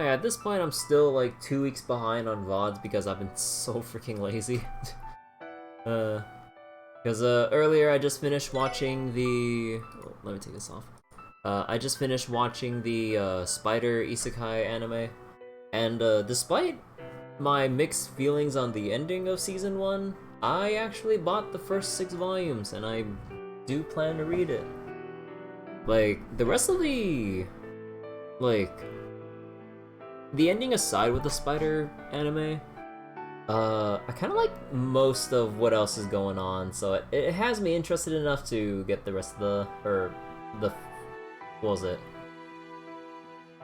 Oh yeah, at this point I'm still like 2 weeks behind on VODs because I've been so freaking lazy. Because earlier I just finished watching the... Oh, let me take this off. I just finished watching the Spider Isekai anime, and despite my mixed feelings on the ending of Season 1, I actually bought the first 6 volumes, and I do plan to read it. Like, the rest of the... like... the ending aside with the Spider anime, I kind of like most of what else is going on, so it has me interested enough to get the rest of the... what was it?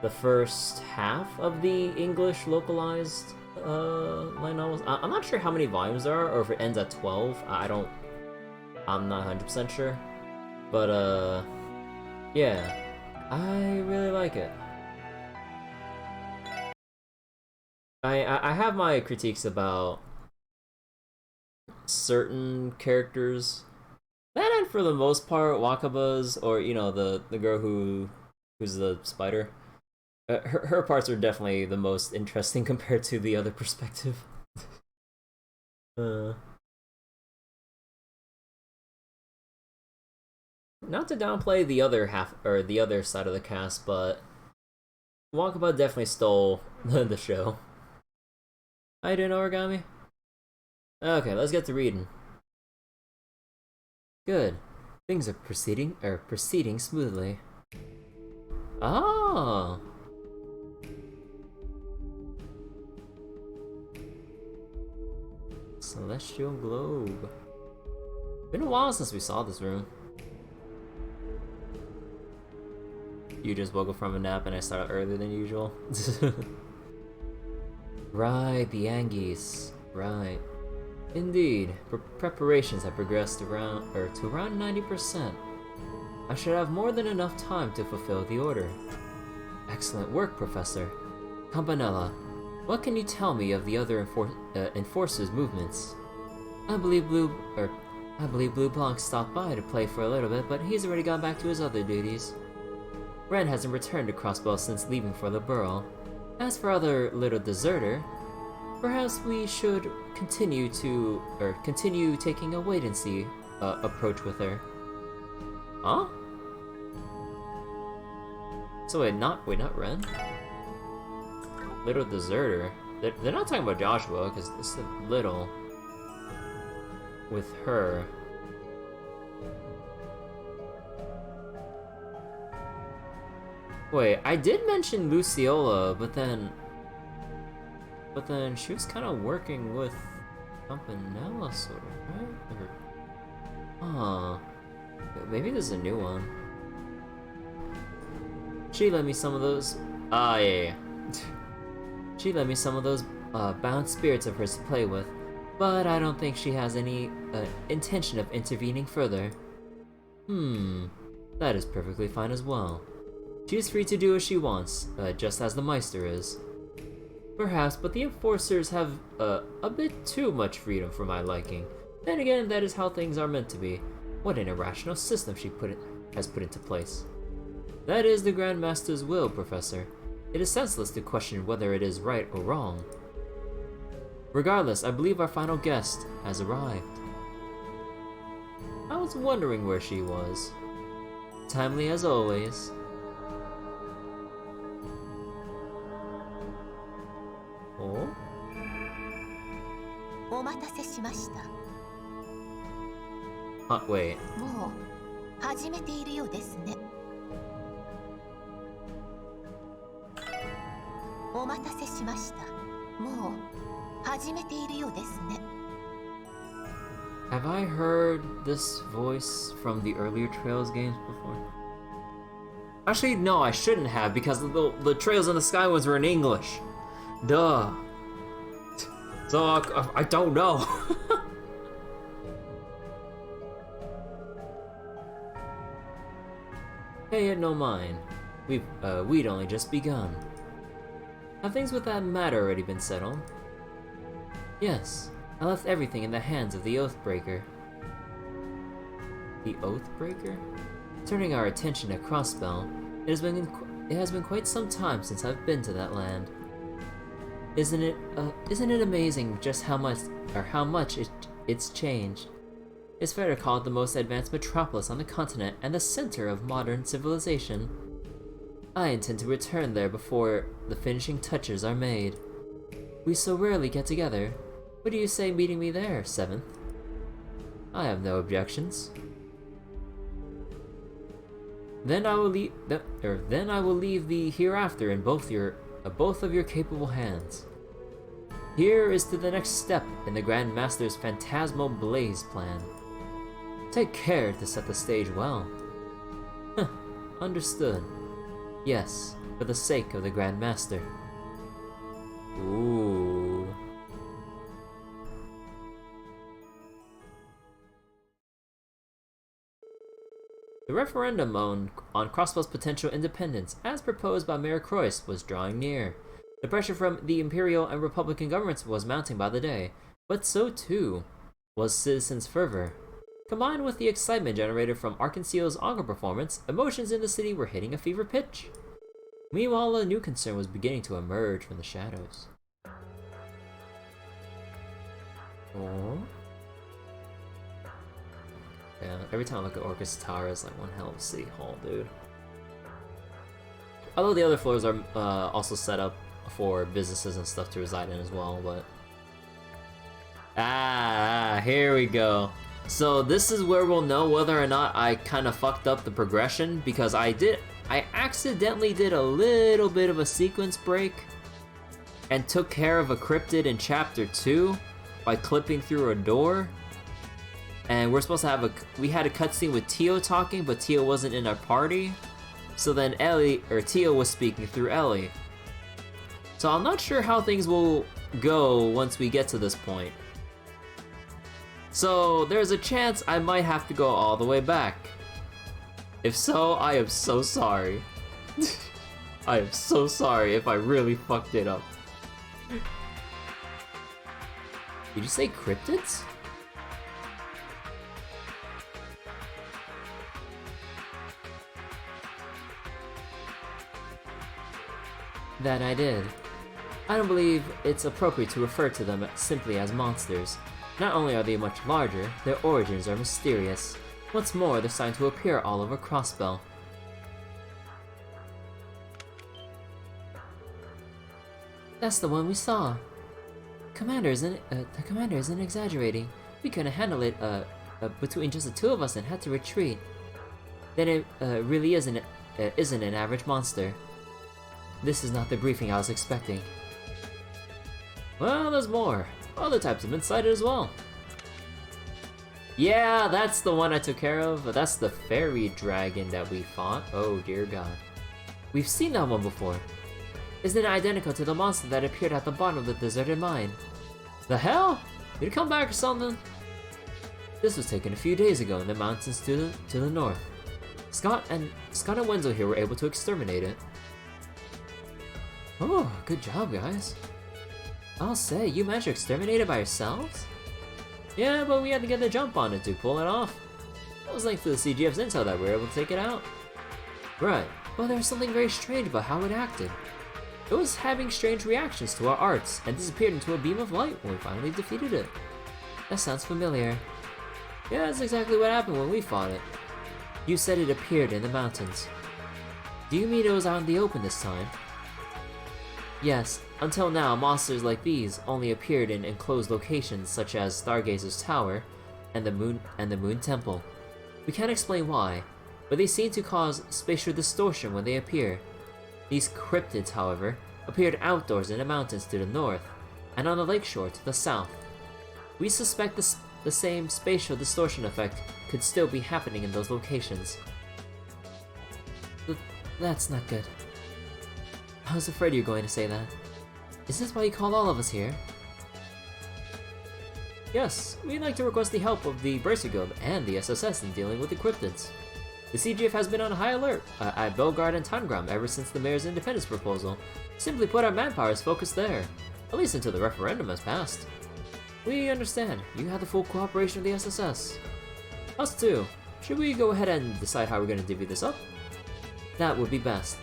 The first half of the English localized light novels. I'm not sure how many volumes there are, or if it ends at 12. I'm not 100% sure. But yeah, I really like it. I have my critiques about certain characters. And for the most part, Wakaba's, or you know, the girl who's the spider, her parts are definitely the most interesting compared to the other perspective. Not to downplay the other half or the other side of the cast, but Wakaba definitely stole the show. How you doing, Origami? Okay, let's get to reading. Good. Things are proceeding smoothly. Oh! Celestial Globe. Been a while since we saw this room. You just woke up from a nap and I started earlier than usual. Right, the Angies. Right. Indeed, preparations have progressed to around 90%. I should have more than enough time to fulfill the order. Excellent work, Professor. Campanella, what can you tell me of the other enforcers' movements? I believe Blue Blanc stopped by to play for a little bit, but he's already gone back to his other duties. Ren hasn't returned to Crossbell since leaving for the Burrow. As for other little deserter, perhaps we should continue taking a wait-and-see approach with her. Huh? So wait, not Ren? Little deserter? They're not talking about Joshua, because this is little with her. Wait, I did mention Luciola, but then she was kind of working with Campanella, sort of, right? Huh. Maybe there's a new one. She lent me some of those... yeah. She lent me some of those bound spirits of hers to play with, but I don't think she has any intention of intervening further. That is perfectly fine as well. She is free to do as she wants, just as the Meister is. Perhaps, but the Enforcers have a bit too much freedom for my liking. Then again, that is how things are meant to be. What an irrational system she has put into place. That is the Grand Master's will, Professor. It is senseless to question whether it is right or wrong. Regardless, I believe our final guest has arrived. I was wondering where she was. Timely as always. Oh? Wait. Have I heard this voice from the earlier Trails games before? Actually, no, I shouldn't have, because the Trails and the Sky ones were in English. Duh. So, I don't know. Hey, no mind. We'd only just begun. Have things with that matter already been settled? Yes, I left everything in the hands of the Oathbreaker. The Oathbreaker? Turning our attention to Crossbell, it has been It has been quite some time since I've been to that land. Isn't it amazing just how much it's changed? It's fair to call it the most advanced metropolis on the continent and the center of modern civilization. I intend to return there before the finishing touches are made. We so rarely get together. What do you say meeting me there, 7th? I have no objections. Then I will leave the hereafter in both of your capable hands. Here is to the next step in the Grand Master's Phantasmal Blaze plan. Take care to set the stage well. Understood. Yes, for the sake of the Grand Master. Ooh. The referendum on Crossbell's potential independence, as proposed by Mayor Croyce, was drawing near. The pressure from the Imperial and Republican governments was mounting by the day, but so too was citizens' fervor. Combined with the excitement generated from Arkansas's Augur performance, emotions in the city were hitting a fever pitch. Meanwhile, a new concern was beginning to emerge from the shadows. Oh. Yeah, every time I look at Orcus Tower, it's like one hell of a city hall, dude. Although the other floors are also set up for businesses and stuff to reside in as well, but... here we go. So this is where we'll know whether or not I kind of fucked up the progression, because I accidentally did a little bit of a sequence break and took care of a cryptid in Chapter 2 by clipping through a door. And we're supposed to we had a cutscene with Tio talking, but Tio wasn't in our party. So then Tio was speaking through Ellie. So I'm not sure how things will go once we get to this point. So there's a chance I might have to go all the way back. If so, I am so sorry. I am so sorry if I really fucked it up. Did you say cryptids? That I did. I don't believe it's appropriate to refer to them simply as monsters. Not only are they much larger, their origins are mysterious. What's more, they're starting to appear all over Crossbell. That's the one we saw. The commander isn't exaggerating. We couldn't handle it between just the two of us and had to retreat. Then it really isn't an average monster. This is not the briefing I was expecting. Well, there's more. Other types have been sighted as well. Yeah, that's the one I took care of. That's the fairy dragon that we fought. Oh dear god. We've seen that one before. Isn't it identical to the monster that appeared at the bottom of the deserted mine? The hell? Did it come back or something? This was taken a few days ago in the mountains to the north. Scott and Wenzel here were able to exterminate it. Oh, good job, guys. I'll say, you managed to exterminate it by yourselves? Yeah, but we had to get the jump on it to pull it off. That was thanks to the CGF's intel that we were able to take it out. Right, well there was something very strange about how it acted. It was having strange reactions to our arts, and disappeared into a beam of light when we finally defeated it. That sounds familiar. Yeah, that's exactly what happened when we fought it. You said it appeared in the mountains. Do you mean it was out in the open this time? Yes, until now, monsters like these only appeared in enclosed locations such as Stargazer's Tower and the Moon Temple. We can't explain why, but they seem to cause spatial distortion when they appear. These cryptids, however, appeared outdoors in the mountains to the north, and on the lakeshore to the south. We suspect the same spatial distortion effect could still be happening in those locations. That's not good. I was afraid you were going to say that. Is this why you called all of us here? Yes, we'd like to request the help of the Bracer Guild and the SSS in dealing with the cryptids. The CGF has been on high alert at Belgard and Tangram ever since the mayor's independence proposal. Simply put, our manpower is focused there, at least until the referendum has passed. We understand. You have the full cooperation of the SSS. Us too. Should we go ahead and decide how we're going to divvy this up? That would be best.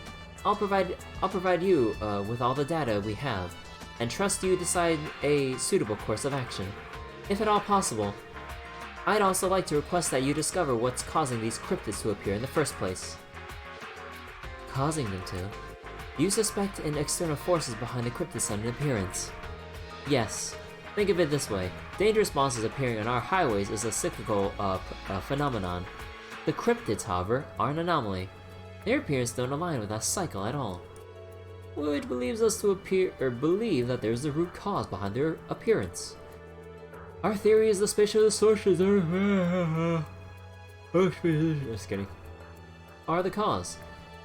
I'll provide you with all the data we have, and trust you decide a suitable course of action. If at all possible, I'd also like to request that you discover what's causing these cryptids to appear in the first place. Causing them to? You suspect an external forces behind the cryptid sudden appearance. Yes. Think of it this way. Dangerous monsters appearing on our highways is a cyclical phenomenon. The cryptids, however, are an anomaly. Their appearance don't align with that cycle at all. Which believes us to believe that there's the root cause behind their appearance. Our theory is the spatial distortions just kidding. Are the cause.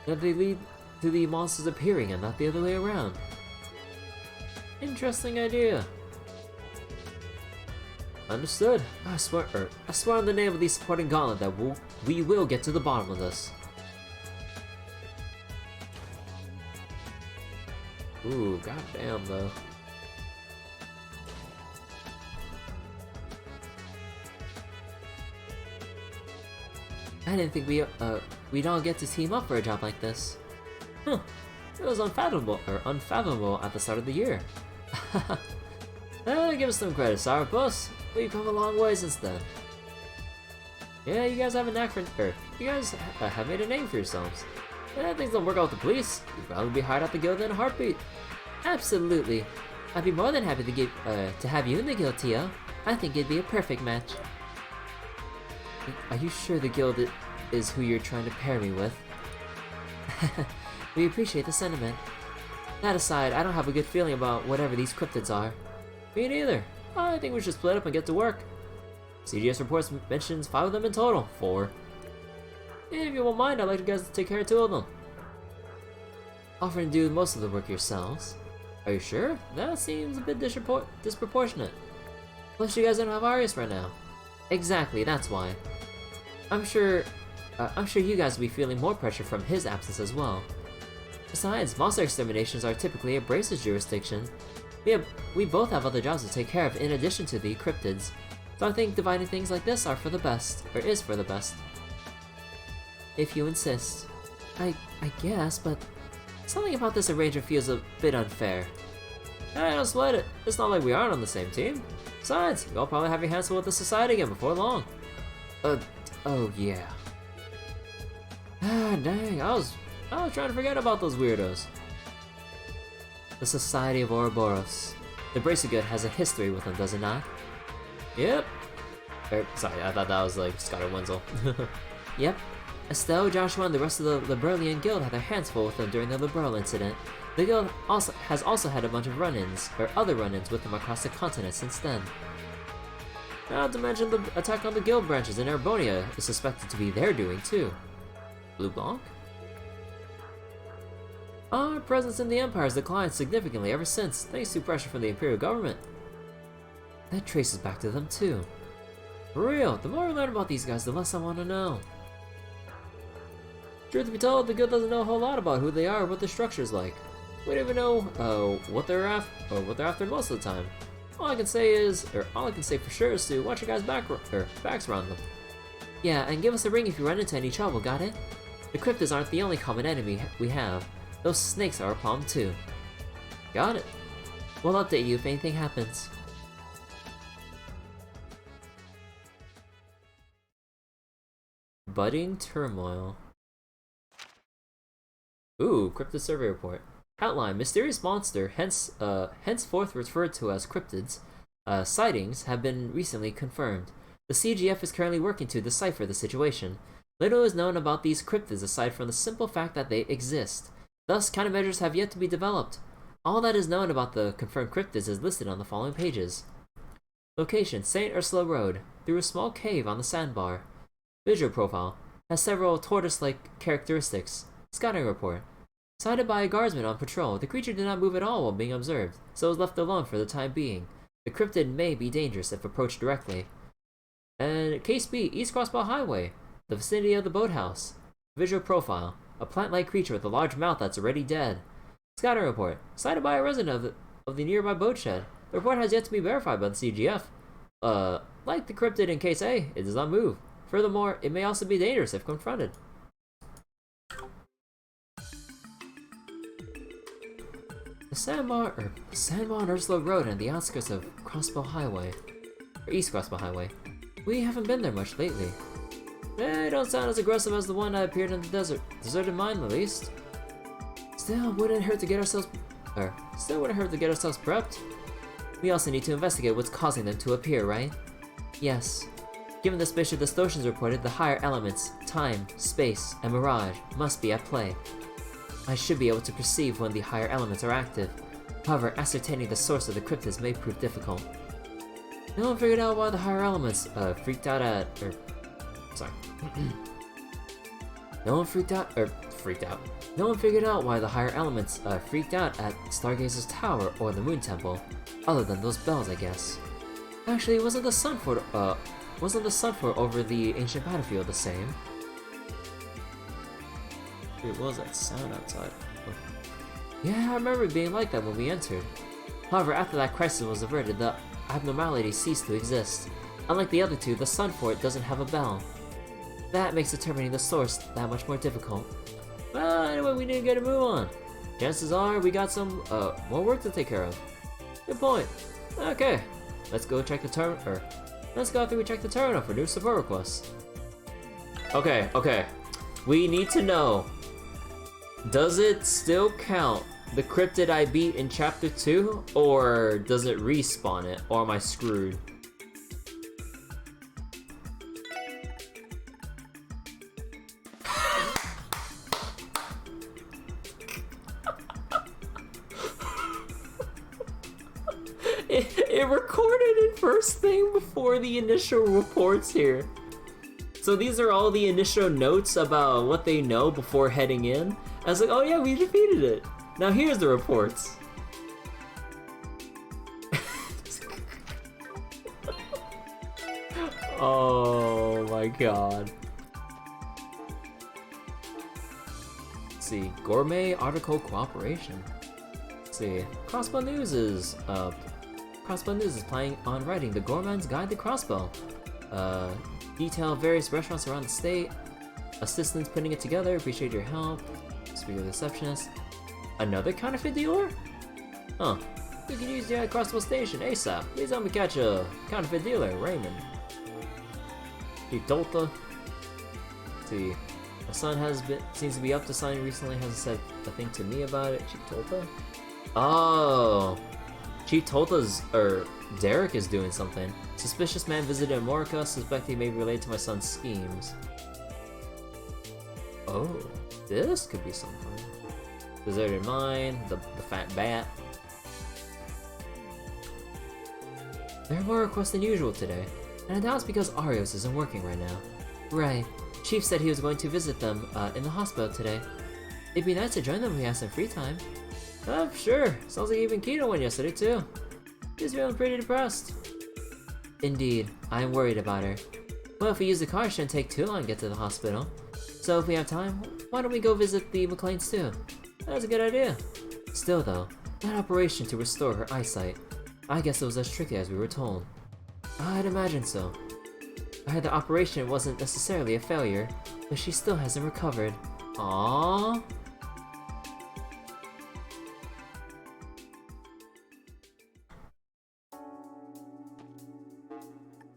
That they lead to the monsters appearing and not the other way around. Interesting idea. Understood. I swear on the name of the supporting gauntlet that we will get to the bottom of this. Ooh, goddamn though. I didn't think we'd all get to team up for a job like this. Huh. It was unfathomable at the start of the year. Give us some credit, sorry boss. We've come a long way since then. Yeah, you guys have a knack for you guys have made a name for yourselves. If things don't work out with the police, you'd probably be hired at the guild in a heartbeat. Absolutely. I'd be more than happy to have you in the guild, Tio. I think it'd be a perfect match. Are you sure the guild is who you're trying to pair me with? We appreciate the sentiment. That aside, I don't have a good feeling about whatever these cryptids are. Me neither. I think we should split up and get to work. CGS reports mentions 5 of them in total. 4. If you won't mind, I'd like you guys to take care of 2 of them. Offering to do most of the work yourselves. Are you sure? That seems a bit disproportionate. Plus you guys don't have Arius right now. Exactly, that's why. I'm sure you guys will be feeling more pressure from his absence as well. Besides, monster exterminations are typically a Brace's jurisdiction. We both have other jobs to take care of in addition to the cryptids, so I think dividing things like this is for the best. If you insist. I guess, but something about this arrangement feels a bit unfair. Hey, don't sweat it. It's not like we aren't on the same team. Besides, you'll probably have your hands full with the society again before long. Oh yeah. Ah, dang, I was trying to forget about those weirdos. The Society of Ouroboros. The Bracegood has a history with them, does it not? Yep. Sorry, I thought that was like Scott or Wenzel. Yep. Estelle, Joshua, and the rest of the Liberlian Guild had their hands full with them during the Liberal incident. The Guild has also had a bunch of other run-ins with them across the continent since then. Not to mention the attack on the Guild branches in Erbonia is suspected to be their doing too. Blue Blanc? Our presence in the Empire has declined significantly ever since, thanks to pressure from the Imperial government. That traces back to them too. For real, the more we learn about these guys, the less I want to know. Truth be told, the Guild doesn't know a whole lot about who they are or what their structure's like. We don't even know what they're after most of the time. All I can say for sure is to watch your guys' backs around them. Yeah, and give us a ring if you run into any trouble, got it? The cryptids aren't the only common enemy we have. Those snakes are a problem too. Got it. We'll update you if anything happens. Budding turmoil. Ooh, cryptid survey report. Outline: mysterious monster, henceforth referred to as cryptids, sightings have been recently confirmed. The CGF is currently working to decipher the situation. Little is known about these cryptids aside from the simple fact that they exist. Thus, countermeasures have yet to be developed. All that is known about the confirmed cryptids is listed on the following pages. Location: St. Ursula Road, through a small cave on the sandbar. Visual profile: has several tortoise-like characteristics. Scouting report: sighted by a guardsman on patrol, the creature did not move at all while being observed, so was left alone for the time being. The cryptid may be dangerous if approached directly. And Case B, East Crossbell Highway, the vicinity of the boathouse. Visual profile: a plant-like creature with a large mouth that's already dead. Scouting report: sighted by a resident of the nearby boat shed. The report has yet to be verified by the CGF. Like the cryptid in Case A, it does not move. Furthermore, it may also be dangerous if confronted. The sandbar on Ursula Road and the outskirts of Crossbell Highway. Or East Crossbell Highway. We haven't been there much lately. They don't sound as aggressive as the one that appeared in the desert. Deserted mine, at least. Still, wouldn't hurt to get ourselves prepped. We also need to investigate what's causing them to appear, right? Yes. Given the spatial distortions reported, the higher elements, time, space, and mirage, must be at play. I should be able to perceive when the higher elements are active. However, ascertaining the source of the cryptids may prove difficult. No one figured out why the higher elements freaked out at... No one figured out why the higher elements freaked out at Stargazer's Tower or the Moon Temple, other than those bells, I guess. Actually, wasn't the sun fort over the ancient battlefield the same? It was that sound outside. Yeah, I remember it being like that when we entered. However, after that crisis was averted, the abnormality ceased to exist. Unlike the other two, the sun fort doesn't have a bell. That makes determining the source that much more difficult. Well, anyway, we need to get a move on. Chances are we got some more work to take care of. Good point. Okay, let's go check the terminal. Let's go after we check the terminal for new support requests. Okay. We need to know. Does it still count the cryptid I beat in Chapter 2, or does it respawn it, or am I screwed? It recorded it first thing before the initial reports here. So these are all the initial notes about what they know before heading in. I was like, oh yeah, we defeated it. Now here's the reports. Oh my god. Let's see, gourmet article cooperation. Let's see, Crossbell News is planning on writing the Gourmand's Guide to Crossbell. Detail various restaurants around the state. Assistance putting it together. Appreciate your help. Speak with the receptionist. Another counterfeit dealer? Huh. We can use you at Crossbell Station ASAP. Please help me catch a counterfeit dealer, Raymond. Chitolta. Let's see. My son seems to be up to something recently. Hasn't said a thing to me about it. Chitolta? Oh. Derek is doing something. Suspicious man visited Amorica, suspect he may be related to my son's schemes. Oh, this could be something. Deserted mine, the fat bat. There are more requests than usual today, and I doubt it's because Arios isn't working right now. Right. Chief said he was going to visit them in the hospital today. It'd be nice to join them if he has some free time. Sure. Sounds like even Keto went yesterday too. She's feeling pretty depressed. Indeed, I am worried about her. Well, if we use the car, it shouldn't take too long to get to the hospital. So if we have time, why don't we go visit the McLeans too? That's a good idea. Still though, that operation to restore her eyesight, I guess it was as tricky as we were told. I'd imagine so. I heard the operation wasn't necessarily a failure, but she still hasn't recovered. Aww.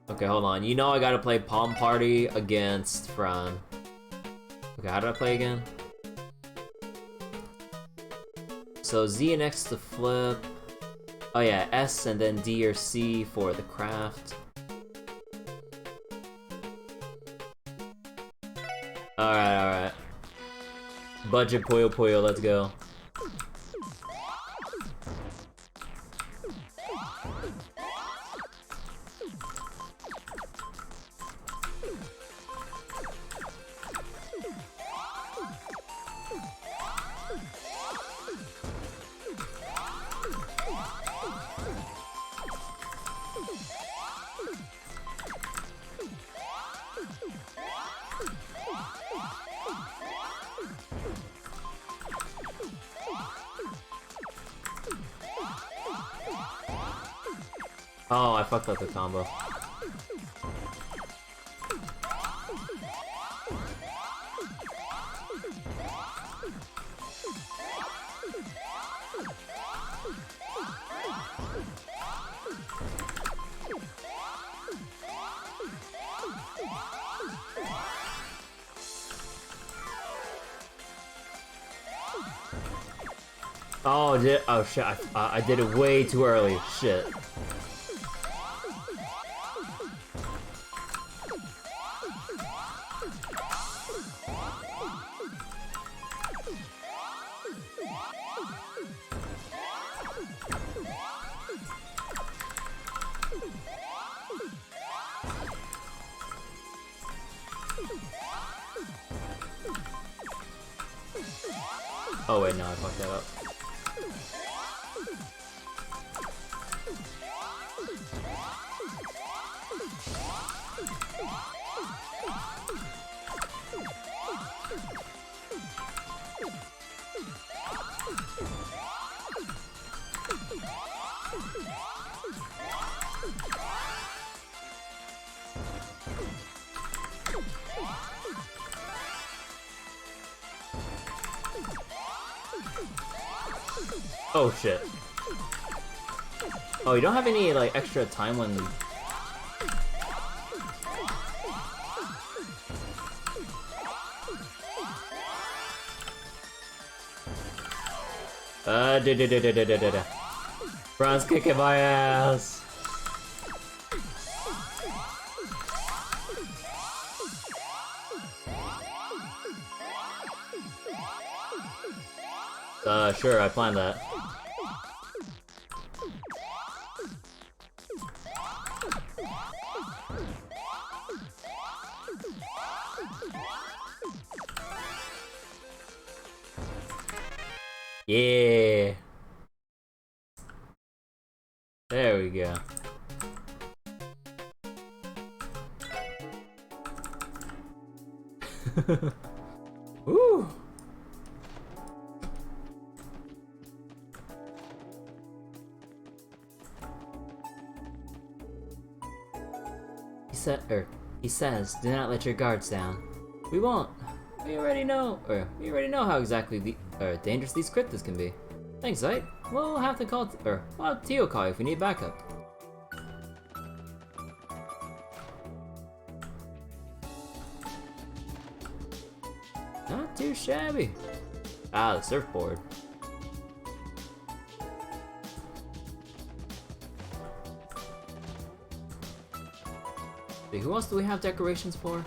Okay, hold on. You know I gotta play Palm Party against Fran. Okay, how did I play again? So Z and X to flip. Oh yeah, S and then D or C for the craft. Alright. Budget Puyo Puyo, let's go. Oh, I fucked up the combo. Oh, oh shit, I did it way too early. Shit. Oh wait, no, I fucked that up. Oh shit. Oh, you don't have any like extra time when Bron's kicking my ass. Sure, I planned that. Yeah. There we go. Woo! He says, do not let your guards down. We won't. We already know how exactly dangerous these cryptids can be. Thanks, Zite. We'll have to call, we'll have Tio call you if we need backup. Not too shabby. Ah, the surfboard. Who else do we have decorations for?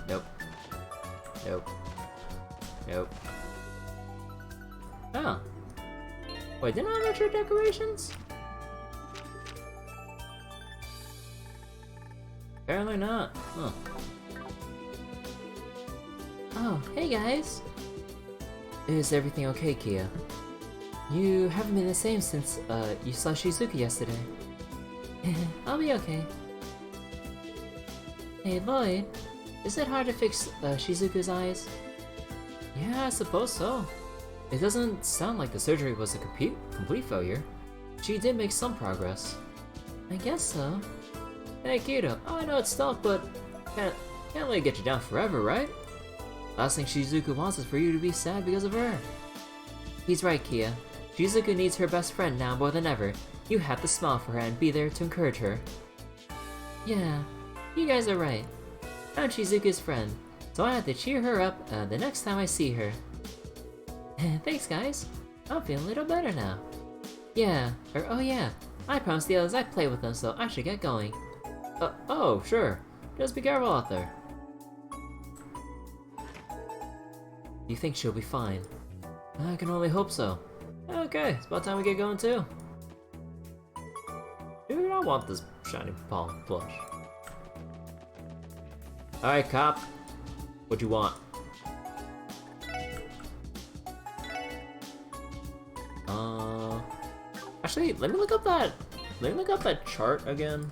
Nope. Nope. Nope. Oh. Wait, didn't I have extra decorations? Apparently not. Huh. Oh, hey guys! Is everything okay, Kia? You haven't been the same since, you saw Shizuka yesterday. I'll be okay. Hey Lloyd, is it hard to fix Shizuka's eyes? Yeah, I suppose so. It doesn't sound like the surgery was a complete failure. She did make some progress. I guess so. Hey Kito, oh, I know it's tough, but can't let it get you down forever, right? Last thing Shizuka wants is for you to be sad because of her. He's right, Kia. Shizuka needs her best friend now more than ever. You have to smile for her and be there to encourage her. Yeah, you guys are right. I'm Shizuka's friend, so I have to cheer her up the next time I see her. Thanks guys, I'm feeling a little better now. Yeah, oh yeah, I promised the others I'd play with them, so I should get going. Oh, sure. Just be careful out there. You think she'll be fine? I can only hope so. Okay, it's about time we get going too. Dude, I want this shiny palm plush. Alright, cop. What you want? Actually, let me look up that chart again.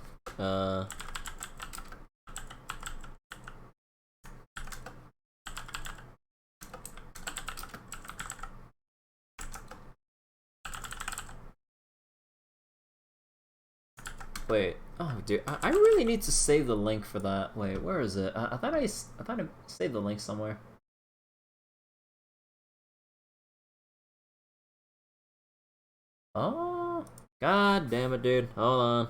Wait, oh dude, I really need to save the link for that. Wait, where is it? I thought I saved the link somewhere. Oh, god damn it, dude. Hold on.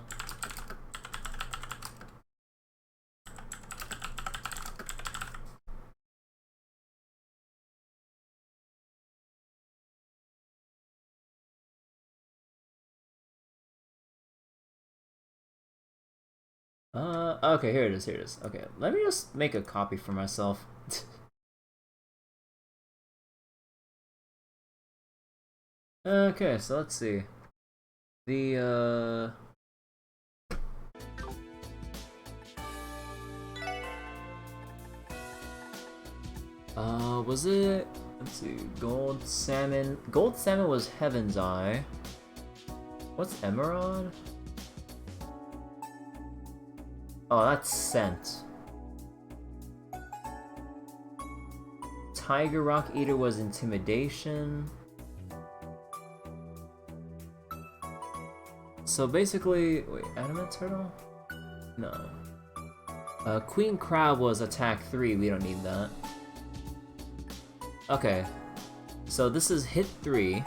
Okay, here it is, here it is. Okay, let me just make a copy for myself. Okay, so let's see. The, was it? Let's see. Gold salmon. Gold salmon was Heaven's Eye. What's emerald? Oh, that's scent. Tiger Rock Eater was intimidation. So basically, wait, adamant turtle? No. Queen Crab was attack 3, we don't need that. Okay. So this is hit 3.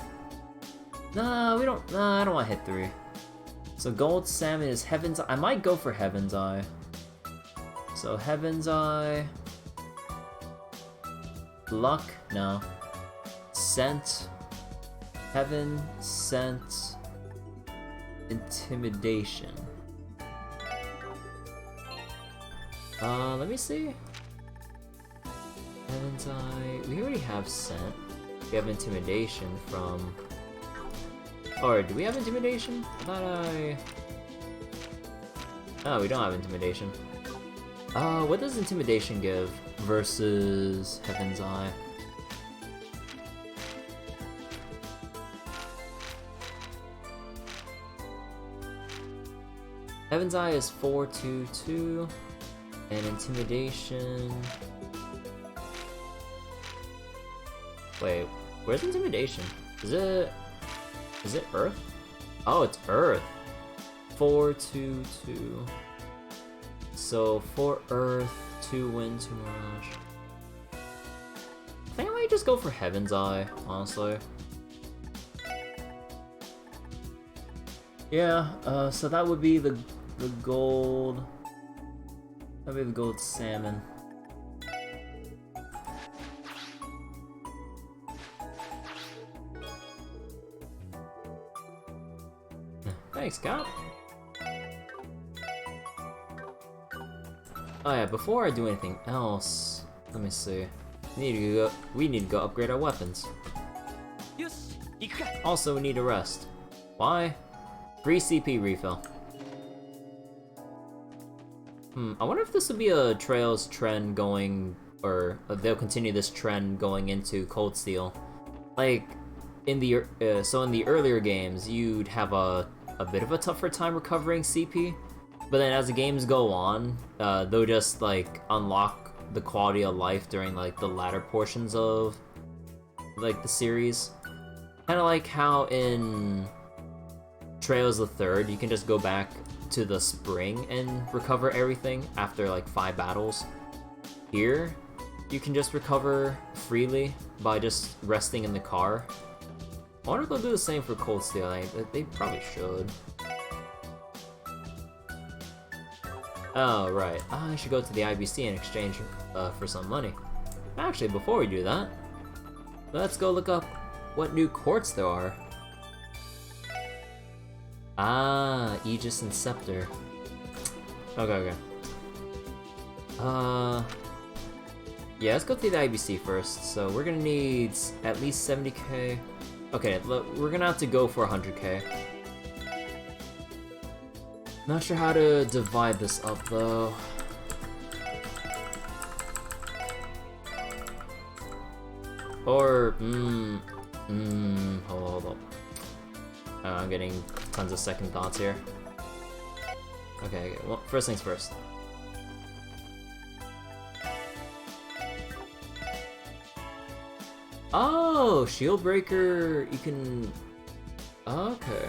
Nah, we don't, nah, I don't want hit 3. So Gold Salmon is Heaven's Eye. I might go for Heaven's Eye. So Heaven's Eye. Luck? No. Scent. Heaven. Scent. Intimidation. Let me see. Heaven's Eye. We already have Scent. We have Intimidation from... Or, do we have Intimidation? I thought I... Oh, we don't have Intimidation. What does Intimidation give versus Heaven's Eye? Heaven's Eye is 4-2-2, and Intimidation... Wait, where's Intimidation? Is it Earth? Oh, it's Earth. 4-2-2. So 4 Earth, 2 Wind, 2 Mirage. I think I might just go for Heaven's Eye, honestly. Yeah, so that would be the gold. That'd be the gold salmon. Thanks, Cap. Oh yeah, before I do anything else, let me see. We need to go upgrade our weapons. Also, we need to rest. Why? Free CP refill. I wonder if this will be a Trails trend going, or they'll continue this trend going into Cold Steel. Like, in the earlier games, you'd have a bit of a tougher time recovering CP, but then as the games go on, they'll just like unlock the quality of life during like the latter portions of like the series. Kind of like how in Trails the Third, you can just go back to the spring and recover everything after like 5 battles. Here, you can just recover freely by just resting in the car. I wonder if they'll do the same for Cold Steel. They probably should. Oh, right. I should go to the IBC and exchange for some money. Actually, before we do that, let's go look up what new quartz there are. Ah, Aegis and Scepter. Okay. Yeah, let's go to the IBC first. So we're gonna need at least 70k. Okay, look, we're gonna have to go for 100k. Not sure how to divide this up though. Or, hold up. I'm getting tons of second thoughts here. Okay, well, first things first. Oh, Shield Breaker, you can... Okay.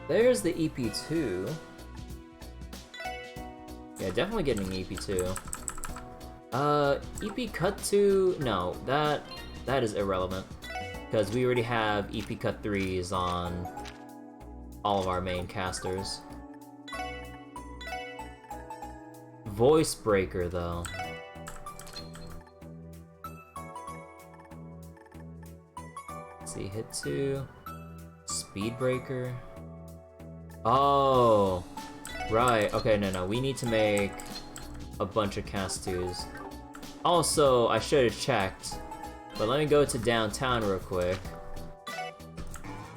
There's the EP2. Yeah, definitely getting EP2. EP Cut 2, no, that is irrelevant. Because we already have EP Cut 3s on all of our main casters. Voice Breaker, though. Let's see, hit 2. Speed Breaker. Oh, Right, okay, no, we need to make a bunch of cast 2s. Also, I should have checked, but let me go to downtown real quick.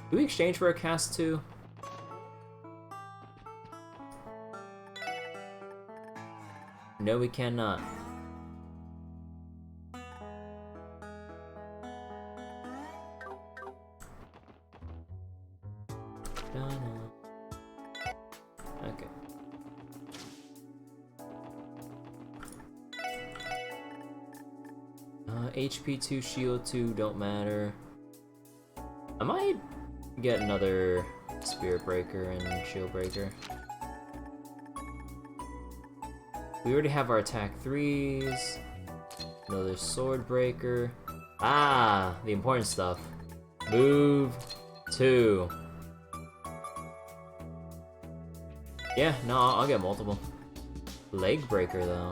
Do we exchange for a cast 2? No, we cannot. Okay. HP 2, shield 2 don't matter. I might get another spirit breaker and shield breaker. We already have our attack 3s. Another sword breaker. Ah, the important stuff. Move 2. Yeah, no, I'll get multiple. Leg breaker though.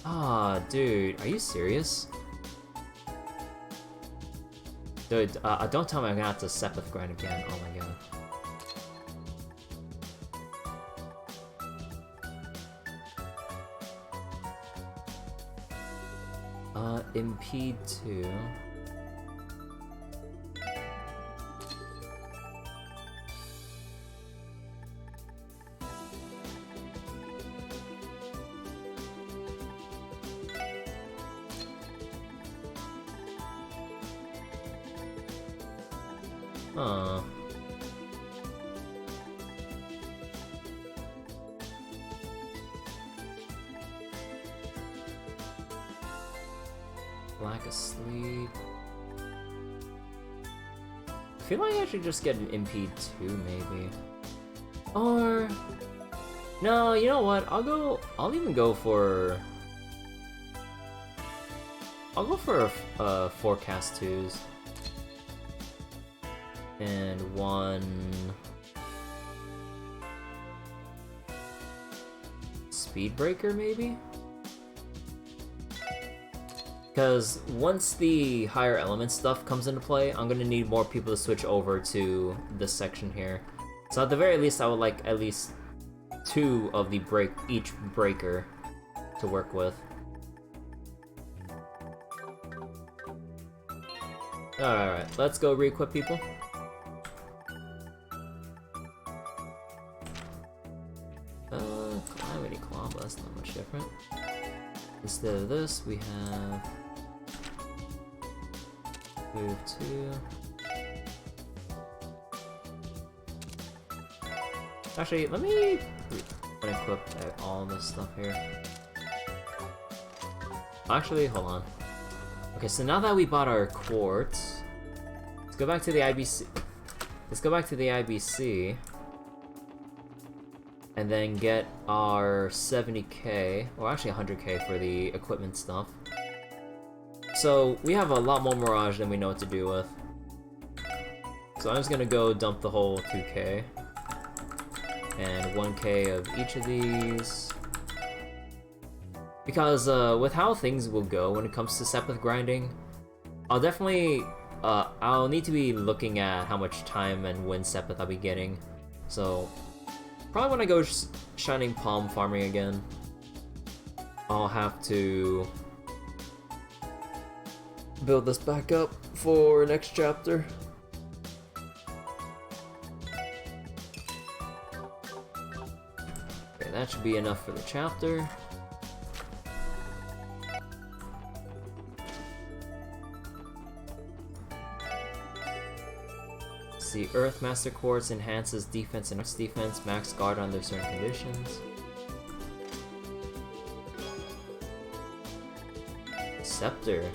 Ah, dude, are you serious? Dude, don't tell me I'm gonna have to Sepith grind again. Oh my god. Impede 2. Huh. Lack of sleep. I feel like I should just get an Impede 2, maybe. Or... no, you know what? I'll even go for... I'll go for 4 cast 2s. And 1... speed breaker, maybe? Because once the higher element stuff comes into play, I'm gonna need more people to switch over to this section here. So at the very least, I would like at least 2 of the each breaker to work with. Alright, let's go re-equip people. Calamity Claw, but that's not much different. Instead of this, we have... move 2. Actually, let me equip all this stuff here. Actually, hold on. Okay, so now that we bought our quartz, let's go back to the IBC. Let's go back to the IBC. And then get our 70k, or actually 100k for the equipment stuff. So we have a lot more Mirage than we know what to do with. So I'm just gonna go dump the whole 2k. And 1k of each of these. Because with how things will go when it comes to Sepith grinding, I'll definitely, I'll need to be looking at how much time and when Sepith I'll be getting. So probably when I go Shining Palm farming again, I'll have to build this back up for next chapter. Okay, that should be enough for the chapter. The Earth Master Quartz enhances defense and defense, max guard under certain conditions. Scepter.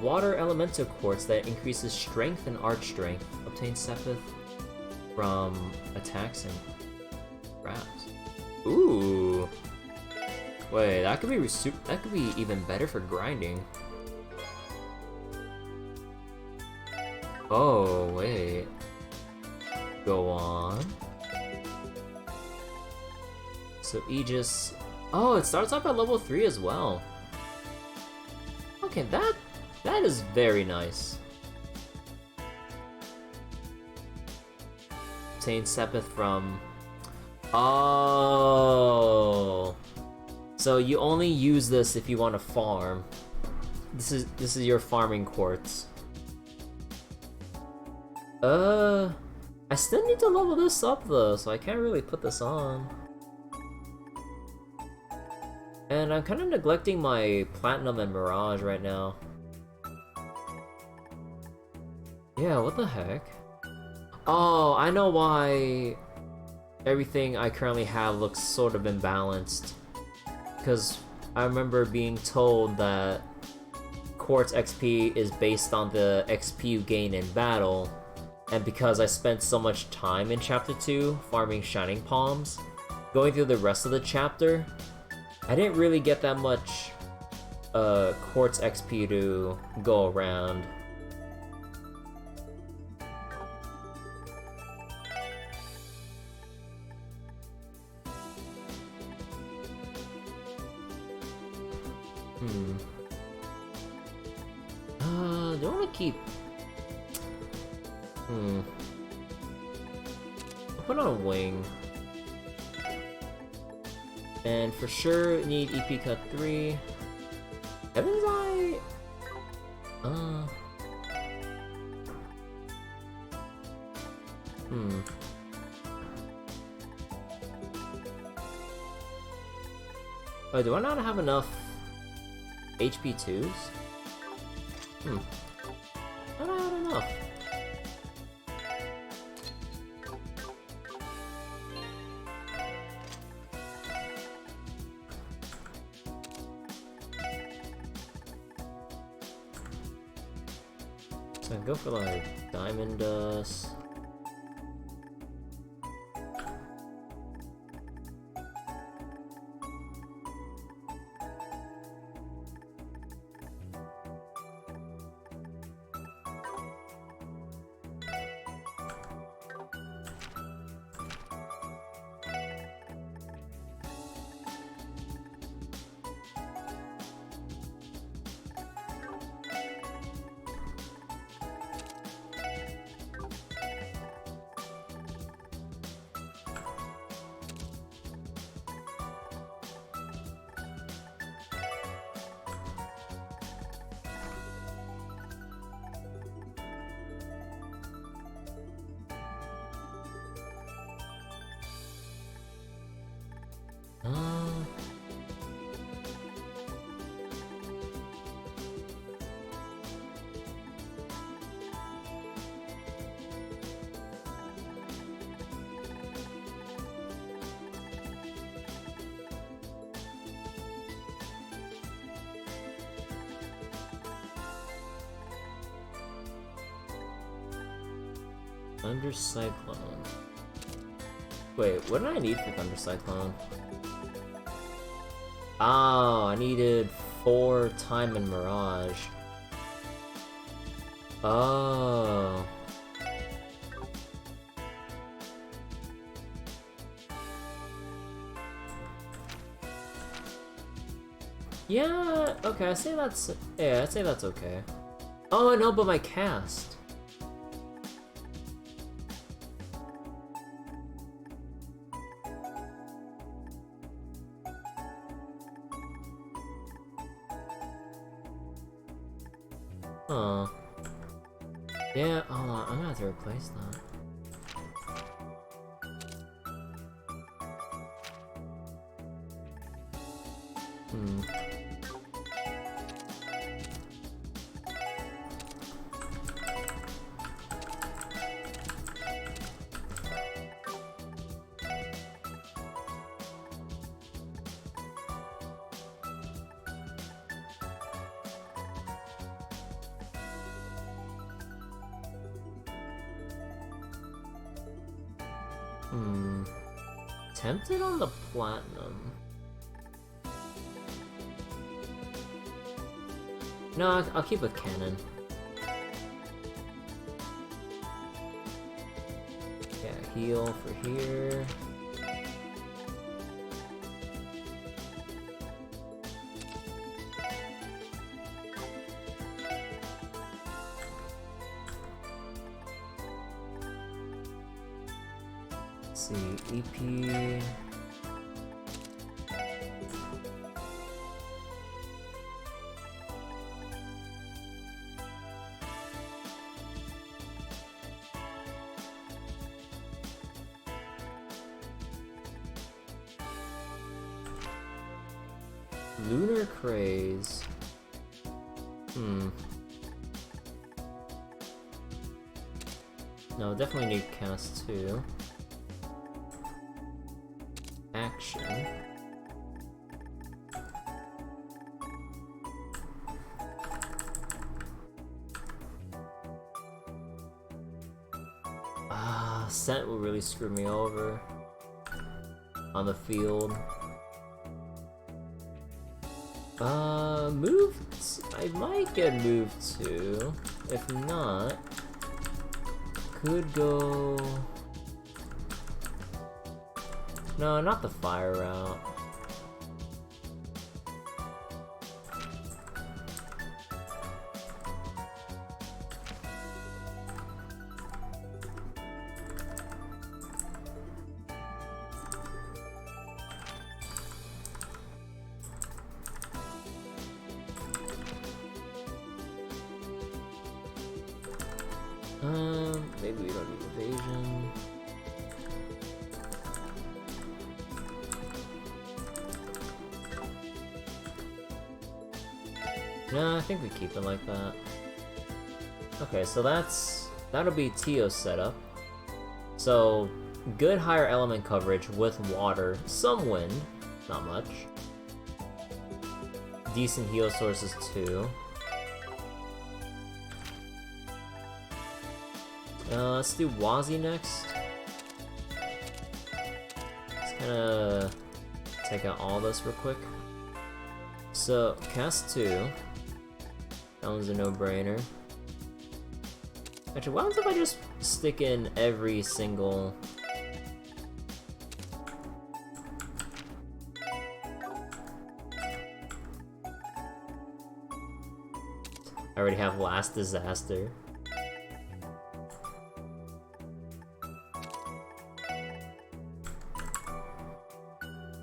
Water Elemental Quartz that increases strength and arch strength. Obtain Sepith from attacks and traps. Ooh. Wait, that could be even better for grinding. Oh, wait. Go on. So Aegis... oh, it starts off at level 3 as well. Okay, that is very nice. Obtain Sepith from Oh. So you only use this if you want to farm. This is your farming quartz. I still need to level this up though, so I can't really put this on. And I'm kind of neglecting my Platinum and Mirage right now. Yeah, what the heck? Oh, I know why everything I currently have looks sort of imbalanced. Because I remember being told that Quartz XP is based on the XP you gain in battle, and because I spent so much time in Chapter 2 farming Shining Palms, going through the rest of the chapter, I didn't really get that much Quartz XP to go around. Do I want to keep... I'll put on Wing. And for sure, need EP Cut 3. Heaven's Eye... Oh, do I not have enough HP 2s? I don't have enough. So I go for like Diamond Dust. Thunder Cyclone. Wait, what did I need for Thunder Cyclone? Oh, I needed 4 Time and Mirage. Oh. Yeah, okay, I'd say that's okay. Oh, no, but my cast. Oh. Yeah, hold on, I'm gonna have to replace that. Tempted on the Platinum. No, I'll keep with Cannon. Yeah, heal for here. Let's see, EP. Lunar Craze. No, definitely need cast 2. Action. Scent will really screw me over on the field. Move. I might get move 2. If not, could go. No, not the fire route. Maybe we don't need evasion. No, I think we keep it like that. Okay, so that'll be Tio's setup. So, good higher element coverage with water, some wind, not much. Decent heal sources too. Let's do Wazi next. Let's kinda take out all this real quick. So, cast 2. That one's a no-brainer. Actually, what if I just stick in every single... I already have Last Disaster.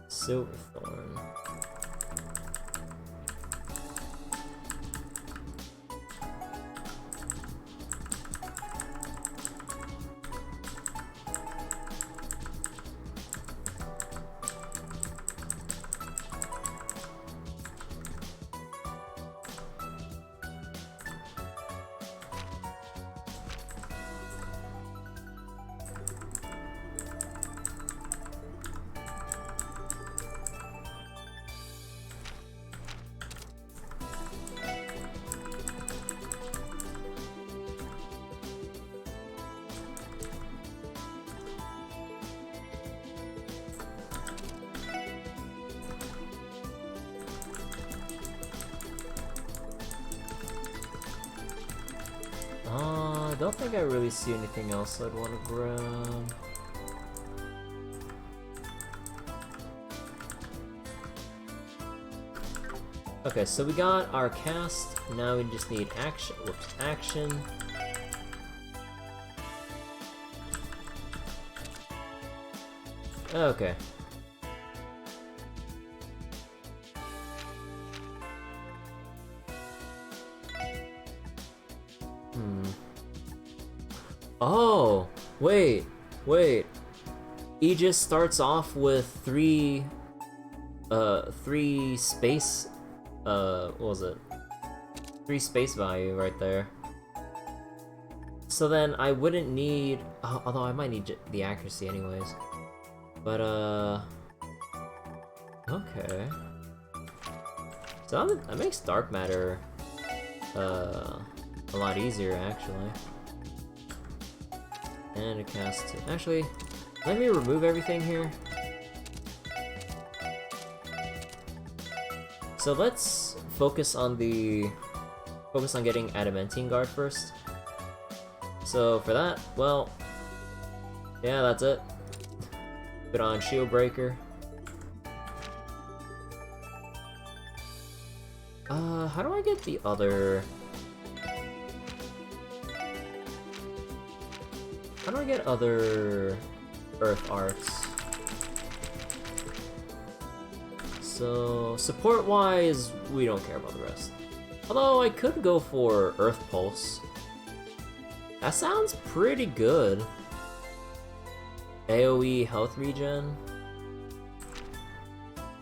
Silverthorn. I don't think I really see anything else I'd want to grab. Okay, so we got our cast, now we just need action, action. Okay. Oh, wait. Aegis starts off with three space, what was it? 3 space value right there. So then I wouldn't need, although I might need the accuracy anyways. But, okay. So that makes dark matter, a lot easier actually. And a cast 2. Actually, let me remove everything here. So let's focus on getting Adamantine Guard first. So for that, well, yeah, that's it. Put on Shield Breaker. How do I get the other? How do I get other Earth arts. So, support-wise, we don't care about the rest. Although, I could go for Earth Pulse. That sounds pretty good. AoE health regen.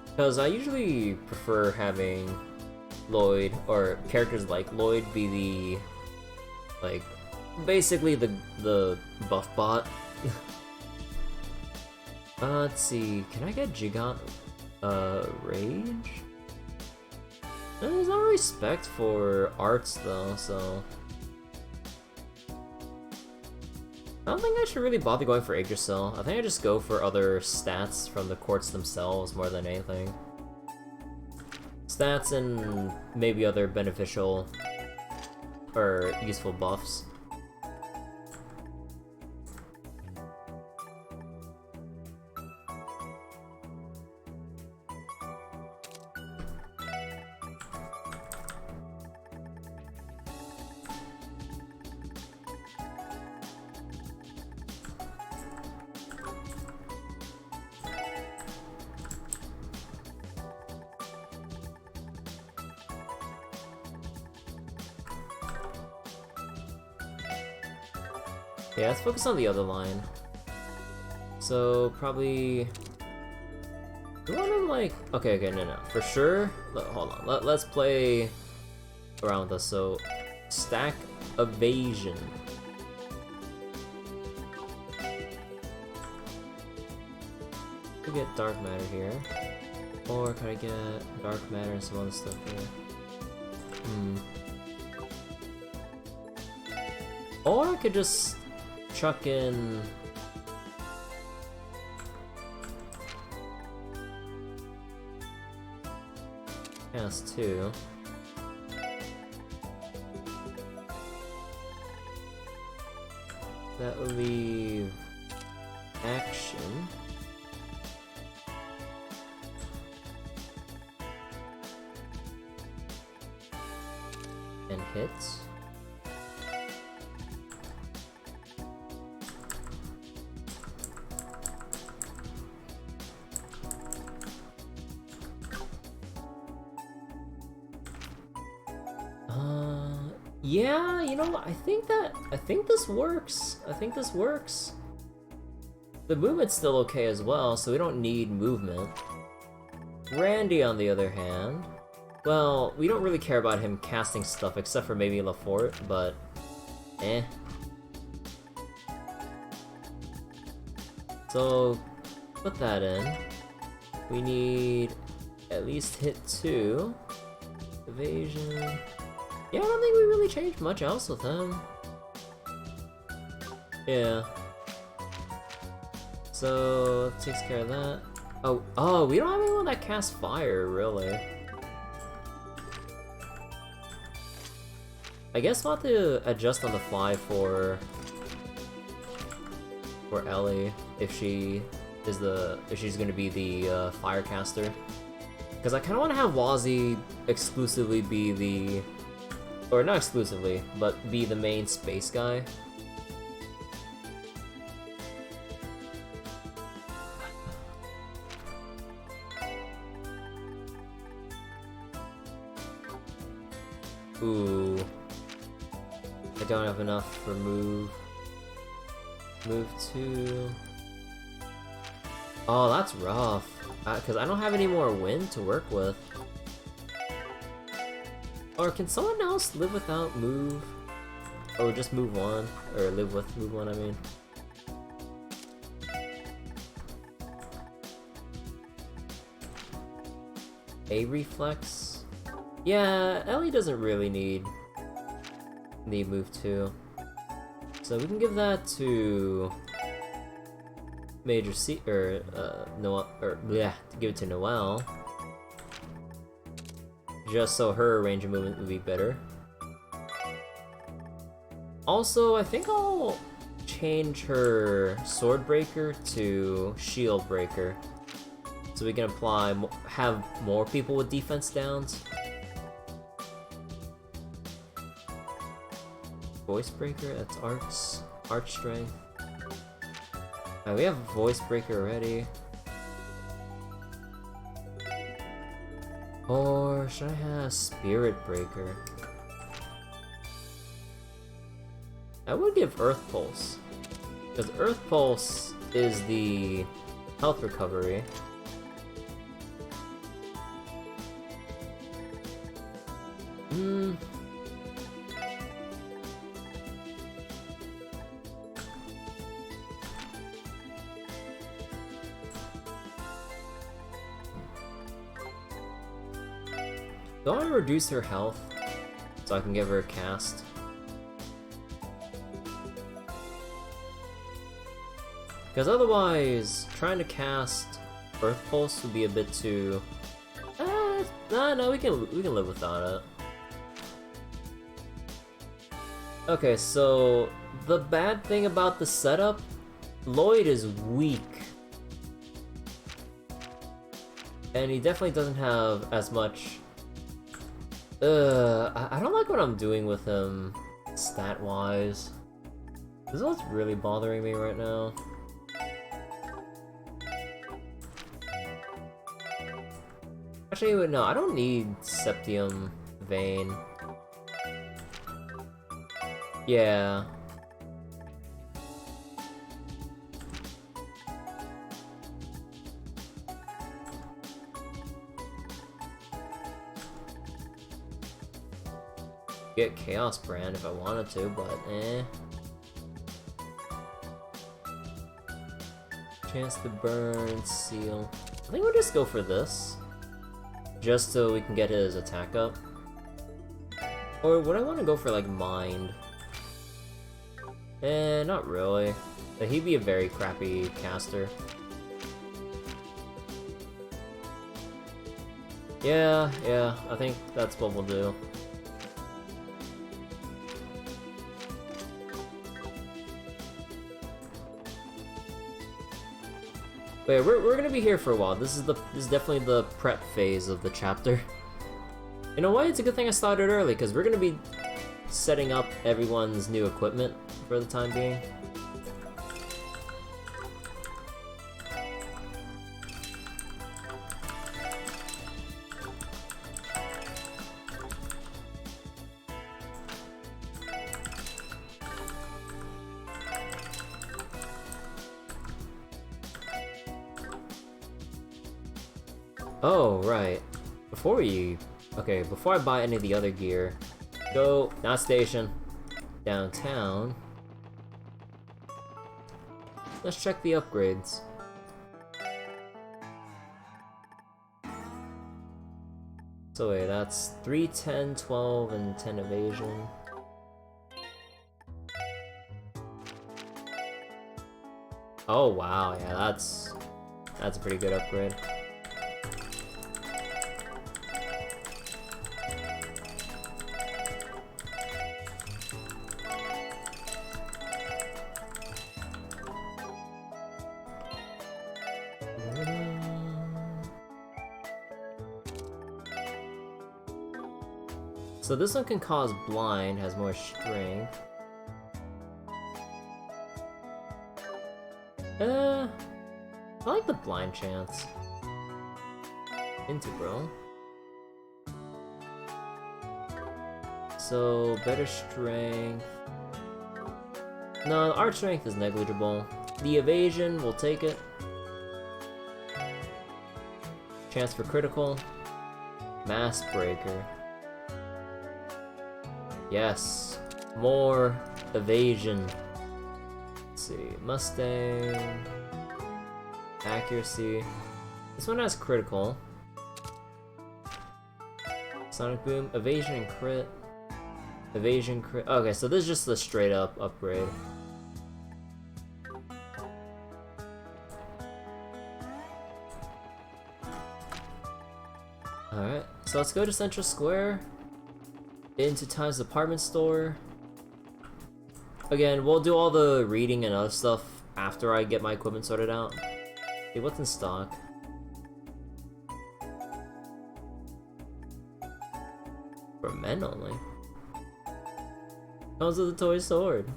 Because I usually prefer having Lloyd, or characters like Lloyd, be the, like, basically the buff bot. Let's see, can I get Gigant Rage? There's no respect for arts though, so I don't think I should really bother going for Yggdrasil. I think I just go for other stats from the courts themselves more than anything. Stats and maybe other beneficial or useful buffs. Yeah, let's focus on the other line. So, probably... Do I want to, like... Okay, no. For sure... Hold on. Let's play around with this. So, stack evasion. Could get dark matter here. Or could I get dark matter and some other stuff here? Or I could just chuck in... Cast 2. That will leave action. And hits. Yeah, you know, I think this works. I think this works. The movement's still okay as well, so we don't need movement. Randy, on the other hand, well, we don't really care about him casting stuff except for maybe Lafort, but eh. So, put that in. We need at least hit 2. Evasion. Yeah, I don't think we really changed much else with him. Yeah. So, that takes care of that. Oh, we don't have anyone that casts fire, really. I guess we'll have to adjust on the fly for Ellie if she's gonna be the fire caster. Because I kind of want to have Wazzy exclusively be the, or not exclusively, but be the main space guy. Ooh. I don't have enough for move. Move 2. Oh, that's rough. Because I don't have any more wind to work with. Or can someone else live without move? Or just move 1? Or live with move 1, I mean. A reflex? Yeah, Ellie doesn't really need move 2. So we can give that to Major C, or Noelle, or yeah, give it to Noelle. Just so her range of movement would be better. Also, I think I'll change her Sword Breaker to Shield Breaker, so we can have more people with defense downs. Voice Breaker, that's arch strength. Alright, we have Voice Breaker already. Or should I have Spirit Breaker? I would give Earth Pulse. Because Earth Pulse is the health recovery. Do I want to reduce her health so I can give her a cast? Because otherwise, trying to cast Earth Pulse would be a bit too... no, we can live without it. Okay, so the bad thing about the setup, Lloyd is weak. And he definitely doesn't have as much... I don't like what I'm doing with him, stat-wise. This is what's really bothering me right now. Actually, no, I don't need Septium Vein. Yeah. Get Chaos Brand if I wanted to, but eh. Chance to burn, seal. I think we'll just go for this. Just so we can get his attack up. Or would I want to go for like Mind? Not really. But he'd be a very crappy caster. Yeah, I think that's what we'll do. Wait, we're gonna be here for a while. This is definitely the prep phase of the chapter. You know what? It's a good thing I started early, because we're gonna be setting up everyone's new equipment for the time being. Oh, right. Before I buy any of the other gear, go, not station, downtown. Let's check the upgrades. So wait, that's 3, 10, 12, and 10 evasion. Oh wow, yeah, that's a pretty good upgrade. So this one can cause blind, has more strength. I like the blind chance. Integral. So, better strength. No, our strength is negligible. The evasion, we'll take it. Chance for critical. Mass breaker. Yes, more evasion. Let's see, Mustang, accuracy. This one has critical. Sonic boom, evasion and crit. Evasion, crit. Okay, so this is just the straight up upgrade. Alright, so let's go to Central Square. Into Time's department store. Again, we'll do all the reading and other stuff after I get my equipment sorted out. Okay, what's in stock? For men only. Comes with a toy sword.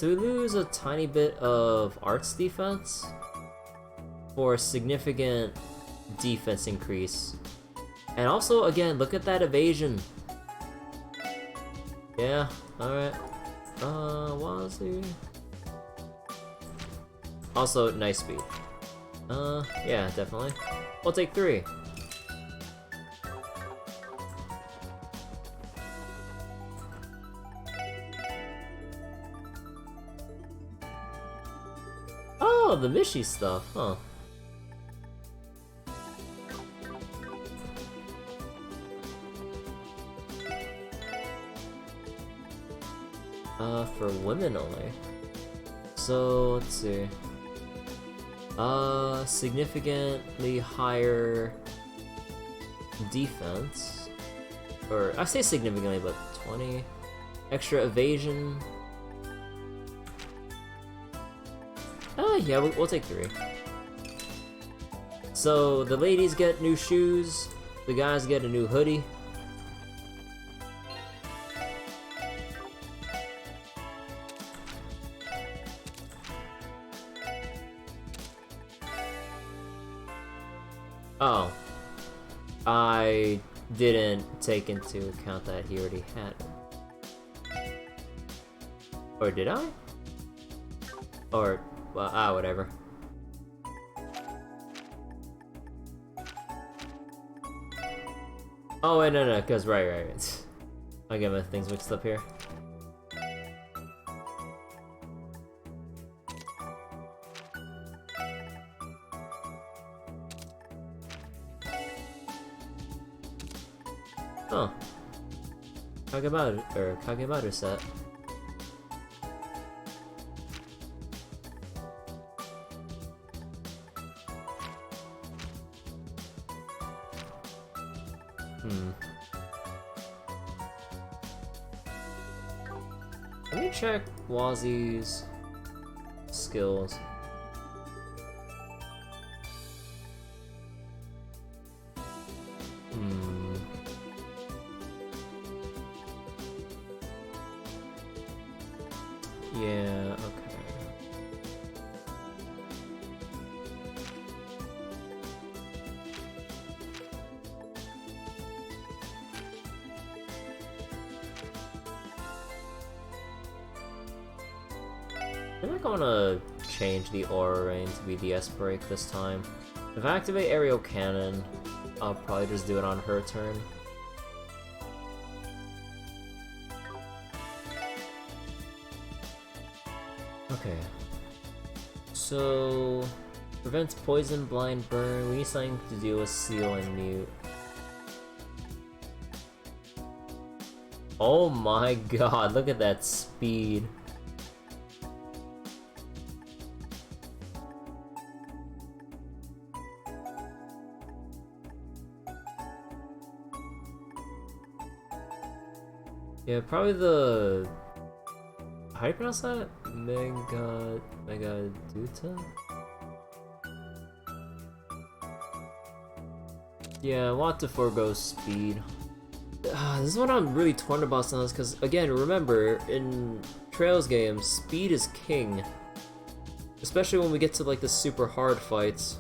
So we lose a tiny bit of arts defense for a significant defense increase. And also, again, look at that evasion. Yeah, alright. Wazzy. Also, nice speed. Yeah, definitely. We'll take 3. Oh, the Mishi stuff, huh? For women only. So, let's see. Significantly higher defense. Or, I say significantly, but 20. Extra evasion. Yeah, we'll take 3. So, the ladies get new shoes, the guys get a new hoodie. Oh. I didn't take into account that he already had it. Or did I? Or, well, whatever. Oh, wait, no, because right. I get my things mixed up here. Oh. Kagemaru set. Let me check Wazzy's skills. Yeah, okay. I think I'm gonna change the aura rain to be the S-break this time. If I activate aerial cannon, I'll probably just do it on her turn. Okay. So, prevents poison, blind, burn. We need something to do with seal and mute. Oh my god, look at that speed. Yeah, probably the... How do you pronounce that? Megaduta? Yeah, I want to forego speed. This is what I'm really torn about sometimes, because again, remember, in Trails games, speed is king. Especially when we get to like the super hard fights,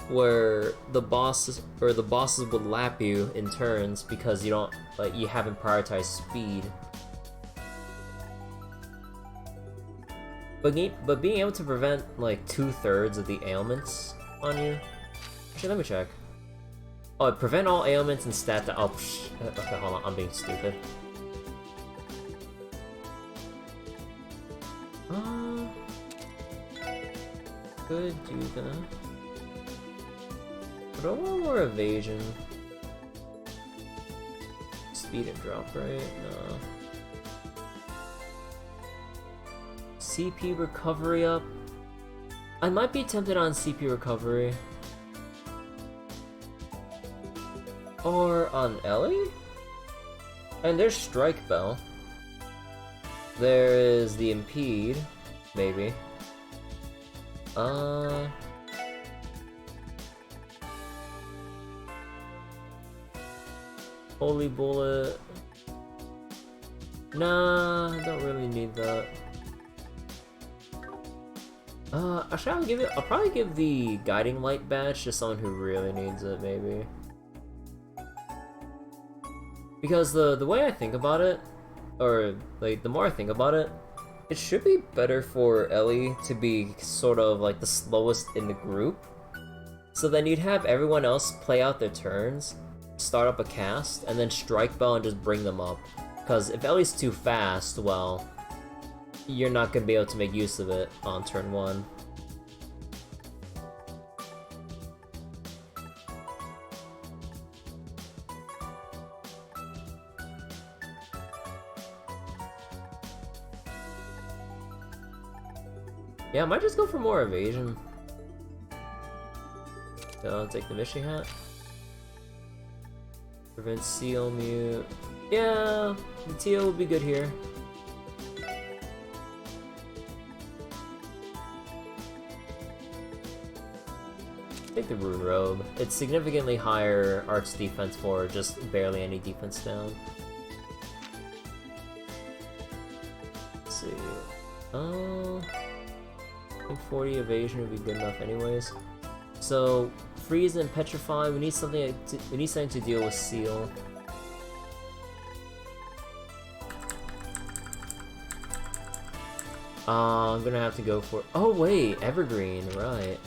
where the bosses would lap you in turns because you haven't prioritized speed. But being able to prevent like 2/3 of the ailments on you. Actually, let me check. Oh, prevent all ailments and stat that. Oh, okay, hold on, I'm being stupid. Could do that. But I want more evasion. Speed and drop, right? No. CP recovery up. I might be tempted on CP recovery. Or on Ellie? And there's Strike Bell. There is the Impede, maybe. Holy Bullet. Nah, I don't really need that. Actually, I'll probably give the guiding light badge to someone who really needs it, maybe. Because the way I think about it, or like the more I think about it, it should be better for Ellie to be sort of like the slowest in the group. So then you'd have everyone else play out their turns, start up a cast, and then strike Bell and just bring them up. Because if Ellie's too fast, well, you're not gonna be able to make use of it on turn 1. Yeah, I might just go for more evasion. So I'll take the Mishy hat. Prevent seal mute. Yeah, the Teal would be good here. Take the Rune Robe. It's significantly higher arch defense for just barely any defense down. Let's see. I think 40 evasion would be good enough anyways. So freeze and petrify. We need something to deal with seal. I'm gonna have to go for. Oh wait, evergreen, right?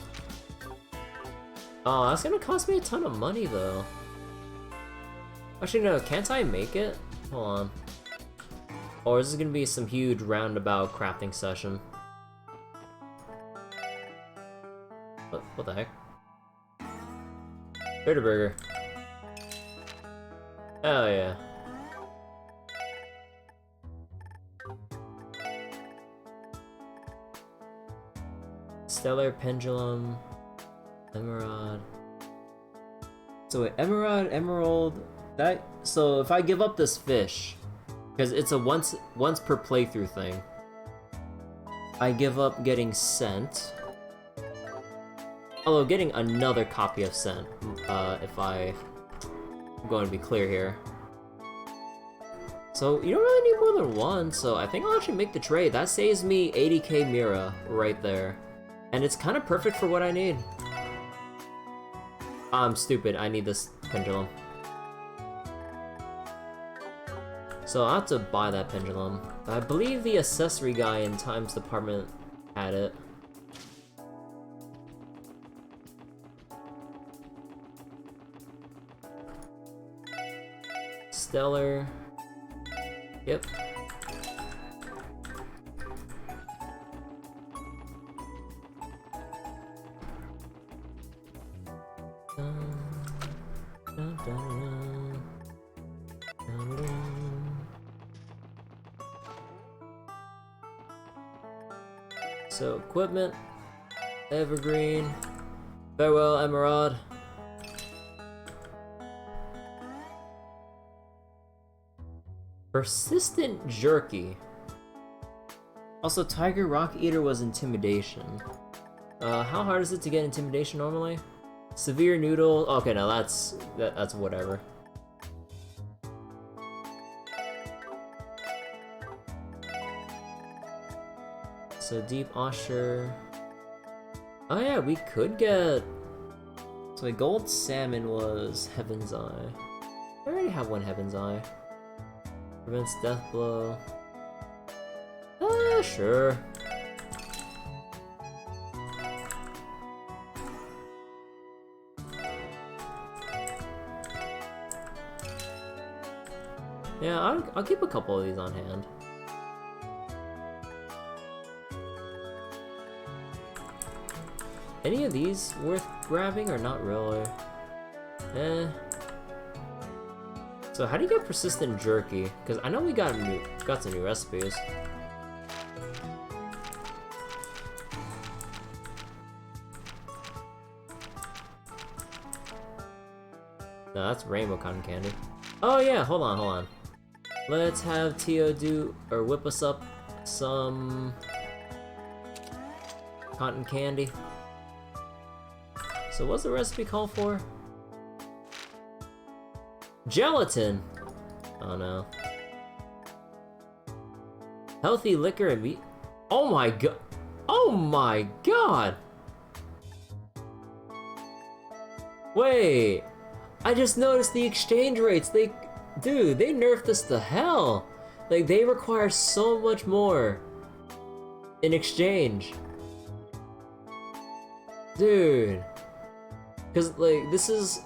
Oh, that's gonna cost me a ton of money though. Actually, no, can't I make it? Hold on. Or is this gonna be some huge roundabout crafting session? What the heck? Bitterburger. Oh yeah. Stellar Pendulum. Emerald. So wait, Emerald, that, so if I give up this fish, because it's a once per playthrough thing, I give up getting Scent. Although getting another copy of Scent, if I'm going to be clear here. So you don't really need more than one, so I think I'll actually make the trade. That saves me 80k Mira right there. And it's kind of perfect for what I need. I'm stupid, I need this pendulum. So I'll have to buy that pendulum. I believe the accessory guy in Times Department had it. Stellar. Yep. So equipment, evergreen, farewell emerald. Persistent jerky. Also, Tiger Rock Eater was intimidation. How hard is it to get intimidation normally? Severe noodle. Okay, now that's whatever. So deep Osher. Oh yeah, we could get. So a gold salmon was Heaven's Eye. I already have one Heaven's Eye. Prevents death blow. Sure. Yeah, I'll keep a couple of these on hand. Any of these worth grabbing or not really? Eh. So how do you get persistent jerky? Because I know we got some new recipes. No, that's rainbow cotton candy. Oh yeah, hold on. Let's have Tio whip us up some cotton candy. So what's the recipe called for? Gelatin! Oh no. Healthy liquor and meat. Oh my god! Oh my god! Wait, I just noticed the exchange rates. Dude, they nerfed us to hell. Like, they require so much more in exchange. Dude. Cause like, this is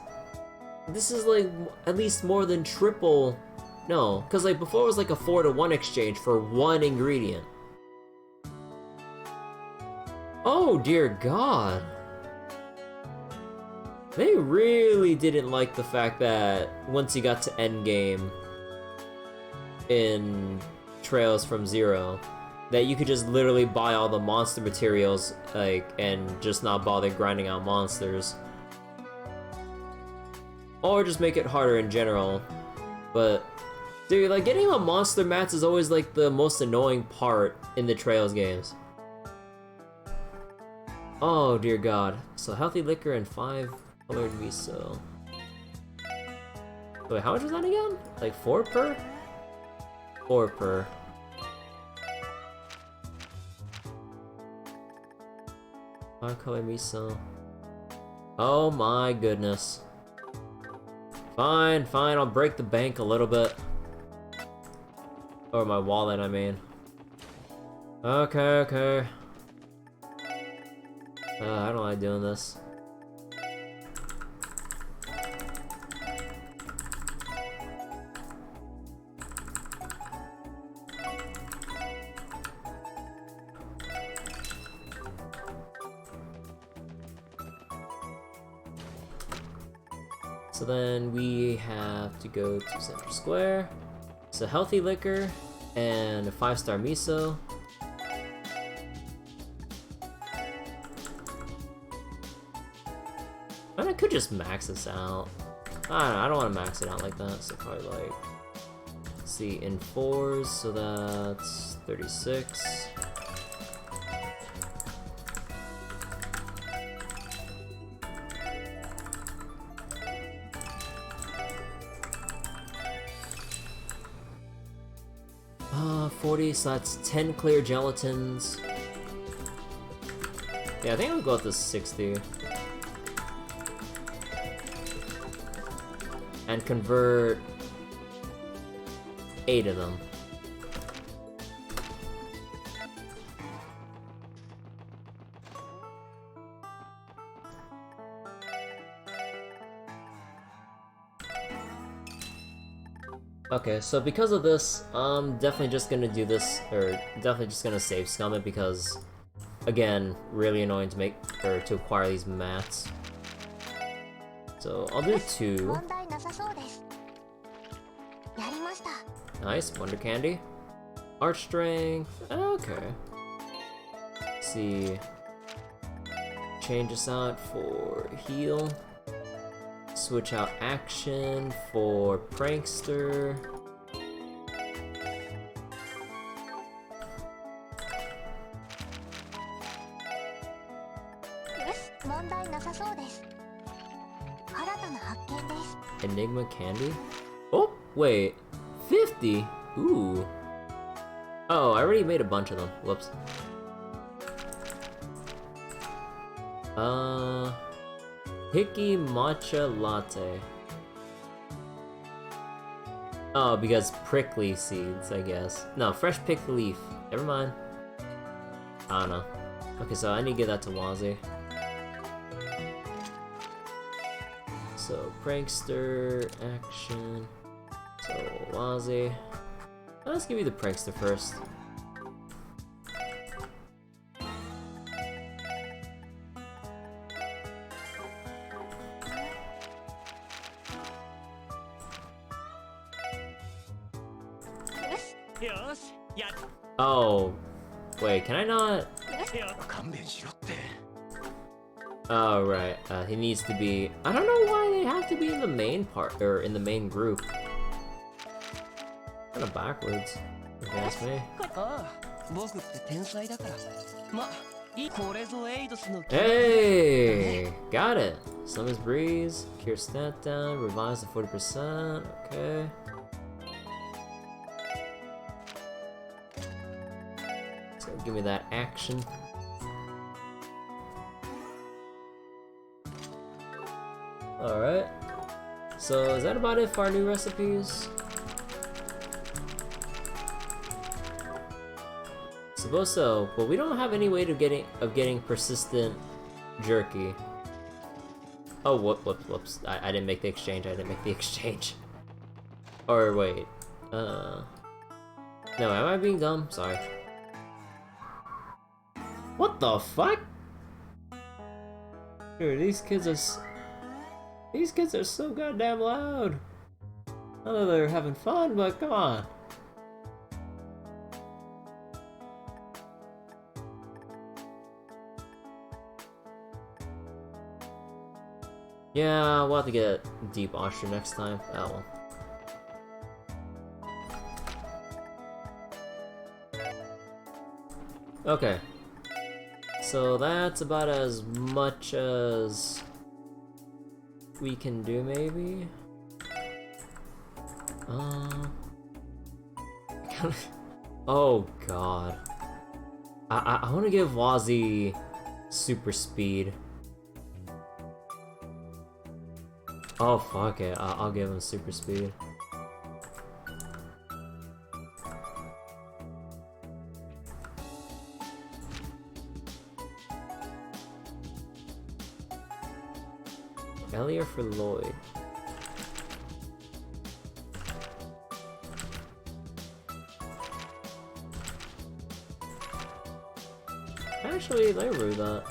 like at least more than triple. No, cause like before it was like a 4-to-1 exchange for one ingredient. Oh dear god. They really didn't like the fact that once you got to endgame in Trails from Zero, that you could just literally buy all the monster materials, like, and just not bother grinding out monsters. Or just make it harder in general. But, dude, like, getting on monster mats is always, like, the most annoying part in the Trails games. Oh, dear god. So, healthy liquor and 5 colored miso. Wait, how much was that again? Like 4 per? 4 per. Color miso. Oh my goodness. Fine, fine, I'll break the bank a little bit. Or my wallet, I mean. Okay, okay. I don't like doing this. So then we have to go to Central Square. So healthy liquor and a 5-star miso. And I could just max this out. I don't want to max it out like that, so probably like, let's see, in 4s, so that's 36. So that's 10 clear gelatins. Yeah, I think I'll go with the 60. And convert 8 of them. Okay, so because of this, I'm definitely just gonna do this, or definitely just gonna save scum it because, again, really annoying to make, or to acquire these mats. So I'll do 2. Nice, Wonder Candy. Arch Strength, okay. Let's see. Change this out for Heal. Switch out Action for Prankster. Enigma Candy? Oh, wait. 50? Ooh. Oh, I already made a bunch of them. Whoops. Hickey Matcha Latte. Oh, because prickly seeds, I guess. No, fresh picked leaf. Never mind. I don't know. Okay, so I need to get that to Wazzy. So, Prankster, Action. So, Wazzy. Let's give you the Prankster first. Oh, wait, can I not? Oh, right, he needs to be... I don't know why they have to be in the main part, or in the main group. Kinda backwards, if you ask me. Hey! Got it! Summer's Breeze, Cure Stat Down, Revise to 40%, okay. So give me that action. Alright. So is that about it for our new recipes? Suppose so, but we don't have any way of getting persistent jerky. Oh, whoops. I didn't make the exchange. Or wait. No, am I being dumb? Sorry. What the fuck? Dude, these kids are so goddamn loud. I know they're having fun, but come on. Yeah, we'll have to get deep posture next time. Oh well. Okay. So that's about as much as we can do, maybe? Oh god. I want to give Wazzy super speed. Oh fuck it, I'll give him super speed. Ellie or for Lloyd? Actually, let me rule that.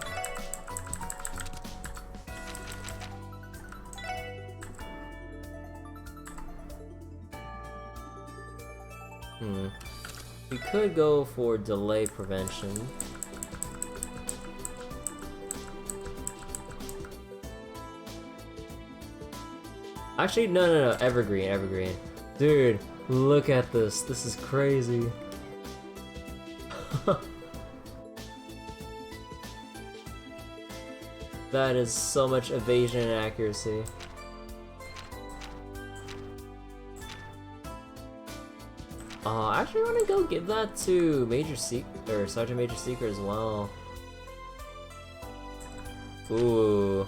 We could go for delay prevention. Actually, no, evergreen. Dude, look at this. This is crazy. That is so much evasion and accuracy. Actually, I want to go give that to Sergeant Major Seeker as well. Ooh.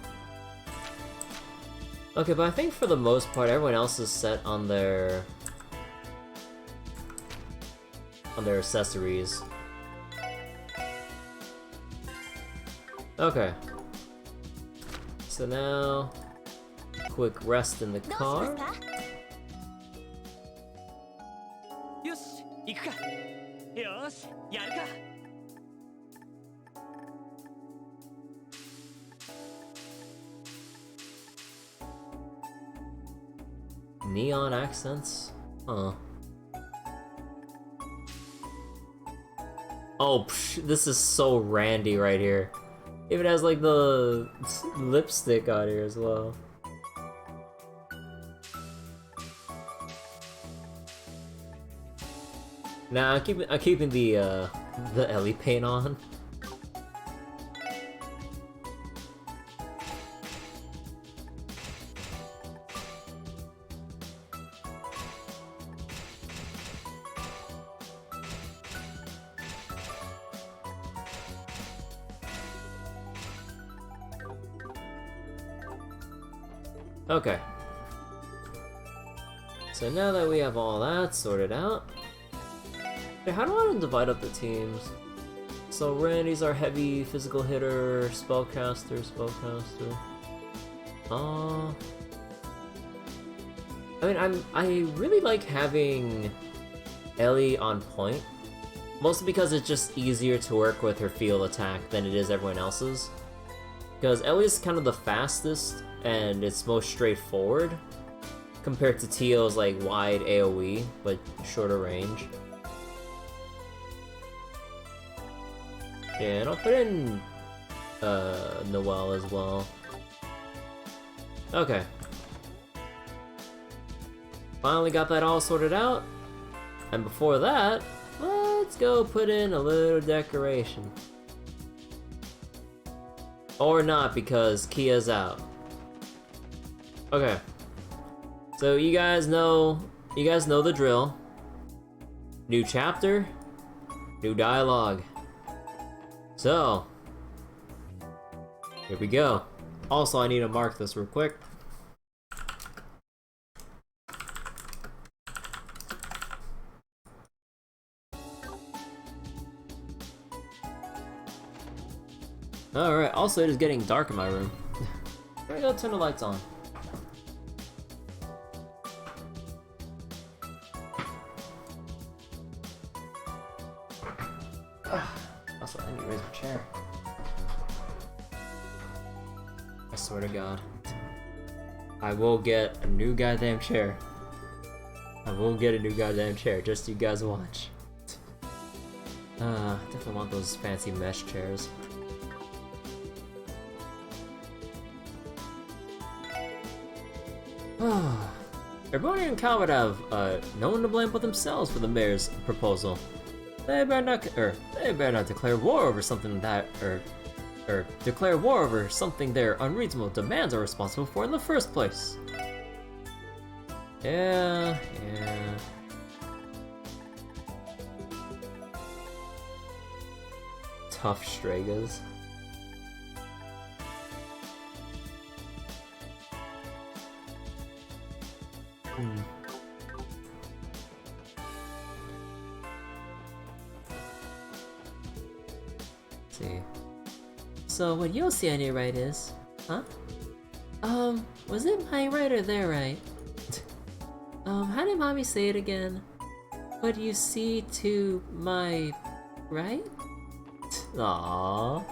Okay, but I think for the most part, everyone else is set on their accessories. Okay. So now, quick rest in the car. Neon accents? Huh. Oh, psh, this is so Randy right here. Even has like the lipstick on here as well. Nah, I'm keeping the Ellie paint on. Okay. So now that we have all that sorted out, hey, how do I divide up the teams? So Randy's our heavy physical hitter, spellcaster. I mean, I really like having Ellie on point, mostly because it's just easier to work with her field attack than it is everyone else's. Because Ellie's kind of the fastest and it's most straightforward compared to Tio's like wide AoE but shorter range. Yeah, and I'll put in Noelle as well. Okay. Finally got that all sorted out. And before that, let's go put in a little decoration. Or not, because Kia's out. Okay. So you guys know the drill. New chapter, new dialogue. So, here we go. Also, I need to mark this real quick. Alright, also it is getting dark in my room. There we go, turn the lights on. Also, I need to raise my chair. I swear to God. I will get a new goddamn chair. I will get a new goddamn chair, just so you guys watch. Definitely want those fancy mesh chairs. Everyone in Cal would have no one to blame but themselves for the mayor's proposal. They better not declare war over something that, or declare war over something their unreasonable demands are responsible for in the first place. Yeah. Tough Stragas. Let's see. So what you'll see on your right is, huh? Was it my right or their right? How did mommy say it again? What you see to my right? Aww.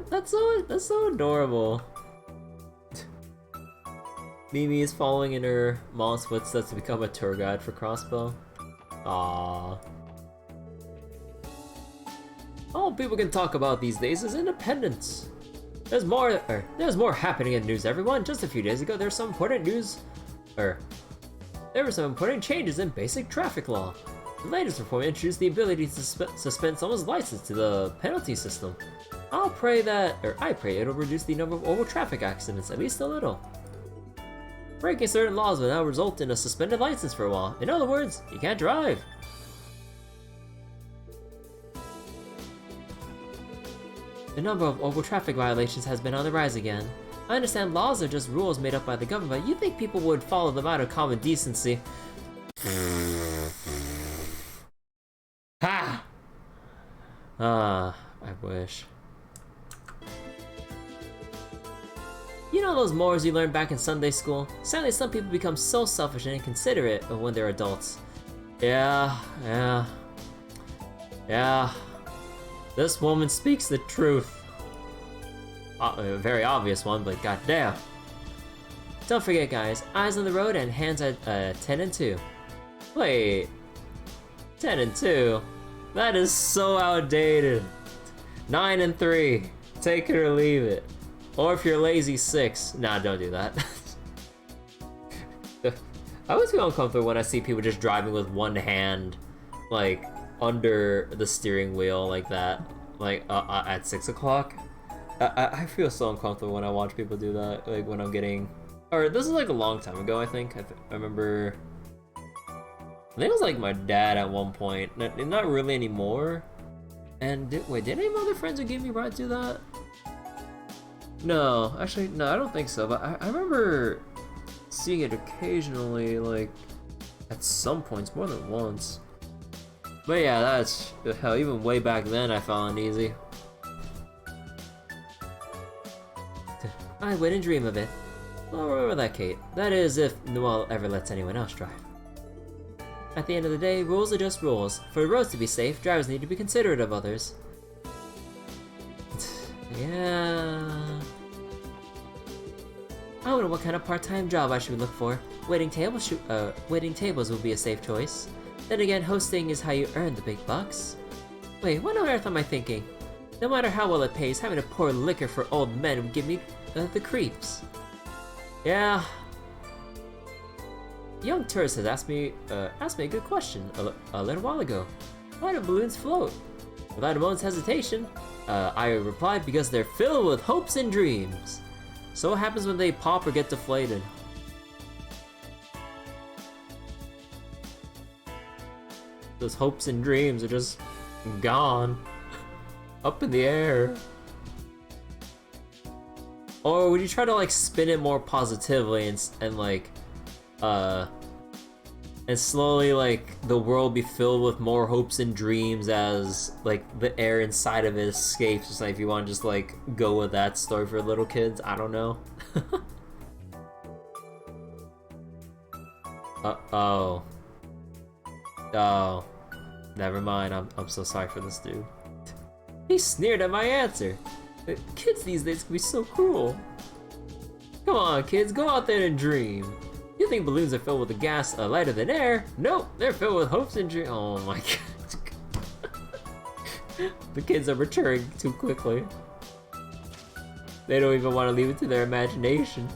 That's so adorable. Mimi is following in her mom's footsteps to become a tour guide for Crossbell. Aww. All people can talk about these days is independence. There's more happening in the news, everyone. Just a few days ago, there were some important changes in basic traffic law. The latest reform introduced the ability to suspend someone's license to the penalty system. I pray it'll reduce the number of over traffic accidents at least a little. Breaking certain laws will now result in a suspended license for a while. In other words, you can't drive. The number of over traffic violations has been on the rise again. I understand laws are just rules made up by the government, but you think people would follow them out of common decency. Ha! I wish. You know those mores you learned back in Sunday school? Sadly, some people become so selfish and inconsiderate when they're adults. Yeah. This woman speaks the truth. A very obvious one, but goddamn. Don't forget, guys, eyes on the road and hands at 10 and 2. Wait, 10 and 2? That is so outdated. 9 and 3, take it or leave it. Or if you're lazy, 6. Nah, don't do that. I always feel uncomfortable when I see people just driving with one hand, like, under the steering wheel like that, like, at 6 o'clock. I feel so uncomfortable when I watch people do that, like, when I'm getting... Or, this is like a long time ago, I think. I remember... I think it was like my dad at one point, not really anymore. And did any of my other friends who gave me rides do that? No, actually, no, I don't think so, but I remember seeing it occasionally, like, at some points, more than once. But yeah, that's, hell, even way back then I found it easy. I wouldn't dream of it. Well, remember that, Kate. That is, if Noelle ever lets anyone else drive. At the end of the day, rules are just rules. For roads to be safe, drivers need to be considerate of others. Yeah... I wonder what kind of part-time job I should look for. Waiting tables would be a safe choice. Then again, hosting is how you earn the big bucks. Wait, what on earth am I thinking? No matter how well it pays, having to pour liquor for old men would give me the creeps. Yeah. A young tourist has asked me a good question a little while ago. Why do balloons float? Without a moment's hesitation, I replied because they're filled with hopes and dreams. So what happens when they pop or get deflated? Those hopes and dreams are just gone. Up in the air. Or would you try to like spin it more positively and like And slowly, like, the world be filled with more hopes and dreams as, like, the air inside of it escapes. Just like, if you want to just, like, go with that story for little kids, I don't know. Uh-oh. Oh. Never mind, I'm so sorry for this dude. He sneered at my answer. Kids these days can be so cruel. Come on, kids, go out there and dream. You think balloons are filled with a gas lighter than air? Nope, they're filled with hopes and dreams. Oh my god. The kids are maturing too quickly. They don't even want to leave it to their imagination.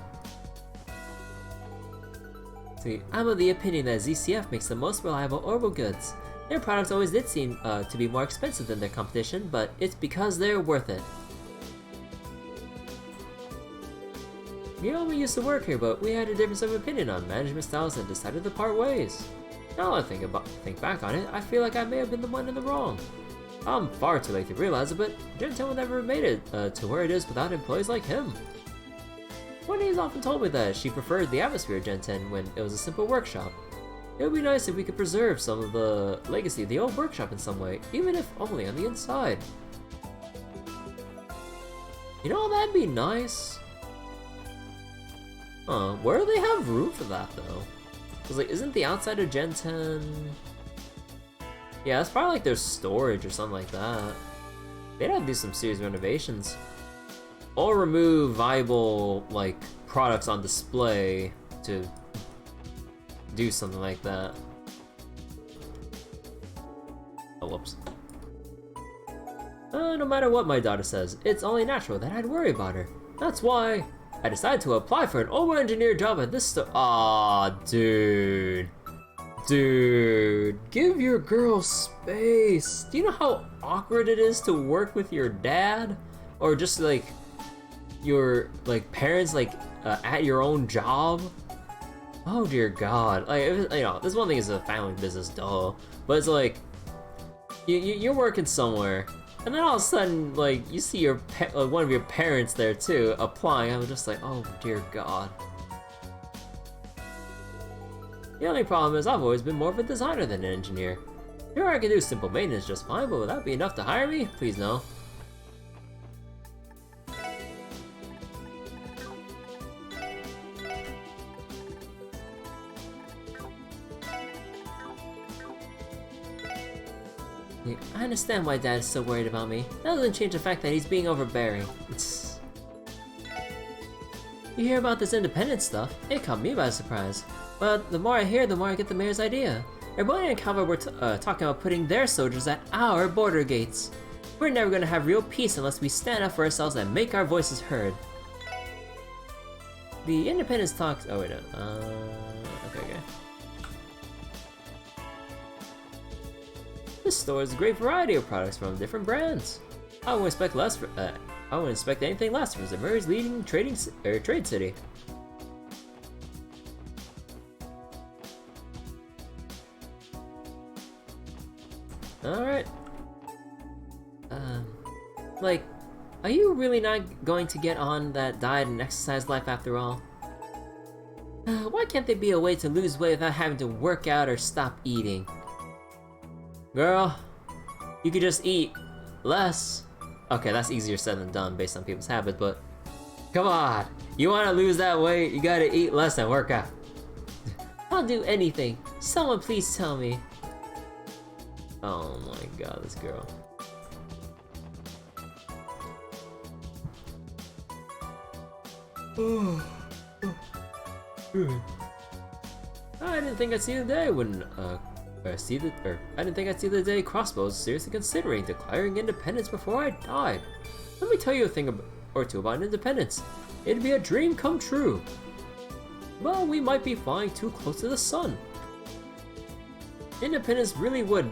See, I'm of the opinion that ZCF makes the most reliable orbital goods. Their products always did seem to be more expensive than their competition, but it's because they're worth it. You know, we used to work here, but we had a difference of opinion on management styles and decided to part ways. Now that I think back on it, I feel like I may have been the one in the wrong. I'm far too late to realize it, but Gen 10 would never have made it to where it is without employees like him. Wendy's often told me that she preferred the atmosphere of Gen 10 when it was a simple workshop. It would be nice if we could preserve some of the legacy of the old workshop in some way, even if only on the inside. You know, that'd be nice. Where do they have room for that though? Cause like, isn't the outside of Gen 10? Yeah, it's probably like their storage or something like that. They'd have to do some serious renovations. Or remove viable, like, products on display to do something like that. Oh, whoops. No matter what my daughter says, it's only natural that I'd worry about her. That's why I decided to apply for an over engineer job at this store. Aw, dude. Dude, give your girl space. Do you know how awkward it is to work with your dad? Or just like your parents at your own job? Oh dear God! Like, you know, this one thing is a family business, duh. But it's like you're working somewhere, and then all of a sudden, like, you see your one of your parents there too applying. I'm just like, oh dear God. The only problem is I've always been more of a designer than an engineer. Sure, I can do simple maintenance just fine, but would that be enough to hire me? Please no. I understand why Dad is so worried about me. That doesn't change the fact that he's being overbearing. You hear about this independent stuff? It caught me by surprise. But the more I hear, the more I get the mayor's idea. Everybody and Calva were talking about putting their soldiers at our border gates. We're never gonna have real peace unless we stand up for ourselves and make our voices heard. The independence talks. Oh wait, no. Okay. This store has a great variety of products from different brands. I wouldn't expect anything less from Zamuri's leading trade city. Alright. Like, are you really not going to get on that diet and exercise life after all? Why can't there be a way to lose weight without having to work out or stop eating? Girl, you could just eat less. Okay, that's easier said than done based on people's habits, but come on, you want to lose that weight, you gotta eat less and work out. I'll do anything. Someone please tell me. Oh my God, this girl. I didn't think I'd see the day when I didn't think I'd see the day Crossbell was seriously considering declaring independence before I died. Let me tell you a thing or two about independence. It'd be a dream come true. Well, we might be flying too close to the sun. Independence really would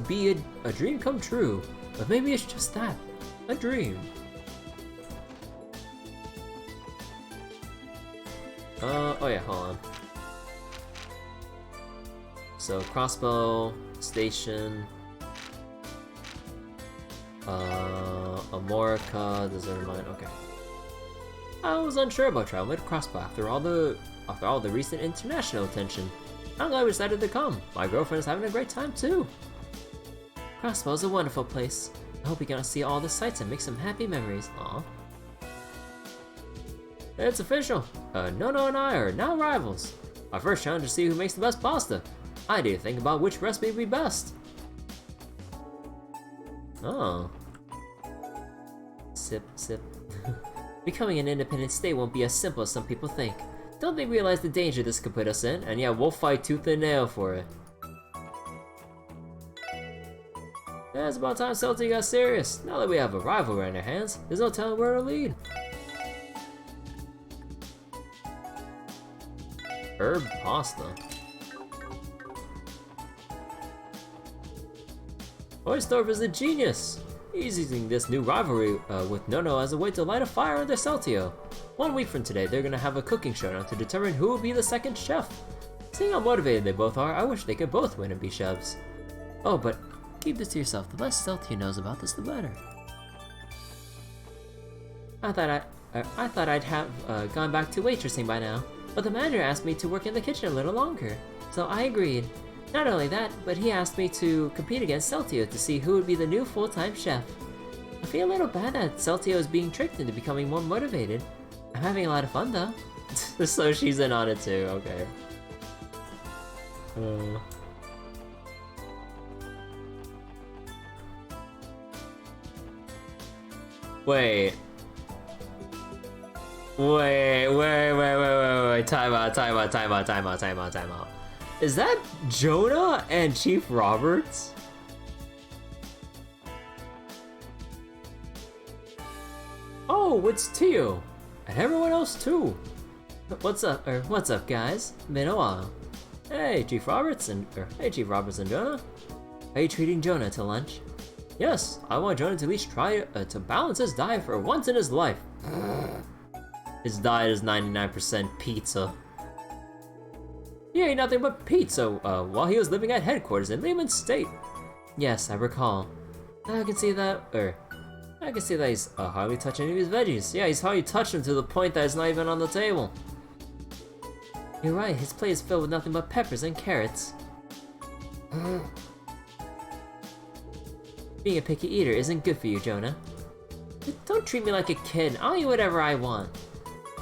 be a dream come true. But maybe it's just that, a dream. Oh yeah, hold on. So, Crossbell, Station, Amorica, Desert Mine, okay. I was unsure about traveling to Crossbell after all the after all the recent international attention. I'm glad we decided to come. My girlfriend's having a great time too. Crossbell is a wonderful place. I hope we can see all the sights and make some happy memories. Aw. It's official. Nono and I are now rivals. Our first challenge is to see who makes the best pasta. I need to think about which recipe would be best. Oh. Sip, sip. Becoming an independent state won't be as simple as some people think. Don't they realize the danger this could put us in? And yeah, we'll fight tooth and nail for it. Yeah, it's about time Celtic got serious. Now that we have a rivalry on our hands, there's no telling where it'll lead. Herb pasta. Oystorf is a genius! He's using this new rivalry with Nono as a way to light a fire under Celtio. 1 week from today, they're gonna have a cooking showdown to determine who will be the second chef. Seeing how motivated they both are, I wish they could both win and be chefs. Oh, but keep this to yourself. The less Celtio knows about this, the better. I thought I'd have gone back to waitressing by now, but the manager asked me to work in the kitchen a little longer, so I agreed. Not only that, but he asked me to compete against Celtio to see who would be the new full-time chef. I feel a little bad that Celtio is being tricked into becoming more motivated. I'm having a lot of fun though. So she's in on it too, okay. Wait. Wait, time out. Is that Jonah and Chief Roberts? Oh, it's Tio. And everyone else too. What's up guys? Been a while. Hey Chief Roberts and Jonah. Are you treating Jonah to lunch? Yes, I want Jonah to at least try to balance his diet for once in his life. His diet is 99% pizza. He ate nothing but pizza while he was living at headquarters in Lehman State. Yes, I recall. I can see that he's hardly touching any of his veggies. Yeah, he's hardly touched them to the point that it's not even on the table. You're right, his plate is filled with nothing but peppers and carrots. Being a picky eater isn't good for you, Jonah. Don't treat me like a kid. I'll eat whatever I want.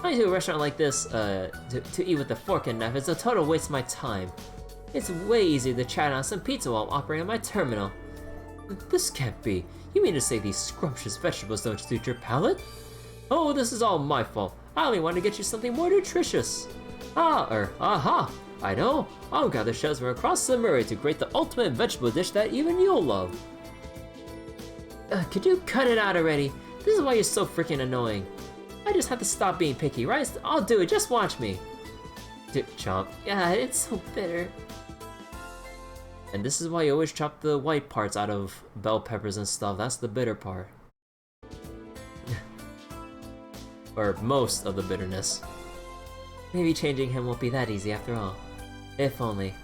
Going to a restaurant like this to eat with a fork and knife is a total waste of my time. It's way easier to chat on some pizza while operating my terminal. This can't be. You mean to say these scrumptious vegetables don't suit your palate? Oh, this is all my fault. I only wanted to get you something more nutritious. Aha! I know. I'll gather chefs from across the Murray to create the ultimate vegetable dish that even you'll love. Could you cut it out already? This is why you're so freaking annoying. I just have to stop being picky, right? I'll do it, just watch me. Chomp. Yeah, it's so bitter. And this is why you always chop the white parts out of bell peppers and stuff. That's the bitter part. Or most of the bitterness. Maybe changing him won't be that easy after all. If only.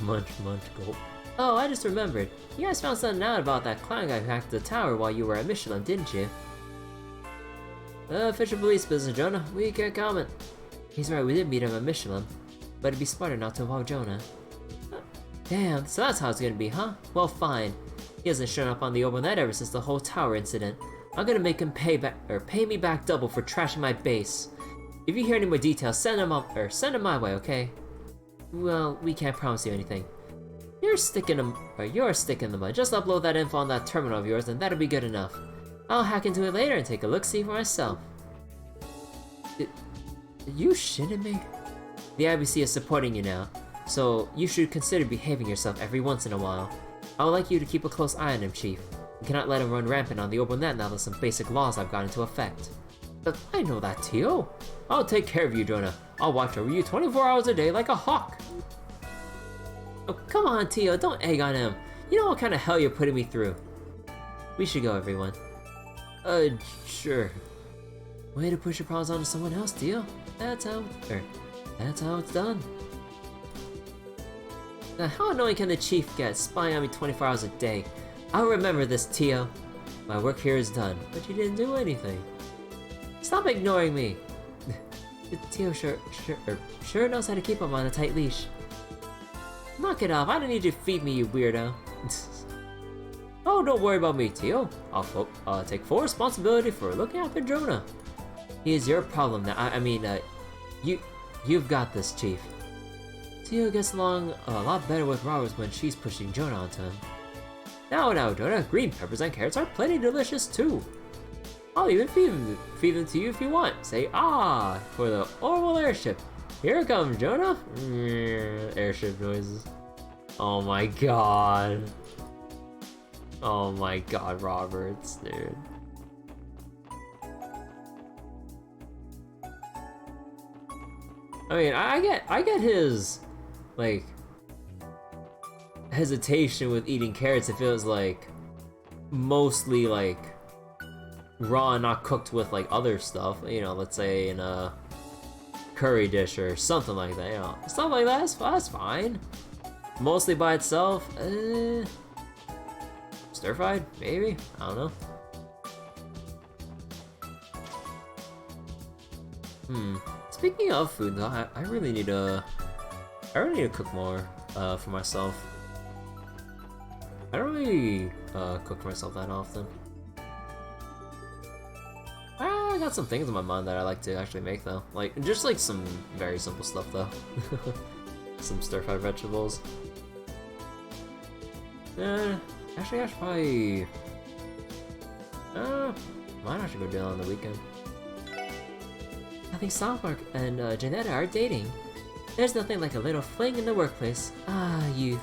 Munch, gulp. Oh, I just remembered. You guys found something out about that clown guy who hacked the tower while you were at Michelin, didn't you? Official police business, Jonah. We can't comment. He's right, we did meet him at Michelin. But it'd be smarter not to involve Jonah. Damn, so that's how it's gonna be, huh? Well, fine. He hasn't shown up on the overnight ever since the whole tower incident. I'm gonna make him pay me back double for trashing my base. If you hear any more details, send him my way, okay? Well, we can't promise you anything. You're a stick in the mud. Just upload that info on that terminal of yours and that'll be good enough. I'll hack into it later and take a look-see for myself. Are you shitting me? The IBC is supporting you now, so you should consider behaving yourself every once in a while. I would like you to keep a close eye on him, Chief. You cannot let him run rampant on the open net now that some basic laws have gone into effect. But I know that, Tio. I'll take care of you, Jonah. I'll watch over you 24 hours a day like a hawk. Oh, come on, Tio, don't egg on him. You know what kind of hell you're putting me through. We should go, everyone. Sure. Way to push your problems onto someone else, Tio. That's how it's done. Now, how annoying can the Chief get, spying on me 24 hours a day? I'll remember this, Tio. My work here is done, but you didn't do anything. Stop ignoring me. Tio sure knows how to keep him on a tight leash. Knock it off, I don't need you to feed me, you weirdo. Oh, don't worry about me, Tio. I'll take full responsibility for looking after Jonah. He is your problem now. I mean, you've got this, Chief. Tio gets along a lot better with Roberts when she's pushing Jonah onto him. Now, Jonah, green peppers and carrots are plenty delicious too. I'll even feed them to you if you want. Say ah for the orbital airship. Here it comes, Jonah. Airship noises. Oh my god. Oh my god, Roberts, dude. I mean, I get his, like, hesitation with eating carrots if it was, like, mostly, like, raw and not cooked with, like, other stuff. You know, let's say in a curry dish or something like that, you know. Stuff like that, that's fine. Mostly by itself, stir-fried, maybe? I don't know. Speaking of food, though, I really need to cook more for myself. I don't really cook for myself that often. I got some things in my mind that I like to actually make though, like just like some very simple stuff though. Some stir-fried vegetables. Actually, I should probably. Might actually go do that on the weekend. I think Southpark and Janetta are dating. There's nothing like a little fling in the workplace. Ah, youth.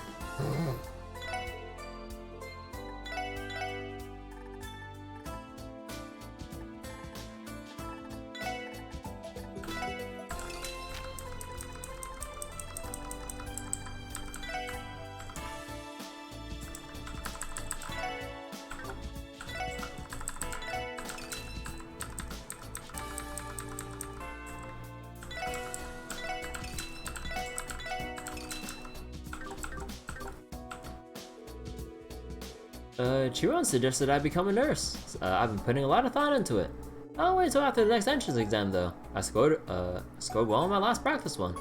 Chiron suggested I become a nurse. I've been putting a lot of thought into it. I'll wait until after the next entrance exam though. I scored well on my last practice one.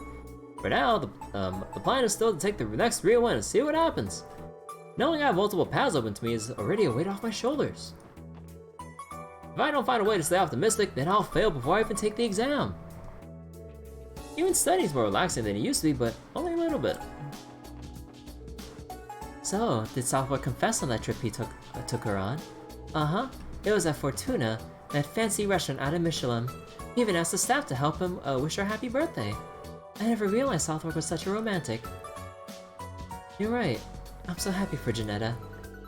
For now, the plan is still to take the next real one and see what happens. Knowing I have multiple paths open to me is already a weight off my shoulders. If I don't find a way to stay optimistic, then I'll fail before I even take the exam. Even studying is more relaxing than it used to be, but only a little bit. So, did Southwood confess on that trip he took her on? Uh-huh. It was at Fortuna, that fancy restaurant out of Michelin. He even asked the staff to help him wish her happy birthday. I never realized Southwood was such a romantic. You're right. I'm so happy for Janetta.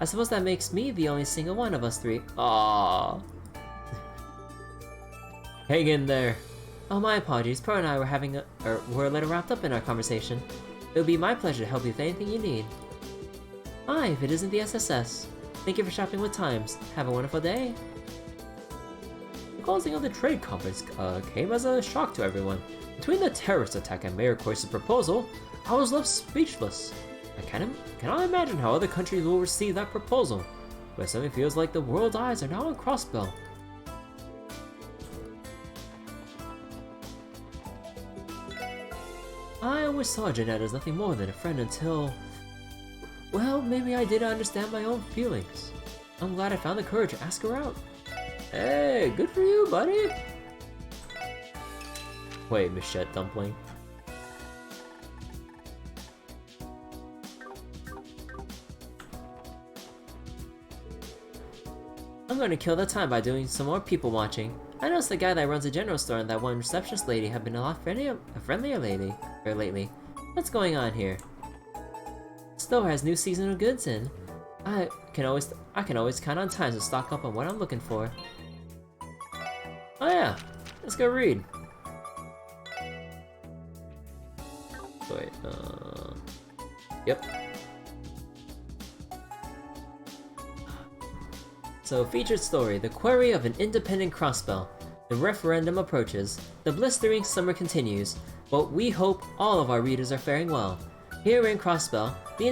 I suppose that makes me the only single one of us three. Aww. Hang in there. Oh, my apologies. Pro and I were a little wrapped up in our conversation. It would be my pleasure to help you with anything you need. Aye, if it isn't the SSS. Thank you for shopping with Times. Have a wonderful day. The closing of the trade conference came as a shock to everyone. Between the terrorist attack and Mayor Coyce's proposal, I was left speechless. I cannot imagine how other countries will receive that proposal, but it suddenly feels like the world's eyes are now on Crossbell. I always saw Janetta as nothing more than a friend until... well, maybe I didn't understand my own feelings. I'm glad I found the courage to ask her out. Hey, good for you, buddy! Wait, Michette Dumpling. I'm gonna kill the time by doing some more people watching. I noticed the guy that runs the general store and that one receptionist lady have been a lot friendlier lately. What's going on here? Store has new seasonal goods in. I can always count on Times to stock up on what I'm looking for. Oh yeah, let's go read. Wait, yep. So, featured story, the query of an independent Crossbell. The referendum approaches, the blistering summer continues, but we hope all of our readers are faring well. Here in Crossbell, the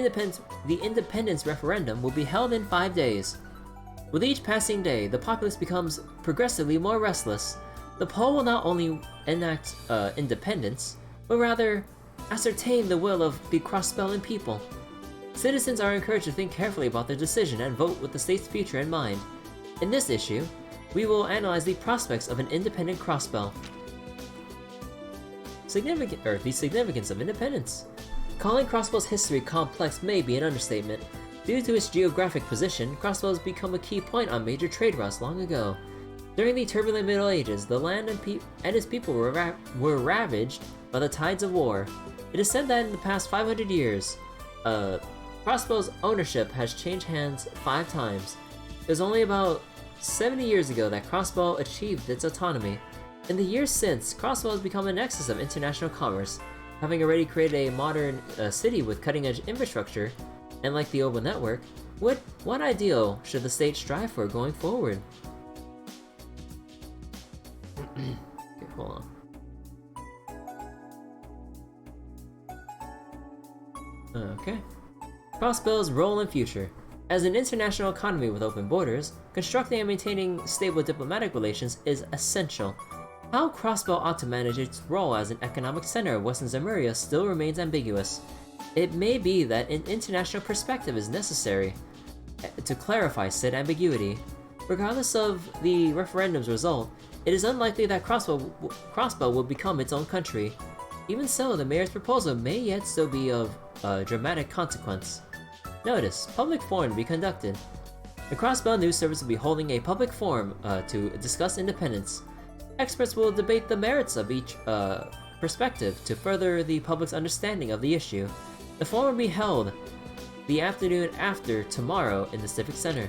independence referendum will be held in 5 days. With each passing day, the populace becomes progressively more restless. The poll will not only enact independence, but rather ascertain the will of the Crossbell people. Citizens are encouraged to think carefully about their decision and vote with the state's future in mind. In this issue, we will analyze the prospects of an independent Crossbell. The significance of independence. Calling Crossbell's history complex may be an understatement. Due to its geographic position, Crossbell has become a key point on major trade routes long ago. During the turbulent Middle Ages, the land and its people were ravaged by the tides of war. It is said that in the past 500 years, Crossbell's ownership has changed hands 5 times. It was only about 70 years ago that Crossbell achieved its autonomy. In the years since, Crossbell has become a nexus of international commerce, having already created a modern city with cutting-edge infrastructure, and like the Oval Network, what ideal should the state strive for going forward? Okay, hold on. Okay. Crossbell's role and future. As an international economy with open borders, constructing and maintaining stable diplomatic relations is essential. How Crossbell ought to manage its role as an economic center of Western Zemuria still remains ambiguous. It may be that an international perspective is necessary to clarify said ambiguity. Regardless of the referendum's result, it is unlikely that Crossbell will become its own country. Even so, the mayor's proposal may yet still be of dramatic consequence. Notice, public forum to be conducted. The Crossbell News Service will be holding a public forum to discuss independence. Experts will debate the merits of each perspective to further the public's understanding of the issue. The forum will be held the afternoon after tomorrow in the Civic Center.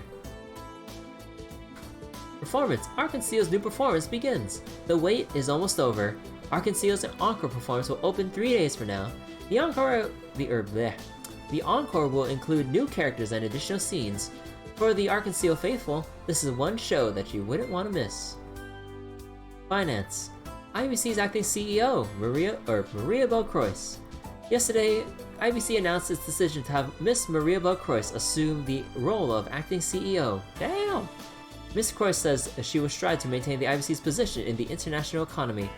Performance. Arkanseal's new performance begins. The wait is almost over. Arkanseal's encore performance will open 3 days from now. The encore will include new characters and additional scenes. For the Arkanseel faithful, this is one show that you wouldn't want to miss. Finance. IBC's acting CEO, Maria Belcroix. Yesterday, IBC announced its decision to have Miss Maria Belcroix assume the role of acting CEO. Damn! Miss Croix says she will strive to maintain the IBC's position in the international economy.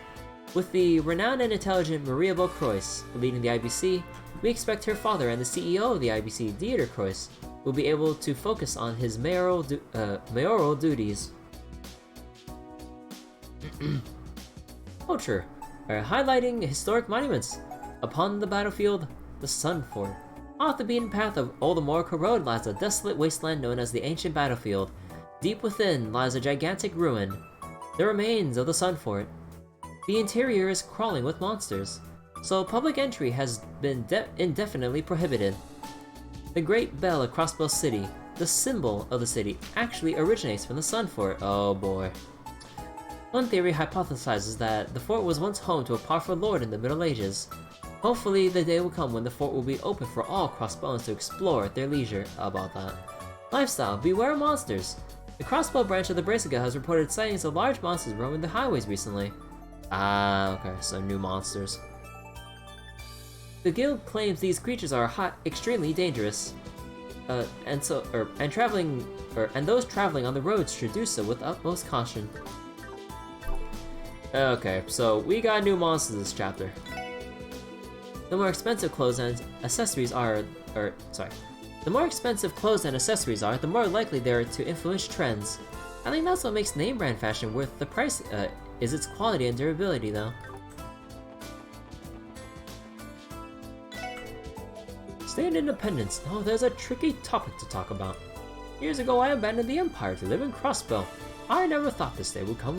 With the renowned and intelligent Maria Belcroix leading the IBC, we expect her father and the CEO of the IBC, Dieter Croix, will be able to focus on his mayoral duties. Culture. Highlighting historic monuments. Upon the battlefield, the Sun Fort. Off the beaten path of Oldamorica Road lies a desolate wasteland known as the Ancient Battlefield. Deep within lies a gigantic ruin, the remains of the Sun Fort. The interior is crawling with monsters, so public entry has been indefinitely prohibited. The Great Bell of Crossbell City, the symbol of the city, actually originates from the Sun Fort. Oh boy. One theory hypothesizes that the fort was once home to a powerful lord in the Middle Ages. Hopefully the day will come when the fort will be open for all Crossbellans to explore at their leisure. About that. Lifestyle. Beware monsters. The Crossbell branch of the Brassica has reported sightings of large monsters roaming the highways recently. Ah, okay, so new monsters. The guild claims these creatures are extremely dangerous, and those traveling on the roads should do so with utmost caution. Okay, so we got new monsters this chapter. The more expensive clothes and accessories are, the more expensive clothes and accessories are, the more likely they are to influence trends. I think that's what makes name brand fashion worth the price, is its quality and durability though. State independence. Oh, there's a tricky topic to talk about. Years ago I abandoned the Empire to live in Crossbell. I never thought this day would come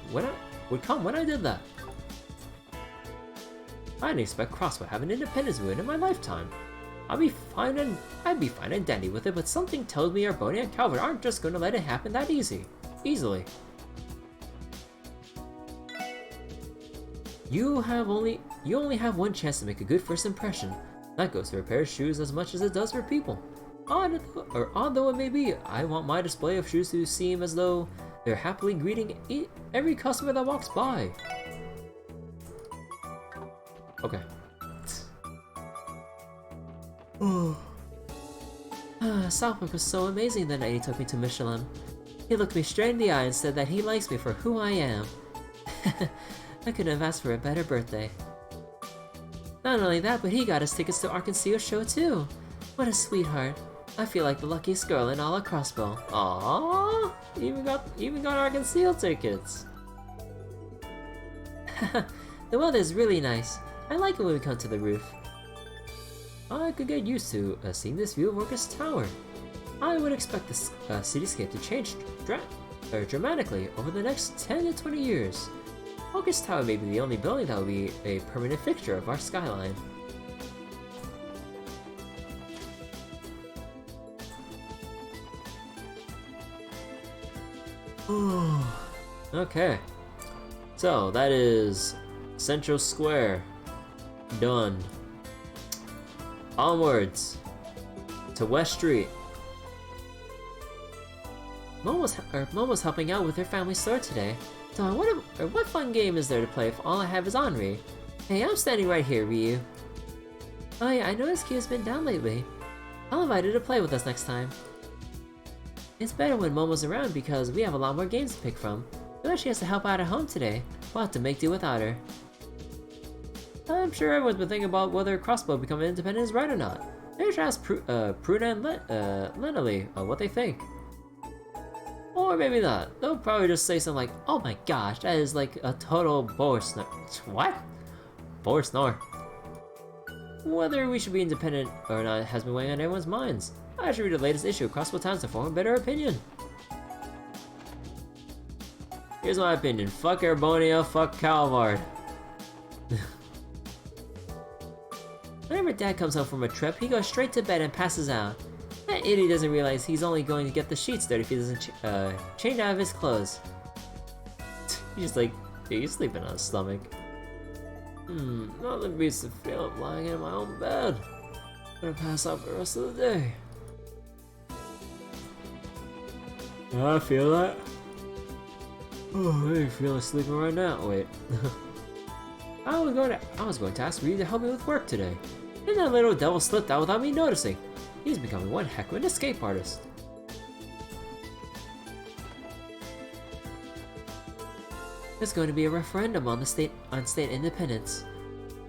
when I did that. I didn't expect Crossbell to have an independence movement in my lifetime. I'd be fine and dandy with it, but something tells me Arboni and Calvin aren't just gonna let it happen that easily. You only have one chance to make a good first impression. That goes for a pair of shoes as much as it does for people. Odd though it may be, I want my display of shoes to seem as though they're happily greeting every customer that walks by. Okay. Southwick was so amazing that night he took me to Michelin. He looked me straight in the eye and said that he likes me for who I am. I couldn't have asked for a better birthday. Not only that, but he got us tickets to Arkansas show too. What a sweetheart. I feel like the luckiest girl in all of Crossbell. Aww, even got Arkansas tickets. The weather's really nice. I like it when we come to the roof. I could get used to seeing this view of Orcus Tower. I would expect the cityscape to change dramatically over the next 10 to 20 years. Orcus Tower may be the only building that will be a permanent fixture of our skyline. Okay, so that is Central Square done. Onwards to West Street. Mom was helping out with her family store today. So I wonder what fun game is there to play if all I have is Henri? Hey, I'm standing right here, Ryu. Oh yeah, I noticed Q's been down lately. I'll invite her to play with us next time. It's better when Momo's around because we have a lot more games to pick from. But she has to help out at home today. We'll have to make do without her. I'm sure everyone's been thinking about whether Crossbell becoming independent is right or not. Maybe I should ask Pruna and Lenali what they think. Or maybe not. They'll probably just say something like, "Oh my gosh, that is like a total borsnor." What? Borsnor. Whether we should be independent or not has been weighing on everyone's minds. I should read the latest issue of Crossbell Times to form a better opinion. Here's my opinion. Fuck Airbonia, fuck Calvard. Whenever Dad comes home from a trip, he goes straight to bed and passes out. That idiot doesn't realize he's only going to get the sheets dirty if he doesn't change out of his clothes. He's just like, yeah, he's sleeping on his stomach. Nothing beats the feel of lying in my own bed. I'm gonna pass out for the rest of the day. I feel that. Oh, I feel like sleeping right now. Wait. I was going to ask Ryu to help me with work today. And that little devil slipped out without me noticing. He's becoming one heck of an escape artist. There's going to be a referendum on state independence.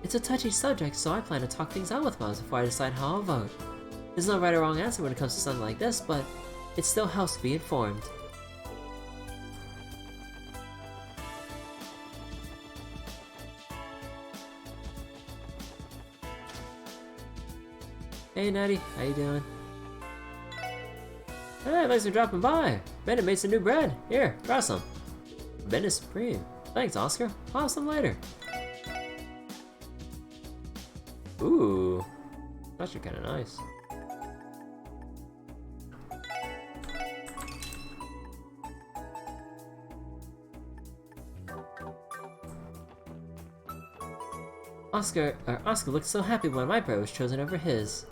It's a touchy subject, so I plan to talk things out with Moms before I decide how I'll vote. There's no right or wrong answer when it comes to something like this, but it still helps to be informed. Hey Natty, how you doing? Hey, thanks for dropping by. Bennett made some new bread. Here, try some. Bennett Supreme. Thanks, Oscar. I'll have some later. Ooh, that's actually kind of nice. Oscar looked so happy when my bread was chosen over his.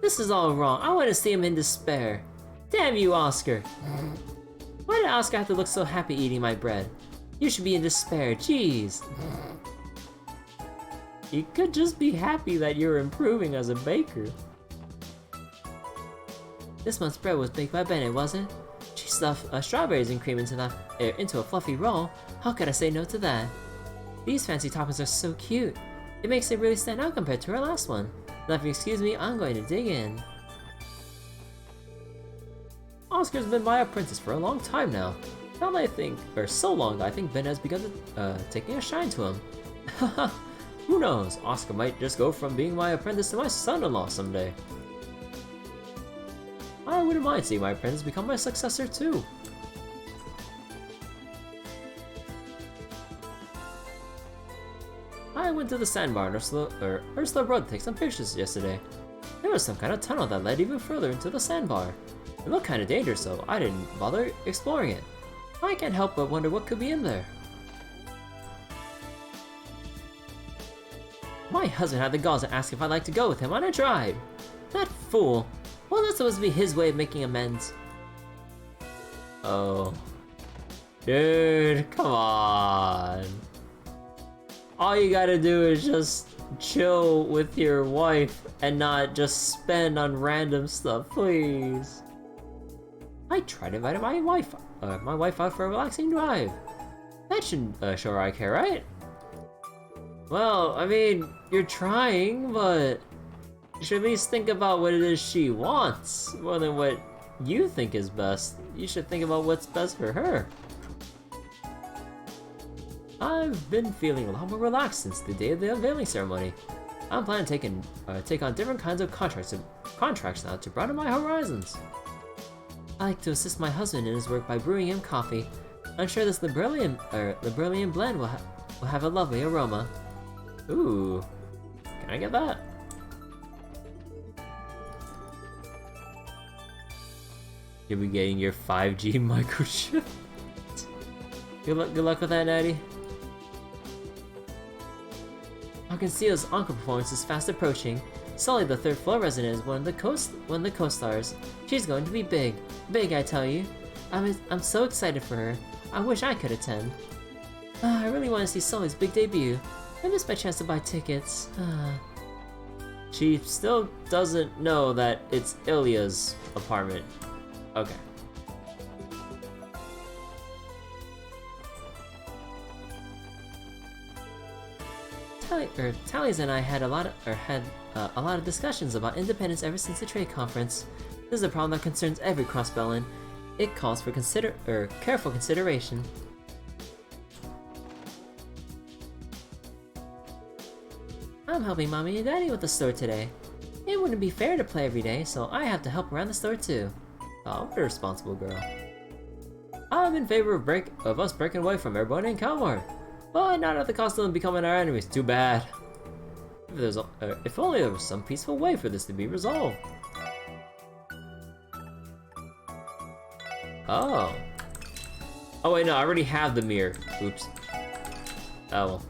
This is all wrong. I want to see him in despair. Damn you, Oscar! Why did Oscar have to look so happy eating my bread? You should be in despair, jeez. You could just be happy that you're improving as a baker. This month's bread was baked by Bennett, wasn't it? She stuffed strawberries and cream into a fluffy roll. How could I say no to that? These fancy toppings are so cute. It makes it really stand out compared to her last one. Now if you excuse me, I'm going to dig in. Oscar's been my apprentice for a long time now. Now that I think, or so long that I think Ben has begun to, taking a shine to him. Haha, who knows, Oscar might just go from being my apprentice to my son-in-law someday. I wouldn't mind seeing my apprentice become my successor too. I went to the sandbar in Ursula Road to take some pictures yesterday. There was some kind of tunnel that led even further into the sandbar. It looked kind of dangerous, so I didn't bother exploring it. I can't help but wonder what could be in there. My husband had the gall to ask if I'd like to go with him on a drive. That fool. Well, that's supposed to be his way of making amends. Oh. Dude, come on. All you gotta do is just chill with your wife and not just spend on random stuff, please. I tried inviting my wife out for a relaxing drive. That should show her I care, right? Well, I mean, you're trying, but you should at least think about what it is she wants, more than what you think is best. You should think about what's best for her. I've been feeling a lot more relaxed since the day of the unveiling ceremony. I'm planning to take on different kinds of contracts now to broaden my horizons. I like to assist my husband in his work by brewing him coffee. I'm sure this Liberalian blend will have a lovely aroma. Ooh, can I get that? You'll be getting your 5G microchip. Good luck with that, Natty. Conceal's encore performance is fast approaching. Sully, the third floor resident, is one of the co-stars. She's going to be big, I tell you. I'm so excited for her. I wish I could attend. I really want to see Sully's big debut. I missed my chance to buy tickets. She still doesn't know that it's Ilya's apartment. Okay. Tallies and I had a lot of discussions about independence ever since the trade conference. This is a problem that concerns every Crossbell, and it calls for careful consideration. I'm helping Mommy and Daddy with the store today. It wouldn't be fair to play every day, so I have to help around the store too. Oh, what a responsible girl. I'm in favor of us breaking away from everybody in Kalmar. But not at the cost of them becoming our enemies. Too bad. If only there was some peaceful way for this to be resolved. Oh. Oh wait, no, I already have the mirror. Oops. Oh well.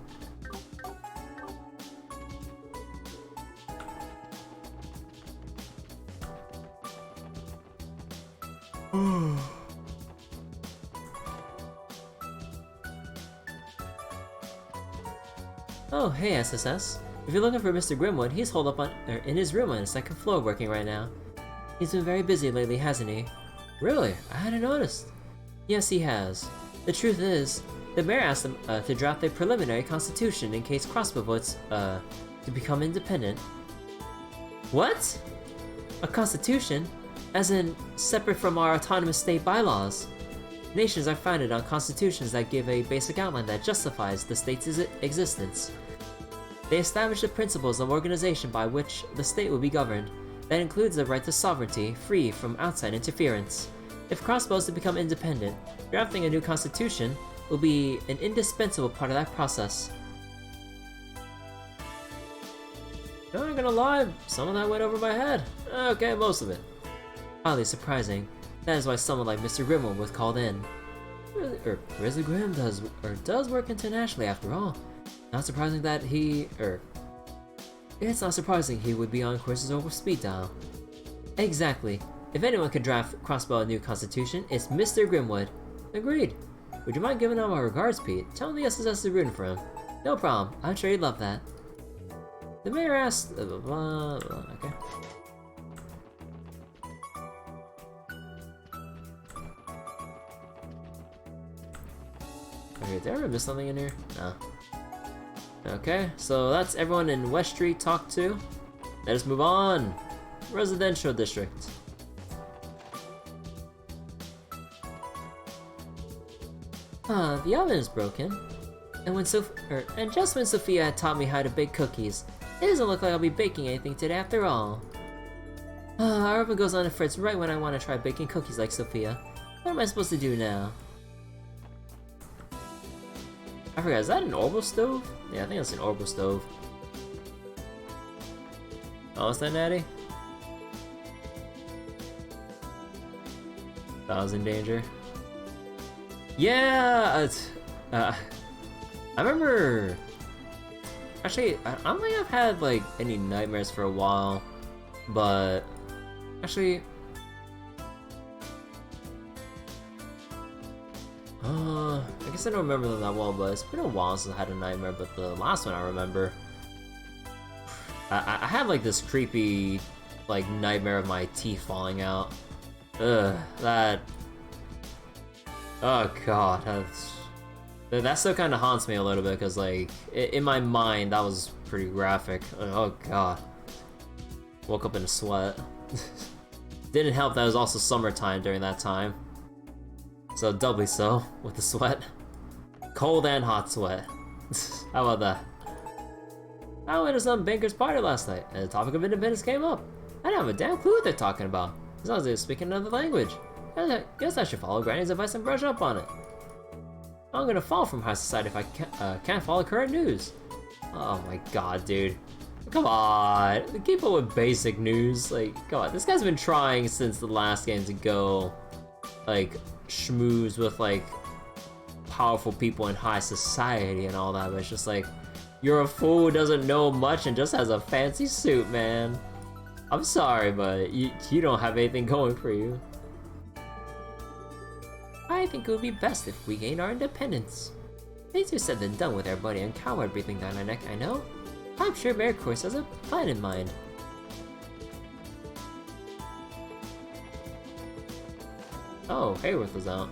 Oh, hey SSS. If you're looking for Mr. Grimwood, he's holed up in his room on the second floor working right now. He's been very busy lately, hasn't he? Really? I hadn't noticed. Yes, he has. The truth is, the mayor asked him to draft a preliminary constitution in case Crossbell votes to become independent. What? A constitution? As in, separate from our autonomous state bylaws. Nations are founded on constitutions that give a basic outline that justifies the state's existence. They establish the principles of organization by which the state will be governed. That includes the right to sovereignty, free from outside interference. If Crossbell is to become independent, drafting a new constitution will be an indispensable part of that process. Not gonna lie, some of that went over my head. Okay, most of it. Highly surprising. That is why someone like Mr. Grimwood was called in. Grizzly Grim does work internationally after all. Not surprising that it's not surprising he would be on courses over speed dial. Exactly. If anyone could draft Crossbell a new constitution, it's Mr. Grimwood. Agreed. Would you mind giving him our regards, Pete? Tell him the SSS is rooting for him. No problem. I'm sure he'd love that. The mayor asked. Okay. Okay, did I ever miss something in here? No. Okay, so that's everyone in West Street talked to. Let us move on. Residential district. The oven is broken. And just when Sophia had taught me how to bake cookies, it doesn't look like I'll be baking anything today after all. Our oven goes on and frets right when I want to try baking cookies like Sophia. What am I supposed to do now? I forgot, is that an orbital stove? Yeah, I think that's an orbital stove. Oh, is that Natty? That was in danger. Yeah! I remember... Actually, I don't think I've had, like, any nightmares for a while. But... Actually... I guess I don't remember them that well, but it's been a while since I had a nightmare, but the last one I remember... I had, like, this creepy, like, nightmare of my teeth falling out. Ugh, that... Oh god, that's... That still kind of haunts me a little bit because, like, in my mind, that was pretty graphic. Oh god. Woke up in a sweat. Didn't help that it was also summertime during that time. So doubly so, with the sweat. Cold and hot sweat. How about that? I went to some banker's party last night, and the topic of independence came up. I didn't have a damn clue what they're talking about. As long as they were speaking another language. Guess I should follow Granny's advice and brush up on it. I'm gonna fall from high society if I can't follow current news. Oh my god, dude. Come on, keep up with basic news. Like, come on, this guy's been trying since the last game to go, like, schmooze with, like, powerful people in high society and all that, but it's just like, you're a fool who doesn't know much and just has a fancy suit, man. I'm sorry, but you don't have anything going for you. I think it would be best if we gained our independence. Easier said than done with everybody and coward breathing down our neck, I know. I'm sure Bear Course has a plan in mind. Oh, Hayworth is out.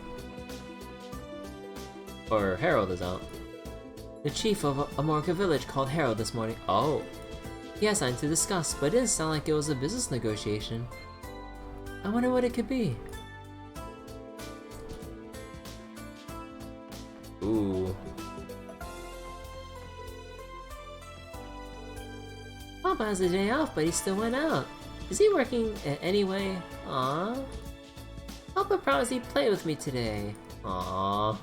Or Harold is out. The chief of Amorca village called Harold this morning. Oh. He has something to discuss, but it didn't sound like it was a business negotiation. I wonder what it could be. Ooh. Papa has a day off, but he still went out. Is he working anyway? Aww. Papa promised he'd play with me today. Aww.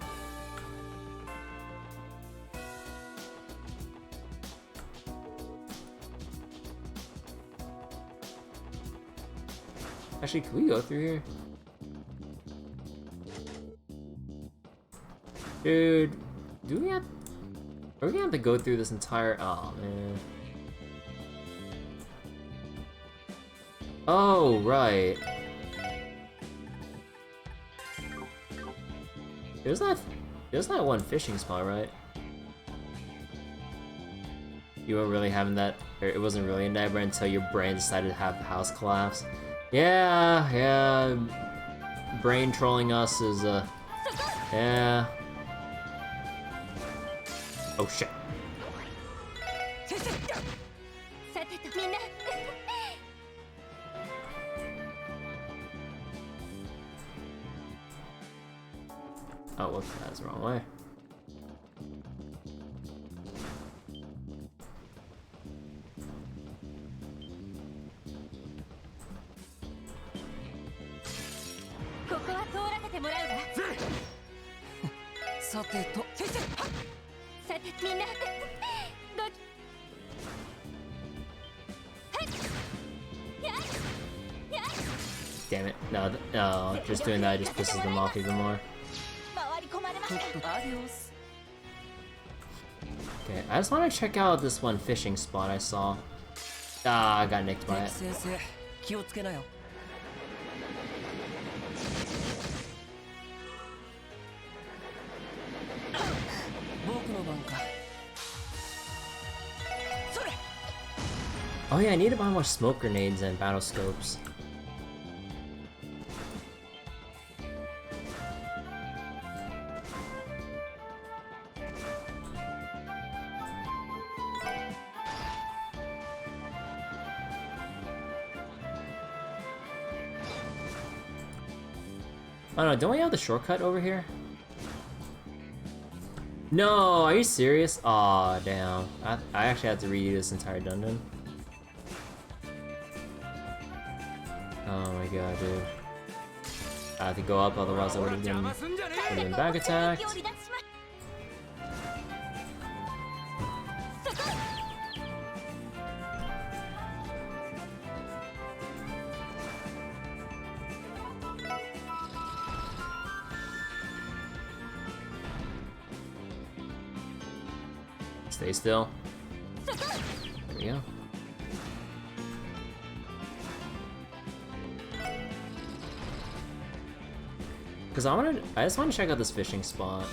Actually, can we go through here? Dude, do we have... Are we gonna have to go through this entire... Oh, man. Oh, right. There's that one fishing spot, right? You weren't really having that... Or it wasn't really in Niagara until your brain decided to have the house collapse. Yeah. Brain trolling us is, yeah. Oh shit. Oh, whoops, that's the wrong way. Damn it. No, just doing that just pisses them off even more. Okay, I just want to check out this one fishing spot I saw. Ah, I got nicked by it. Oh yeah, I need to buy more smoke grenades and battle scopes. Oh no, don't we have the shortcut over here? No, are you serious? Aw, damn. I actually had to redo this entire dungeon. Oh my god, dude. I had to go up, otherwise I would have been back attacked. Stay still. There we go. Cause I just want to check out this fishing spot.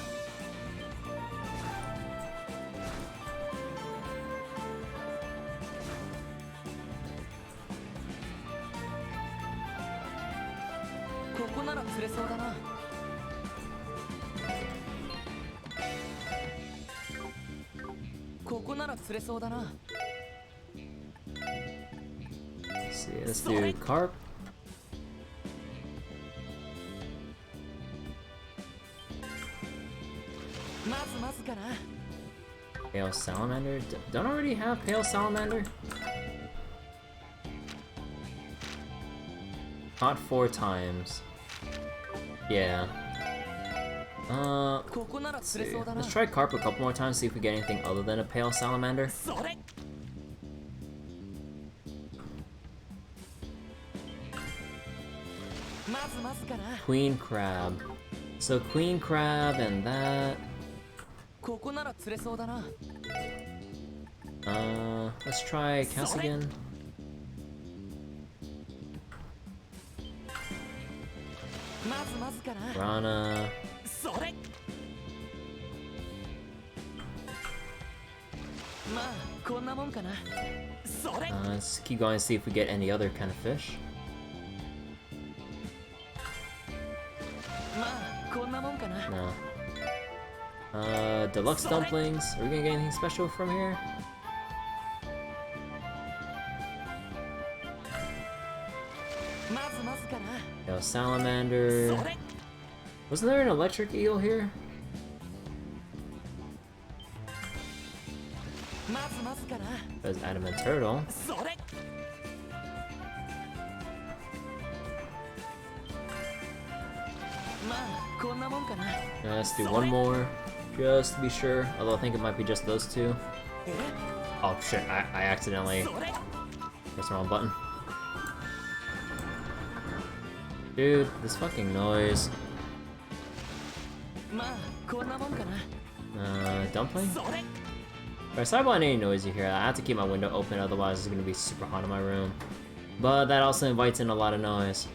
Let's see, let's do carp. Pale salamander? Don't I already have pale salamander? Caught 4 times. Yeah. Let's see. Let's try carp a couple more times, see if we get anything other than a pale salamander. Queen crab. So queen crab and that. Let's try cast again. Rana. Let's keep going and see if we get any other kind of fish. No. Deluxe dumplings. Are we gonna get anything special from here? Yo, salamander. Wasn't there an electric eel here? There's adamant turtle. Let's do one more, just to be sure. Although I think it might be just those two. Oh shit, I accidentally pressed the wrong button. Dude, this fucking noise. Dumpling? Alright, sorry about any noise you hear. I have to keep my window open, otherwise it's gonna be super hot in my room. But that also invites in a lot of noise.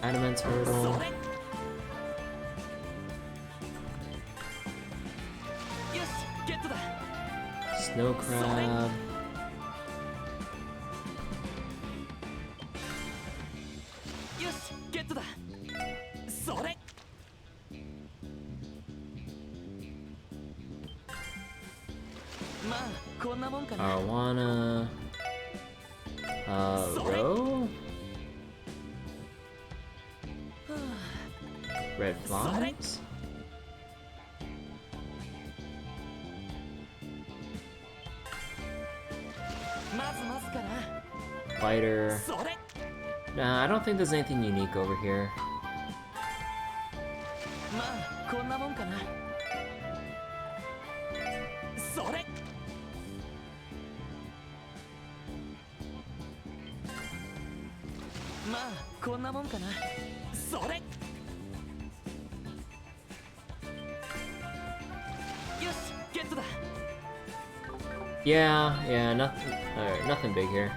Adamant turtle. Snow crab. Arowana. Roe? Red flies? Fighter. Nah, I don't think there's anything unique over here. Yeah, nothing big here.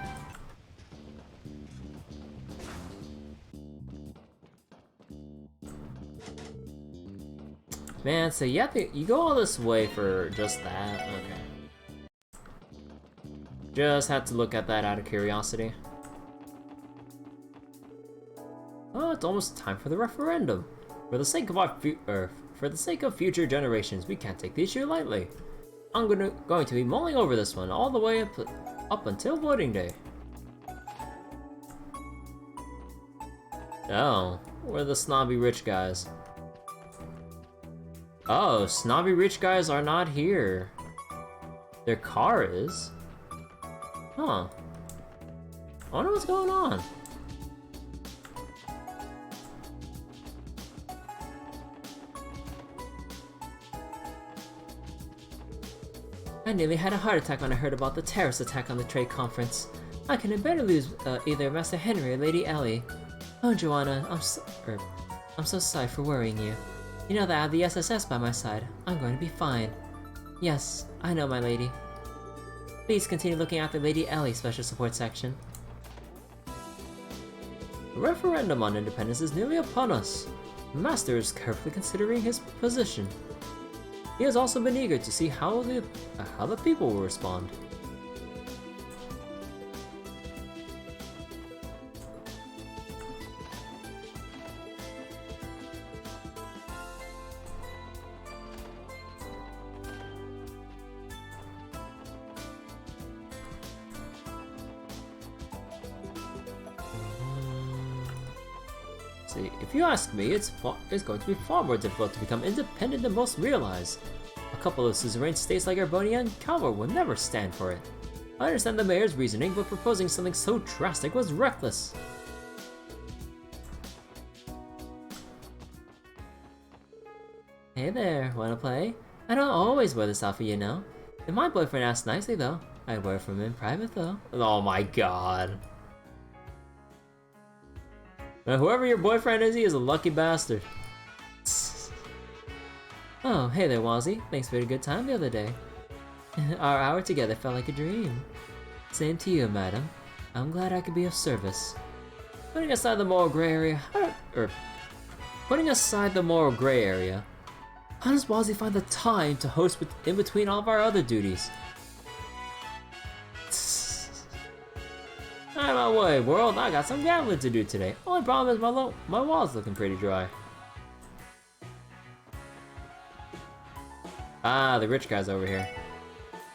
Man, so you go all this way for just that? Okay. Just had to look at that out of curiosity. Oh, it's almost time for the referendum. For the sake of future generations, we can't take the issue lightly. I'm going to be mulling over this one all the way up until voting day. Oh, we're the snobby rich guys. Oh, snobby rich guys are not here. Their car is. Huh. I wonder what's going on. I nearly had a heart attack when I heard about the terrorist attack on the trade conference. I couldn't better lose either Master Henry or Lady Ellie. Oh, Joanna, I'm so sorry for worrying you. You know that I have the SSS by my side. I'm going to be fine. Yes, I know, my lady. Please continue looking after Lady Ellie's special support section. The referendum on independence is nearly upon us. The Master is carefully considering his position. He has also been eager to see how the people will respond. See, if you ask me, it's going to be far more difficult to become independent than most realize. A couple of suzerain states like Arbonia and Calvor will never stand for it. I understand the mayor's reasoning, but proposing something so drastic was reckless. Hey there, wanna play? I don't always wear this outfit, you know. If my boyfriend asks nicely though, I wear it for him in private though. Oh my god. Now, whoever your boyfriend is, he is a lucky bastard. Oh, hey there, Wazzy. Thanks for a good time the other day. Our hour together felt like a dream. Same to you, madam. I'm glad I could be of service. Putting aside the moral gray area, how does Wazzy find the time to host in between all of our other duties? Out of my way, world. I got some gambling to do today. Only problem is my wall's looking pretty dry. Ah, the rich guy's over here.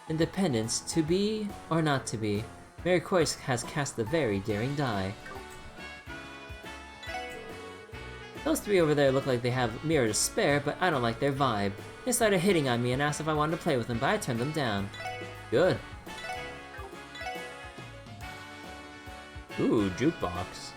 Independence, to be or not to be. Mary Coyce has cast a very daring die. Those three over there look like they have mirror to spare, but I don't like their vibe. They started hitting on me and asked if I wanted to play with them, but I turned them down. Good. Ooh, jukebox.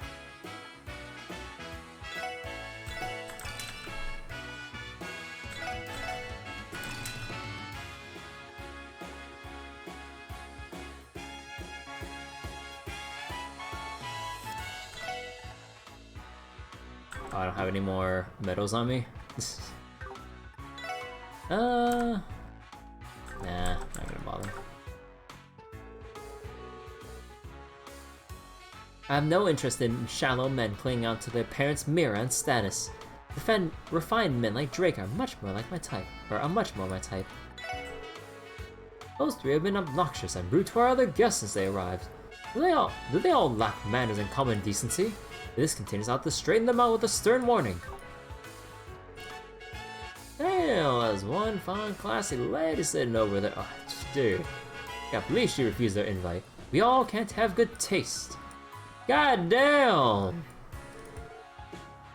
Oh, I don't have any more medals on me. Nah, not gonna bother. I have no interest in shallow men clinging on to their parents' mirror and status. Refined men like Drake are much more like my type, or are much more my type. Those three have been obnoxious and rude to our other guests since they arrived. Do they all lack manners and common decency? This continues out to straighten them out with a stern warning. Damn, there's one fine classy lady sitting over there. Oh, dude. Can't believe she refused their invite. We all can't have good taste. God damn!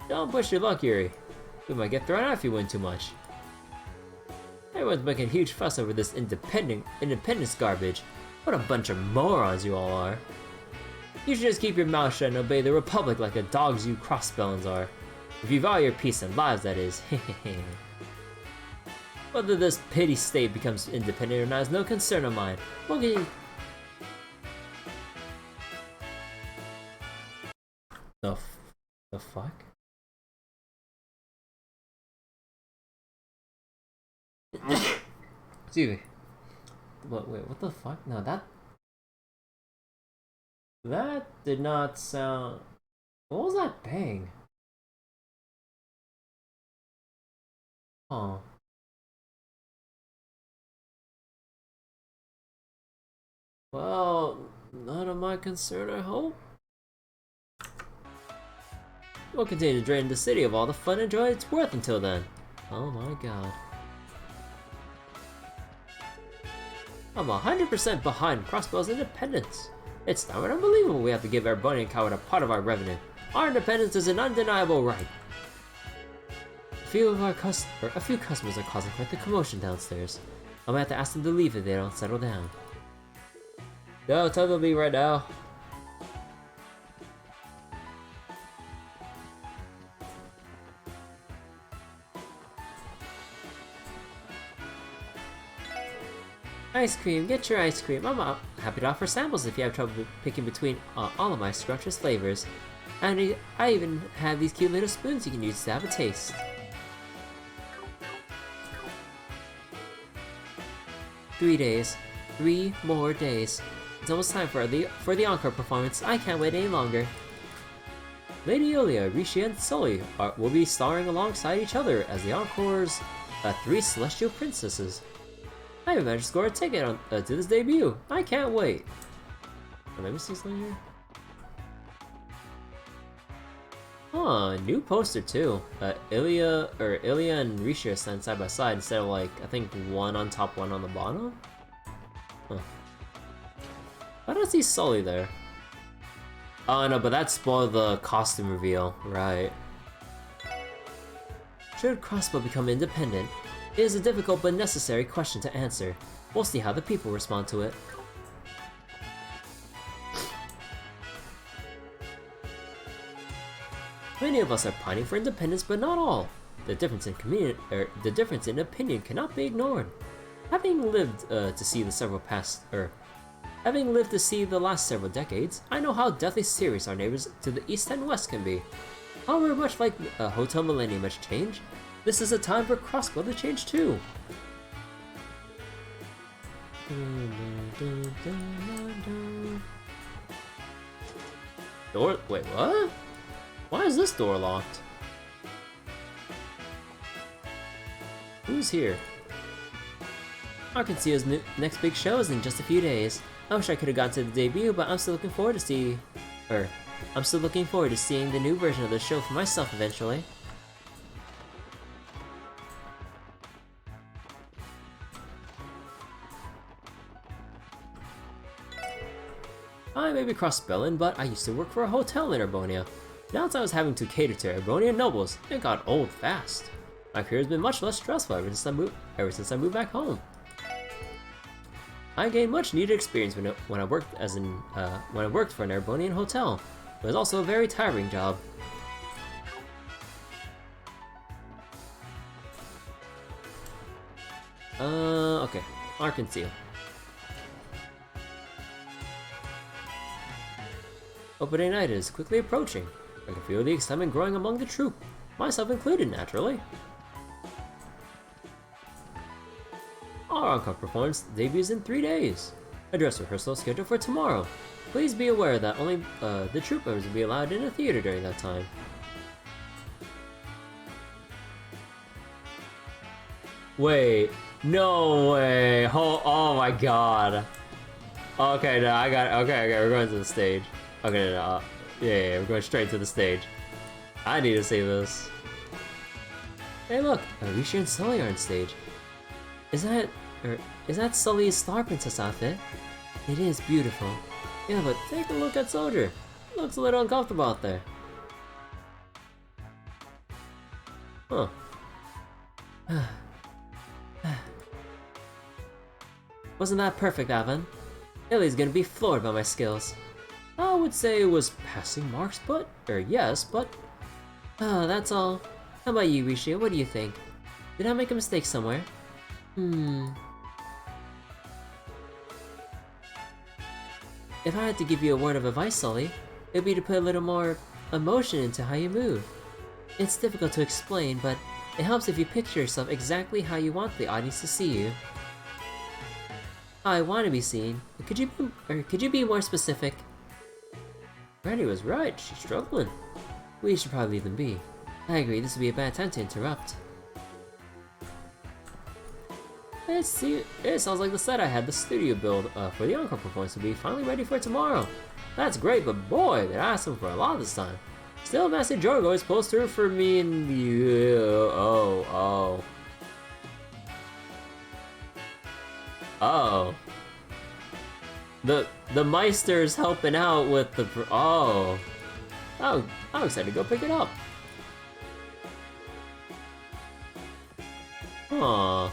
Don't push your luck, Yuri. We might get thrown out if you win too much. Everyone's making a huge fuss over this independence garbage. What a bunch of morons you all are. You should just keep your mouth shut and obey the Republic like the dogs you Crossbellans are. If you value your peace and lives, that is. Whether this pity state becomes independent or not is no concern of mine. We'll get you. The fuck? Excuse me. Wait, what the fuck? No, that did not sound. What was that bang? Oh. Well, none of my concern, I hope. We'll continue to drain the city of all the fun and joy it's worth until then. Oh my god. I'm 100% behind Crossbell's independence. It's now unbelievable we have to give our bunny and coward a part of our revenue. Our independence is an undeniable right. A few customers are causing quite the commotion downstairs. I'm gonna have to ask them to leave if they don't settle down. No, tell them to leave right now. Ice cream, get your ice cream. I'm happy to offer samples if you have trouble picking between all of my scrumptious flavors. And I even have these cute little spoons you can use to have a taste. Three more days. It's almost time for the encore performance. I can't wait any longer. Lady Ilia, Rishi, and Sully will be starring alongside each other as the encore's three celestial princesses. I even managed to score a ticket to this debut. I can't wait. Let me see something here. Huh, new poster too. Ilia and Rishi are sent side by side instead of like, I think one on top, one on the bottom? Huh. I don't see Sully there. Oh no, but that spoiled the costume reveal, right. Should Crossbell become independent? It is a difficult but necessary question to answer. We'll see how the people respond to it. Many of us are pining for independence, but not all. The difference in opinion cannot be ignored. Having lived to see the last several decades, I know how deathly serious our neighbors to the east and west can be. However, much like Hotel Millennium has changed, this is a time for Crossbell to change too. Wait, what? Why is this door locked? Who's here? Arkanceo's next big show is in just a few days. I wish I could have gone to the debut, but I'm still looking forward to seeing the new version of the show for myself eventually. I may be Crossbellin, but I used to work for a hotel in Urbonia. Now that I was having to cater to Urbonian nobles, it got old fast. My career has been much less stressful ever since I moved back home. I gained much needed experience when I worked for an Urbonian hotel. It was also a very tiring job. Okay, Arkanseo. Opening night is quickly approaching. I can feel the excitement growing among the troupe, myself included, naturally. Our encore performance debuts in 3 days. A dress rehearsal is scheduled for tomorrow. Please be aware that only the troupe members will be allowed in the theater during that time. Wait, no way! Oh my god! Okay, no, I got it. Okay, we're going to the stage. Okay, no, yeah, we're going straight to the stage. I need to see this. Hey, look, Alicia and Sully are on stage. Is that Sully's Star Princess outfit? It is beautiful. Yeah, but take a look at Soldier. Looks a little uncomfortable out there. Huh. Wasn't that perfect, Avan? Ellie's gonna be floored by my skills. I would say it was passing marks, yes, but... that's all. How about you, Rishi? What do you think? Did I make a mistake somewhere? If I had to give you a word of advice, Sully, it'd be to put a little more emotion into how you move. It's difficult to explain, but it helps if you picture yourself exactly how you want the audience to see you. How I want to be seen. Could you be more specific? Randy was right, she's struggling. We should probably leave them be. I agree, this would be a bad time to interrupt. Let's see, it sounds like the set I had the studio build for the encore performance will be finally ready for tomorrow. That's great, but boy, they asked him for a lot this time. Still, Master Jorgo is supposed to for me and you. Oh. The Meister's helping out with the I'm excited to go pick it up. Aw.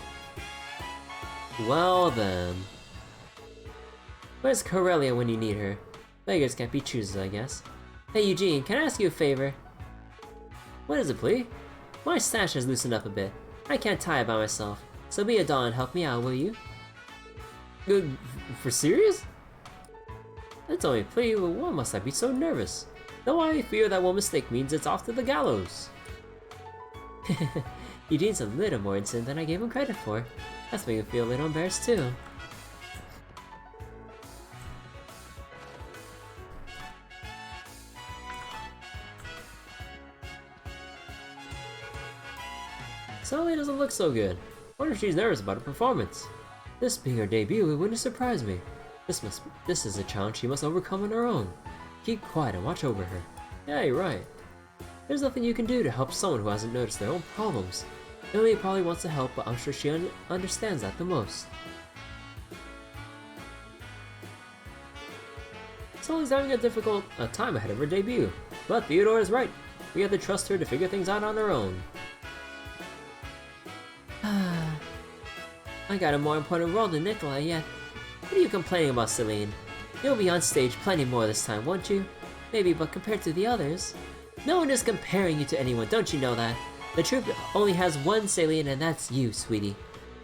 Well then. Where's Corellia when you need her? Beggars can't be choosers, I guess. Hey Eugene, can I ask you a favor? What is it, please? My stash has loosened up a bit. I can't tie it by myself, so be a doll and help me out, will you? Good, for serious? That's only a plea, but why must I be so nervous? Though I fear that one mistake means it's off to the gallows. Eugene's a little more innocent than I gave him credit for. That's making me feel a little embarrassed too. Sully doesn't look so good. Wonder if she's nervous about her performance. This being her debut, it wouldn't surprise me. This is a challenge she must overcome on her own. Keep quiet and watch over her. Yeah, you're right. There's nothing you can do to help someone who hasn't noticed their own problems. Emily probably wants to help, but I'm sure she understands that the most. Sully's having a difficult time ahead of her debut, but Theodore is right. We have to trust her to figure things out on her own. I got a more important role than Nikolai yet. What are you complaining about, Celine? You'll be on stage plenty more this time, won't you? Maybe, but compared to the others... No one is comparing you to anyone, don't you know that? The troupe only has one Celine, and that's you, sweetie.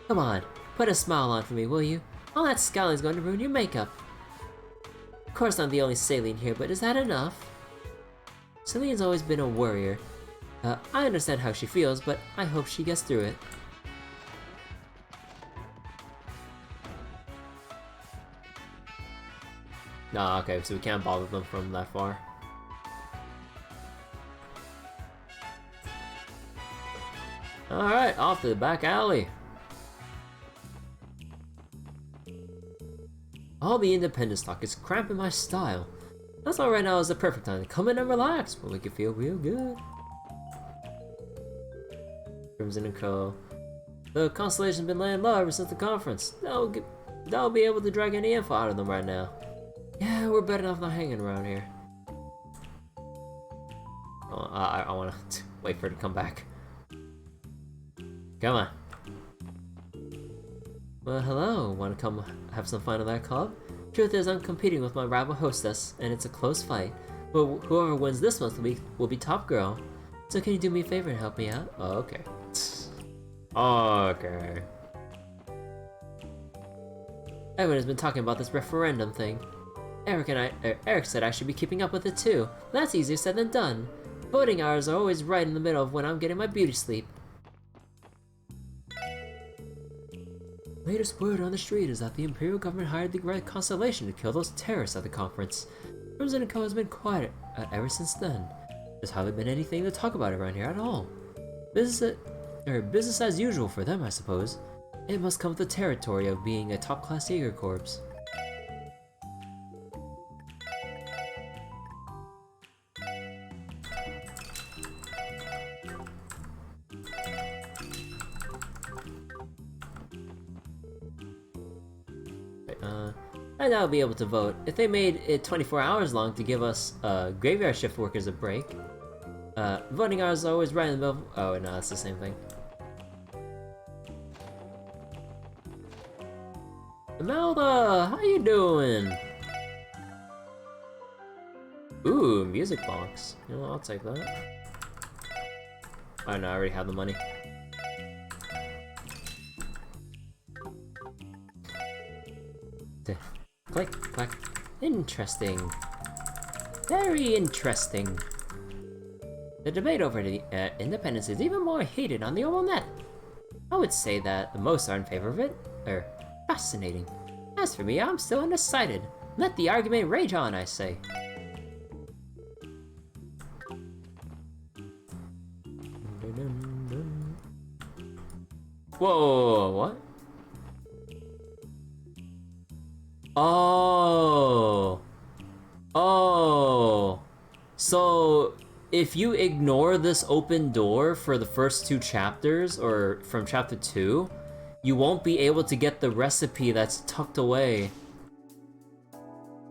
Come on, put a smile on for me, will you? All that scowling's going to ruin your makeup. Of course I'm the only Celine here, but is that enough? Celine's always been a worrier. I understand how she feels, but I hope she gets through it. Nah, okay, so we can't bother them from that far. Alright, off to the back alley. All the independent stock is cramping my style. That's why right now is the perfect time to come in and relax, but we can feel real good. Crimson and Co. The Constellation's been laying low ever since the conference. They'll be able to drag any info out of them right now. Yeah, we're better off not hanging around here. Oh, I wanna wait for her to come back. Come on. Well, hello. Wanna come have some fun at that club? Truth is, I'm competing with my rival hostess, and it's a close fight. But whoever wins this month's week will be top girl. So can you do me a favor and help me out? Oh, okay. Okay. Everyone has been talking about this referendum thing. Eric said I should be keeping up with it too. That's easier said than done. Voting hours are always right in the middle of when I'm getting my beauty sleep. Latest word on the street is that the Imperial government hired the Red Constellation to kill those terrorists at the conference. Crimson & Co. has been quiet ever since then. There's hardly been anything to talk about around here at all. Business as usual for them, I suppose. It must come with the territory of being a top-class Jaeger Corps. And I'll be able to vote. If they made it 24 hours long to give us graveyard shift workers a break. Voting hours are always right in the middle. Oh no, that's the same thing. Imelda, how you doing? Ooh, music box. You know, I'll take that. Oh no, I already have the money. Click, click. Interesting. Very interesting. The debate over the independence is even more heated on the oval net. I would say that the most are in favor of it. Fascinating. As for me, I'm still undecided. Let the argument rage on, I say. Whoa, what? Oh. So, if you ignore this open door for the first 2 chapters, or from chapter 2, you won't be able to get the recipe that's tucked away.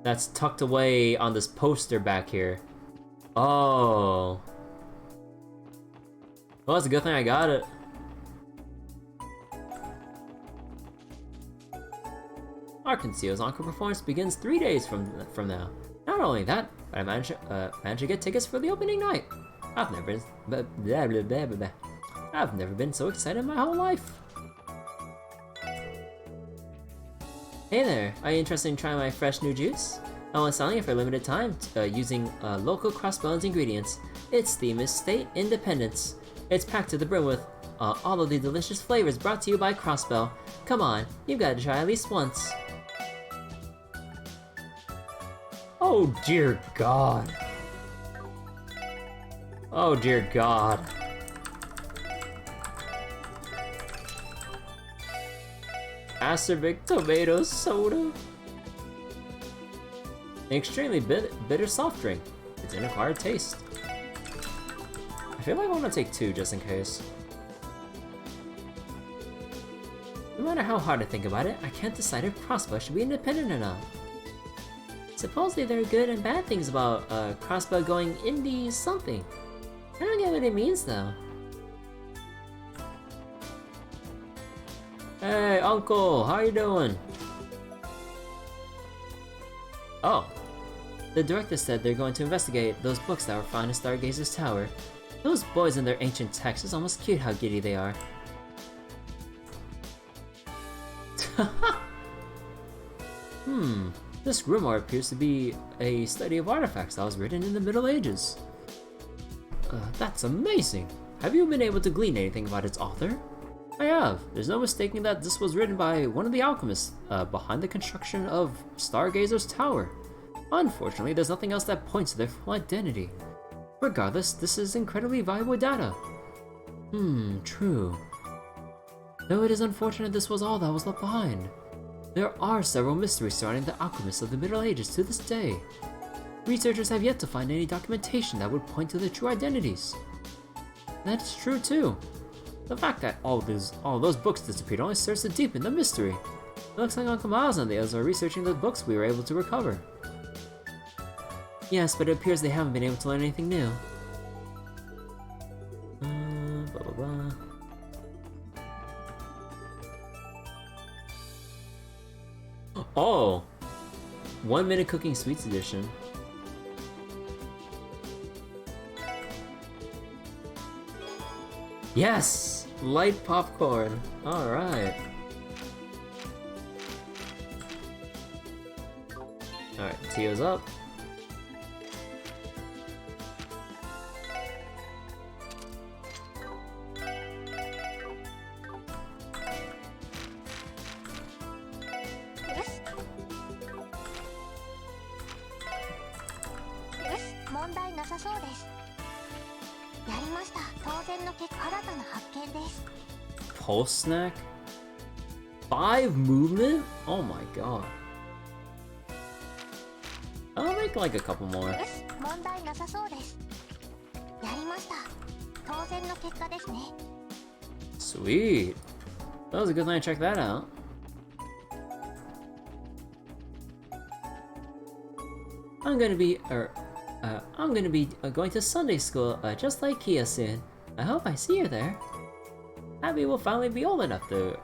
That's tucked away on this poster back here. Oh. Well, it's a good thing I got it. Arkanceo's encore performance begins 3 days from now. Not only that, but I managed to get tickets for the opening night. I've never been so excited in my whole life. Hey there, are you interested in trying my fresh new juice? I'm only selling it for a limited time using local Crossbell ingredients. Its theme is State Independence. It's packed to the brim with all of the delicious flavors brought to you by Crossbell. Come on, you've got to try at least once. Oh dear God. Oh dear God. Acerbic tomato soda. An extremely bitter soft drink. It's an acquired taste. I feel like I want to take 2 just in case. No matter how hard I think about it, I can't decide if Crossbell should be independent or not. Supposedly there are good and bad things about Crossbell going indie something. I don't get what it means though. Hey, Uncle, how you doing? Oh. The director said they're going to investigate those books that were found in Stargazer's tower. Those boys and their ancient texts, it's almost cute how giddy they are. This grimoire appears to be a study of artifacts that was written in the Middle Ages. That's amazing! Have you been able to glean anything about its author? I have. There's no mistaking that this was written by one of the alchemists behind the construction of Stargazer's tower. Unfortunately, there's nothing else that points to their full identity. Regardless, this is incredibly valuable data. True. Though it is unfortunate this was all that was left behind. There are several mysteries surrounding the alchemists of the Middle Ages to this day. Researchers have yet to find any documentation that would point to their true identities. That's true too. The fact that all those books disappeared only serves to deepen the mystery. It looks like Uncle Miles and the others are researching the books we were able to recover. Yes, but it appears they haven't been able to learn anything new. Blah blah blah. Oh! 1 minute cooking sweets edition. Yes! Light popcorn. Alright. Alright, Tio's up. Pulse snack? 5 movement? Oh my god. I'll make like a couple more. Sweet. That was a good time to check that out. I'm gonna be going to Sunday school just like Kia soon. I hope I see you there. Abby will finally be old enough to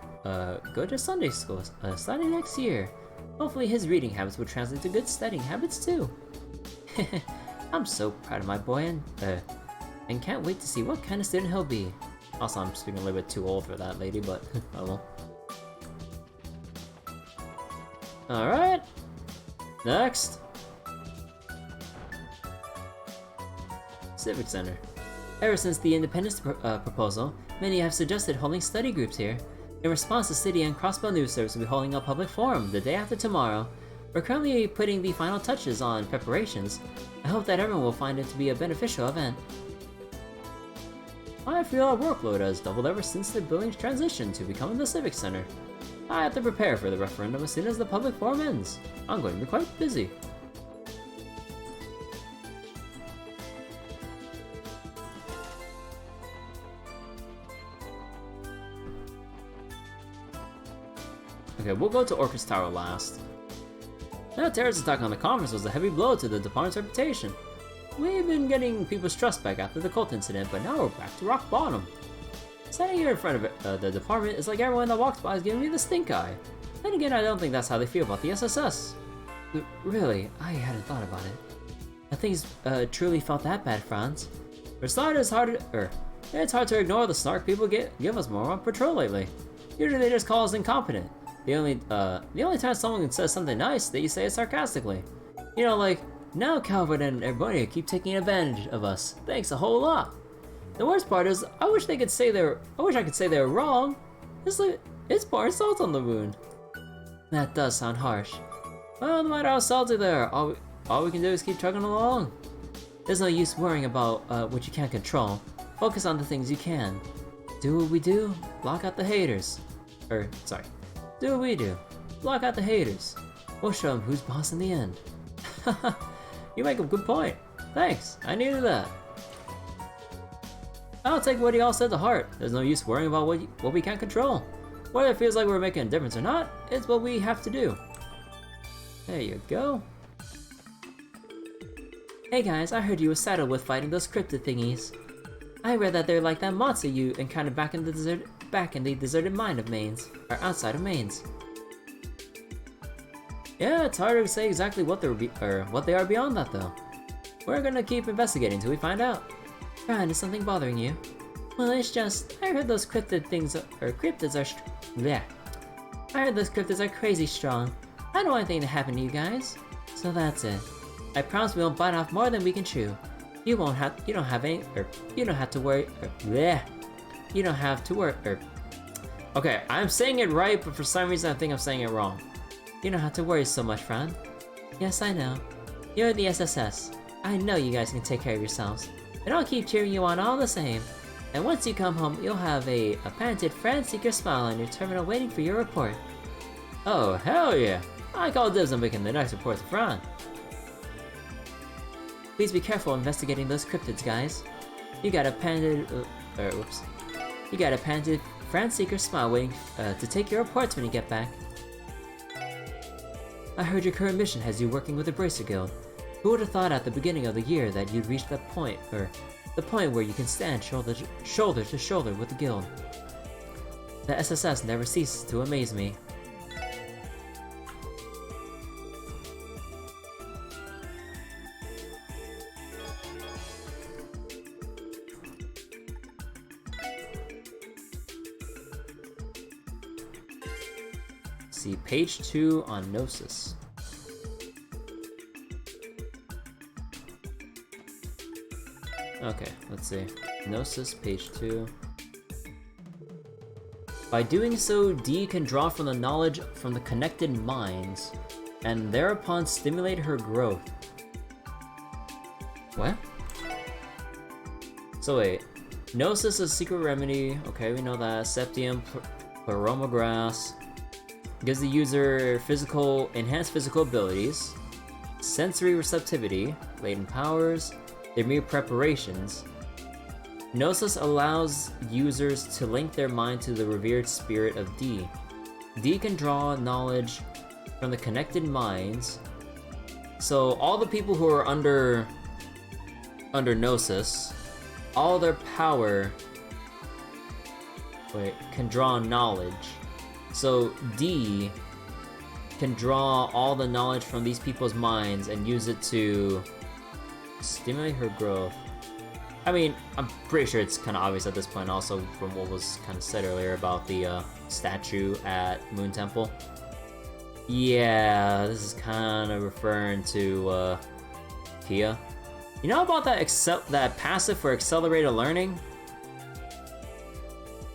go to Sunday school starting next year. Hopefully his reading habits will translate to good studying habits too. I'm so proud of my boy and can't wait to see what kind of student he'll be. Also, I'm speaking a little bit too old for that lady, but oh well. Alright. Next. Civic Center. Ever since the independence proposal, many have suggested holding study groups here. In response, the city and Crossbell News Service will be holding a public forum the day after tomorrow. We're currently putting the final touches on preparations. I hope that everyone will find it to be a beneficial event. I feel our workload has doubled ever since the building's transition to becoming the Civic Center. I have to prepare for the referendum as soon as the public forum ends. I'm going to be quite busy. Okay, we'll go to Orcus Tower last. Now, Terra's attack on the conference was a heavy blow to the department's reputation. We've been getting people's trust back after the cult incident, but now we're back to rock bottom. Standing here in front of the department is like everyone that walks by is giving me the stink eye. Then again, I don't think that's how they feel about the SSS. Really, I hadn't thought about it. Nothing's truly felt that bad, Franz. For starters, it's hard to ignore the snark people give us more on patrol lately. Usually they just call us incompetent. The only time someone says something nice, they say it sarcastically. You know, like, now Calvert and everybody keep taking advantage of us. Thanks a whole lot. The worst part is, I wish I could say they were wrong. It's pouring salt on the wound. That does sound harsh. Well, no matter how salty they are, all we can do is keep chugging along. There's no use worrying about what you can't control. Focus on the things you can. Do what we do, block out the haters. Do what we do, block out the haters. We'll show them who's boss in the end. You make a good point. Thanks, I needed that. I'll take what he all said to heart. There's no use worrying about what we can't control. Whether it feels like we're making a difference or not, it's what we have to do. There you go. Hey guys, I heard you were saddled with fighting those cryptid thingies. I read that they're like that monster you encountered back in the back in the deserted mine of Mains, or outside of Mains. Yeah, it's hard to say exactly what they are beyond that though. We're gonna keep investigating till we find out. Ryan, is something bothering you? Well, it's just, I heard those cryptids are yeah. I heard those cryptids are crazy strong. I don't want anything to happen to you guys. So that's it. I promise we won't bite off more than we can chew. You don't have to worry, bleh. You don't have to worry, Okay, I'm saying it right, but for some reason I think I'm saying it wrong. You don't have to worry so much, Fran. Yes, I know. You're the SSS. I know you guys can take care of yourselves. And I'll keep cheering you on all the same. And once you come home, you'll have a patented Fran-seeker smile on your terminal waiting for your report. Oh, hell yeah! I call dibs on making the next report to Fran. Please be careful investigating those cryptids, guys. You got a patented, You got a patented Fran-seeker smile waiting to take your reports when you get back. I heard your current mission has you working with the Bracer Guild. Who would have thought at the beginning of the year that you'd reach that point, the point where you can stand shoulder to shoulder with the guild? The SSS never ceases to amaze me. See page 2 on Gnosis. Okay, let's see. Gnosis, page 2. By doing so, Dee can draw from the knowledge from the connected minds, and thereupon stimulate her growth. What? So wait. Gnosis is a secret remedy. Okay, we know that. Septium, Pleroma Grass. Gives the user enhanced physical abilities, sensory receptivity, latent powers, immune preparations. Gnosis allows users to link their mind to the revered spirit of Dee. Dee can draw knowledge from the connected minds. So all the people who are under Gnosis, all their power can draw knowledge. So Dee can draw all the knowledge from these people's minds and use it to stimulate her growth. I mean, I'm pretty sure it's kind of obvious at this point also from what was kind of said earlier about the statue at Moon Temple. Yeah, this is kind of referring to Kia. You know about that passive for accelerated learning?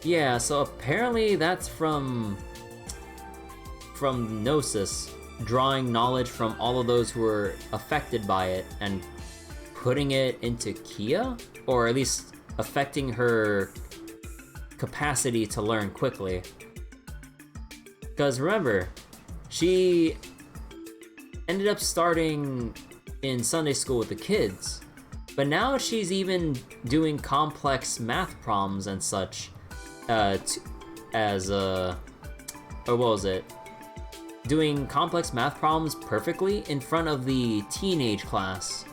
Yeah, so apparently that's from Gnosis, drawing knowledge from all of those who were affected by it and putting it into Kia, or at least affecting her capacity to learn quickly. Because remember, she ended up starting in Sunday school with the kids, but now she's even doing complex math problems and such, doing complex math problems perfectly in front of the teenage class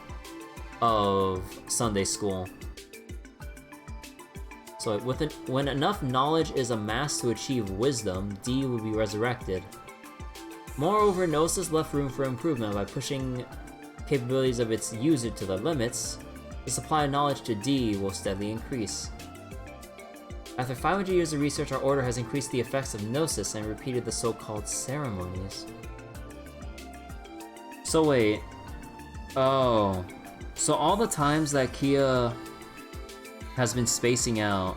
of Sunday school. So when enough knowledge is amassed to achieve wisdom, Dee will be resurrected. Moreover, Gnosis left room for improvement by pushing capabilities of its user to the limits. The supply of knowledge to Dee will steadily increase. After 500 years of research, our order has increased the effects of Gnosis and repeated the so-called ceremonies. So wait. Oh. So all the times that Kia has been spacing out,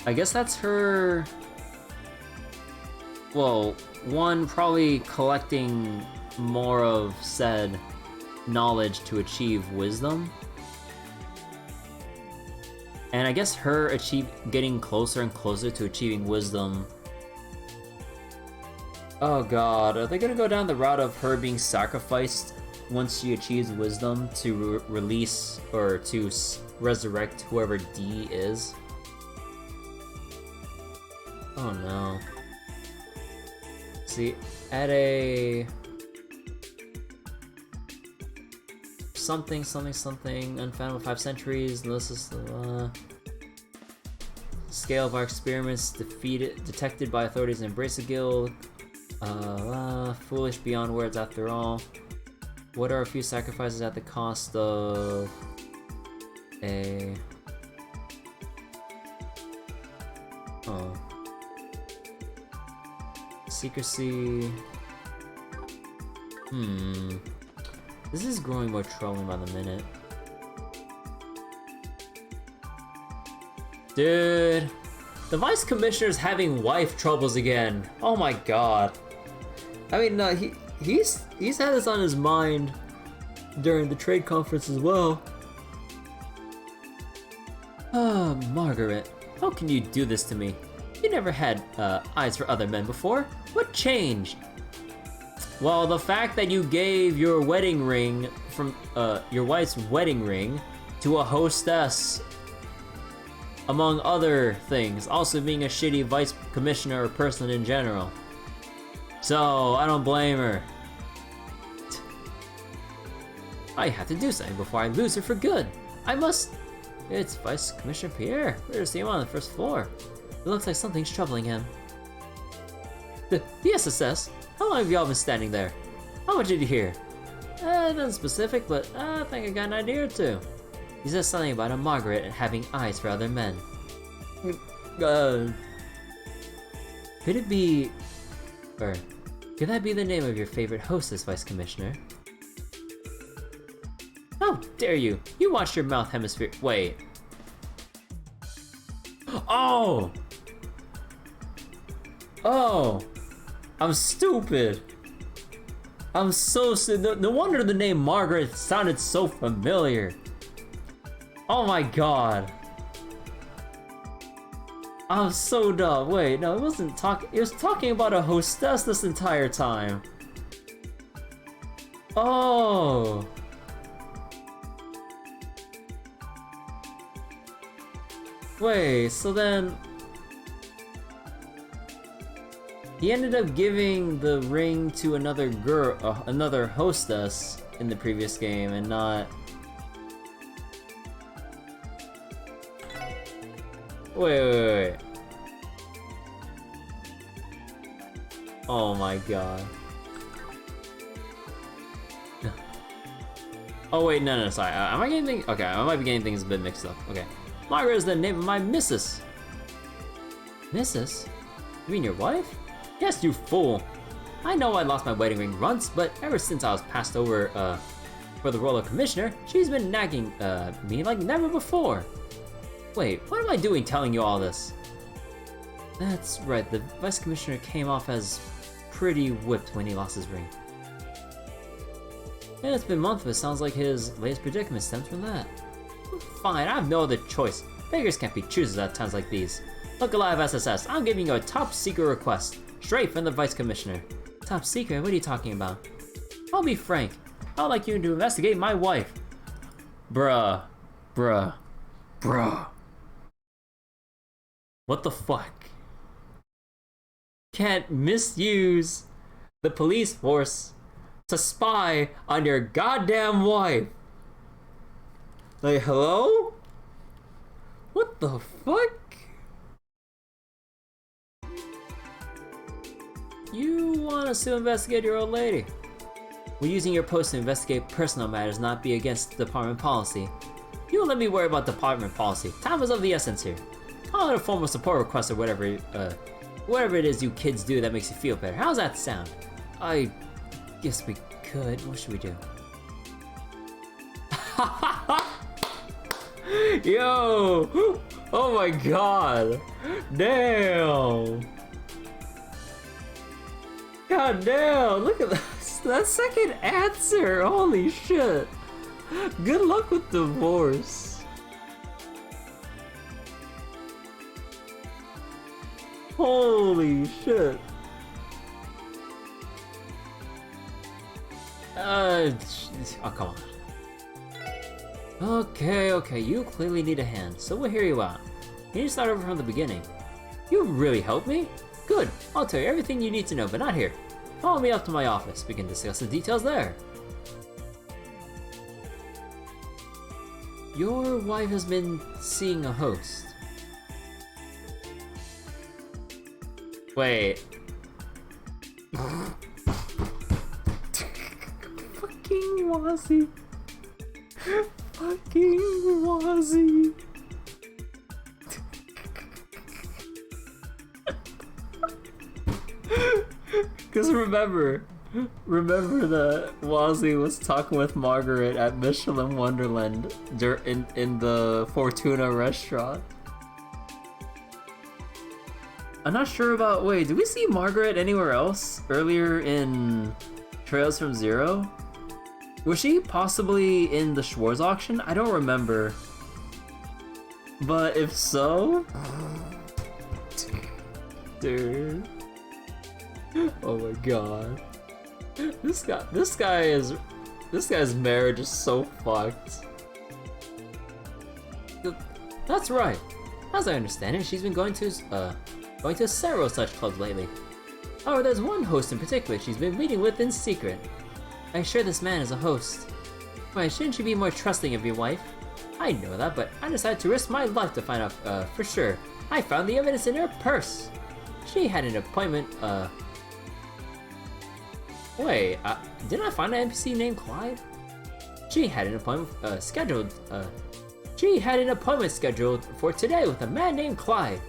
I guess that's her... Well, one, probably collecting more of said knowledge to achieve wisdom. And I guess her getting closer and closer to achieving wisdom. Oh god, are they gonna go down the route of her being sacrificed once she achieves wisdom to release or to resurrect whoever Dee is? Oh no. See, at a something, unfound 5 centuries. This is the scale of our experiments detected by authorities in Embrace a Guild. Foolish beyond words after all. What are a few sacrifices at the cost of a... Oh. Secrecy... This is growing more troubling by the minute. Dude! The Vice Commissioner's having wife troubles again. Oh my god. I mean, he's had this on his mind during the trade conference as well. Ah, Margaret, how can you do this to me? You never had eyes for other men before. What changed? Well, the fact that you gave your wedding ring from your wife's wedding ring to a hostess, among other things, also being a shitty vice commissioner or person in general. So, I don't blame her. I have to do something before I lose her for good. I must... It's Vice Commissioner Pierre. We're to see him on the first floor. It looks like something's troubling him. The SSS? How long have y'all been standing there? How much did you hear? Nothing specific, but I think I got an idea or two. He says something about a Margaret and having eyes for other men. Could it be... Or, could that be the name of your favorite hostess, Vice Commissioner? How dare you! You watched your mouth hemisphere- wait. Oh! Oh! I'm stupid! I'm so stupid. No wonder the name Margaret sounded so familiar. Oh my god. I'm so dumb. Wait, no, it wasn't talking. It was talking about a hostess this entire time. Oh. Wait, so then... He ended up giving the ring to another girl, another hostess in the previous game, and not... Wait. Oh my god. Oh wait, no, sorry. Am I getting things? Okay, I might be getting things a bit mixed up. Okay. Margaret is the name of my missus. Missus? You mean your wife? Yes, you fool. I know I lost my wedding ring once, but ever since I was passed over, for the role of commissioner, she's been nagging, me like never before. Wait, what am I doing telling you all this? That's right, the vice commissioner came off as pretty whipped when he lost his ring. And it's been months, but it sounds like his latest predicament stems from that. Fine, I have no other choice. Beggars can't be choosers at times like these. Look alive, SSS, I'm giving you a top secret request. Straight from the vice commissioner. Top secret? What are you talking about? I'll be frank. I'd like you to investigate my wife. Bruh. What the fuck? Can't misuse the police force to spy on your goddamn wife. Like, hello? What the fuck? You want us to investigate your old lady? Will using your post to investigate personal matters not be against department policy? You won't let me worry about department policy. Time is of the essence here. Call it a formal support request or whatever it is you kids do that makes you feel better. How's that sound? I guess we could. What should we do? Yo! Oh my god! Damn! God damn! Look at that second answer! Holy shit! Good luck with divorce. Holy shit! Oh come on. Okay, you clearly need a hand, so we'll hear you out. You need to start over from the beginning. You really helped me? Good, I'll tell you everything you need to know, but not here. Follow me up to my office, we can discuss the details there. Your wife has been seeing a host. Wait. Fucking Wazzy. Fucking Wazzy. Because remember that Wazzy was talking with Margaret at Michelin Wonderland in the Fortuna restaurant. I'm not sure about. Wait, did we see Margaret anywhere else earlier in Trails from Zero? Was she possibly in the Schwartz auction? I don't remember. But if so, dude. Oh my god. This guy's marriage is so fucked. That's right. As I understand it, she's been going to several such clubs lately. However, there's one host in particular she's been meeting with in secret. I'm sure this man is a host. Why, shouldn't you be more trusting of your wife? I know that, but I decided to risk my life to find out for sure. I found the evidence in her purse. She had an appointment, Wait, didn't I find an NPC named Clyde? She had an appointment scheduled for today with a man named Clyde.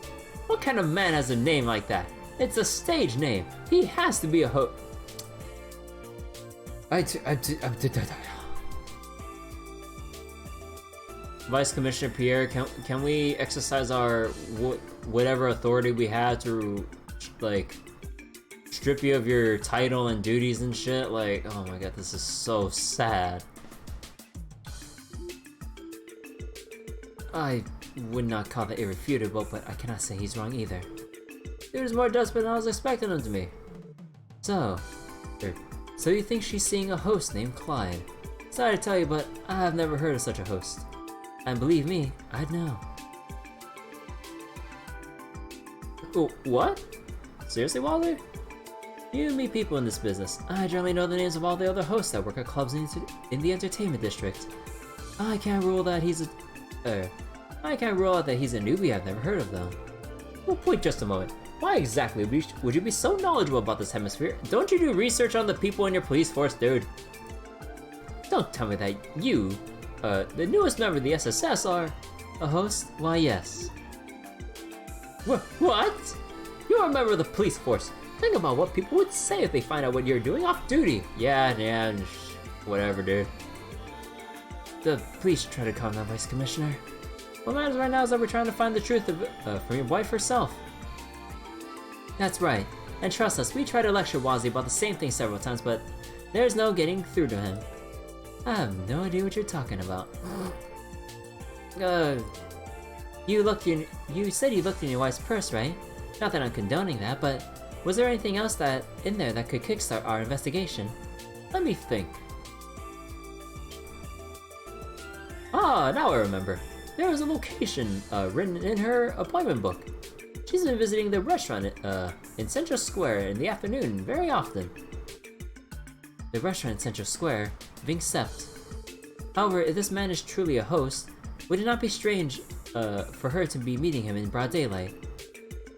What kind of man has a name like that? It's a stage name. He has to be a Vice Commissioner Pierre, can we exercise our whatever authority we have to, like, strip you of your title and duties and shit? Like, oh my god, this is so sad. I would not call that irrefutable, but I cannot say he's wrong either. Dude is more desperate than I was expecting him to be. So you think she's seeing a host named Clyde? Sorry to tell you, but I have never heard of such a host. And believe me, I'd know. Oh, what? Seriously, Walter? You meet people in this business. I generally know the names of all the other hosts that work at clubs in the entertainment district. I can't rule out that he's a newbie I've never heard of, though. Well, wait just a moment. Why exactly would you be so knowledgeable about this hemisphere? Don't you do research on the people in your police force, dude? Don't tell me that you, the newest member of the SSS, are a host? Why, yes. What? You're a member of the police force. Think about what people would say if they find out what you're doing off duty. Yeah, whatever, dude. Please try to calm down, Vice Commissioner. What matters right now is that we're trying to find the truth from your wife herself. That's right. And trust us, we tried to lecture Wazzy about the same thing several times, but there's no getting through to him. I have no idea what you're talking about. You said you looked in your wife's purse, right? Not that I'm condoning that, but was there anything else in there that could kickstart our investigation? Let me think. Ah, now I remember. There was a location written in her appointment book. She's been visiting the restaurant in Central Square in the afternoon very often. The restaurant in Central Square, Vincept. However, if this man is truly a host, would it not be strange for her to be meeting him in broad daylight?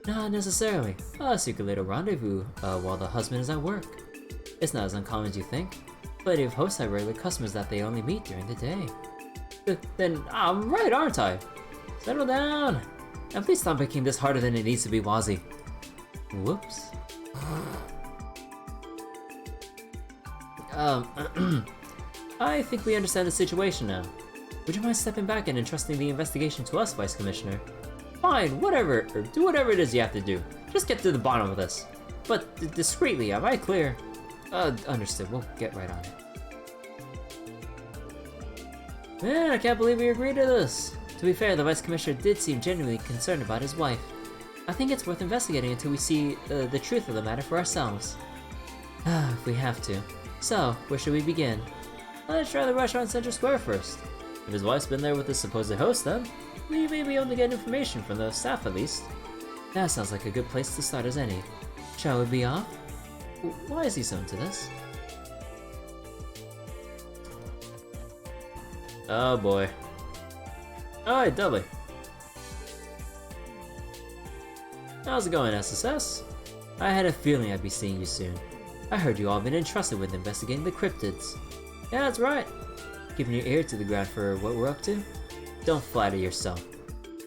Not necessarily. A secret little rendezvous while the husband is at work. It's not as uncommon as you think. Plenty of hosts have regular customers that they only meet during the day. Then I'm right, aren't I? Settle down. And please stop making this harder than it needs to be, Wazzy. Whoops. I think we understand the situation now. Would you mind stepping back and entrusting the investigation to us, Vice Commissioner? Fine, whatever, or do whatever it is you have to do. Just get to the bottom of this. But discreetly, am I clear? Understood, we'll get right on it. Man, I can't believe we agreed to this. To be fair, the Vice Commissioner did seem genuinely concerned about his wife. I think it's worth investigating until we see the truth of the matter for ourselves. If we have to. So, where should we begin? Let's try the restaurant in Central Square first. If his wife's been there with the supposed host, then we may be able to get information from the staff at least. That sounds like a good place to start as any. Shall we be off? Why is he so into this? Oh boy. Alright, Dudley. How's it going, SSS? I had a feeling I'd be seeing you soon. I heard you all been entrusted with investigating the cryptids. Yeah, that's right. Keeping your ear to the ground for what we're up to? Don't flatter yourself.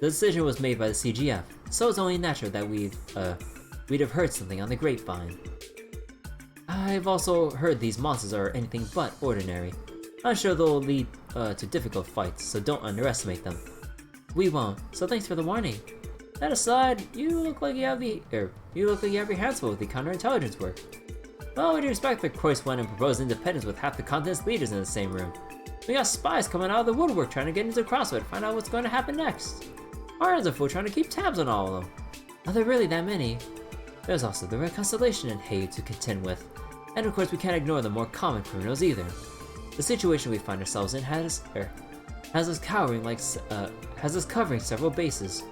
The decision was made by the CGF, so it's only natural that we'd have heard something on the grapevine. I've also heard these monsters are anything but ordinary. I'm sure they'll lead to difficult fights, so don't underestimate them. We won't, so thanks for the warning. That aside, you look like you have your hands full with the counterintelligence work. Well, with respect, the Croix went and proposed independence with half the continent's leaders in the same room. We got spies coming out of the woodwork trying to get into Crossbell to find out what's going to happen next. Our hands are full trying to keep tabs on all of them. Are there really that many? There's also the Red Constellation and Hay to contend with. And of course we can't ignore the more common criminals either. The situation we find ourselves in has us covering several bases.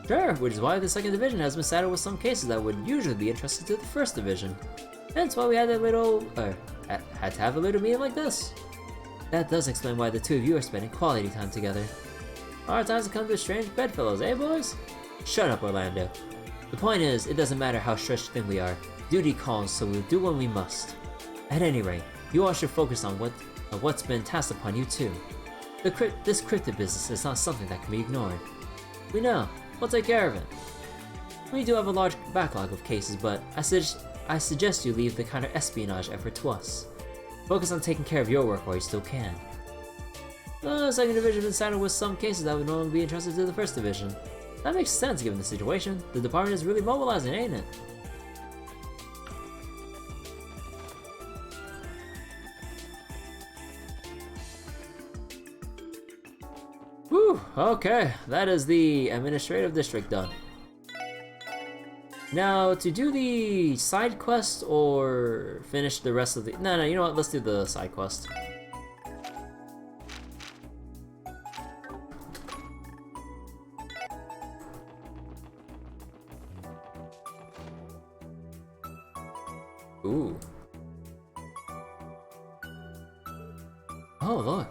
Sure, which is why the 2nd Division has been saddled with some cases that would usually be entrusted to the 1st Division. Hence why we had had to have a little meeting like this. That does explain why the two of you are spending quality time together. Hard times come to strange bedfellows, eh boys? Shut up, Orlando. The point is, it doesn't matter how stretched thin we are. Duty calls, so we'll do what we must. At any rate, you all should focus on what's been tasked upon you too. This cryptid business is not something that can be ignored. We know. We'll take care of it. We do have a large backlog of cases, but I suggest you leave the counter-espionage effort to us. Focus on taking care of your work while you still can. The 2nd Division has been saddled with some cases that would normally be entrusted to the 1st Division. That makes sense given the situation. The department is really mobilizing, ain't it? Whew, okay, that is the administrative district done. Now, to do the side quest or finish the rest of the... No, you know what, let's do the side quest. Ooh. Oh, look.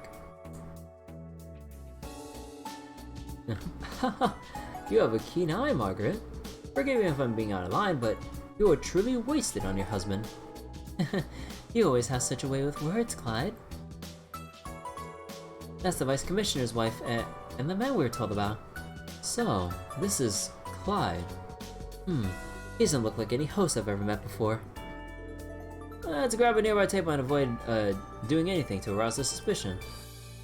You have a keen eye, Margaret. Forgive me if I'm being out of line, but you are truly wasted on your husband. You always have such a way with words, Clyde. That's the Vice Commissioner's wife and the man we were told about. So, this is Clyde. He doesn't look like any host I've ever met before. Let's grab a nearby table and avoid doing anything to arouse their suspicion.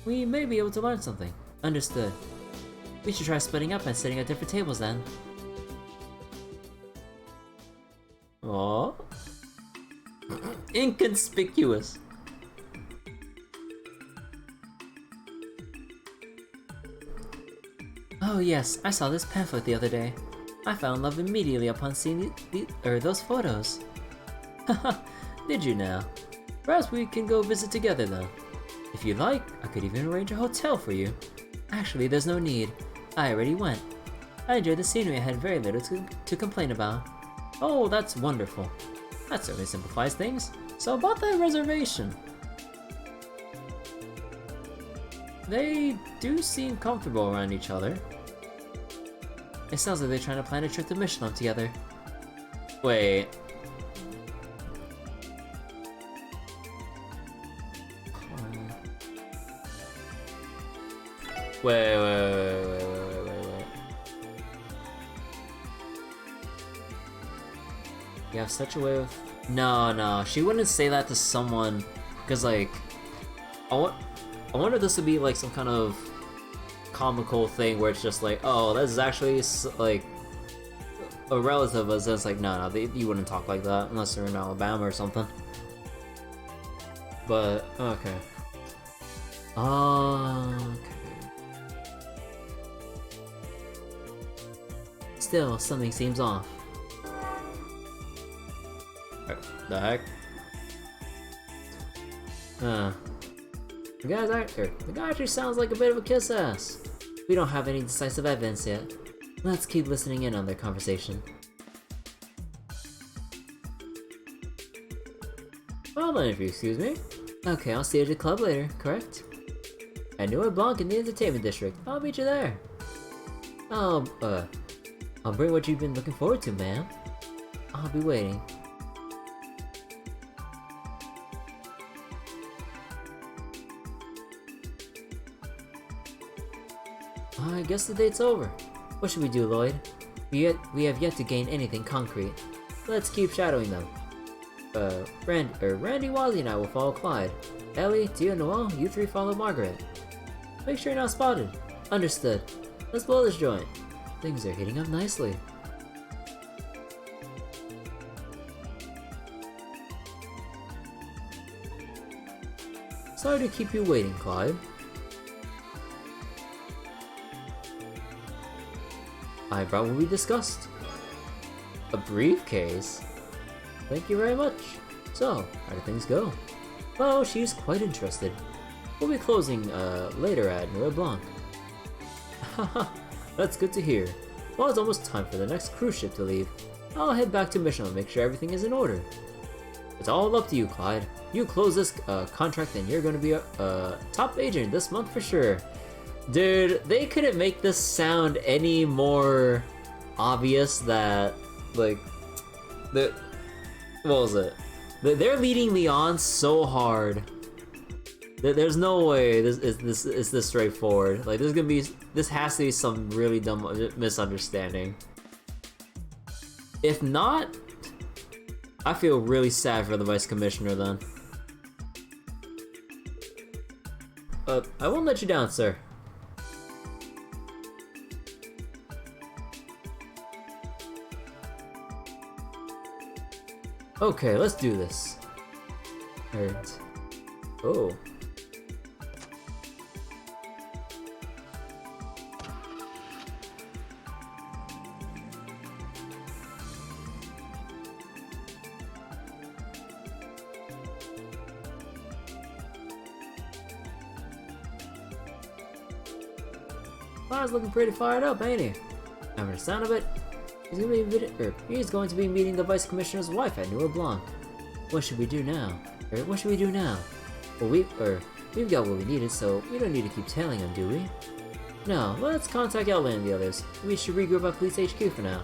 We may be able to learn something. Understood. We should try splitting up and sitting at different tables then. Aww. Inconspicuous. Oh yes, I saw this pamphlet the other day. I fell in love immediately upon seeing those photos. Haha, did you now? Perhaps we can go visit together though. If you like, I could even arrange a hotel for you. Actually, there's no need. I already went. I enjoyed the scenery and had very little to complain about. Oh, that's wonderful. That certainly simplifies things. So about that reservation. They do seem comfortable around each other. It sounds like they're trying to plan a trip to Michelin together. Wait. Wait. You have such a way of... No, she wouldn't say that to someone, because like, I wonder if this would be like some kind of comical thing where it's just like, oh, this is actually like a relative of us. It's like, no, you wouldn't talk like that unless you're in Alabama or something. But okay. Okay. Still, something seems off. The heck? The guy actually sounds like a bit of a kiss ass. We don't have any decisive evidence yet. Let's keep listening in on their conversation. Well then, if you excuse me. Okay, I'll see you at the club later, correct? At Noir Blanc in the entertainment district. I'll meet you there. I'll bring what you've been looking forward to, ma'am. I'll be waiting. I guess the date's over. What should we do, Lloyd? We have yet to gain anything concrete. Let's keep shadowing them. Randy, Wazzy and I will follow Clyde. Ellie, Tia, Noel, you three follow Margaret. Make sure you're not spotted. Understood. Let's blow this joint. Things are heating up nicely. Sorry to keep you waiting, Clyde. I brought what we discussed. A briefcase? Thank you very much. So, how do things go? Well, she's quite interested. We'll be closing later at Noir Blanc. Haha, that's good to hear. Well, it's almost time for the next cruise ship to leave. I'll head back to Mission and make sure everything is in order. It's all up to you, Clyde. You close this contract and you're gonna be a top agent this month for sure. Dude, they couldn't make this sound any more obvious that, like, what was it? They're leading me on so hard. There's no way this is this straightforward. Like, this has to be some really dumb misunderstanding. If not, I feel really sad for the Vice Commissioner then. I won't let you down, sir. Okay, let's do this. Alright. Oh. Clyde's looking pretty fired up, ain't he? From the sound of it, he's going to be meeting the Vice Commissioner's wife at Noir Blanc. What should we do now? What should we do now? Well, we've got what we needed, so we don't need to keep tailing him, do we? No, let's contact Ellie and the others. We should regroup at Police HQ for now.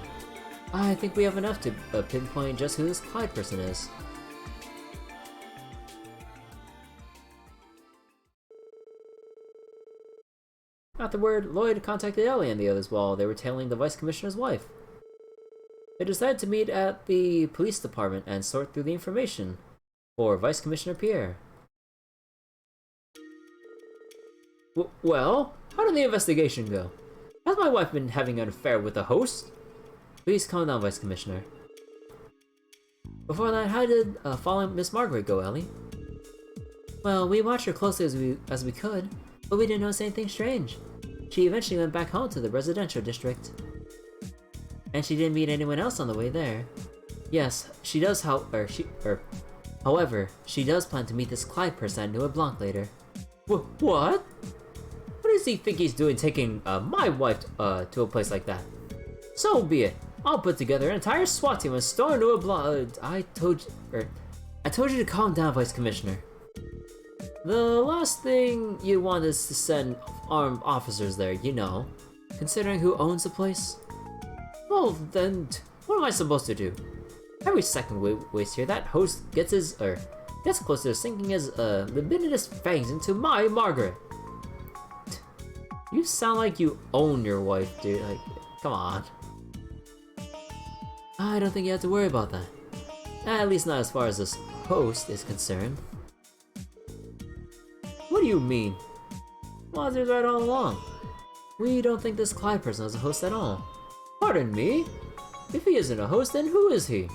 I think we have enough to pinpoint just who this Clyde person is. Afterward, Lloyd contacted Ellie and the others while they were tailing the Vice Commissioner's wife. They decided to meet at the police department and sort through the information for Vice Commissioner Pierre. Well, how did the investigation go? Has my wife been having an affair with a host? Please calm down, Vice Commissioner. Before that, how did following Miss Margaret go, Ellie? Well, we watched her closely as we could, but we didn't notice anything strange. She eventually went back home to the residential district. And she didn't meet anyone else on the way there. Yes, she does however, she does plan to meet this Clyde person at Noir Blanc later. What? What does he think he's doing taking my wife to a place like that? So be it. I'll put together an entire SWAT team and storm Noir Blanc. I told you to calm down, Vice Commissioner. The last thing you want is to send armed officers there, you know, considering who owns the place. Well, then, what am I supposed to do? Every second we waste here, that host gets closer to sinking his libidinous fangs into my Margaret. You sound like you own your wife, dude. Like, come on. I don't think you have to worry about that. At least not as far as this host is concerned. What do you mean? Wazir's right all along. We don't think this Clyde person is a host at all. Pardon me? If he isn't a host, then who is he?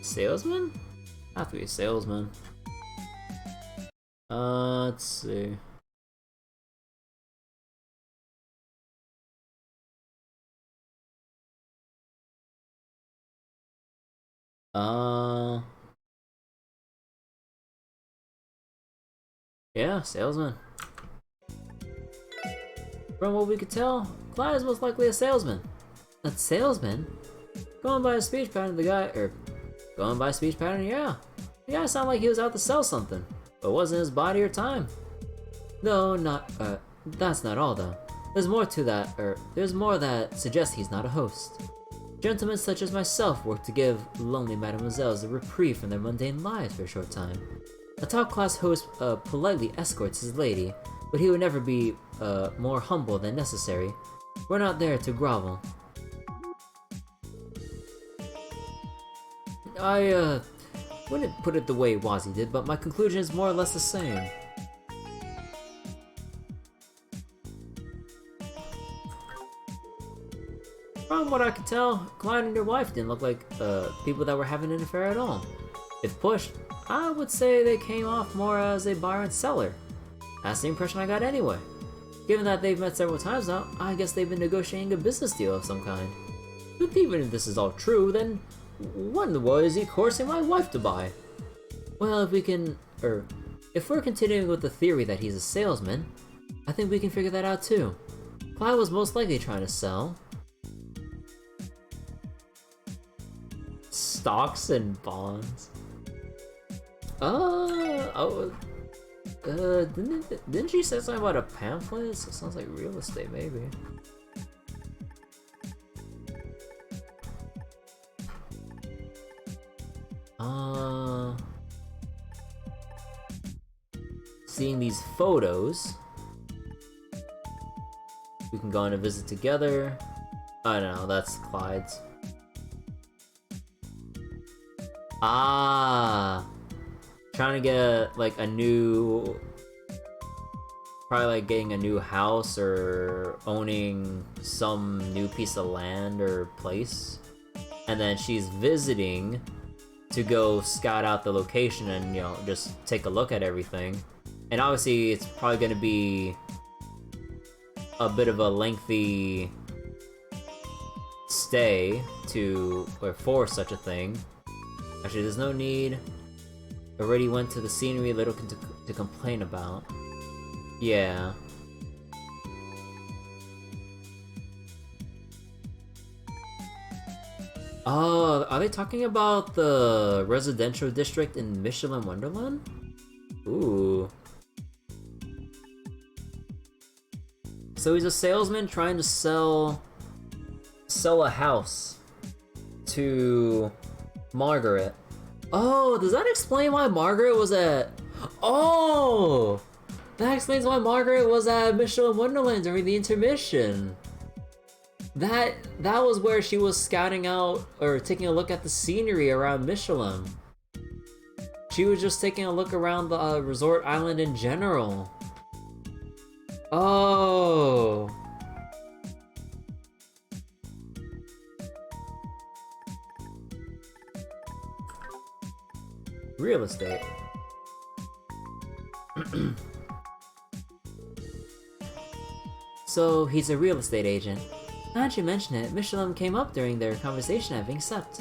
Salesman? Have to be a salesman. Let's see. Yeah, salesman. From what we could tell, Clyde is most likely a salesman. A salesman? Going by his speech pattern, yeah. The guy sounded like he was out to sell something, but it wasn't his body or time. No, that's not all though. There's more to that, there's more that suggests he's not a host. Gentlemen such as myself work to give lonely mademoiselles a reprieve from their mundane lives for a short time. A top-class host politely escorts his lady, but he would never be more humble than necessary. We're not there to grovel. I wouldn't put it the way Wazzy did, but my conclusion is more or less the same. From what I could tell, Clyde and your wife didn't look like people that were having an affair at all. If pushed, I would say they came off more as a buyer and seller. That's the impression I got anyway. Given that they've met several times now, I guess they've been negotiating a business deal of some kind. But even if this is all true, then what in the world is he coercing my wife to buy? Well, if we're continuing with the theory that he's a salesman, I think we can figure that out too. Clyde was most likely trying to sell stocks and bonds. Didn't she say something about a pamphlet? It sounds like real estate, maybe. Seeing these photos, we can go on a visit together. I don't know, that's Clyde's. Trying to get like a new, probably like getting a new house or owning some new piece of land or place, and then she's visiting to go scout out the location and, you know, just take a look at everything. And obviously it's probably going to be a bit of a lengthy stay for such a thing. Actually, there's no need. Already went to the scenery, little to complain about. Yeah. Oh, are they talking about the residential district in Michelin Wonderland? Ooh. So he's a salesman trying to sell a house to Margaret. Oh, does that explain why Margaret was at... Oh! That explains why Margaret was at Michelin Wonderland during the intermission. That was where she was scouting out or taking a look at the scenery around Michelin. She was just taking a look around the resort island in general. Oh. Real estate. So he's a real estate agent. Now that you mention it, Michelin came up during their conversation at Vincept.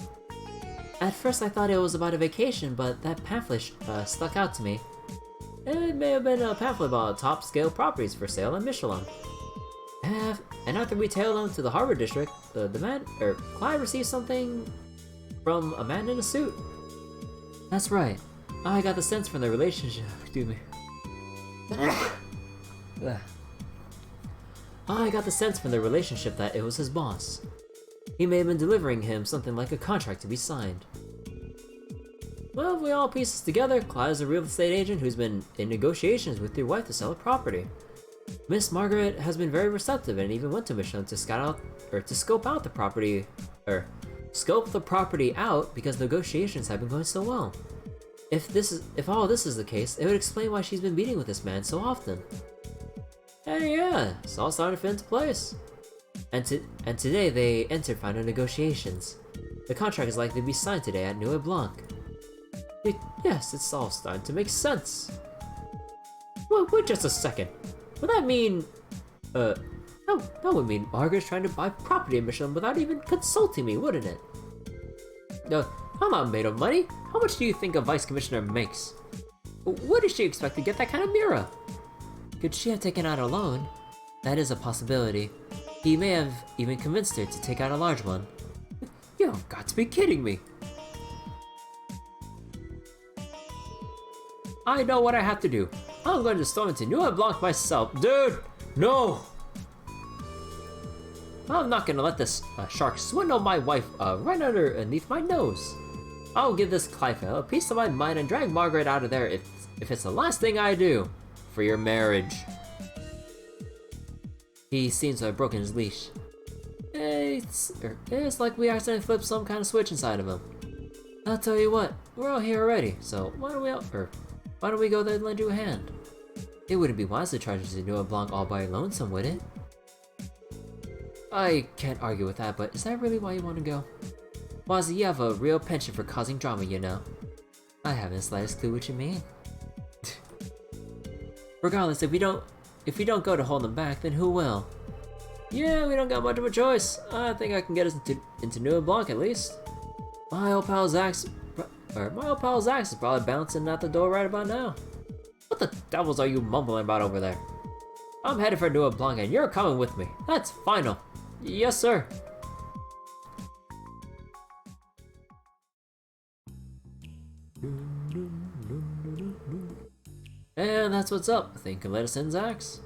At first I thought it was about a vacation, but that pamphlet stuck out to me. It may have been a pamphlet about top-scale properties for sale in Michelin. And after we tailed them to the Harbor District, Clyde received something from a man in a suit. That's right. I got the sense from the relationship. Excuse me. I got the sense from the relationship that it was his boss. He may have been delivering him something like a contract to be signed. Well, if we all piece this together, Clyde is a real estate agent who's been in negotiations with your wife to sell a property. Miss Margaret has been very receptive and even went to Michelin to scope the property out because negotiations have been going so well. If all this is the case, it would explain why she's been meeting with this man so often. Hey, yeah, it's all starting to fit into place. And today they entered final negotiations. The contract is likely to be signed today at Nuit Blanc. Yes, it's all starting to make sense. Wait just a second. Would that mean... that would mean Margaret's trying to buy property in Michelin without even consulting me, wouldn't it? I'm not made of money. How much do you think a vice commissioner makes? Where does she expect to get that kind of mirror? Could she have taken out a loan? That is a possibility. He may have even convinced her to take out a large one. You've got to be kidding me. I know what I have to do. I'm going to storm into New Blanc myself. Dude, no! I'm not gonna let this shark swindle my wife right underneath my nose. I'll give this Clyfel a piece of my mind and drag Margaret out of there if it's the last thing I do for your marriage. He seems to have broken his leash. It's like we accidentally flipped some kind of switch inside of him. I'll tell you what, we're all here already, so why don't we go there and lend you a hand? It wouldn't be wise to charge you to New Blanc all by your lonesome, would it? I can't argue with that, but is that really why you want to go? Wazzy, you have a real penchant for causing drama, you know. I haven't the slightest clue what you mean. Regardless, if we don't go to hold them back, then who will? Yeah, we don't got much of a choice. I think I can get us into New Blanc at least. My old pal Zax is probably bouncing out the door right about now. What the devils are you mumbling about over there? I'm headed for New Blanc and you're coming with me. That's final. Yes, sir. And that's what's up. Think you can let us in, Zax?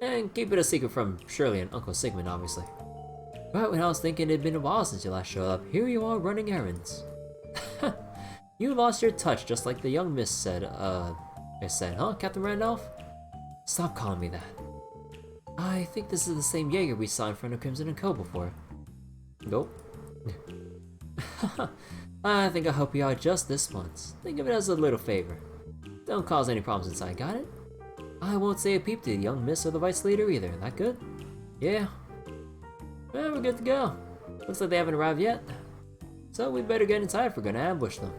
And keep it a secret from Shirley and Uncle Sigmund, obviously. Right when I was thinking it'd been a while since you last showed up, here you are running errands. You lost your touch, just like the young miss said, huh, Captain Randolph? Stop calling me that. I think this is the same Jaeger we saw in front of Crimson & Co. before. Nope. I think I'll help you out just this once. Think of it as a little favor. Don't cause any problems inside, got it? I won't say a peep to the young miss or the vice leader either. That good? Yeah. Well, we're good to go. Looks like they haven't arrived yet. So we better get inside if we're gonna ambush them.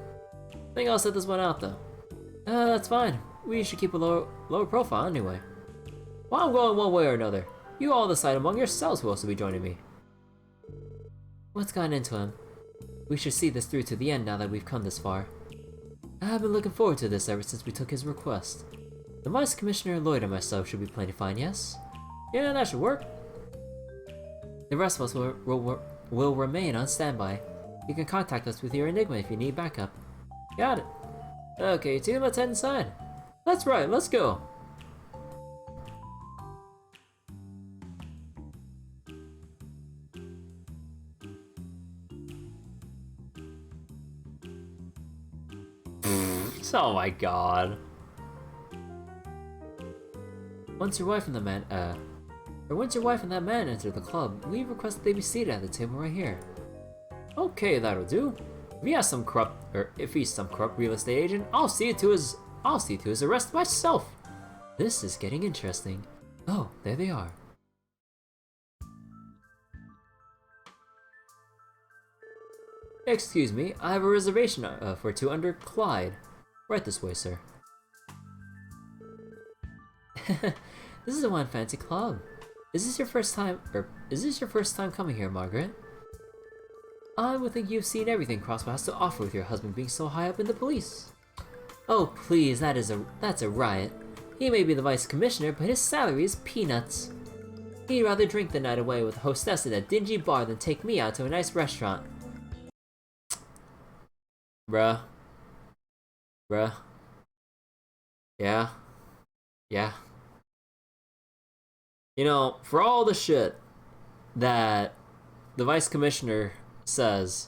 I think I'll set this one out though. That's fine. We should keep a lower profile anyway. Well, I'm going one way or another. You all decide among yourselves who else will be joining me. What's gotten into him? We should see this through to the end now that we've come this far. I've been looking forward to this ever since we took his request. The Vice Commissioner Lloyd and myself should be plenty fine, yes? Yeah, that should work. The rest of us will remain on standby. You can contact us with your enigma if you need backup. Got it. Okay, team, let's head inside. That's right, let's go. Oh my god. Once your wife and that man enter the club, we request that they be seated at the table right here. Okay, that'll do. If he's some corrupt real estate agent, I'll see to his arrest myself. This is getting interesting. Oh, there they are. Excuse me, I have a reservation for 2 under Clyde. Right this way, sir. This is a one fancy club. Is this your first time coming here, Margaret? I would think you've seen everything Crossbell has to offer with your husband being so high up in the police. Oh please, that's a riot. He may be the vice commissioner, but his salary is peanuts. He'd rather drink the night away with a hostess at a dingy bar than take me out to a nice restaurant. Bruh. Yeah. You know, for all the shit that the vice commissioner says,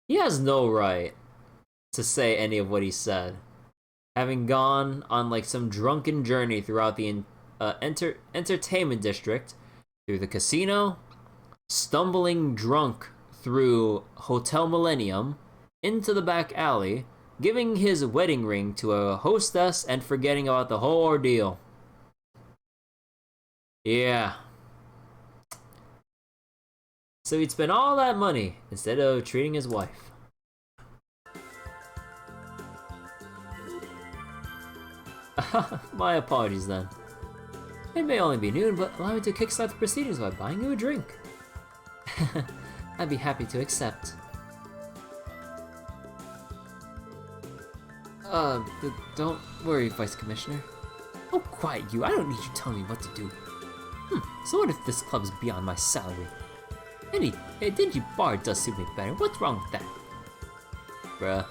he has no right to say any of what he said. Having gone on like some drunken journey throughout the entertainment district, through the casino, stumbling drunk through Hotel Millennium, into the back alley, giving his wedding ring to a hostess and forgetting about the whole ordeal. Yeah. So he'd spend all that money instead of treating his wife. My apologies then. It may only be noon, but allow me to kickstart the proceedings by buying you a drink. I'd be happy to accept. Don't worry, Vice Commissioner. Oh, quiet you. I don't need you telling me what to do. So what if this club's beyond my salary? A dingy bar does suit me better. What's wrong with that? Bruh.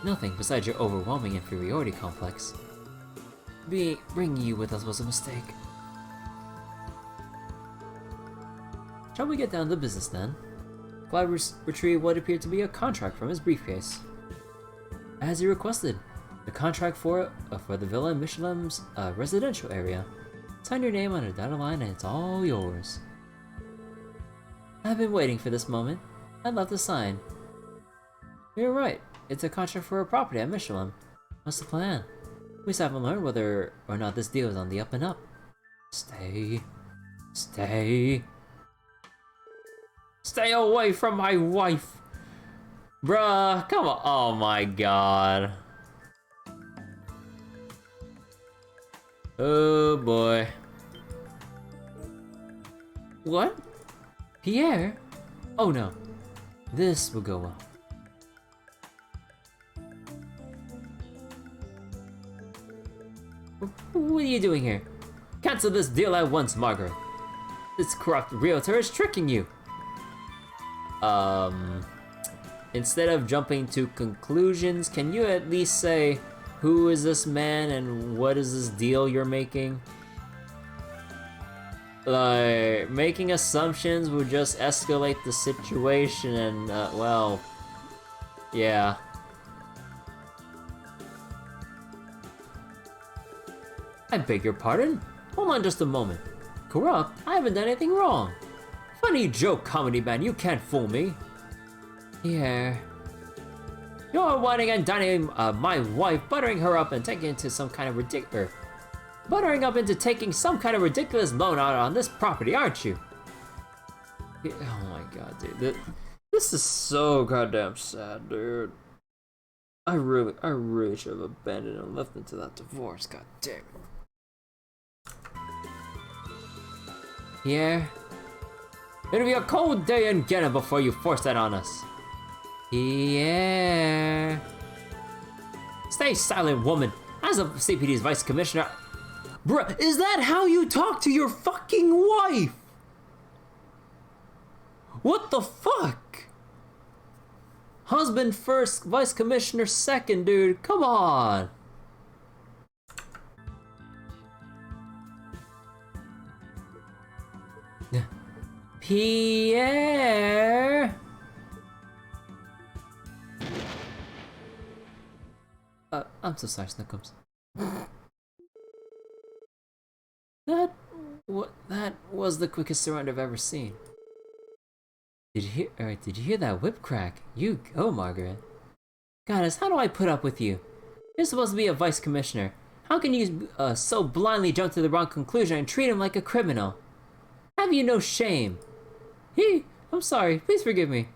Nothing besides your overwhelming inferiority complex. Bringing you with us was a mistake. Shall we get down to business then? Clyde retrieved what appeared to be a contract from his briefcase. As he requested, the contract for the Villa in Michelin's residential area. Sign your name on a dotted line and it's all yours. I've been waiting for this moment. I'd love to sign. You're right. It's a contract for a property at Michelin. What's the plan? We still haven't learned whether or not this deal is on the up and up. Stay. Stay. Stay away from my wife! Bruh, come on. Oh my god. Oh boy. What? Pierre? Oh no. This will go well. What are you doing here? Cancel this deal at once, Margaret. This corrupt realtor is tricking you. Instead of jumping to conclusions, can you at least say, who is this man and what is this deal you're making? Like, making assumptions would just escalate the situation and, well, yeah. I beg your pardon? Hold on just a moment. Corrupt? I haven't done anything wrong. Funny joke, comedy man, you can't fool me. Here. You're whining and dining my wife, buttering her up and taking into some kind of ridiculous... buttering up into taking some kind of ridiculous loan out on this property, aren't you? Oh my god, dude. This is so goddamn sad, dude. I really should have abandoned and left into that divorce, god damn it. Here. It'll be a cold day in Ghana before you force that on us. Here. Stay silent, woman. As a CPD's vice commissioner... Bruh, is that how you talk to your fucking wife? What the fuck? Husband first, vice commissioner second, dude. Come on. Pierre. I'm so sorry, Snookums. That was the quickest surrender I've ever seen. Did you hear that whip crack? You go, Margaret. Goddess, how do I put up with you? You're supposed to be a vice commissioner. How can you so blindly jump to the wrong conclusion and treat him like a criminal? Have you no shame? I'm sorry. Please forgive me.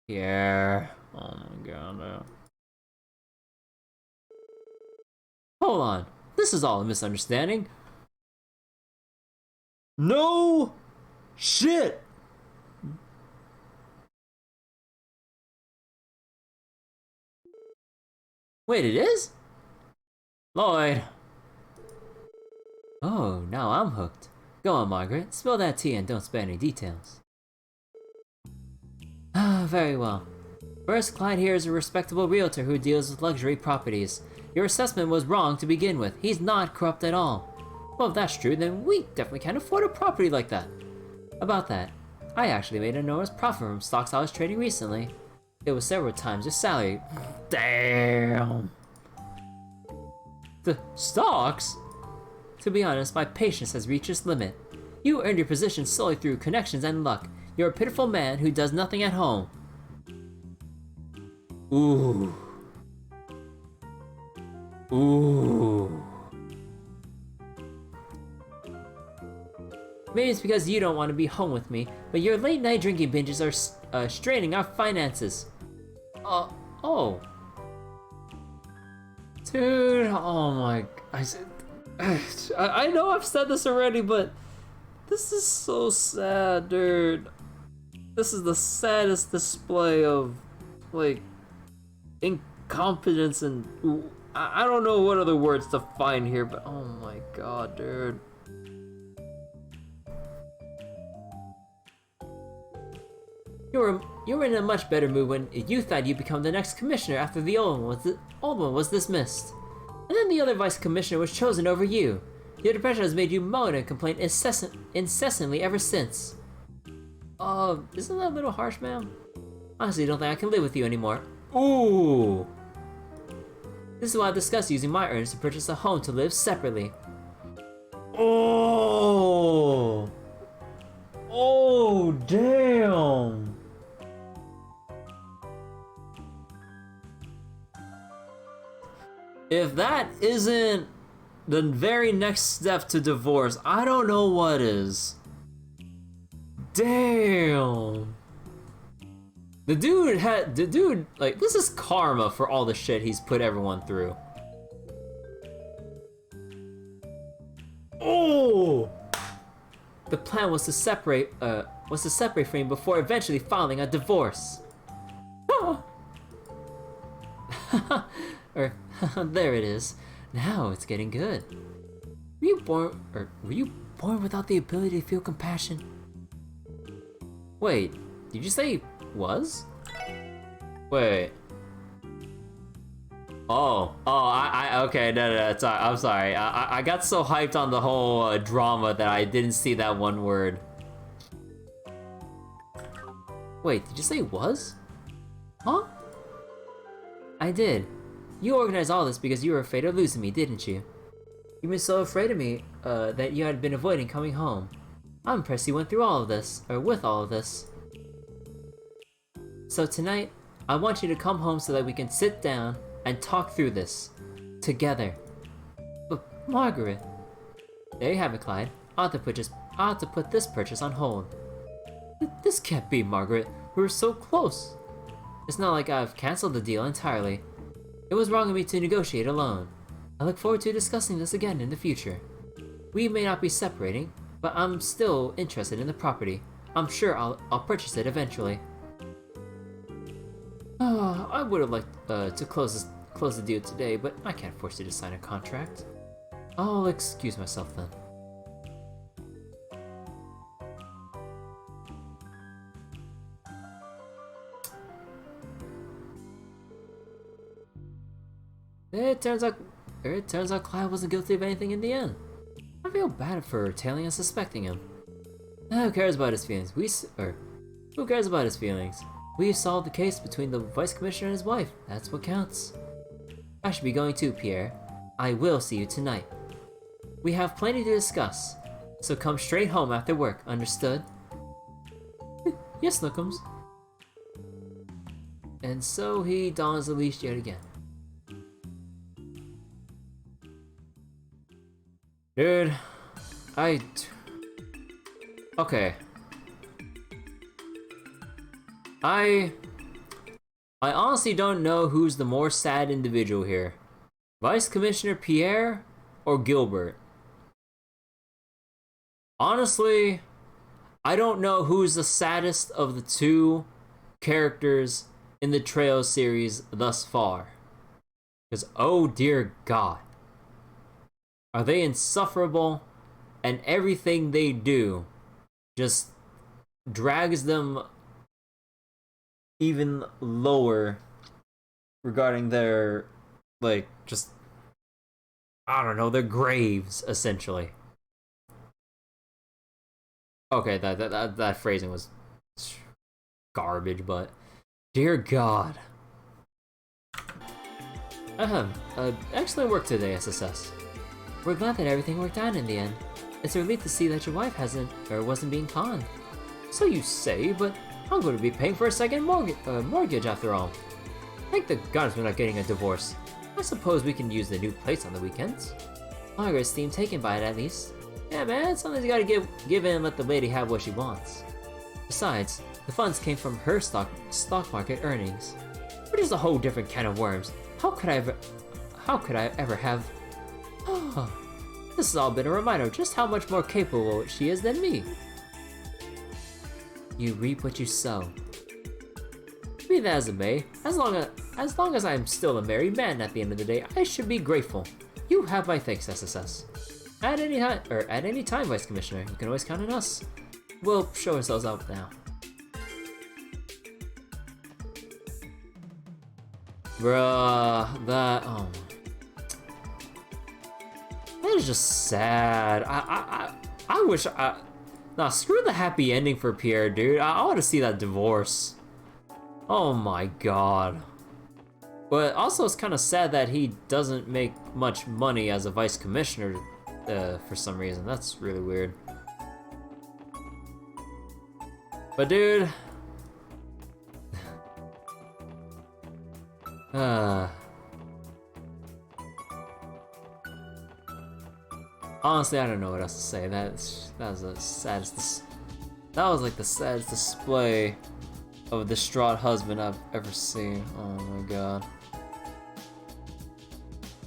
Yeah. Oh my god. Hold on. This is all a misunderstanding. No shit. Wait, it is? Lloyd. Oh, now I'm hooked. Go on, Margaret. Spill that tea and don't spare any details. Ah, very well. First, Clyde here is a respectable realtor who deals with luxury properties. Your assessment was wrong to begin with. He's not corrupt at all. Well, if that's true, then we definitely can't afford a property like that. About that, I actually made an enormous profit from stocks I was trading recently. It was several times your salary. Damn. The stocks? To be honest, my patience has reached its limit. You earned your position solely through connections and luck. You're a pitiful man who does nothing at home. Ooh. Ooh. Maybe it's because you don't want to be home with me, but your late night drinking binges are straining our finances. Oh. Dude, oh my... I know I've said this already, but this is so sad, dude. This is the saddest display of, like, incompetence and... I don't know what other words to find here, but oh my god, dude. You were in a much better mood when you thought you'd become the next commissioner after the old one was dismissed. And then the other vice commissioner was chosen over you. Your depression has made you moan and complain incessantly ever since. Isn't that a little harsh, ma'am? Honestly, I don't think I can live with you anymore. Ooh! This is why I discussed using my earnings to purchase a home to live separately. Oh! Oh, damn! If that isn't the very next step to divorce, I don't know what is. Damn. The dude, like, this is karma for all the shit he's put everyone through. Oh! The plan was to separate from him before eventually filing a divorce. There it is. Now it's getting good. Were you born without the ability to feel compassion? Wait, did you say was? Wait. Okay, no, sorry, I'm sorry. I got so hyped on the whole drama that I didn't see that one word. Wait, did you say was? Huh? I did. You organized all this because you were afraid of losing me, didn't you? You've been so afraid of me, that you had been avoiding coming home. I'm impressed you went through all of this, or with all of this. So tonight, I want you to come home so that we can sit down and talk through this. Together. But, Margaret... There you have it, Clyde. I'll have to put this purchase on hold. This can't be, Margaret. We were so close. It's not like I've cancelled the deal entirely. It was wrong of me to negotiate alone. I look forward to discussing this again in the future. We may not be separating, but I'm still interested in the property. I'm sure I'll purchase it eventually. I would have liked to close the deal today, but I can't force you to sign a contract. I'll excuse myself then. It turns out Clyde wasn't guilty of anything in the end. I feel bad for tailing and suspecting him. Who cares about his feelings? Who cares about his feelings? We solved the case between the vice commissioner and his wife. That's what counts. I should be going too, Pierre. I will see you tonight. We have plenty to discuss, so come straight home after work, understood? Yes, Snookums. And so he dons the leash yet again. Dude, okay. I honestly don't know who's the more sad individual here. Vice Commissioner Pierre or Gilbert? Honestly, I don't know who's the saddest of the two characters in the Trails series thus far. Because, oh dear God. Are they insufferable, and everything they do just drags them even lower regarding their, like, just, I don't know, their graves, essentially. Okay, that phrasing was garbage, but dear God. Excellent work today, SSS. We're glad that everything worked out in the end. It's a relief to see that your wife wasn't being conned. So you say, but I'm going to be paying for a second mortgage after all. Thank the gods we're not getting a divorce. I suppose we can use the new place on the weekends. Margaret's theme taken by it at least. Yeah man, sometimes you gotta give in and let the lady have what she wants. Besides, the funds came from her stock market earnings. Which is a whole different can of worms. How could I ever have... This has all been a reminder of just how much more capable she is than me. You reap what you sow. Be that as it may, as long as I am still a married man at the end of the day, I should be grateful. You have my thanks, SSS. At any time, Vice Commissioner, you can always count on us. We'll show ourselves out now. Bruh, that, oh. That is just sad. I wish nah, screw the happy ending for Pierre, dude. I want to see that divorce. Oh my god. But also it's kind of sad that he doesn't make much money as a vice commissioner for some reason. That's really weird. But dude, honestly, I don't know what else to say. That was the saddest. That was like the saddest display of a distraught husband I've ever seen. Oh my god.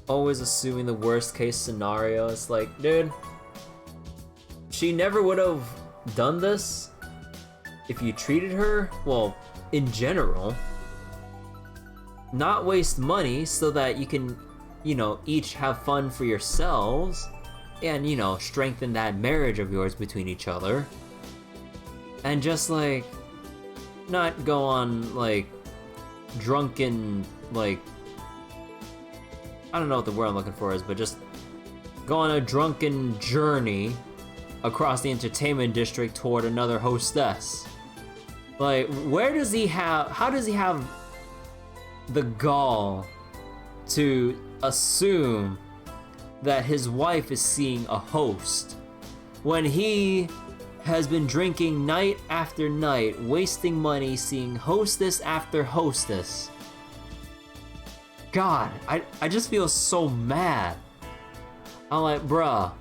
Always assuming the worst case scenario. It's like, dude, she never would have done this if you treated her, well, in general, not waste money so that you can, you know, each have fun for yourselves and, you know, strengthen that marriage of yours between each other. And just like, not go on like drunken, like, I don't know what the word I'm looking for is, but just go on a drunken journey across the entertainment district toward another hostess. Like, how does he have the gall to assume that his wife is seeing a host when he has been drinking night after night, wasting money, seeing hostess after hostess? God, I just feel so mad. I'm like, bruh.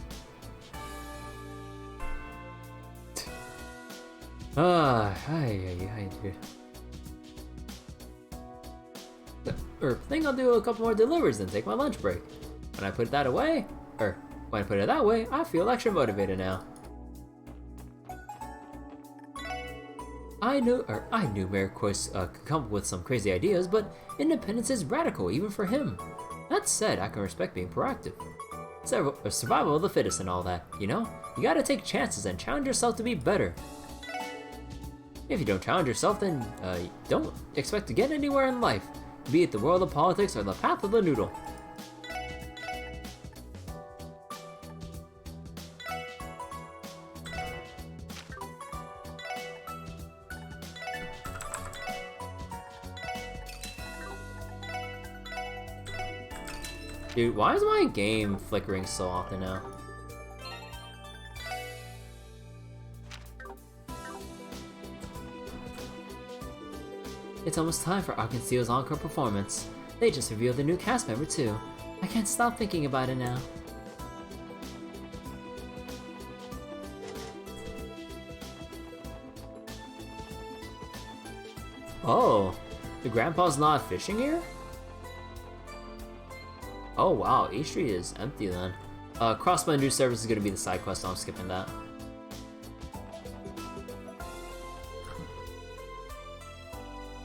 Dude. Or think I'll do a couple more deliveries and take my lunch break. When I put that away, or when I put it that way, I feel extra motivated now. I knew Mayor Quist could come up with some crazy ideas, but independence is radical even for him. That said, I can respect being proactive. Survival of the fittest and all that, you know? You gotta take chances and challenge yourself to be better. If you don't challenge yourself, then don't expect to get anywhere in life, be it the world of politics or the path of the noodle. Dude, why is my game flickering so often now? It's almost time for Arkansas's encore performance. They just revealed a new cast member too. I can't stop thinking about it now. Oh, the grandpa's not fishing here? Oh wow, E Street is empty then. Crossbell new service is gonna be the side quest, so I'm skipping that.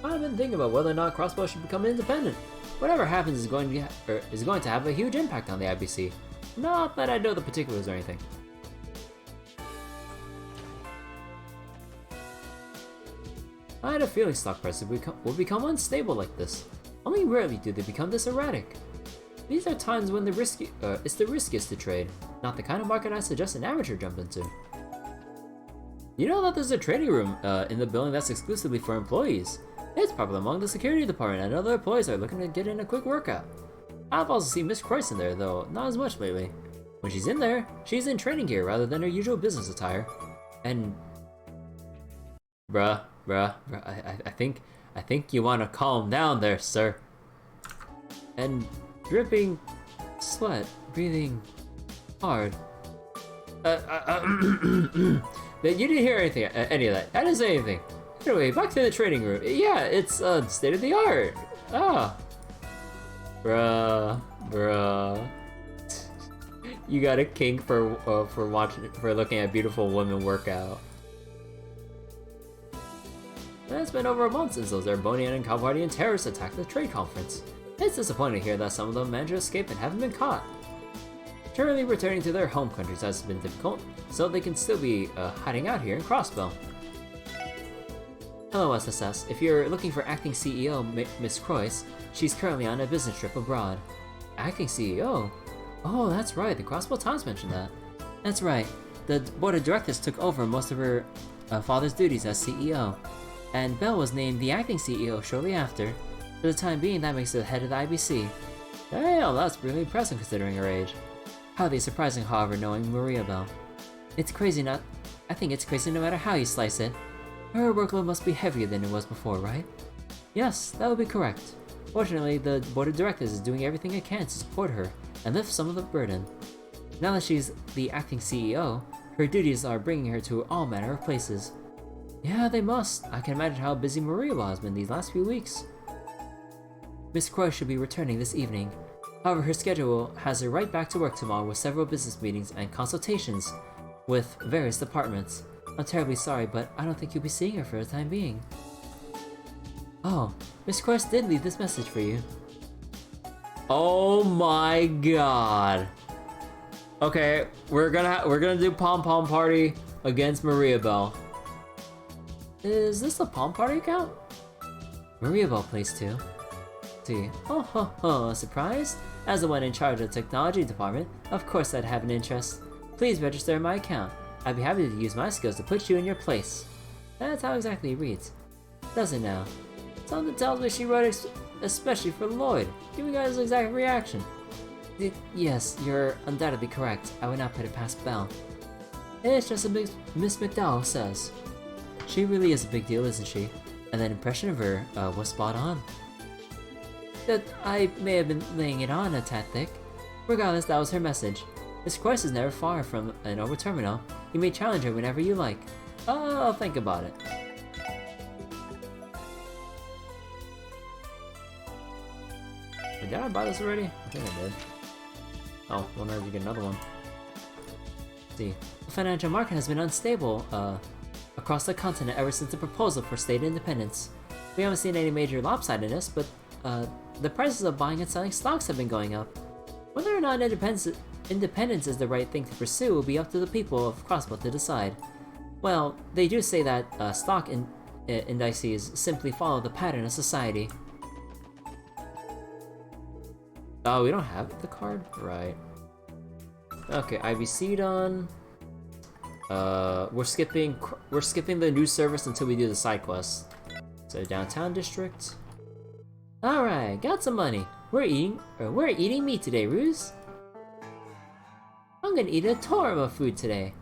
I've been thinking about whether or not Crossbell should become independent. Whatever happens is going to have a huge impact on the IBC. Not that I know the particulars or anything. I had a feeling stock prices will become unstable like this. Only rarely do they become this erratic. These are times when it's the riskiest to trade, not the kind of market I suggest an amateur jump into. You know that there's a trading room in the building that's exclusively for employees. It's popular among the security department and other employees are looking to get in a quick workout. I've also seen Miss Croyce in there, though not as much lately. When she's in there, she's in training gear rather than her usual business attire. And bruh, I think you want to calm down there, sir. And dripping sweat, breathing hard. You didn't hear anything, any of that. I didn't say anything. Anyway, back to the trading room. Yeah, it's state of the art. Ah, bruh. You got a kink for looking at beautiful women work out. It's been over a month since those Erebonian and Calvardian terrorists attacked the trade conference. It's disappointing to hear that some of them managed to escape and haven't been caught. Surely returning to their home countries has been difficult, so they can still be hiding out here in Crossbell. Hello, SSS. If you're looking for acting CEO Miss Croyce, she's currently on a business trip abroad. Acting CEO? Oh, that's right. The Crossbell Times mentioned that. That's right. The board of directors took over most of her father's duties as CEO, and Belle was named the acting CEO shortly after. For the time being, that makes her the head of the IBC. Damn, that's really impressive considering her age. Hardly surprising, however, knowing Maria Belle. It's crazy not. I think it's crazy no matter how you slice it. Her workload must be heavier than it was before, right? Yes, that would be correct. Fortunately, the board of directors is doing everything it can to support her and lift some of the burden. Now that she's the acting CEO, her duties are bringing her to all manner of places. Yeah, they must. I can imagine how busy Maria has been these last few weeks. Miss Croy should be returning this evening. However, her schedule has her right back to work tomorrow with several business meetings and consultations with various departments. I'm terribly sorry, but I don't think you'll be seeing her for the time being. Oh, Miss Croy did leave this message for you. Oh my god. Okay, we're gonna do Pom Pom Party against Maria Belle. Is this a Pom Party account? Maria Belle plays too. See. Oh ho ho, surprised? As the one in charge of the technology department, of course I'd have an interest. Please register in my account. I'd be happy to use my skills to put you in your place. That's how exactly it reads. Does it now? Something tells me she wrote it especially for Lloyd. Give me guys' exact reaction. Yes, you're undoubtedly correct. I would not put it past Belle. It's just as Miss McDowell says. She really is a big deal, isn't she? And that impression of her was spot on. That I may have been laying it on a tad thick. Regardless, that was her message. This course is never far from an over terminal. You may challenge her whenever you like. I'll think about it. Did I buy this already? I think I did. Oh, wonder if you get another one. Let's see. The financial market has been unstable across the continent ever since the proposal for state independence. We haven't seen any major lopsidedness, but the prices of buying and selling stocks have been going up. Whether or not independence is the right thing to pursue will be up to the people of Crossbell to decide. Well, they do say that stock indices simply follow the pattern of society. Oh, we don't have the card? Right. Okay, IBC done. We're skipping the new service until we do the side quest. So downtown district. Alright, got some money. We're eating meat today, Ruse. I'm gonna eat a torma of food today.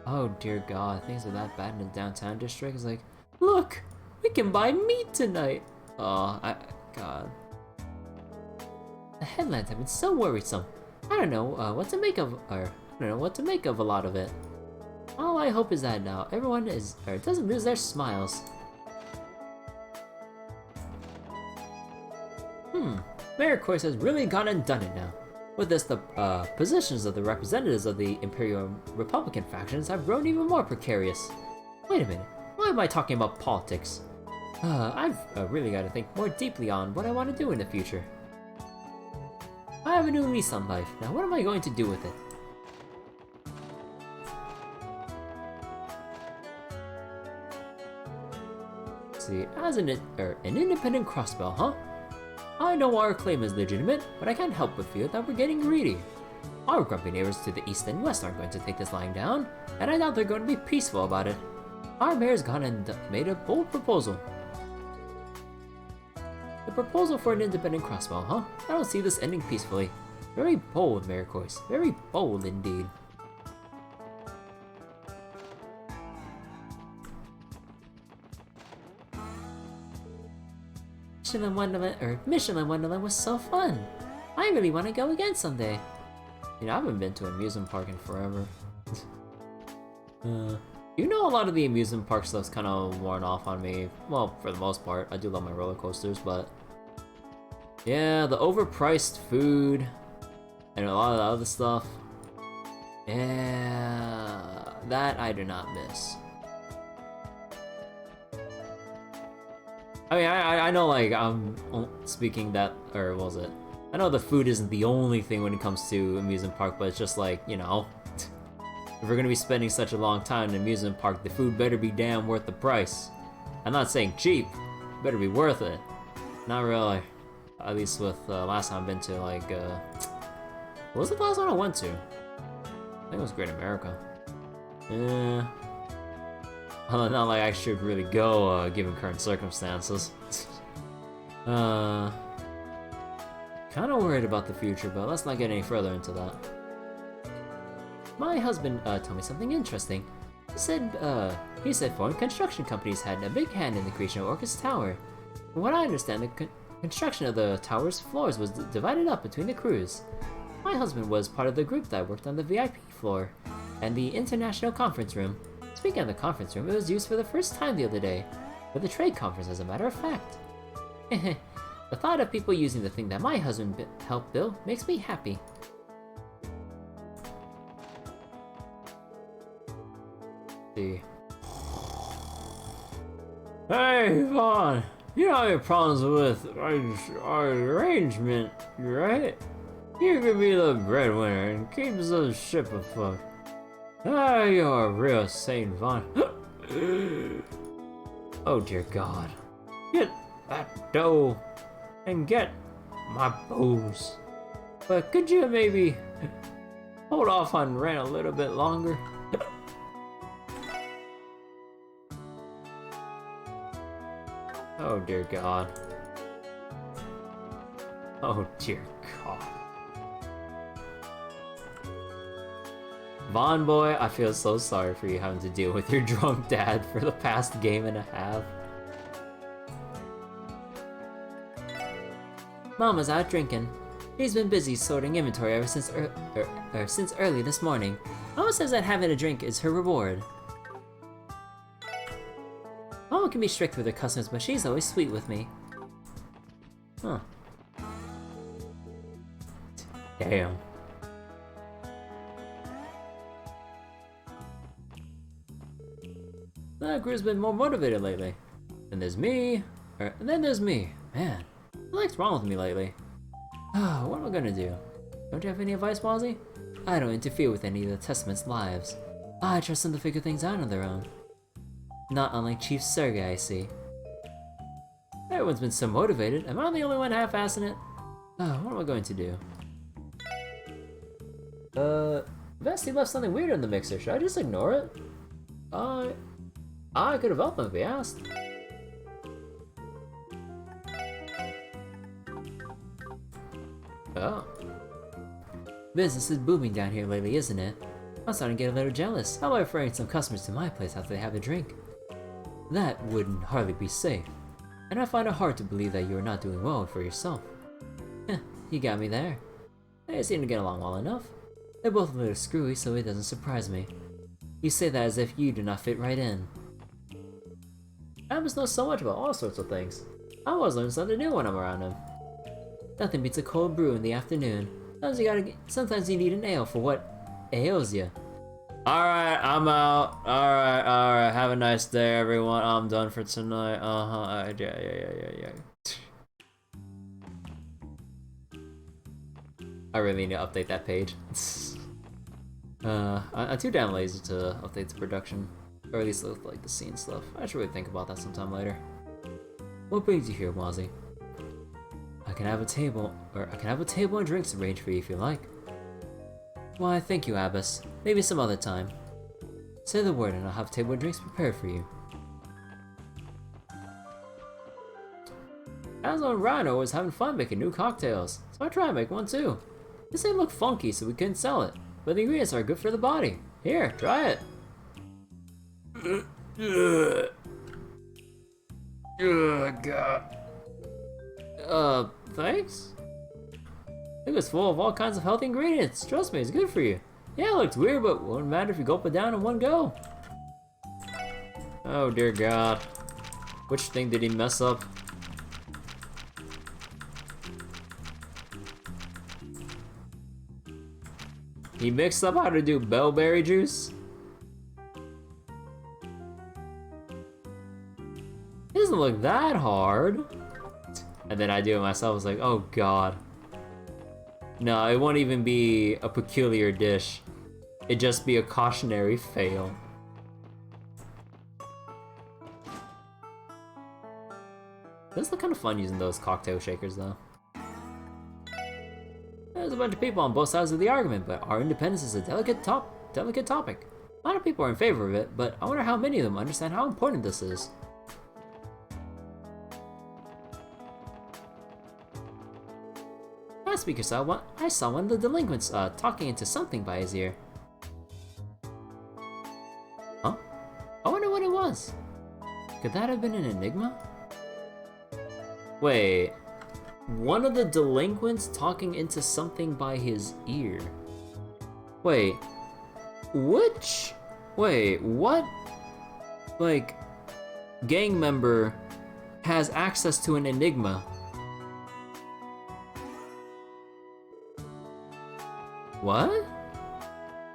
Oh dear god, things are that bad in the downtown district. It's like, look, we can buy meat tonight. Oh, god. The headlines have been so worrisome. I don't know what to make of, a lot of it. All I hope is that now everyone doesn't lose their smiles. Mayor Course has really gone and done it now. With this, the positions of the representatives of the Imperial Republican factions have grown even more precarious. Wait a minute, why am I talking about politics? I've really got to think more deeply on what I want to do in the future. I have a new lease on life. Now what am I going to do with it? Let's see, as an independent Crossbell, huh? I know our claim is legitimate, but I can't help but feel that we're getting greedy. Our grumpy neighbors to the east and west aren't going to take this lying down, and I doubt they're going to be peaceful about it. Our mayor's gone and made a bold proposal. The proposal for an independent Crossbell, huh? I don't see this ending peacefully. Very bold, Mayor Coyce. Very bold indeed. Mission Wonderland was so fun. I really want to go again someday. You know, I haven't been to an amusement park in forever. You know, a lot of the amusement park stuff's kind of worn off on me. Well, for the most part. I do love my roller coasters, but yeah, the overpriced food and a lot of the other stuff. Yeah, that I do not miss. I mean, I know, like, I'm speaking that, or what was it? I know the food isn't the only thing when it comes to amusement park, but it's just like, you know, If we're gonna be spending such a long time in an amusement park, the food better be damn worth the price. I'm not saying cheap, better be worth it. Not really. At least with last time I've been to, like, what was the last one I went to? I think it was Great America. Yeah. Not like I should really go, given current circumstances. Kinda worried about the future, but let's not get any further into that. My husband, told me something interesting. He said foreign construction companies had a big hand in the creation of Orcus Tower. From what I understand, the construction of the tower's floors was divided up between the crews. My husband was part of the group that worked on the VIP floor and the international conference room. Speaking of the conference room, it was used for the first time the other day, for the trade conference as a matter of fact. The thought of people using the thing that my husband helped build makes me happy. See. Hey, Vaughn! You don't have any problems with our arrangement, right? You could be the breadwinner and keep the ship afloat. Ah, you're a real saint, Vaughn. Oh dear God. Get that dough and get my booze. But could you maybe hold off on rent a little bit longer? Oh dear God. Oh dear God. Vaughn boy, I feel so sorry for you having to deal with your drunk dad for the past game and a half. Mama's out drinking. She's been busy sorting inventory ever since since early this morning. Mama says that having a drink is her reward. Mama can be strict with her customers, but she's always sweet with me. Huh. Damn. That crew's been more motivated lately. Then there's me, and then there's me. Man, what's wrong with me lately? Oh, what am I gonna do? Don't you have any advice, Wazzy? I don't interfere with any of the Testament's lives. I trust them to figure things out on their own. Not unlike Chief Sergei, I see. Everyone's been so motivated. Am I the only one half-assing it? Oh, what am I going to do? Vesty left something weird in the mixer. Should I just ignore it? I could have helped them if he asked. Oh. Business is booming down here lately, isn't it? I'm starting to get a little jealous. How about referring some customers to my place after they have a drink? That wouldn't hardly be safe. And I find it hard to believe that you are not doing well for yourself. Heh, you got me there. They seem to get along well enough. They're both a little screwy, so it doesn't surprise me. You say that as if you do not fit right in. Abus knows so much about all sorts of things. I always learn something new when I'm around him. Nothing beats a cold brew in the afternoon. Sometimes you need an ale for what ails you. Alright, I'm out. Alright. Have a nice day, everyone. I'm done for tonight. Yeah. I really need to update that page. I'm too damn lazy to update the production. Or at least like the scene stuff. I should really think about that sometime later. What brings you here, Wazzy? I can have a table and drinks arranged for you if you like. Why, thank you, Abbas. Maybe some other time. Say the word and I'll have table and drinks prepared for you. Azure and Rhino was having fun making new cocktails, so I tried to make one too. This didn't look funky, so we couldn't sell it, but the ingredients are good for the body. Here, try it. God. Thanks? It was full of all kinds of healthy ingredients. Trust me, it's good for you. Yeah, it looks weird, but won't matter if you gulp it down in one go. Oh dear God. Which thing did he mess up? He mixed up how to do bellberry juice? It doesn't look that hard. And then I do it myself, it's like, oh God. No, it won't even be a peculiar dish. It'd just be a cautionary fail. This look kind of fun using those cocktail shakers though. There's a bunch of people on both sides of the argument, but our independence is a delicate topic. A lot of people are in favor of it, but I wonder how many of them understand how important this is. Last week or so, I saw one of the delinquents talking into something by his ear. Huh? I wonder what it was. Could that have been an enigma? Wait, one of the delinquents talking into something by his ear. Wait, what? Like, gang member has access to an enigma? What?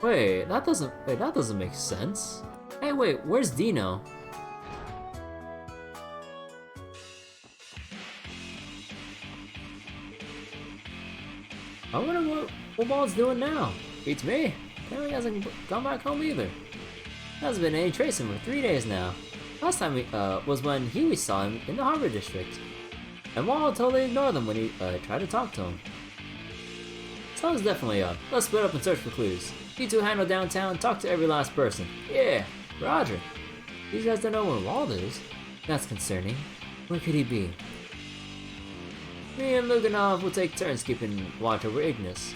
Wait, that doesn't make sense. Hey, wait, where's Dino? I wonder what Ball's doing now. Beats me. Apparently hasn't gone back home either. Hasn't been any trace of him for 3 days now. Last time was when Huey saw him in the Harbor District. And Wall totally ignored them when he tried to talk to him. Sounds definitely odd. Let's split up and search for clues. You two handle downtown, talk to every last person. Yeah, Roger. These guys don't know where Wald is. That's concerning. Where could he be? Me and Luganov will take turns keeping watch over Ignis.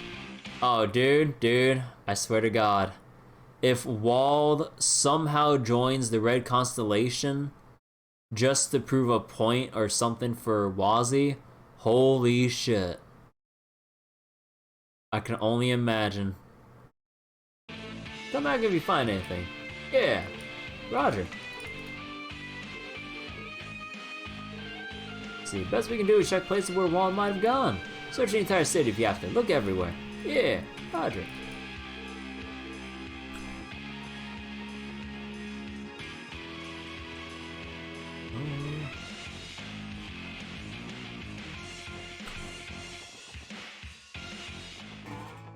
Oh, dude, I swear to God. If Wald somehow joins the Red Constellation just to prove a point or something for Wazzy, holy shit. I can only imagine. Come back if you find anything. Yeah, Roger. See, best we can do is check places where Wald might have gone. Search the entire city if you have to. Look everywhere. Yeah, Roger.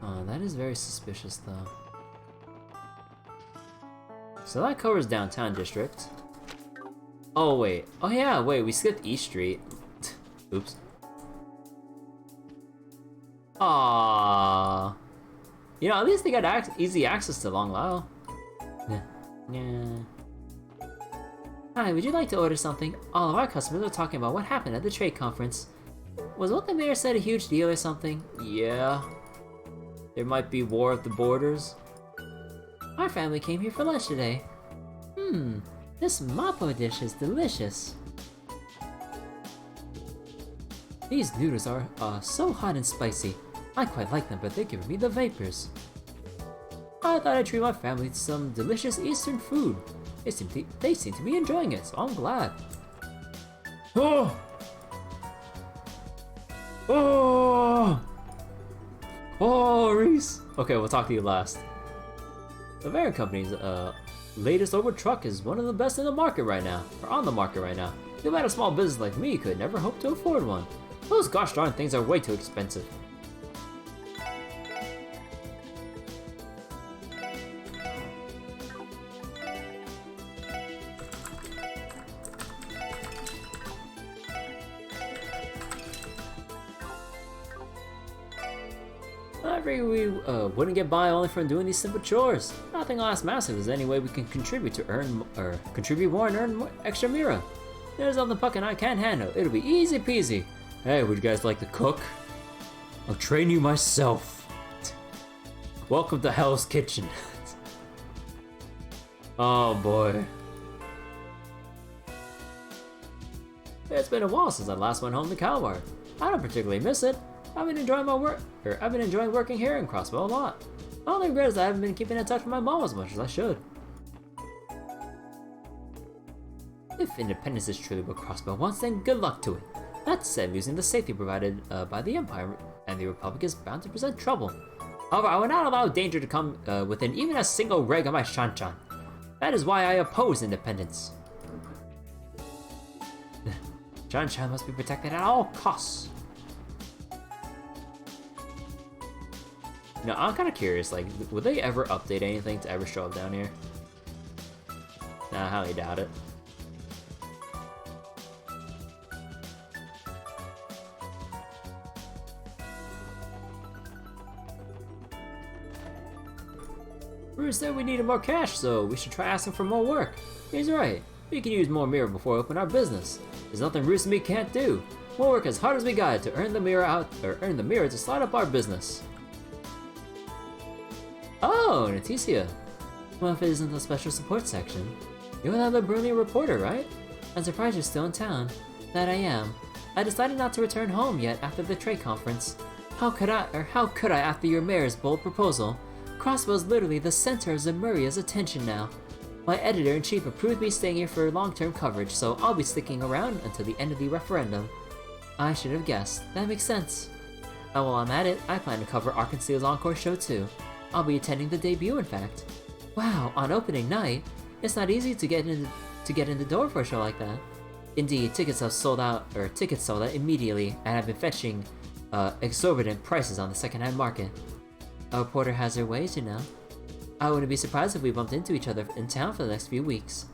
Oh, that is very suspicious though. So that covers downtown district. Oh wait, oh yeah, wait, we skipped East Street. Oops. Ah, you know, at least they got easy access to Long Lao. Yeah. Hi, would you like to order something? All of our customers are talking about what happened at the trade conference. Was what the mayor said a huge deal or something? Yeah. There might be war at the borders. Our family came here for lunch today. This mapo dish is delicious. These noodles are so hot and spicy. I quite like them, but they're giving me the vapors. I thought I'd treat my family to some delicious Eastern food. They seem to be enjoying it, so I'm glad. Oh! Oh! Oh, Reese! Okay, we'll talk to you last. The Baron Company's latest over truck is one of the best in the market right now, or on the market right now. Too bad a small business like me could never hope to afford one. Those gosh darn things are way too expensive. I figured we wouldn't get by only from doing these simple chores. Nothing lasts massive. Is any way we can contribute to contribute more and earn more extra Mira. There's something Puck and I can't handle. It'll be easy peasy. Hey, would you guys like to cook? I'll train you myself. Welcome to Hell's Kitchen. Oh boy. It's been a while since I last went home to Calvar. I don't particularly miss it. I've been enjoying working here in Crossbell a lot. My only regret is I haven't been keeping in touch with my mom as much as I should. If independence is truly what Crossbell wants, then good luck to it. That said, losing the safety provided by the Empire and the Republic is bound to present trouble. However, I will not allow danger to come within even a single reg of my Shanchan. That is why I oppose independence. Shanchan must be protected at all costs. No, I'm kind of curious, like, would they ever update anything to ever show up down here? Nah, I highly doubt it. Bruce said we needed more cash, so we should try asking for more work. He's right. We can use more mirror before we open our business. There's nothing Bruce and me can't do. We'll work as hard as we got to earn the mirror to start up our business. Oh, Naticia. Well, if it isn't the special support section. You're another brilliant reporter, right? I'm surprised you're still in town. That I am. I decided not to return home yet after the trade conference. How could I after your mayor's bold proposal? Crossbell is literally the center of Zemuria's attention now. My editor-in-chief approved me staying here for long-term coverage, so I'll be sticking around until the end of the referendum. I should have guessed. That makes sense. And while I'm at it, I plan to cover Arkansas's Encore show too. I'll be attending the debut, in fact. Wow, on opening night? It's not easy to get in the door for a show like that. Indeed, tickets sold out immediately, and have been fetching exorbitant prices on the secondhand market. A reporter has her ways, you know. I wouldn't be surprised if we bumped into each other in town for the next few weeks.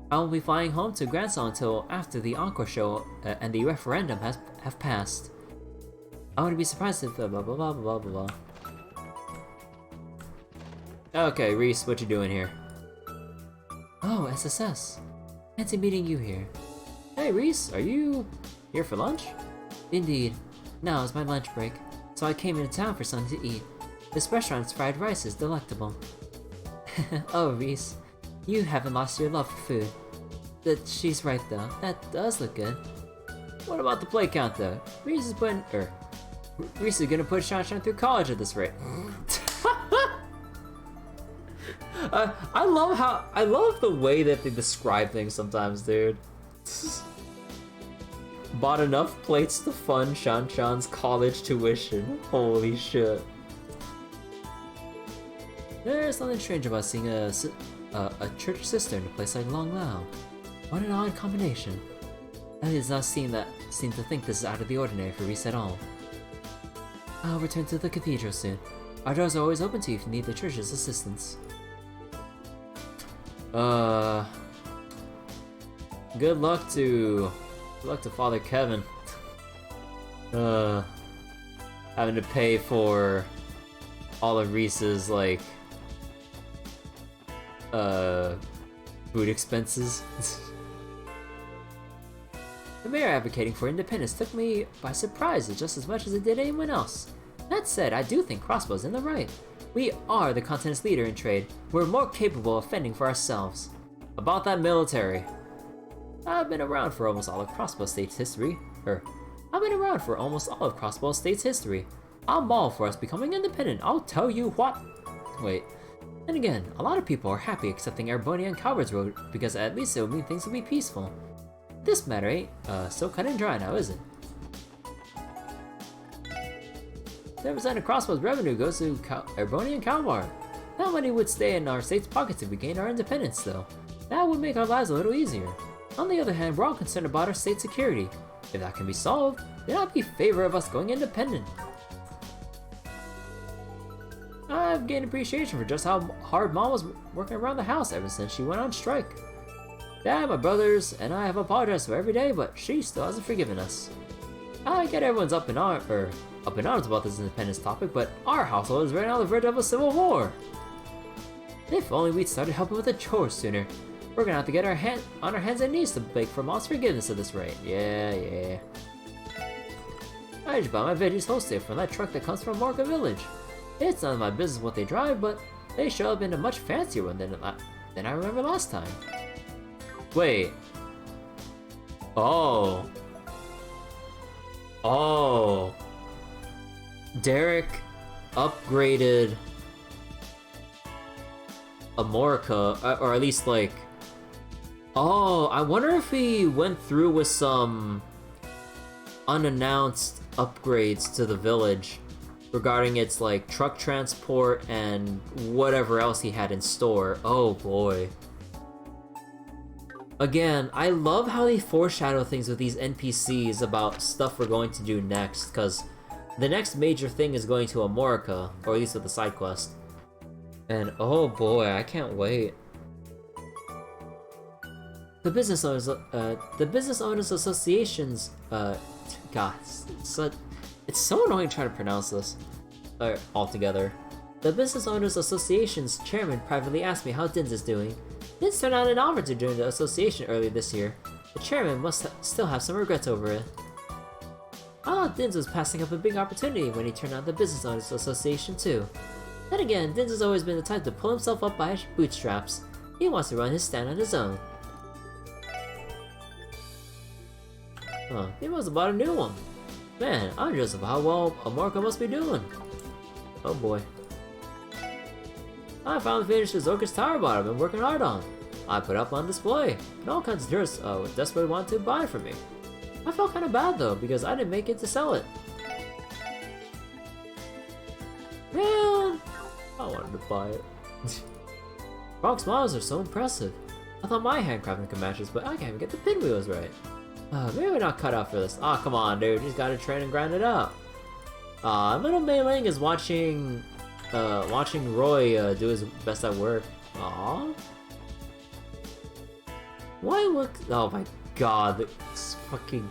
I won't be flying home to Grandsall until after the Encore show and the referendum have passed. I wouldn't be surprised if blah blah blah blah blah blah. Okay, Reese, what you doing here? Oh, SSS. Fancy meeting you here. Hey, Reese, are you here for lunch? Indeed. Now is my lunch break, so I came into town for something to eat. This restaurant's fried rice is delectable. Oh, Reese, you haven't lost your love for food. She's right though, that does look good. What about the play count though? Reese is gonna put Shanshan through college at this rate. I love the way that they describe things sometimes, dude. Bought enough plates to fund Shanshan's college tuition. Holy shit. There's something strange about seeing a church sister in a place like Long Lao. What an odd combination. Ellie does not seem to think this is out of the ordinary for Reese at all. I'll return to the cathedral soon. Our doors are always open to you if you need the church's assistance. Good luck to Father Kevin. Having to pay for all of Reese's like food expenses. The mayor advocating for independence took me by surprise just as much as it did anyone else. That said, I do think Crossbell's in the right. We are the continent's leader in trade. We're more capable of fending for ourselves. About that military. I've been around for almost all of Crossbell State's history. I'm all for us becoming independent, I'll tell you what. Wait. Then again, a lot of people are happy accepting Erebonia and Calvard's road because at least it would mean things will be peaceful. This matter ain't so cut and dry now, is it? 10% of Crossbell's revenue goes to Erebonia and Calvard. That money would stay in our state's pockets if we gained our independence, though. That would make our lives a little easier. On the other hand, we're all concerned about our state's security. If that can be solved, then I'd be in favor of us going independent. I've gained appreciation for just how hard Mom was working around the house ever since she went on strike. Dad, my brothers, and I have apologized for every day, but she still hasn't forgiven us. I get everyone's up in arms about this independence topic, but our household is right on the verge of a civil war. If only we'd started helping with the chores sooner. We're gonna have to get on our hands and knees to beg for Mom's forgiveness at this rate. Yeah. I just bought my veggies wholesale from that truck that comes from Marca Village. It's none of my business what they drive, but they show up in a much fancier one than I remember last time. Wait. Oh. Derek upgraded Amorica, or at least like... Oh, I wonder if he went through with some unannounced upgrades to the village regarding its like truck transport and whatever else he had in store. Oh boy. Again, I love how they foreshadow things with these NPCs about stuff we're going to do next, because the next major thing is going to Amorica, or at least with the side quest. And oh boy, I can't wait. The Business Owners Association's, God, it's so annoying trying to pronounce this, Altogether. The Business Owners Association's chairman privately asked me how Dins is doing. Dins turned out an offer to join the association earlier this year. The chairman must still have some regrets over it. I thought Dins was passing up a big opportunity when he turned out the Business Owners Association too. Then again, Dins has always been the type to pull himself up by his bootstraps. He wants to run his stand on his own. Huh, he must have bought a new one. Man, I'm just of how well Amorica must be doing. Oh boy. I finally finished the Zorka's Tower bot I've been working hard on. I put up on display, and all kinds of tourists desperately wanted to buy it from me. I felt kinda bad though, because I didn't make it to sell it. Man, I wanted to buy it. Frog's models are so impressive. I thought my handcrafting could match this, but I can't even get the pinwheels right. Maybe we're not cut out for this. Aw, come on, dude. You just gotta train and grind it out. Little Mei Ling is watching Roy do his best at work. Aww. Why look? Oh my god, this fucking.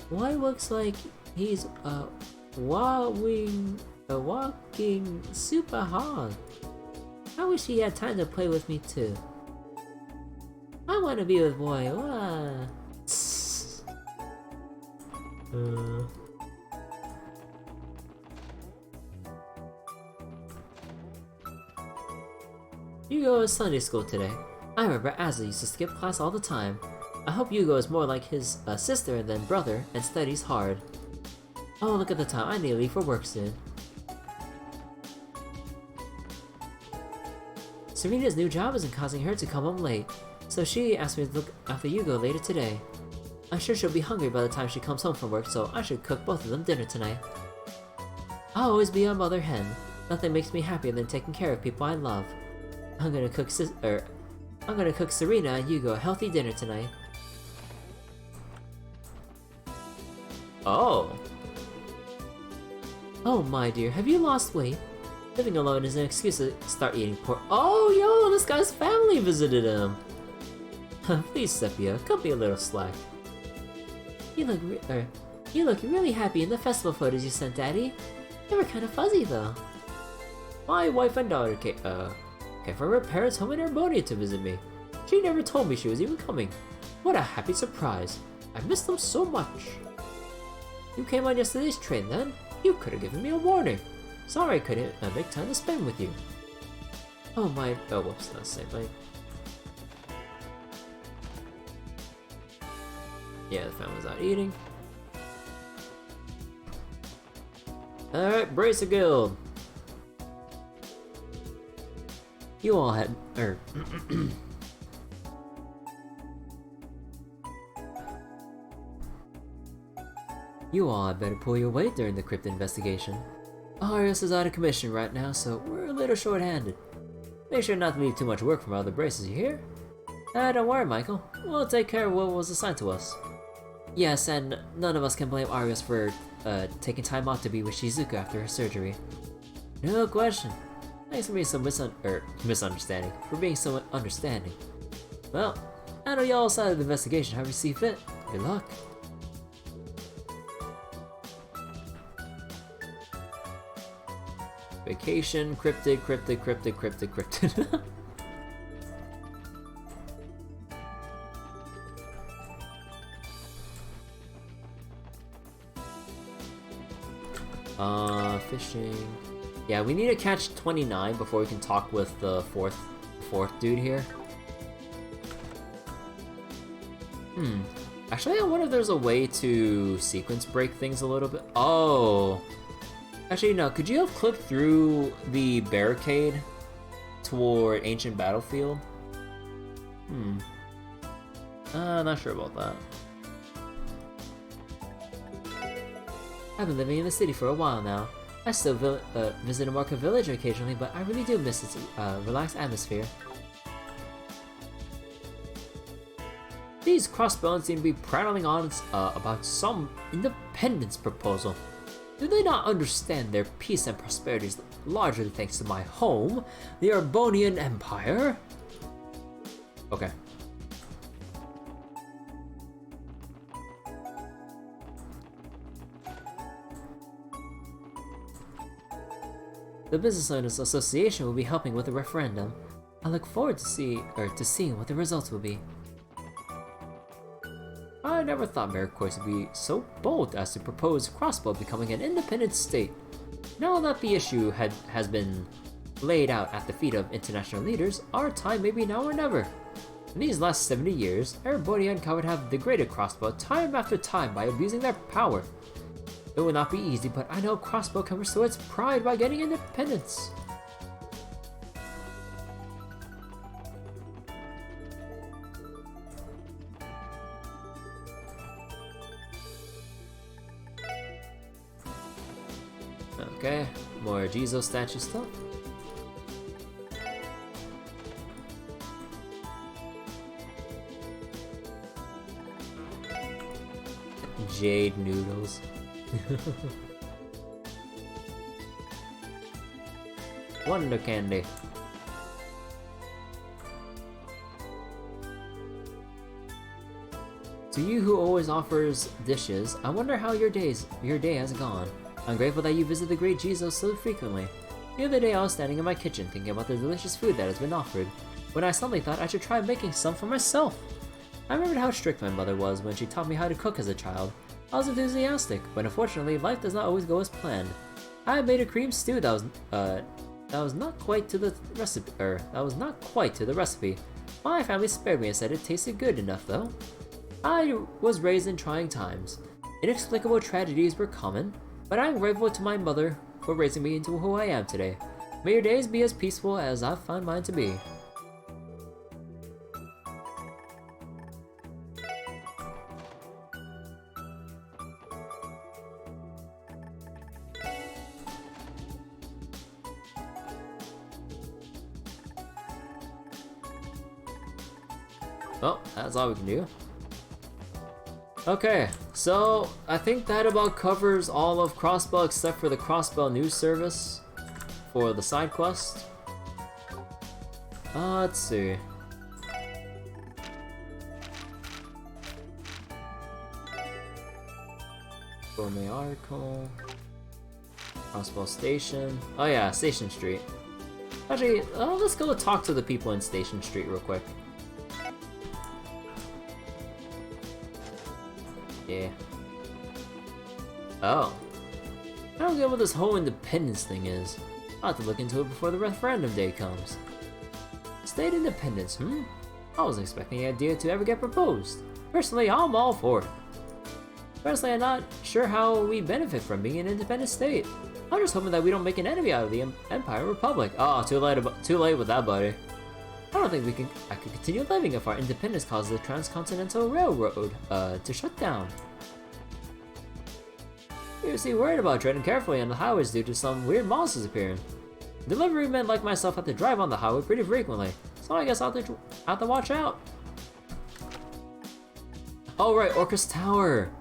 Why looks like he's walking super hard. I wish he had time to play with me too. I want to be with Boy. Hugo is Sunday school today. I remember Azza used to skip class all the time. I hope Hugo is more like his sister than brother and studies hard. Oh, look at the time. I need to leave for work soon. Serena's new job isn't causing her to come home late, so she asked me to look after Hugo later today. I'm sure she'll be hungry by the time she comes home from work, so I should cook both of them dinner tonight. I'll always be a mother hen. Nothing makes me happier than taking care of people I love. I'm gonna cook Serena and Hugo a healthy dinner tonight. Oh. Oh my dear, have you lost weight? Living alone is an excuse to start eating pork. Oh yo, this guy's family visited him. Please, Sepia, cut me a little slack. You look really happy in the festival photos you sent, Daddy. They were kind of fuzzy though. My wife and daughter came from her parents' home in Arbonia to visit me. She never told me she was even coming. What a happy surprise. I missed them so much. You came on yesterday's train then? You could have given me a warning. Sorry I couldn't make time to spend with you. Oh my... Oh, whoops, that's the same thing. Yeah, the family's out eating. Alright, Bracer Guild. You all had... You all had better pull your weight during the crypt investigation. Arius is out of commission right now, so we're a little short-handed. Make sure not to leave too much work from other braces, you hear? Don't worry, Michael. We'll take care of what was assigned to us. Yes, and none of us can blame Arius for taking time off to be with Shizuka after her surgery. No question. Thanks for being so misunderstanding. For being so understanding. Well, handle y'all side of the investigation however you see fit. Good luck. Vacation, cryptid. Fishing. Yeah, we need to catch 29 before we can talk with the fourth dude here. Actually, I wonder if there's a way to sequence break things a little bit. Oh. Actually, no, could you have clipped through the barricade toward Ancient Battlefield? Not sure about that. I've been living in the city for a while now. I still visit Amorica Village occasionally, but I really do miss its relaxed atmosphere. These Crossbell seem to be prattling on about some independence proposal. Do they not understand their peace and prosperity is largely thanks to my home, the Arbonian Empire? Okay. The Business Owners Association will be helping with the referendum. I look forward to seeing what the results will be. I never thought Maricois would be so bold as to propose Crossbell becoming an independent state. Now that the issue has been laid out at the feet of international leaders, our time may be now or never. In these last 70 years, Erebonian would have degraded Crossbell time after time by abusing their power. It will not be easy, but I know Crossbell can restore its pride by getting independence. Okay, more Jesus statue stuff. Jade noodles. Wonder candy. To you who always offers dishes, I wonder how your day has gone. I'm grateful that you visit the great Jesus so frequently. The other day I was standing in my kitchen thinking about the delicious food that has been offered, when I suddenly thought I should try making some for myself. I remembered how strict my mother was when she taught me how to cook as a child. I was enthusiastic, but unfortunately life does not always go as planned. I had made a cream stew that was not quite to the recipe. My family spared me and said it tasted good enough though. I was raised in trying times. Inexplicable tragedies were common, but I'm grateful to my mother for raising me into who I am today. May your days be as peaceful as I've found mine to be. Well, that's all we can do. Okay, so I think that about covers all of Crossbell except for the Crossbell news service for the side quest. Let's see. Gourmet article. Crossbell Station. Oh yeah, Station Street. Actually, let's go talk to the people in Station Street real quick. Yeah. Oh. I don't get what this whole independence thing is. I'll have to look into it before the referendum day comes. State independence, I wasn't expecting the idea to ever get proposed. Personally, I'm all for it. Personally, I'm not sure how we benefit from being an independent state. I'm just hoping that we don't make an enemy out of the Empire Republic. Oh, too late with that, buddy. I don't think I could continue living if our independence causes the Transcontinental Railroad to shut down. Seriously worried about treading carefully on the highways due to some weird monsters appearing. Delivery men like myself have to drive on the highway pretty frequently, so I guess I'll have to watch out. Oh right, Orcus Tower.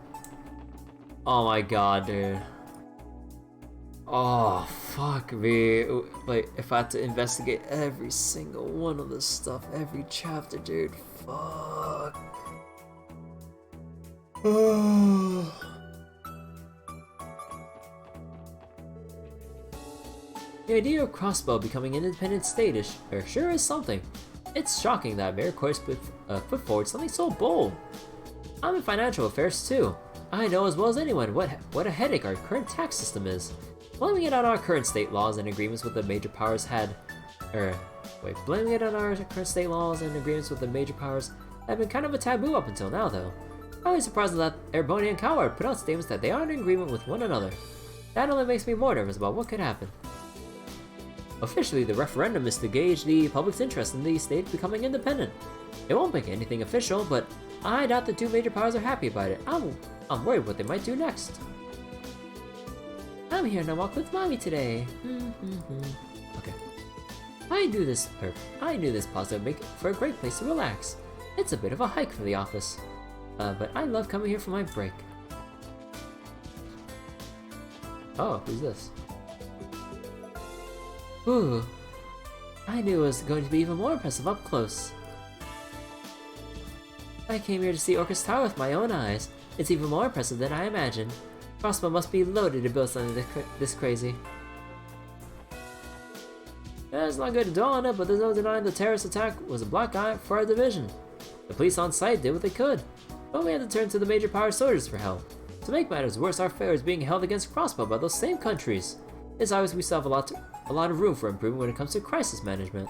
Oh my god, dude. Oh, fuck me. Like, if I had to investigate every single one of this stuff, every chapter, dude, fuck. The idea of Crossbell becoming an independent state sure is something. It's shocking that Maricois put forward something so bold. I'm in financial affairs too. I know as well as anyone what a headache our current tax system is. Blaming it on our current state laws and agreements with the major powers blaming it on our current state laws and agreements with the major powers have been kind of a taboo up until now, though. I'm really surprised that Erebonian Coward put out statements that they aren't in agreement with one another. That only makes me more nervous about what could happen. Officially, the referendum is to gauge the public's interest in the state becoming independent. It won't make anything official, but I doubt the two major powers are happy about it. I'm worried what they might do next. I'm here on a walk with mommy today. Okay. I knew this plaza would make for a great place to relax. It's a bit of a hike from the office, but I love coming here for my break. Oh, who's this? Ooh. I knew it was going to be even more impressive up close. I came here to see Orcus Tower with my own eyes. It's even more impressive than I imagined. Crossbell must be loaded to build something this crazy. Yeah, it's not good to dwell on it, but there's no denying the terrorist attack was a black eye for our division. The police on site did what they could, but we had to turn to the major power soldiers for help. To make matters worse, our fair is being held against Crossbell by those same countries. It's obvious we still have a lot of room for improvement when it comes to crisis management.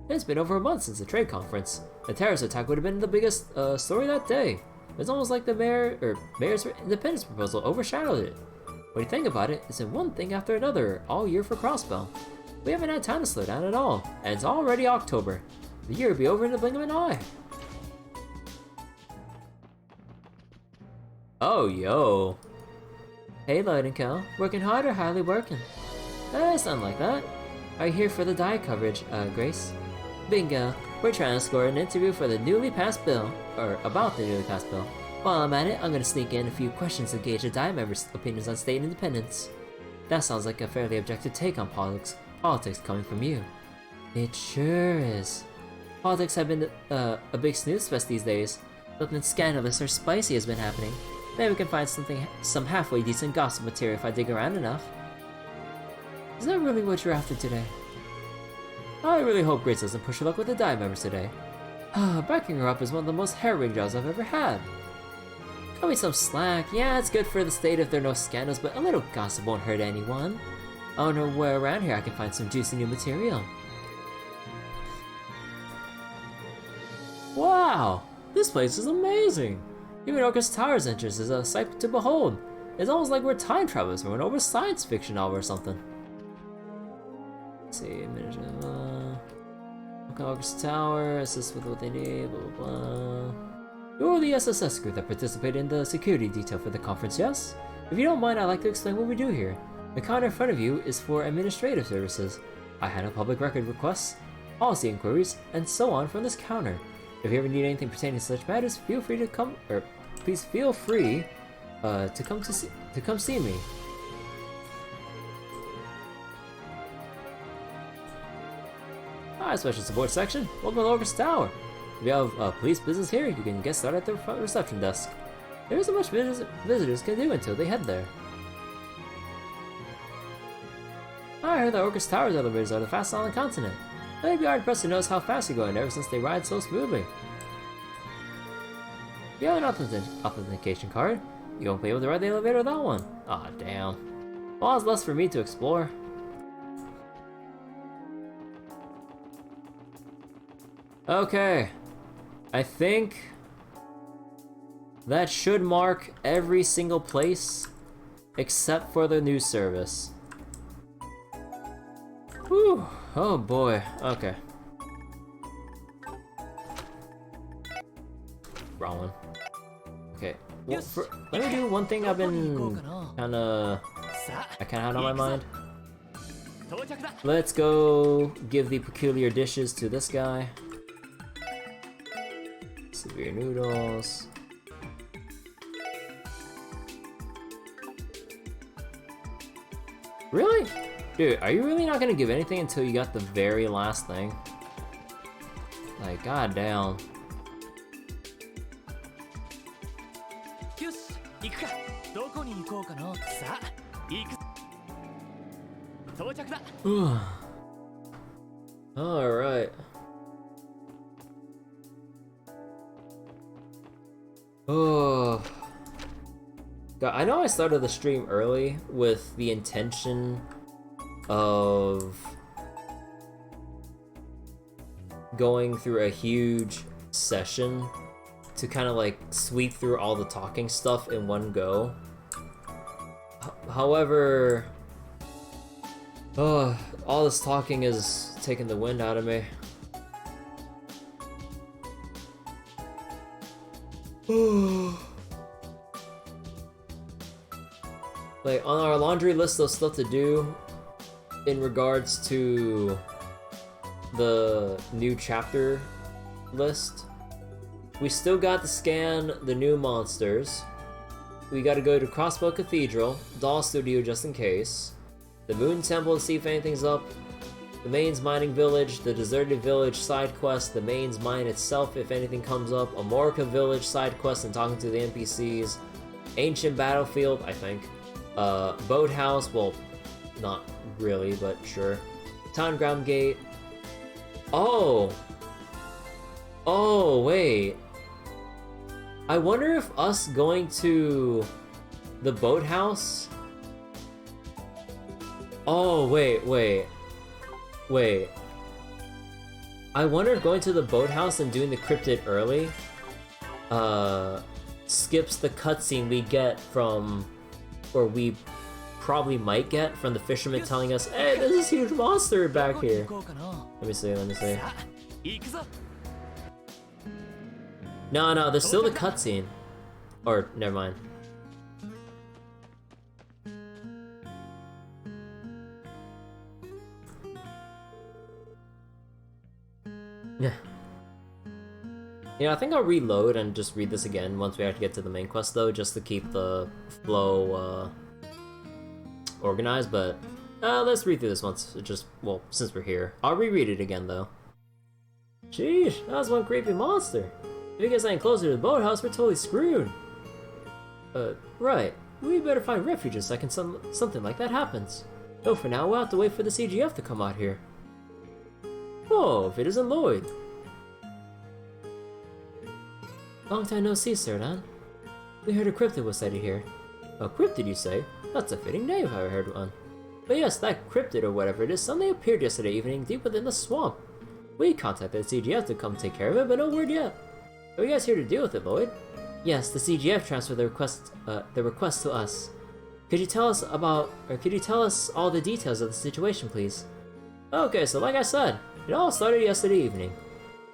It's been over a month since the trade conference. The terrorist attack would have been the biggest story that day. It's almost like the mayor's independence proposal overshadowed it. When you think about it, it's been one thing after another all year for Crossbell. We haven't had time to slow down at all, and it's already October. The year will be over in the blink of an eye. Oh, yo. Hey, Lloyd and Cal. Working hard or hardly working? Something like that. Are you here for the diet coverage, Grace? Bingo. We're trying to score an interview for the newly passed bill, or about the newly passed bill. While I'm at it, I'm gonna sneak in a few questions to gauge the diet members' opinions on state independence. That sounds like a fairly objective take on politics coming from you. It sure is. Politics have been a big snooze fest these days. Nothing scandalous or spicy has been happening. Maybe we can find some halfway decent gossip material if I dig around enough. Is that really what you're after today? I really hope Grace doesn't push her luck with the diet members today. Backing her up is one of the most harrowing jobs I've ever had. Cut me some slack. Yeah, it's good for the state if there are no scandals, but a little gossip won't hurt anyone. I wonder where around here I can find some juicy new material. Wow! This place is amazing! Even Orcus Tower's entrance is a sight to behold. It's almost like we're time travelers from an over science fiction novel or something. Let's see, Orcus Tower, assist with what they need, blah blah blah. You're the SSS group that participated in the security detail for the conference, yes? If you don't mind, I'd like to explain what we do here. The counter in front of you is for administrative services. I handle public record requests, policy inquiries, and so on from this counter. If you ever need anything pertaining to such matters, feel free to come, or please feel free to come see me. Hi, Special Support Section. Welcome to Orcus Tower. If you have police business here, you can get started at the front reception desk. There isn't much visitors can do until they head there. I heard that Orcus Tower's elevators are the fastest on the continent. I'd be hard-pressed to notice how fast you're going ever since they ride so smoothly. You have an authentication card. You won't be able to ride the elevator without one. Aw, damn. Well, it's less for me to explore. Okay. I think that should mark every single place except for the news service. Whew. Oh boy. Okay. Wrong one. Okay. Well, let me do one thing I've been I kinda had on my mind. Let's go give the peculiar dishes to this guy. Severe noodles. Really? Dude, are you really not gonna give anything until you got the very last thing? Like, goddamn. Alright. Oh. God, I know I started the stream early with the intention of going through a huge session to kind of like sweep through all the talking stuff in one go. However, all this talking is taking the wind out of me. Like, on our laundry list of stuff to do in regards to the new chapter list, we still got to scan the new monsters. we gotta go to Crossbell Cathedral, Doll Studio just in case, the Moon Temple to see if anything's up, the Main's Mining Village, the Deserted Village side quest, the Main's Mine itself if anything comes up, Amorica Village side quest and talking to the NPCs, Ancient Battlefield, I think, Boathouse, well, not really, but sure, Town Ground Gate. Oh, wait. I wonder if us going to the boathouse... Oh, wait. I wonder if going to the boathouse and doing the cryptid early, skips the cutscene we get from, or we probably might get from the fisherman telling us, hey, there's this huge monster back here. Let me see. No, there's still the cutscene. Or, never mind. Yeah. I think I'll reload and just read this again once we actually get to the main quest though, just to keep the flow, organized, but, let's read through this once, well, since we're here. I'll reread it again though. Sheesh, that was one creepy monster. If it gets any closer to the boathouse, we're totally screwed. Right. We better find refuge a second something like that happens. Oh, for now, we'll have to wait for the CGF to come out here. Oh, if it isn't Lloyd. Long time no see, Sir Dan. We heard a cryptid was sighted here. A cryptid, you say? That's a fitting name if I ever heard one. But yes, that cryptid or whatever it is suddenly appeared yesterday evening deep within the swamp. We contacted the CGF to come take care of it, but no word yet. Are you guys here to deal with it, Lloyd? Yes, the CGF transferred the request to us. Could you tell us all the details of the situation, please? Okay, so like I said, it all started yesterday evening.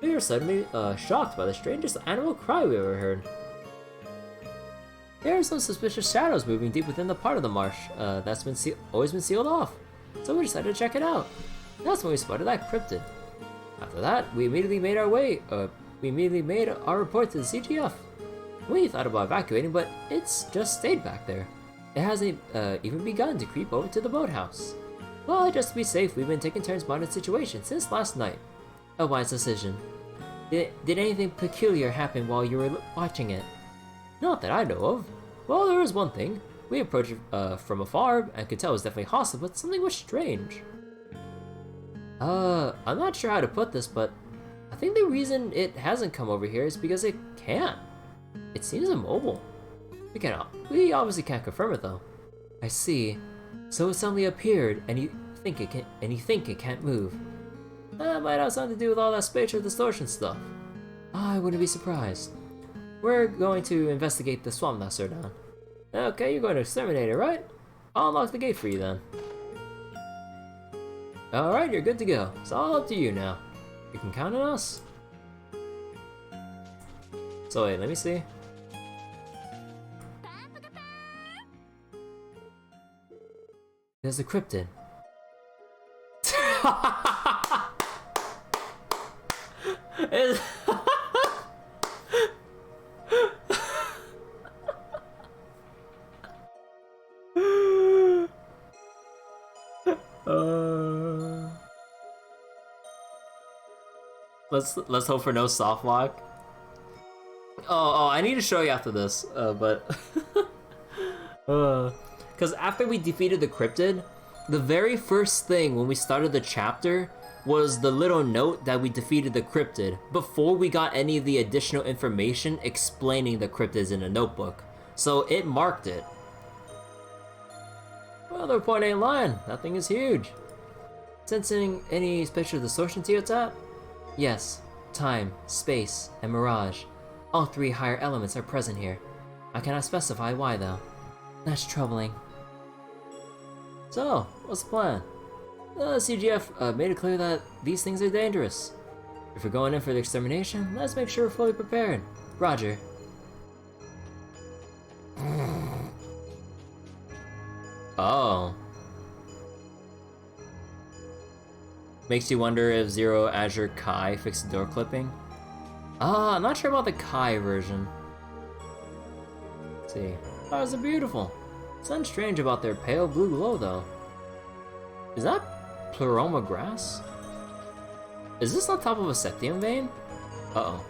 We were suddenly shocked by the strangest animal cry we ever heard. There are some suspicious shadows moving deep within the part of the marsh that's always been sealed off. So we decided to check it out. That's when we spotted that cryptid. After that, we immediately made our report to the CGF. We thought about evacuating, but it's just stayed back there. It hasn't even begun to creep over to the boathouse. Well, just to be safe, we've been taking turns monitoring the situation since last night. A wise decision. Did anything peculiar happen while you were watching it? Not that I know of. Well, there was one thing. We approached it from afar and could tell it was definitely hostile, but something was strange. I'm not sure how to put this, but I think the reason it hasn't come over here is because it can't. It seems immobile. We obviously can't confirm it though. I see. So it suddenly appeared, and you think it can't move. That might have something to do with all that spatial distortion stuff. I wouldn't be surprised. We're going to investigate the swamp now, Sir Dan. Okay, you're going to exterminate it, right? I'll unlock the gate for you then. Alright, you're good to go. It's all up to you now. You can count on us. So wait, let me see. There's a cryptid. Let's hope for no soft lock. Oh, I need to show you after this, but because after we defeated the cryptid, the very first thing when we started the chapter was the little note that we defeated the cryptid before we got any of the additional information explaining the cryptids in a notebook. So it marked it. Well, the report ain't lying. That thing is huge. Sensing any spatial distortion to your tap? Yes. Time, space, and mirage. All three higher elements are present here. I cannot specify why though. That's troubling. So, what's the plan? The CGF made it clear that these things are dangerous. If we're going in for the extermination, let's make sure we're fully prepared. Roger. Oh. Makes you wonder if Zero Azure Kai fixed the door clipping. I'm not sure about the Kai version. Let's see. Stars are beautiful. Something strange about their pale blue glow, though. Is that pleroma grass? Is this on top of a septium vein? Uh-oh.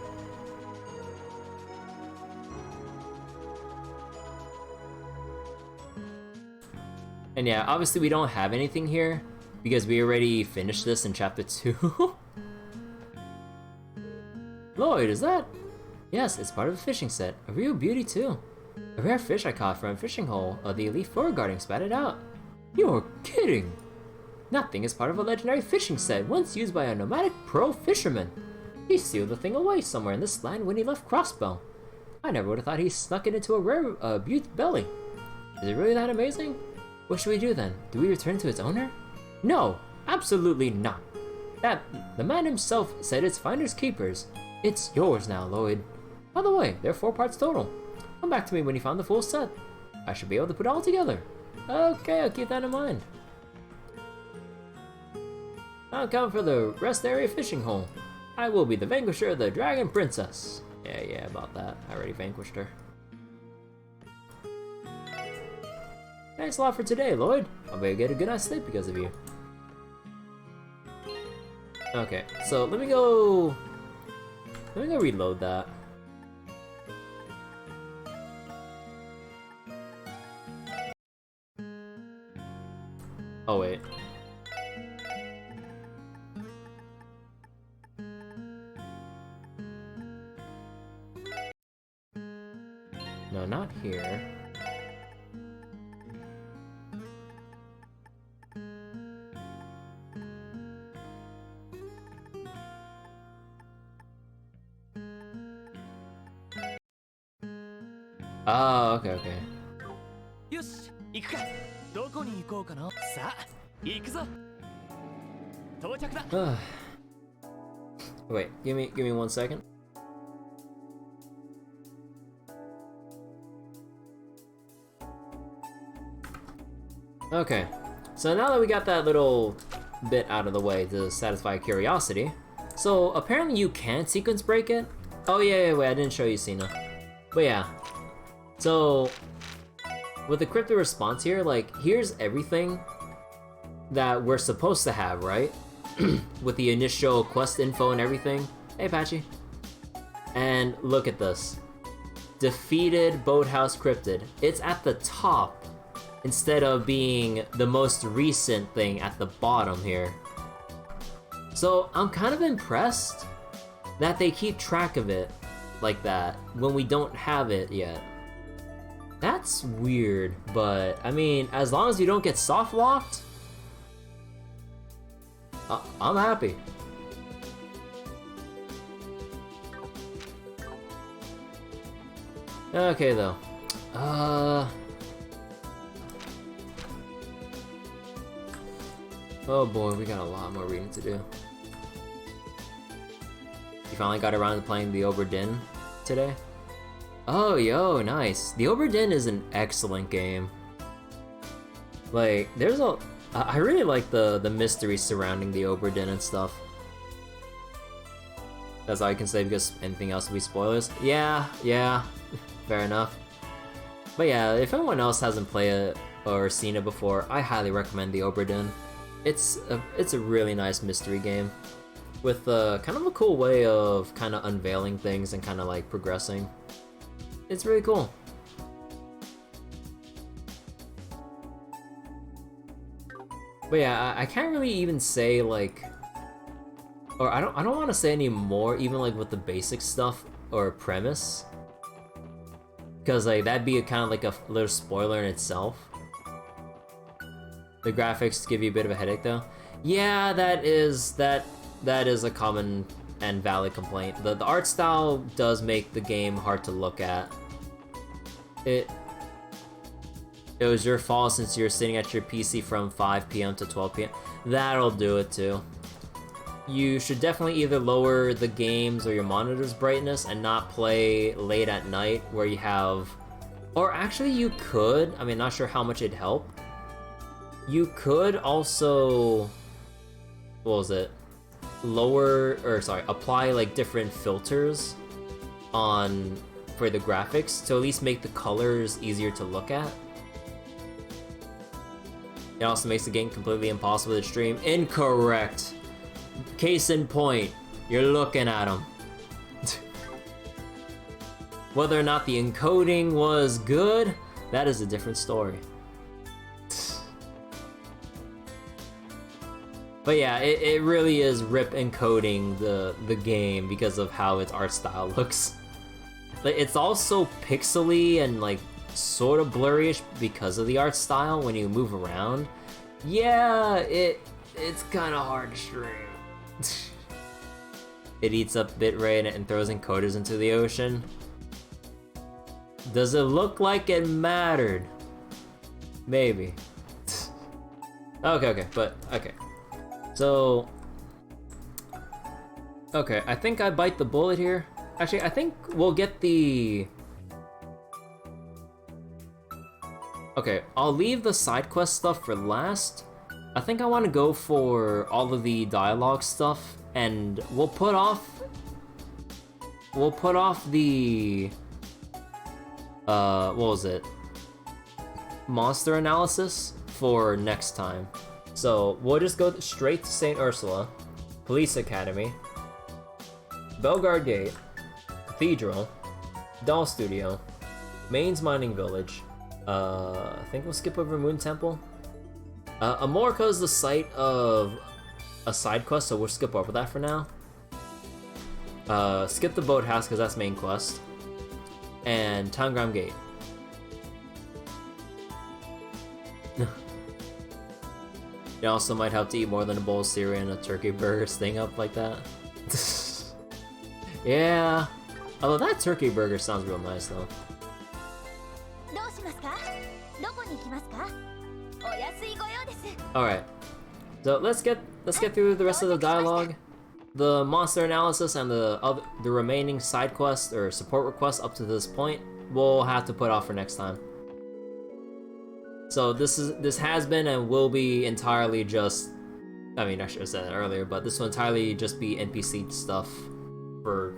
And yeah, obviously we don't have anything here because we already finished this in chapter 2. Lloyd, is that? Yes, it's part of a fishing set. A real beauty too. A rare fish I caught from a fishing hole. The elite forward guarding spat it out. You're kidding! That thing is part of a legendary fishing set once used by a nomadic pro fisherman. He sealed the thing away somewhere in this land when he left Crossbell. I never would have thought he snuck it into a rare beaut's belly. Is it really that amazing? What should we do then? Do we return to its owner? No, absolutely not. The man himself said it's finders keepers. It's yours now, Lloyd. By the way, there are 4 parts total. Come back to me when you found the full set. I should be able to put it all together. Okay, I'll keep that in mind. I'll come for the rest area fishing hole. I will be the vanquisher of the Dragon Princess. Yeah, about that. I already vanquished her. Thanks a lot for today, Lloyd. I'll be able to get a good night's sleep because of you. Okay, so let me go reload that. Oh wait. No, not here. Oh, okay. よし、行くか。どこに行こうかな。さあ、行くぞ。到着だ。Wait, give me 1 second. Okay, so now that we got that little bit out of the way to satisfy curiosity, so apparently you can sequence break it. Oh yeah, wait, I didn't show you Cena. But yeah, so with the crypto response here, like, here's everything that we're supposed to have, right? With the initial quest info and everything. Hey, Patchy. And look at this. Defeated Boathouse Cryptid. It's at the top instead of being the most recent thing at the bottom here. So I'm kind of impressed that they keep track of it like that when we don't have it yet. That's weird, but I mean, as long as you don't get soft locked, I'm happy. Okay though. Oh boy, we got a lot more reading to do. You finally got around to playing the Oberdin today? Oh, yo, nice. The Oberdin is an excellent game. Like, there's I really like the mystery surrounding the Oberdin and stuff. That's all I can say because anything else would be spoilers. Yeah, fair enough. But yeah, if anyone else hasn't played it or seen it before, I highly recommend the Oberdin. It's a really nice mystery game with kind of a cool way of kind of unveiling things and kind of like progressing. It's really cool. But yeah, I can't really even say like, or I don't want to say any more even like with the basic stuff or premise, because like that'd be kind of like a little spoiler in itself. The graphics give you a bit of a headache though. Yeah, that is a common and valid complaint. The art style does make the game hard to look at. It was your fault since you're sitting at your PC from 5 p.m. to 12 p.m. That'll do it too. You should definitely either lower the games or your monitor's brightness and not play late at night where you have... Or actually you could, I mean, not sure how much it'd help. You could also... What was it? Apply like different filters on for the graphics to at least make the colors easier to look at. It also makes the game completely impossible to stream. Incorrect. Case in point, you're looking at them. Whether or not the encoding was good, that is a different story. But yeah, it really is rip encoding the game because of how its art style looks. Like, it's also pixely and like sort of blurryish because of the art style when you move around. Yeah, it's kind of hard to stream. It eats up bitrate and throws encoders into the ocean. Does it look like it mattered? Maybe. Okay, but okay. So, okay, I think I bite the bullet here. Actually, I think we'll get the... Okay, I'll leave the side quest stuff for last. I think I want to go for all of the dialogue stuff, and we'll put off the... what was it? Monster analysis for next time. So we'll just go straight to St. Ursula, Police Academy, Belgard Gate, Cathedral, Doll Studio, Maine's Mining Village. I think we'll skip over Moon Temple. Amorca is the site of a side quest, so we'll skip over that for now. Skip the Boathouse because that's main quest. And Tangram Gate. It also might help to eat more than a bowl of cereal and a turkey burger, staying up like that. Yeah. Although that turkey burger sounds real nice though. Alright. So let's get through the rest of the dialogue. The monster analysis and the remaining side quests or support requests up to this point we'll have to put off for next time. So this has been and will be entirely just, I mean, I should have said that earlier, but this will entirely just be NPC stuff for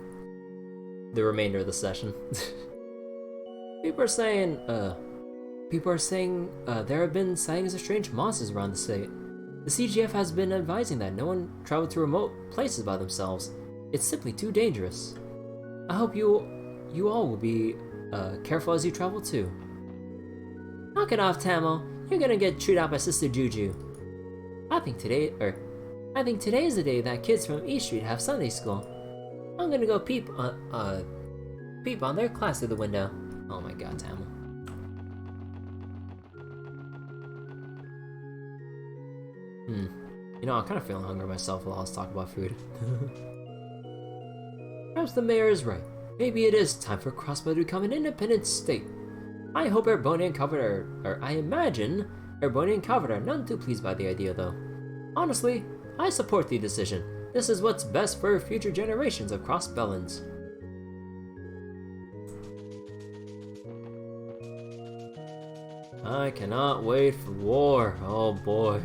the remainder of the session. People are saying there have been sightings of strange monsters around the state. The CGF has been advising that no one travel to remote places by themselves. It's simply too dangerous. I hope you all will be careful as you travel too. Knock it off, Tamo. You're gonna get chewed out by Sister Juju. I think today is the day that kids from East Street have Sunday school. I'm gonna go peep on their class through the window. Oh my god, Tamo. You know, I'm kind of feeling hungry myself while I was talking about food. Perhaps the mayor is right. Maybe it is time for Crossbell to become an independent state. I hope Erboni and Calvert I imagine Erboni and Calvert are none too pleased by the idea though. Honestly, I support the decision. This is what's best for future generations of Crossbellans. I cannot wait for war. Oh boy.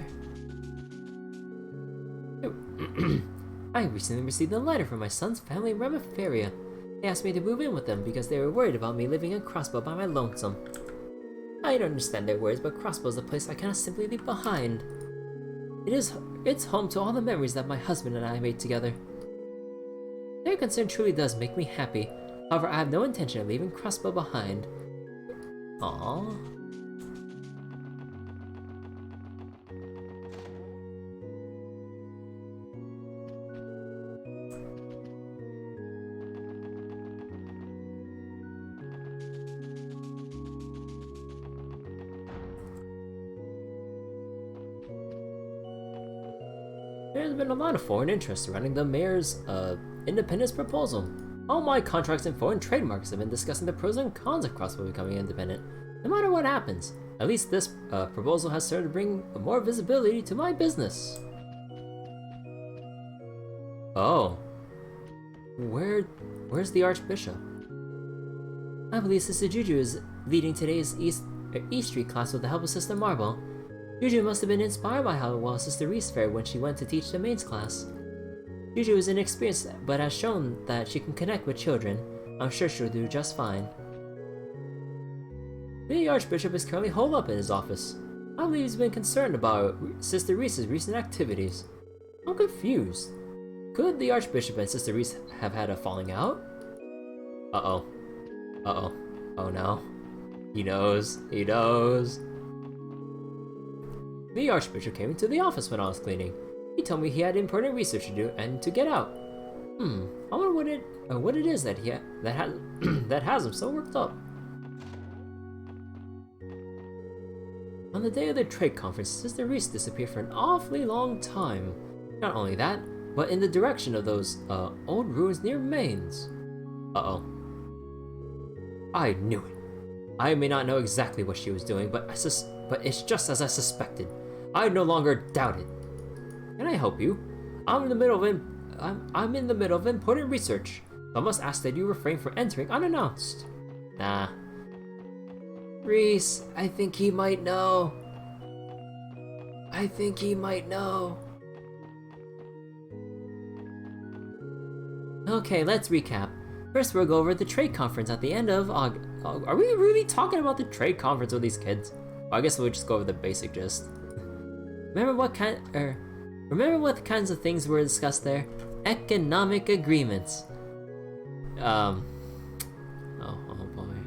I recently received a letter from my son's family in Ramifaria. They asked me to move in with them because they were worried about me living in Crossbell by my lonesome. I don't understand their words, but Crossbell is a place I cannot simply leave behind. It's home to all the memories that my husband and I made together. Their concern truly does make me happy. However, I have no intention of leaving Crossbell behind. Aww. There's been a lot of foreign interest surrounding the mayor's independence proposal. All my contracts and foreign trademarks have been discussing the pros and cons of Crossbell becoming independent. No matter what happens, at least this proposal has started to bring more visibility to my business. Oh. Where's the Archbishop? I believe Sister Juju is leading today's East Street class with the help of Sister Marble. Juju must have been inspired by how well Sister Reese fared when she went to teach the mains class. Juju is inexperienced but has shown that she can connect with children. I'm sure she'll do just fine. The Archbishop is currently holed up in his office. I believe he's been concerned about Sister Reese's recent activities. I'm confused. Could the Archbishop and Sister Reese have had a falling out? Uh-oh. Uh-oh. Oh no. He knows. He knows. The Archbishop came into the office when I was cleaning. He told me he had important research to do and to get out. I wonder what it is that that has him so worked up. On the day of the trade conference, Sister Reese disappeared for an awfully long time. Not only that, but in the direction of those old ruins near Mainz. Uh-oh. I knew it. I may not know exactly what she was doing, but it's just as I suspected. I no longer doubt it. Can I help you? I'm in the middle of important research. So I must ask that you refrain from entering unannounced. Nah. Reese, I think he might know. I think he might know. Okay, let's recap. First, we'll go over the trade conference at the end of August. Are we really talking about the trade conference with these kids? Well, I guess we'll just go over the basic gist. Remember what kinds of things were discussed there? Economic agreements. Oh boy.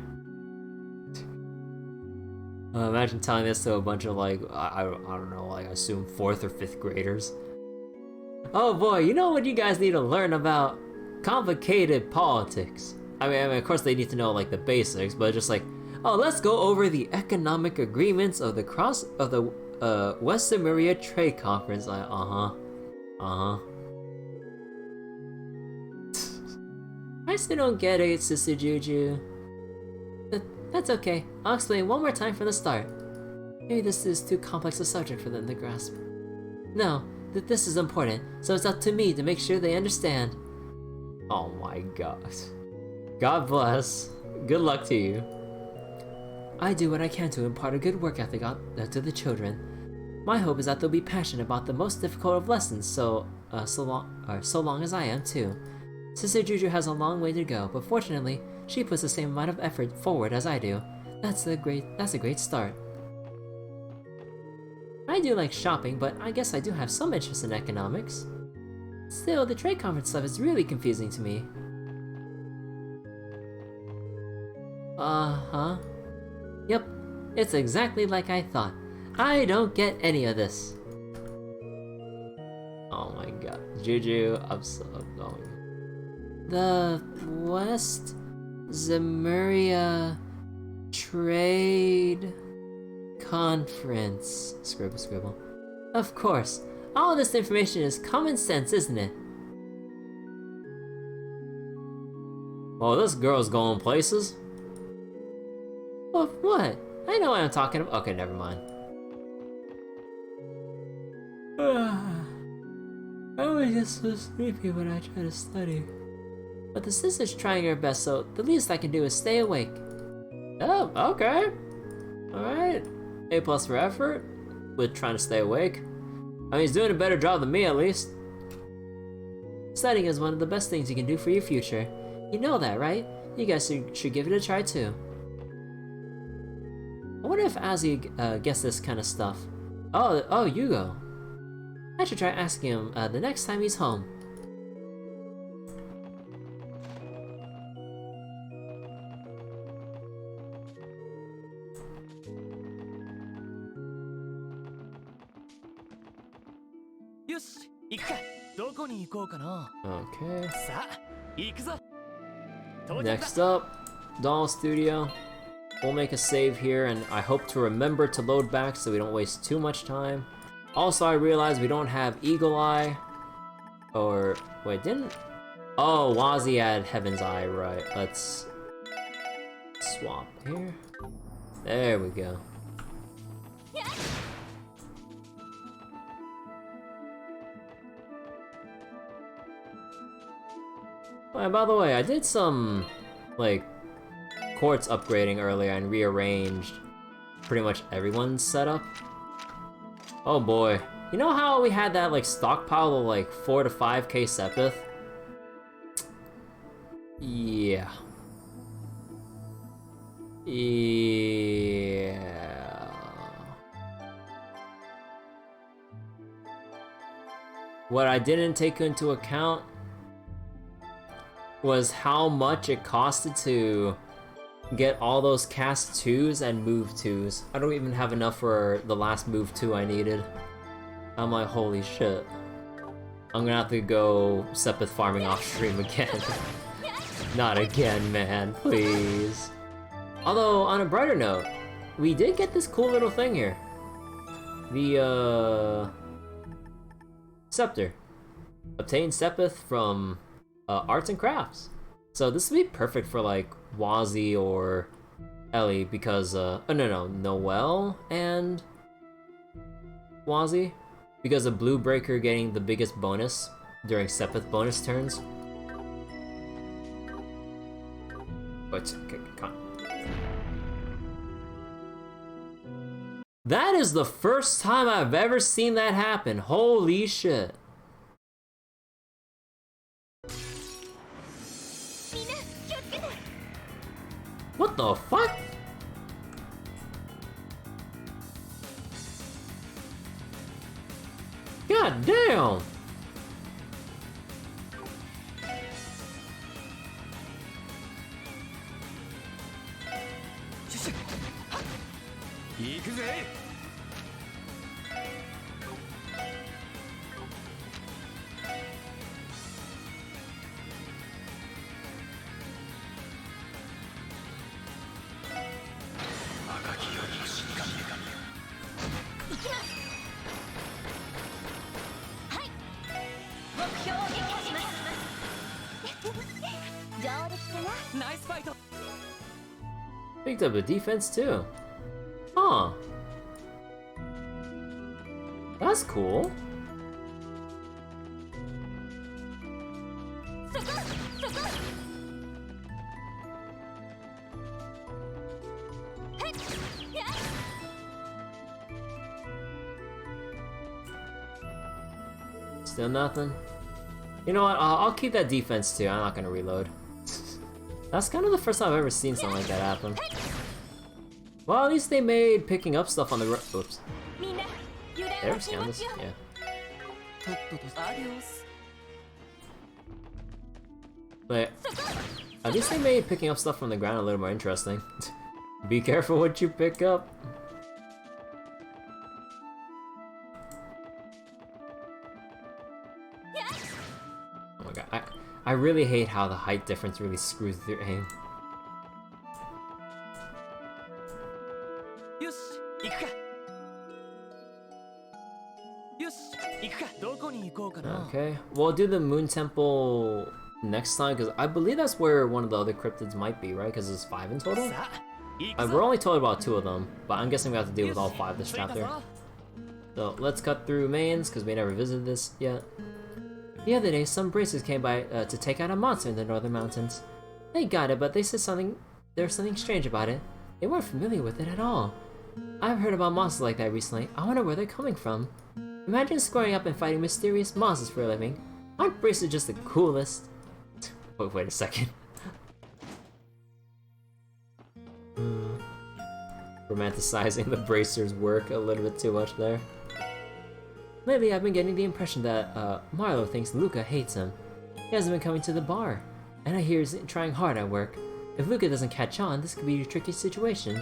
Imagine telling this to a bunch of I don't know, I assume 4th or 5th graders. Oh boy, you know what you guys need to learn about? Complicated politics. I mean, of course they need to know the basics, but just oh, let's go over the economic agreements of the West Samaria Trade Conference. I still don't get it, Sister Juju. That's okay. I'll explain one more time from the start. Maybe this is too complex a subject for them to grasp. No, this is important, so it's up to me to make sure they understand. Oh my god. God bless. Good luck to you. I do what I can to impart a good work ethic to the children. My hope is that they'll be passionate about the most difficult of lessons, so long as I am too. Sister Juju has a long way to go, but fortunately, she puts the same amount of effort forward as I do. That's a great start. I do like shopping, but I guess I do have some interest in economics. Still, the trade conference stuff is really confusing to me. Uh-huh. Yep, it's exactly like I thought. I don't get any of this. Oh my god. Juju, I'm so going. The West Samaria Trade Conference. Scribble, scribble. Of course. All this information is common sense, isn't it? Oh, this girl's going places. Of what? I know what I'm talking about. Okay, never mind. I was just so sleepy when I try to study. But the sister's trying her best, so the least I can do is stay awake. Oh, okay. Alright. A+ for effort with trying to stay awake. I mean, he's doing a better job than me, at least. Studying is one of the best things you can do for your future. You know that, right? You guys should give it a try, too. I wonder if Azzy gets this kind of stuff. Oh, Yugo. I should try asking him the next time he's home. Okay. Next up, Doll Studio. We'll make a save here, and I hope to remember to load back so we don't waste too much time. Also, I realized we don't have Eagle Eye. Or, wait, didn't? Oh, Wazzy had Heaven's Eye, right. Let's swap here. There we go. Oh, by the way, I did some, quartz upgrading earlier and rearranged pretty much everyone's setup. Oh boy. You know how we had that, stockpile of, 4 to 5k Sepith? Yeah. Yeah. What I didn't take into account was how much it costed to get all those cast 2s and move 2s. I don't even have enough for the last move 2 I needed. I'm like, holy shit. I'm gonna have to go Sepith farming off stream again. Not again, man, please. Although, on a brighter note, we did get this cool little thing here. The, Scepter. Obtain Sepith from Arts and Crafts. So this would be perfect for like Wazzy or Ellie because Noelle and Wazzy because of Blue Breaker getting the biggest bonus during Sepith bonus turns. But that is the first time I've ever seen that happen. Holy shit. What the fuck? God damn! Nice fight. Picked up a defense too. Huh. That's cool. Still nothing? You know what, I'll keep that defense too, I'm not gonna reload. That's kind of the first time I've ever seen something like that happen. Well, at least they made picking up stuff on the road. Oops. Ever scan this? Yeah. But at least they made picking up stuff from the ground a little more interesting. Be careful what you pick up. Oh my god, I really hate how the height difference really screws with your aim. Okay, we'll do the Moon Temple next time, because I believe that's where one of the other cryptids might be, right? Because there's 5 in total? We're only told about 2 of them, but I'm guessing we have to deal with all 5 this chapter. So let's cut through mains, because we never visited this yet. The other day, some bracers came by to take out a monster in the northern mountains. They got it, but they said there's something strange about it. They weren't familiar with it at all. I've heard about monsters like that recently. I wonder where they're coming from. Imagine squaring up and fighting mysterious monsters for a living. Aren't bracers just the coolest? Wait a second. Romanticizing the bracers' work a little bit too much there. Lately, I've been getting the impression that Marlo thinks Luca hates him. He hasn't been coming to the bar, and I hear he's trying hard at work. If Luca doesn't catch on, this could be a tricky situation.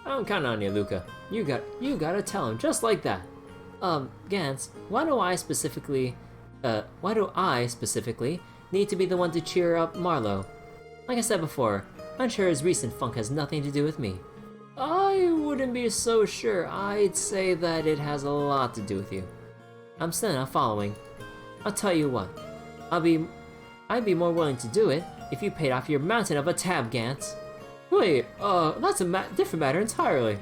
I'm counting on you, Luca. You gotta tell him just like that. Gantz, why do I specifically need to be the one to cheer up Marlo? Like I said before, I'm sure his recent funk has nothing to do with me. I wouldn't be so sure. I'd say that it has a lot to do with you. I'm still not following. I'll tell you what. I'd be more willing to do it if you paid off your mountain of a tab, Gantz. Wait, that's a different matter entirely.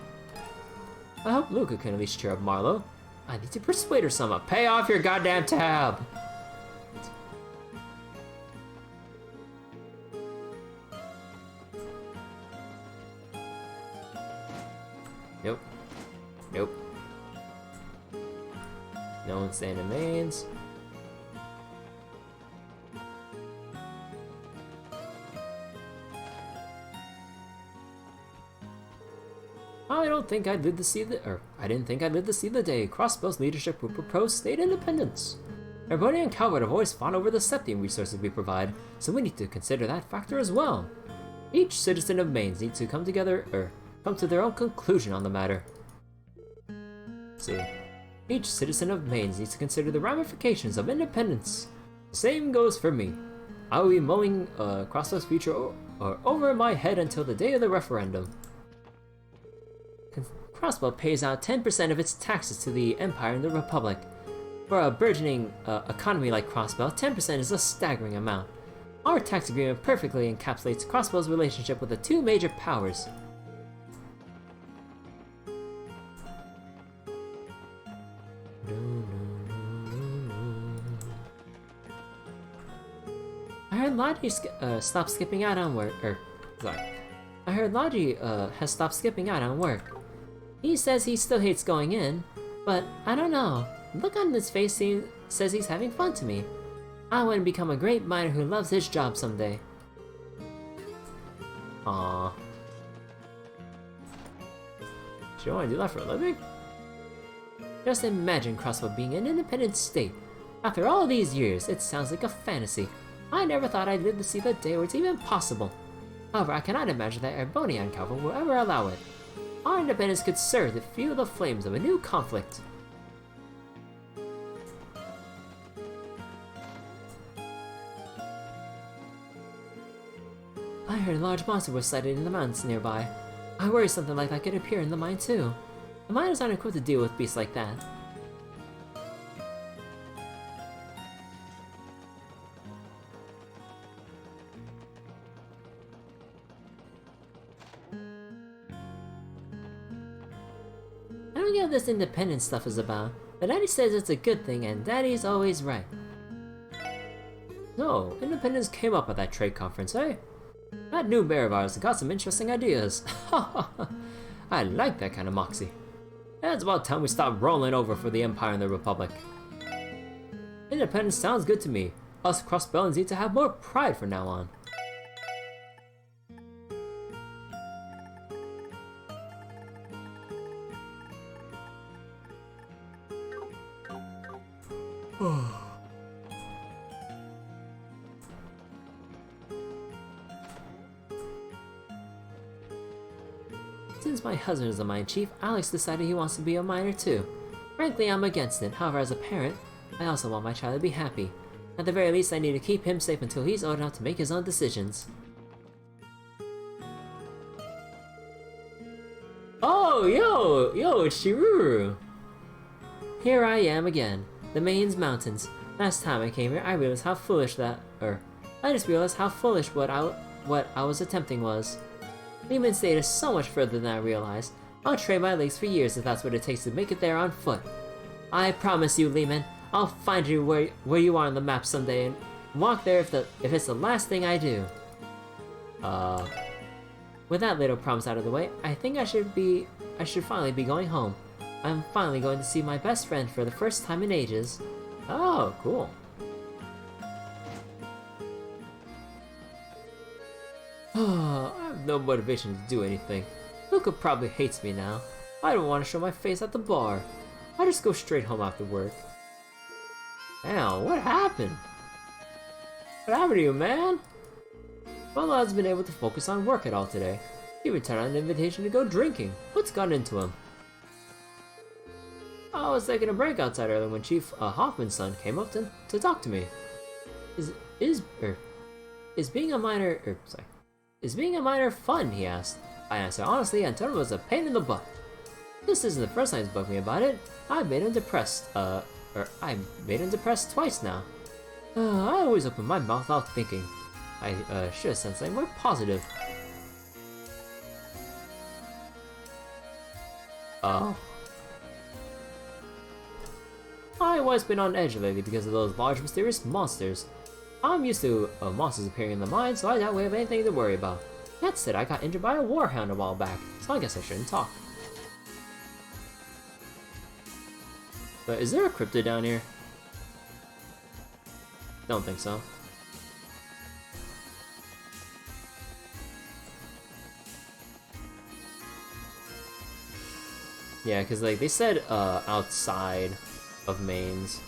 I hope Luca can at least cheer up Marlo. I need to persuade her somehow. Pay off your goddamn tab! Nope. Nope. No one's staying in mains. I didn't think I'd live to see the day Crossbell's leadership would propose state independence. Everybody and Calvert have always fought over the septium resources we provide, so we need to consider that factor as well. Each citizen of Mainz needs to come to their own conclusion on the matter. Let's see. Each citizen of Mainz needs to consider the ramifications of independence. The same goes for me. I will be mowing Crossbell's future over my head until the day of the referendum. Crossbell pays out 10% of its taxes to the Empire and the Republic. For a burgeoning economy like Crossbell, 10% is a staggering amount. Our tax agreement perfectly encapsulates Crossbell's relationship with the two major powers. I heard Logi stopped skipping out on work. I heard Logi has stopped skipping out on work. He says he still hates going in, but I don't know. The look on his face says he's having fun to me. I want to become a great miner who loves his job someday. Aww. Do you want to do that for a living? Just imagine Crossbell being an independent state. After all these years, it sounds like a fantasy. I never thought I'd live to see the day where it's even possible. However, I cannot imagine that Erbonia and Calvin will ever allow it. Our independence could serve to fuel the flames of a new conflict. I heard a large monster was sighted in the mountains nearby. I worry something like that could appear in the mine too. The miners aren't equipped to deal with beasts like that. I don't get what this independence stuff is about, but Daddy says it's a good thing and Daddy's always right. So, independence came up at that trade conference, eh? That new bear of ours got some interesting ideas. I like that kind of moxie. It's about time we stop rolling over for the Empire and the Republic. Independence sounds good to me. Us Crossbellans need to have more pride from now on. Since my husband is a mine chief, Alex decided he wants to be a miner too. Frankly, I'm against it. However, as a parent, I also want my child to be happy. At the very least, I need to keep him safe until he's old enough to make his own decisions. Oh, yo, it's Shiruru! Here I am again, the Mainz Mountains. Last time I came here, I realized how foolish I just realized how foolish what I was attempting was. Lehman State is so much further than I realized. I'll trade my legs for years if that's what it takes to make it there on foot. I promise you, Lehman, I'll find you where you are on the map someday and walk there if it's the last thing I do. With that little promise out of the way, I think I should finally be going home. I'm finally going to see my best friend for the first time in ages. Oh, cool. I have no motivation to do anything. Luca probably hates me now. I don't want to show my face at the bar. I just go straight home after work. Damn, what happened? What happened to you, man? My lad's been able to focus on work at all today. He returned on an invitation to go drinking. What's gotten into him? I was taking a break outside earlier when Chief Hoffman's son came up to talk to me. Is being a miner fun? He asked. I answered honestly and told him it was a pain in the butt. This isn't the first time he's bugged me about it. I made him depressed twice now. I always open my mouth without thinking. I should have said something more positive. Oh. My wife's been on edge lately because of those large mysterious monsters. I'm used to monsters appearing in the mine, so I doubt we have anything to worry about. That said, I got injured by a warhound a while back, so I guess I shouldn't talk. But is there a cryptid down here? Don't think so. Yeah, because like they said outside of Mainz,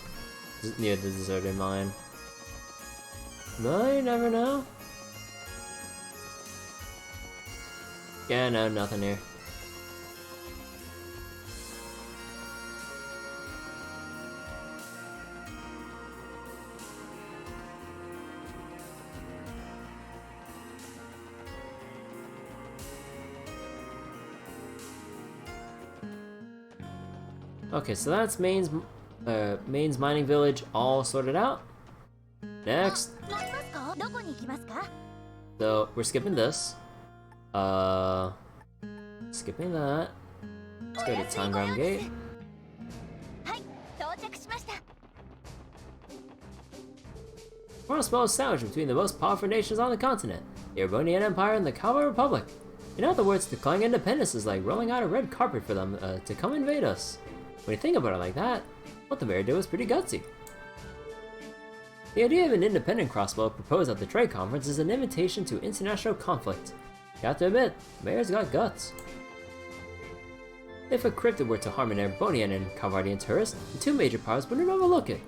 near the deserted mine. But you never know. Yeah, no, nothing here. Okay, so that's Mainz mining village all sorted out. Next. So we're skipping this. Skipping that. Let's go to Tangram Gate. Crossbell is sandwiched between the most powerful nations on the continent, the Urbonian Empire and the Kawa Republic. In other words, declaring independence is like rolling out a red carpet for them to come invade us. When you think about it like that, what the mayor did was pretty gutsy. The idea of an independent Crossbell proposed at the trade conference is an invitation to international conflict. Got to admit, the mayor's got guts. If a cryptid were to harm an Erebonian and Kavardian tourist, the two major powers wouldn't overlook it.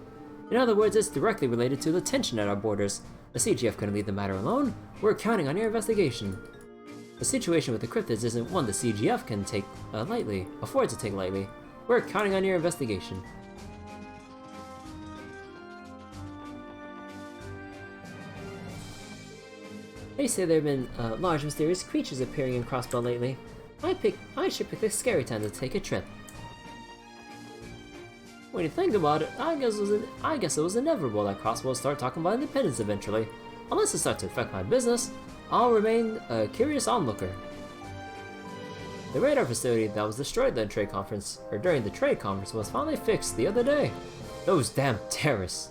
In other words, it's directly related to the tension at our borders. The CGF couldn't leave the matter alone. We're counting on your investigation. The situation with the cryptids isn't one the CGF can afford to take lightly. We're counting on your investigation. They say there have been large mysterious creatures appearing in Crossbell lately. I should pick the scary time to take a trip. When you think about it, I guess it was inevitable that Crossbell would start talking about independence eventually. Unless it starts to affect my business, I'll remain a curious onlooker. The radar facility that was destroyed during the trade conference was finally fixed the other day. Those damn terrorists.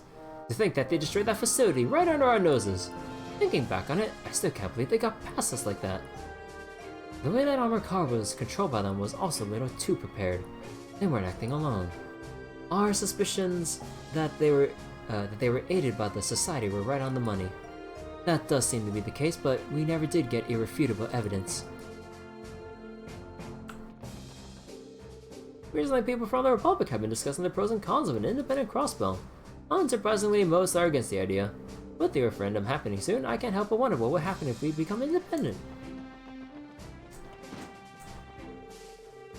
To think that they destroyed that facility right under our noses. Thinking back on it, I still can't believe they got past us like that. The way that armored car was controlled by them was also a little too prepared. They weren't acting alone. Our suspicions that they were aided by the society were right on the money. That does seem to be the case, but we never did get irrefutable evidence. Recently, people from the Republic have been discussing the pros and cons of an independent Crossbell. Unsurprisingly, most are against the idea. With the referendum happening soon, I can't help but wonder what would happen if we become independent.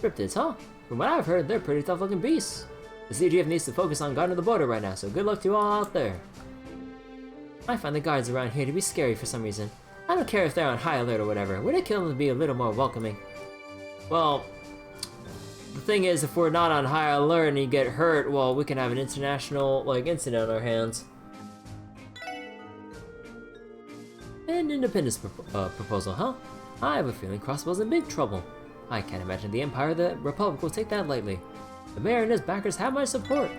Cryptids, huh? From what I've heard, they're pretty tough-looking beasts. The CGF needs to focus on guarding the border right now, so good luck to you all out there. I find the guards around here to be scary for some reason. I don't care if they're on high alert or whatever. Would it kill them to be a little more welcoming? Well, the thing is, if we're not on high alert and you get hurt, well, we can have an international, incident on our hands. An independence proposal, huh? I have a feeling Crossbell's in big trouble. I can't imagine the Empire or the Republic will take that lightly. The mayor and his backers have my support.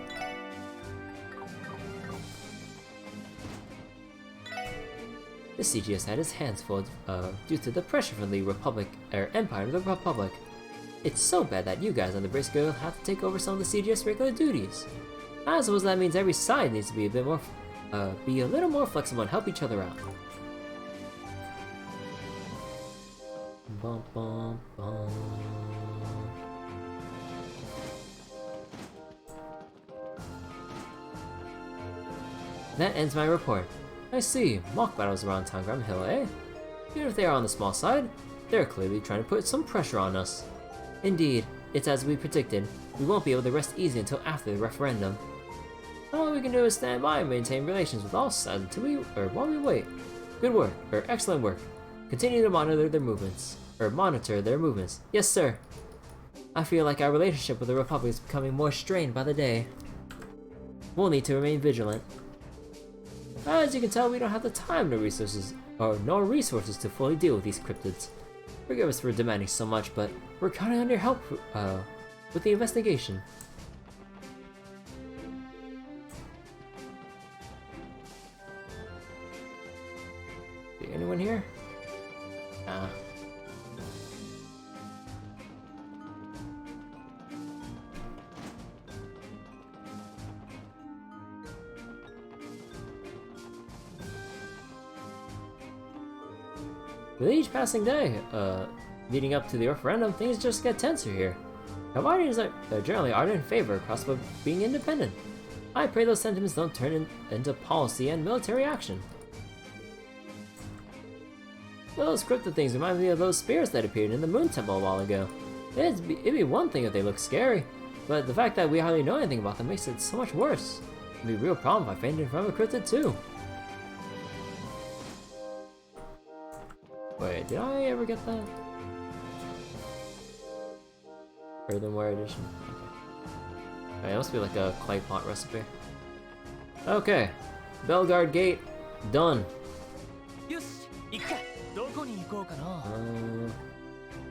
The CGS had his hands full due to the pressure from the Empire of the Republic. It's so bad that you guys on the Brace Guild have to take over some of the CGS regular duties. I suppose that means every side needs to be a little more flexible and help each other out. Bum, bum, bum. That ends my report. I see. Mock battles around Tangram Hill, eh? Even if they are on the small side, they're clearly trying to put some pressure on us. Indeed, it's as we predicted. We won't be able to rest easy until after the referendum. All we can do is stand by and maintain relations with all sides while we wait. Good work, or excellent work. Continue to monitor their movements. Yes, sir. I feel like our relationship with the Republic is becoming more strained by the day. We'll need to remain vigilant. As you can tell, we don't have the time nor resources to fully deal with these cryptids. Forgive us for demanding so much, but we're counting on your help with the investigation. Is there anyone here? Nah. With each passing day, leading up to the referendum, things just get tenser here. Hawaiians are generally aren't in favor of Crossbell being independent. I pray those sentiments don't turn into policy and military action. Those cryptid things remind me of those spirits that appeared in the Moon Temple a while ago. It'd be one thing if they look scary, but the fact that we hardly know anything about them makes it so much worse. It'd be a real problem if I fainted in front of a cryptid too. Wait, did I ever get that? Earthenware edition. Okay. It must be like a clay pot recipe. Okay. Belgard Gate, done.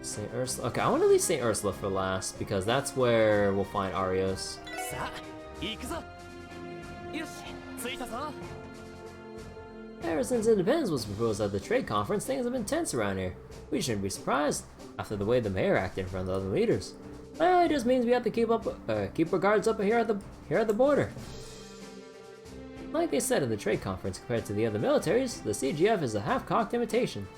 St. Ursula. Okay, I want to leave St. Ursula for last because that's where we'll find Arios. Ever since independence was proposed at the trade conference, things have been tense around here. We shouldn't be surprised after the way the mayor acted in front of the other leaders. Well, it just means we have to keep our guards up here at the border. Like they said in the trade conference, compared to the other militaries, the CGF is a half-cocked imitation.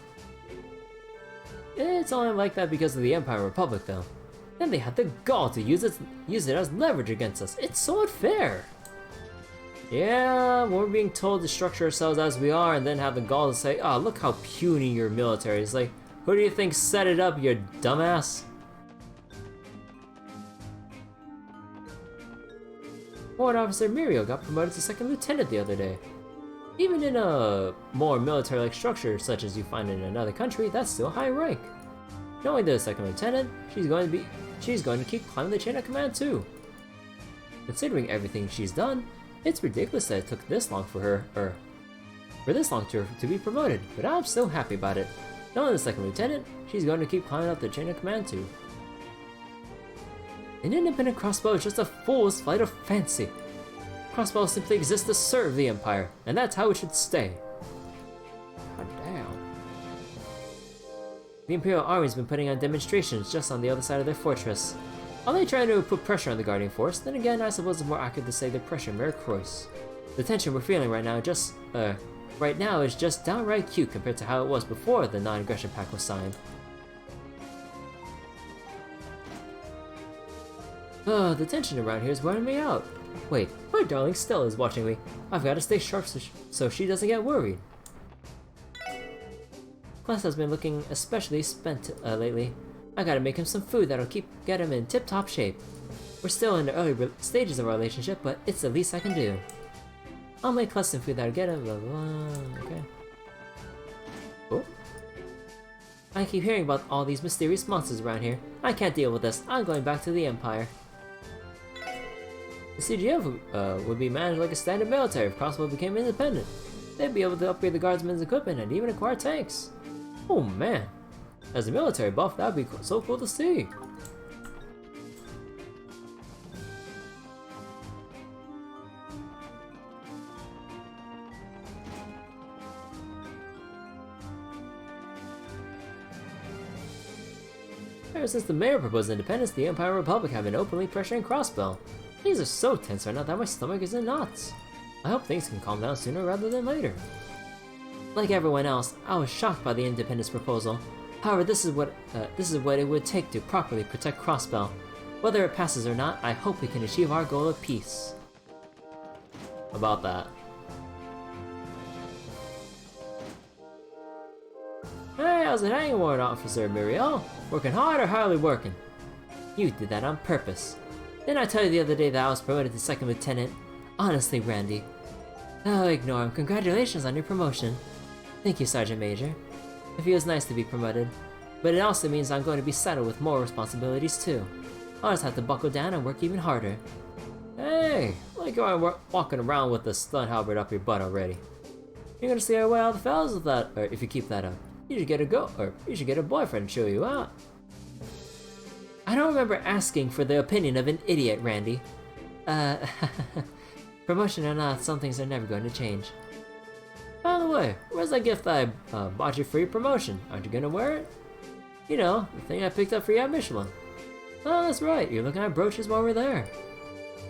It's only like that because of the Empire and Republic, though. Then they had the gall to use it as leverage against us. It's so unfair. Yeah, when we're being told to structure ourselves as we are, and then have the gall to say, "Oh, look how puny your military is." Like, who do you think set it up, you dumbass? Warrant Officer Mirio got promoted to second lieutenant the other day. Even in a more military-like structure, such as you find in another country, that's still high rank. Knowing the second lieutenant, she's going to keep climbing the chain of command too. Considering everything she's done, it's ridiculous that it took this long for this long to be promoted, but I'm still happy about it. Knowing the second lieutenant, she's going to keep climbing up the chain of command too. An independent Crossbell is just a fool's flight of fancy. Crossbell simply exists to serve the Empire, and that's how it should stay. God damn. The Imperial Army's been putting on demonstrations just on the other side of their fortress. Are they trying to put pressure on the Guardian Force? Then again, I suppose it's more accurate to say the pressure Mary Croix. The tension we're feeling right now is just downright cute compared to how it was before the non-aggression pact was signed. The tension around here is wearing me out. Wait, my darling Stella is watching me. I've got to stay sharp so she doesn't get worried. Class has been looking especially spent lately. I gotta make him some food that'll get him in tip-top shape. We're still in the early stages of our relationship, but it's the least I can do. I'll make Class some food that'll get him blah blah. Okay. Oh. I keep hearing about all these mysterious monsters around here. I can't deal with this. I'm going back to the Empire. The CGF would be managed like a standard military if Crossbell became independent. They'd be able to upgrade the guardsmen's equipment and even acquire tanks. Oh man, as a military buff, that'd be so cool to see. Ever since the mayor proposed independence, the Empire and Republic have been openly pressuring Crossbell. Things are so tense right now that my stomach is in knots. I hope things can calm down sooner rather than later. Like everyone else, I was shocked by the independence proposal. However, this is what it would take to properly protect Crossbell. Whether it passes or not, I hope we can achieve our goal of peace. About that. Hey, how's it hanging, Warrant Officer Muriel? Working hard or hardly working? You did that on purpose. Didn't I tell you the other day that I was promoted to second lieutenant? Honestly, Randy. Oh, ignore him. Congratulations on your promotion. Thank you, Sergeant Major. It feels nice to be promoted, but it also means I'm going to be saddled with more responsibilities too. I'll just have to buckle down and work even harder. Hey, like you're walking around with the stun halberd up your butt already. You're gonna stay away all the fellas with that, or if you keep that up, you should get a boyfriend to show you out. I don't remember asking for the opinion of an idiot, Randy. Promotion or not, some things are never going to change. By the way, where's that gift that I bought you for your promotion? Aren't you gonna wear it? You know, the thing I picked up for you at Michelin. Oh, that's right, you're looking at brooches while we're there.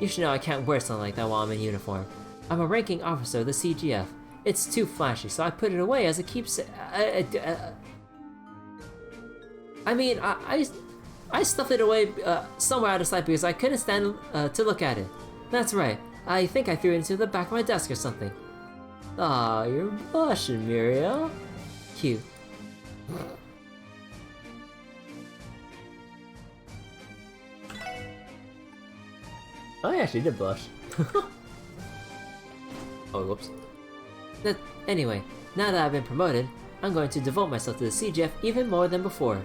You should know I can't wear something like that while I'm in uniform. I'm a ranking officer of the CGF. It's too flashy, so I put it away as a keepsake. I stuffed it away somewhere out of sight because I couldn't stand to look at it. That's right. I think I threw it into the back of my desk or something. Aw, you're blushing, Muriel. Cute. Oh yeah, she did blush. Oh, whoops. Anyway, now that I've been promoted, I'm going to devote myself to the CGF even more than before.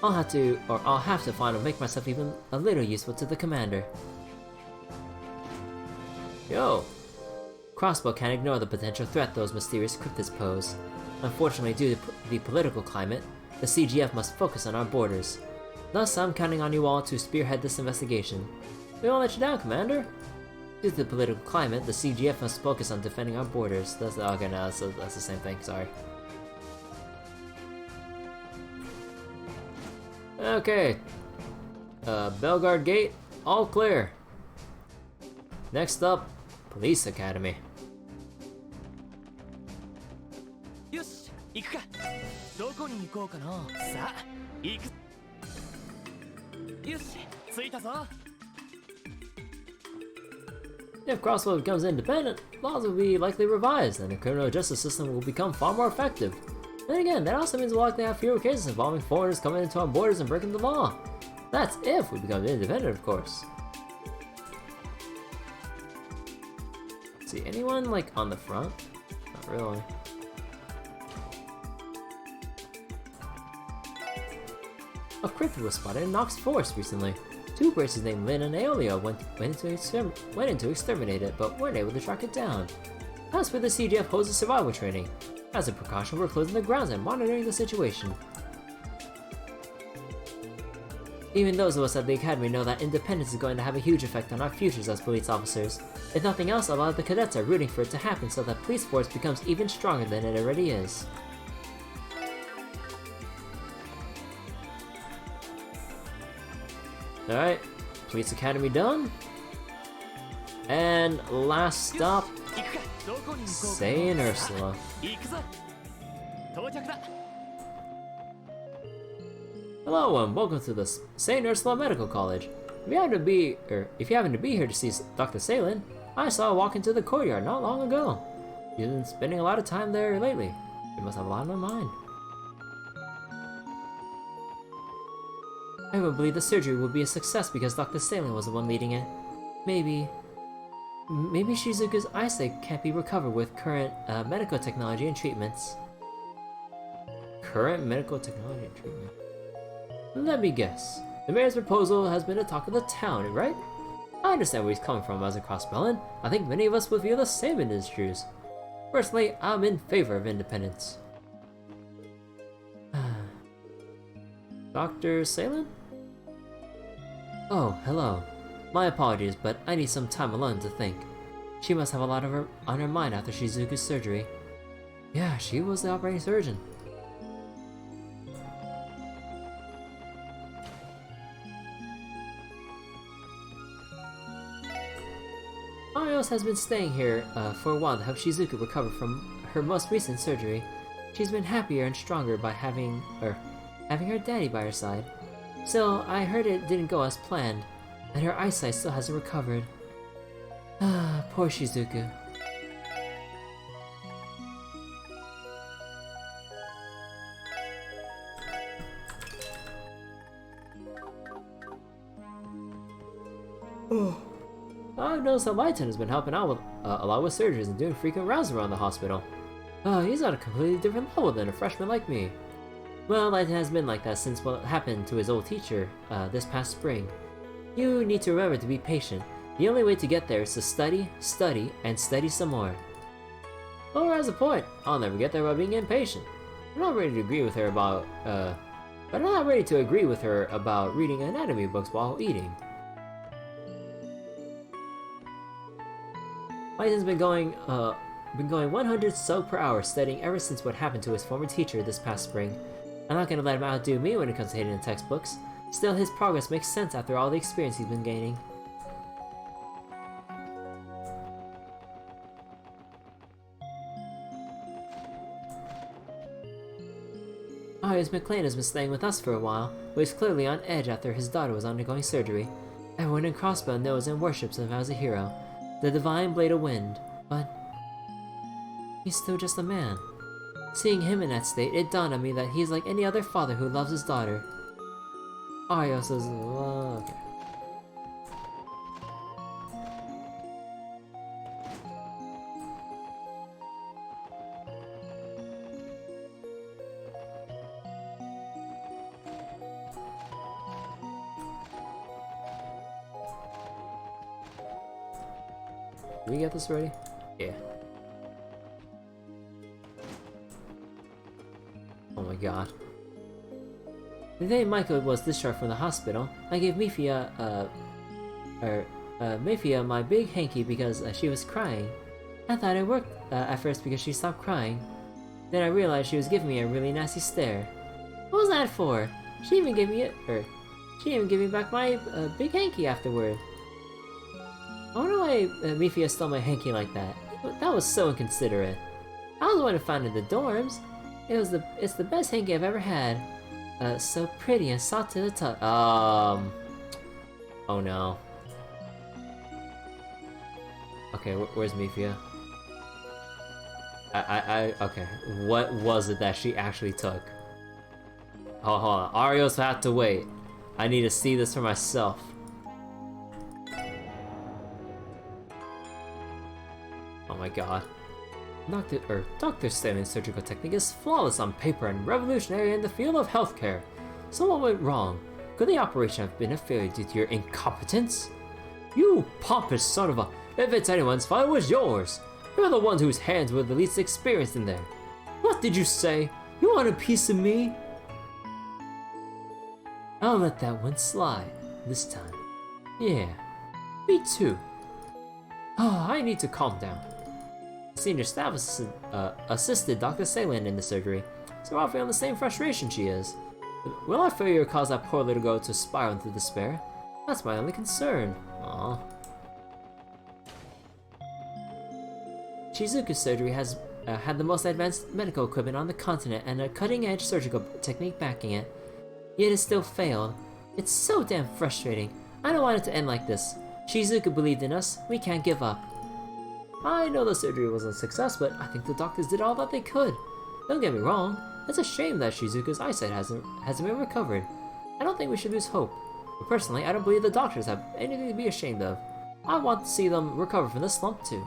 I'll have to find and make myself even a little useful to the commander. Yo! Crossbell can't ignore the potential threat those mysterious cryptids pose. Unfortunately, due to the political climate, the CGF must focus on our borders. Thus, I'm counting on you all to spearhead this investigation. We won't let you down, Commander. Due to the political climate, the CGF must focus on defending our borders. Okay, no, that's the same thing, sorry. Okay. Belgard Gate, all clear. Next up, Police Academy. よし行くかどこに行こうかなさあ行くよし着いたぞ If Crossbell becomes independent, laws will be likely revised, and the criminal justice system will become far more effective. Then again, that also means we'll likely have fewer cases involving foreigners coming into our borders and breaking the law. That's if we become independent, of course. See anyone like on the front? Not really. A cryptid was spotted in Nox Forest recently. Two persons named Lynn and Aeolio went in to exterminate it, but weren't able to track it down. As for the CGF poses survival training. As a precaution, we're closing the grounds and monitoring the situation. Even those of us at the Academy know that independence is going to have a huge effect on our futures as police officers. If nothing else, a lot of the cadets are rooting for it to happen so that police force becomes even stronger than it already is. Alright, Police Academy done. And last stop, Saint Ursula. Hello and welcome to the Saint Ursula Medical College. If you happen to be here to see Dr. Salin, I saw her walk into the courtyard not long ago. She's been spending a lot of time there lately. She must have a lot on her mind. I would believe the surgery would be a success because Dr. Salin was the one leading it. Maybe Shizuka's eyesight can't be recovered with current medical technology and treatments. Current medical technology and treatment? Let me guess. The mayor's proposal has been the talk of the town, right? I understand where he's coming from as a Crossbell. I think many of us would feel the same in his shoes. Personally, I'm in favor of independence. Dr. Salin? Oh, hello. My apologies, but I need some time alone to think. She must have a lot on her mind after Shizuka's surgery. Yeah, she was the operating surgeon. Marios has been staying here for a while to help Shizuka recover from her most recent surgery. She's been happier and stronger by having her daddy by her side. Still, I heard it didn't go as planned, and her eyesight still hasn't recovered. Ah, poor Shizuka. I've noticed that Lighton has been helping out with a lot with surgeries and doing frequent rounds around the hospital. Oh, he's on a completely different level than a freshman like me. Well, Lighton has been like that since what happened to his old teacher this past spring. You need to remember to be patient. The only way to get there is to study, and study some more. Laura has a point. I'll never get there by being impatient. I'm not ready to agree with her about, but I'm not ready to agree with her about reading anatomy books while eating. Lighton's been going 100 soak per hour studying ever since what happened to his former teacher this past spring. I'm not gonna let him outdo me when it comes to hitting the textbooks. Still, his progress makes sense after all the experience he's been gaining. Oh, Arius McLean has been staying with us for a while, but he's clearly on edge after his daughter was undergoing surgery. Everyone in Crossbell knows and worships him as a hero, the divine blade of wind, but he's still just a man. Seeing him in that state, it dawned on me that he's like any other father who loves his daughter. Arius is... okay. Did we get this ready? Yeah. Oh my god. The day Michael was discharged from the hospital, I gave Mifia, Mifia my big hanky because she was crying. I thought it worked at first because she stopped crying. Then I realized she was giving me a really nasty stare. What was that for? She even gave me back my big hanky afterward. I wonder why Mifia stole my hanky like that. That was so inconsiderate. I was the one who found it in the dorms. It's the best hanky I've ever had. So pretty and soft to the touch. Oh no. Okay, where's Mifia? Okay. What was it that she actually took? Hold on. Arios had to wait. I need to see this for myself. Oh my god. Dr. Stanley's surgical technique is flawless on paper and revolutionary in the field of healthcare. So what went wrong? Could the operation have been a failure due to your incompetence? You pompous son of a... If it's anyone's fault, it was yours. You're the one whose hands were the least experienced in there. What did you say? You want a piece of me? I'll let that one slide. This time. Yeah. Me too. Oh, I need to calm down. Senior staff assisted Dr. Salen in the surgery, so we're all feeling the same frustration she is. Will our failure cause that poor little girl to spiral into despair? That's my only concern. Aww. Shizuku's surgery has had the most advanced medical equipment on the continent and a cutting-edge surgical technique backing it. Yet it still failed. It's so damn frustrating. I don't want it to end like this. Shizuku believed in us. We can't give up. I know the surgery was a success, but I think the doctors did all that they could. Don't get me wrong, it's a shame that Shizuku's eyesight hasn't been recovered. I don't think we should lose hope. But personally, I don't believe the doctors have anything to be ashamed of. I want to see them recover from this slump too.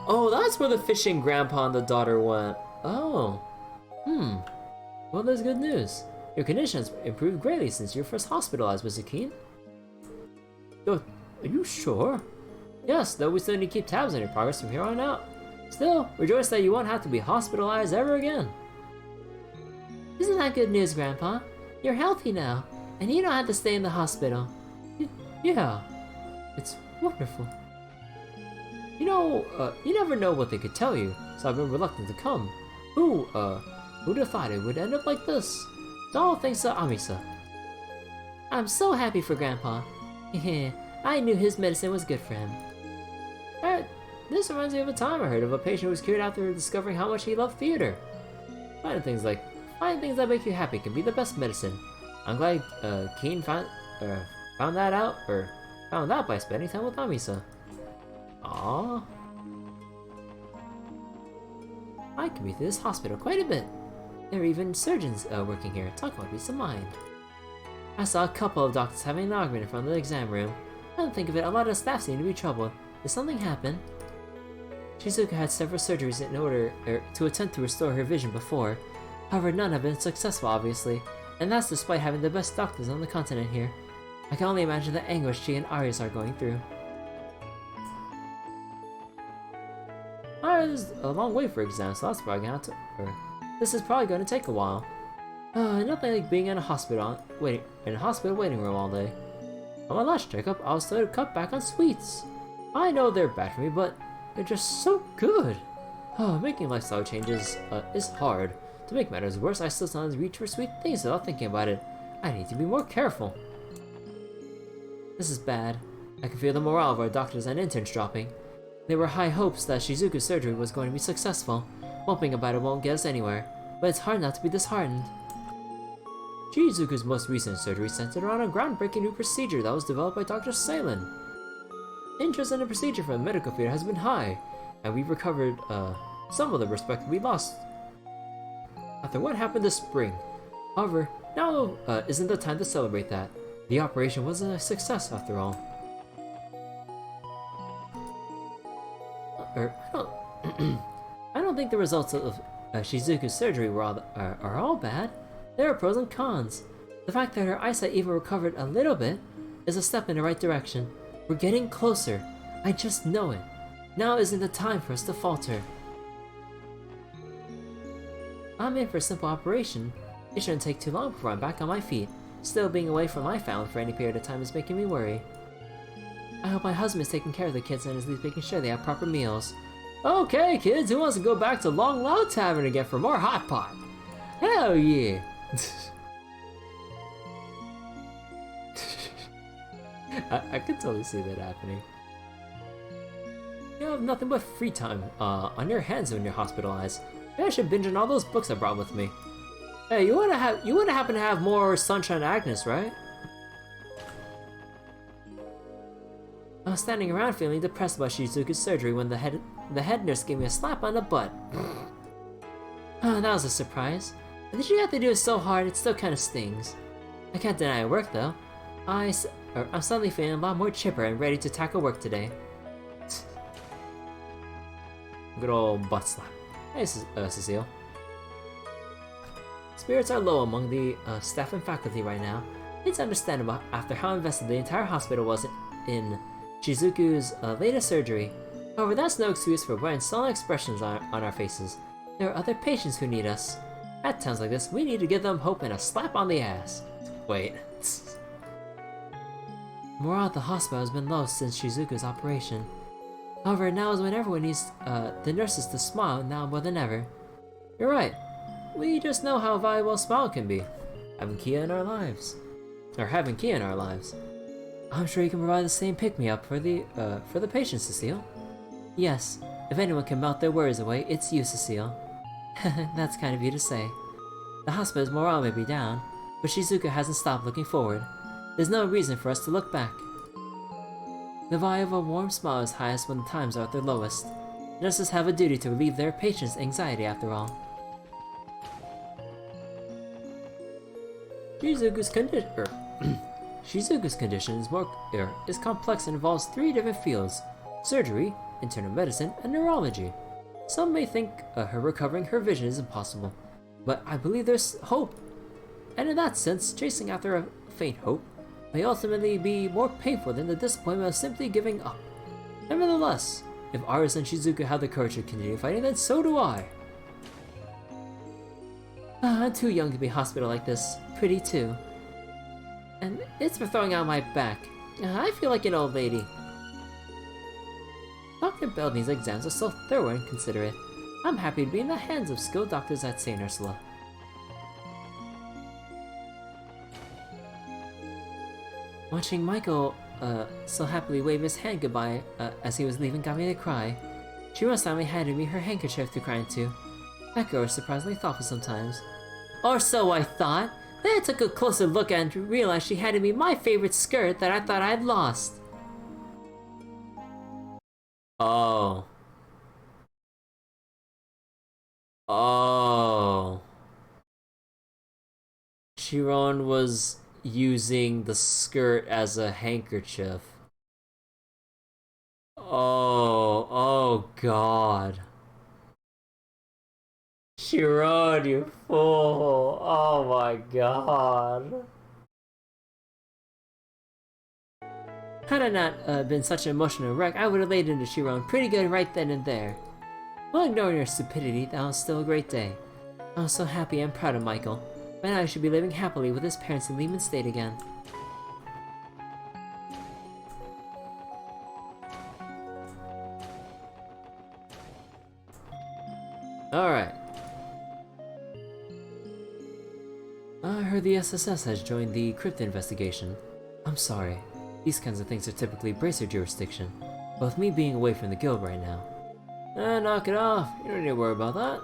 Oh, that's where the fishing grandpa and the daughter went. Oh. Well, there's good news. Your condition has improved greatly since you were first hospitalized, Mr. Keen. Are you sure? Yes, though we still need to keep tabs on your progress from here on out. Still, rejoice that you won't have to be hospitalized ever again. Isn't that good news, Grandpa? You're healthy now, and you don't have to stay in the hospital. Yeah, it's wonderful. You know, you never know what they could tell you, so I've been reluctant to come. Who'd have thought it would end up like this? It's all thanks to Amisa. I'm so happy for Grandpa. I knew his medicine was good for him. This reminds me of a time I heard of a patient who was cured after discovering how much he loved theater. Finding things that make you happy can be the best medicine. I'm glad Keen found that out by spending time with Amisa. Aww. I could be to this hospital quite a bit. There are even surgeons working here. Talk about peace of mind. I saw a couple of doctors having an argument in front of the exam room. I don't think of it, a lot of staff seem to be troubled. Did something happen? Shizuka had several surgeries in order to attempt to restore her vision before. However, none have been successful, obviously, and that's despite having the best doctors on the continent here. I can only imagine the anguish she and Arius are going through. There's a long wait for exams, so that's probably gonna this is probably going to take a while. Nothing like being in a hospital waiting room all day. On my last checkup, I was told to cut back on sweets. I know they're bad for me, but they're just so good. Making lifestyle changes is hard. To make matters worse, I still sometimes reach for sweet things without thinking about it. I need to be more careful. This is bad. I can feel the morale of our doctors and interns dropping. There were high hopes that Shizuku's surgery was going to be successful. Moping about it won't get us anywhere, but it's hard not to be disheartened. Shizuku's most recent surgery centered around a groundbreaking new procedure that was developed by Dr. Salen. Interest in the procedure from the medical field has been high, and we've recovered some of the respect we lost after what happened this spring. However, now isn't the time to celebrate that. The operation was a success after all. I don't think the results of Shizuku's surgery are all bad. There are pros and cons. The fact that her eyesight even recovered a little bit is a step in the right direction. We're getting closer. I just know it. Now isn't the time for us to falter. I'm in for a simple operation. It shouldn't take too long before I'm back on my feet. Still, being away from my family for any period of time is making me worry. I hope my husband is taking care of the kids and is at least making sure they have proper meals. Okay, kids, who wants to go back to Long Lao Tavern again for more hot pot? Hell yeah! I could totally see that happening. You have nothing but free time on your hands when you're hospitalized. Maybe I should binge on all those books I brought with me. Hey, you wouldn't happen to have more Sunshine Agnes, right? I was standing around feeling depressed about Shizuku's surgery when the head nurse gave me a slap on the butt. Oh, that was a surprise. And did you have to do it so hard, it still kinda stings. I can't deny it worked though. I'm suddenly feeling a lot more chipper and ready to tackle work today. Good old butt slap. Hey, Cecile. Spirits are low among the staff and faculty right now. It's understandable after how invested the entire hospital was in Shizuku's latest surgery. However, that's no excuse for wearing sullen expressions on our faces. There are other patients who need us. At times like this, we need to give them hope and a slap on the ass. Wait. Morale at the hospital has been low since Shizuku's operation. However, now is when everyone needs the nurses to smile now more than ever. You're right. We just know how valuable a smile can be. Having Kia in our lives. I'm sure you can provide the same pick-me-up for the patients, Cecile. Yes, if anyone can melt their worries away, it's you, Cecile. That's kind of you to say. The hospital's morale may be down, but Shizuku hasn't stopped looking forward. There's no reason for us to look back. The value of a warm smile is highest when times are at their lowest. Nurses have a duty to relieve their patients' anxiety after all. Shizuku's condition is complex and involves 3 different fields: surgery, internal medicine, and neurology. Some may think her recovering her vision is impossible, but I believe there's hope. And in that sense, chasing after a faint hope may ultimately be more painful than the disappointment of simply giving up. Nevertheless, if Aris and Shizuku have the courage to continue fighting, then so do I. I'm too young to be hospital like this. Pretty too. And it's for throwing out my back. I feel like an old lady. Dr. Beldney's exams are so thorough and considerate. I'm happy to be in the hands of skilled doctors at St. Ursula. Watching Michael so happily wave his hand goodbye as he was leaving got me to cry. She once finally handed me her handkerchief to cry into. That girl is surprisingly thoughtful sometimes. Or so I thought. Then I took a closer look and realized she handed me my favorite skirt that I thought I had lost. Oh. Oh. Chiron was using the skirt as a handkerchief. Oh god. Chiron, you fool! Oh my god. Had I not been such an emotional wreck, I would have laid into Chiron pretty good right then and there. While ignoring her stupidity, that was still a great day. I was so happy and proud of Michael. By now he should be living happily with his parents in Lehman State again. Alright. I heard the SSS has joined the crypt investigation. I'm sorry. These kinds of things are typically Bracer jurisdiction. But with me being away from the guild right now. Knock it off. You don't need to worry about that.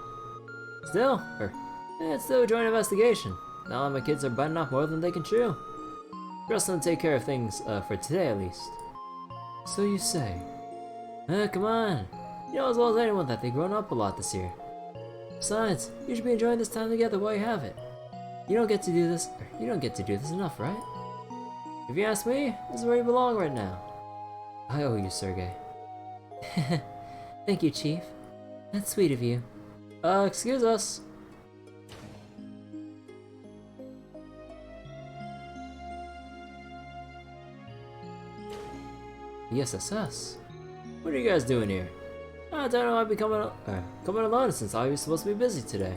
It's still a joint investigation. Now my kids are biting off more than they can chew. Trust them to take care of things, for today at least. So you say. Come on. You know as well as anyone that they've grown up a lot this year. Besides, you should be enjoying this time together while you have it. You don't get to do this enough, right? If you ask me, this is where you belong right now. I owe you, Sergey. Thank you, Chief. That's sweet of you. Excuse us. The SSS? What are you guys doing here? I don't know, I've been coming alone since I was supposed to be busy today.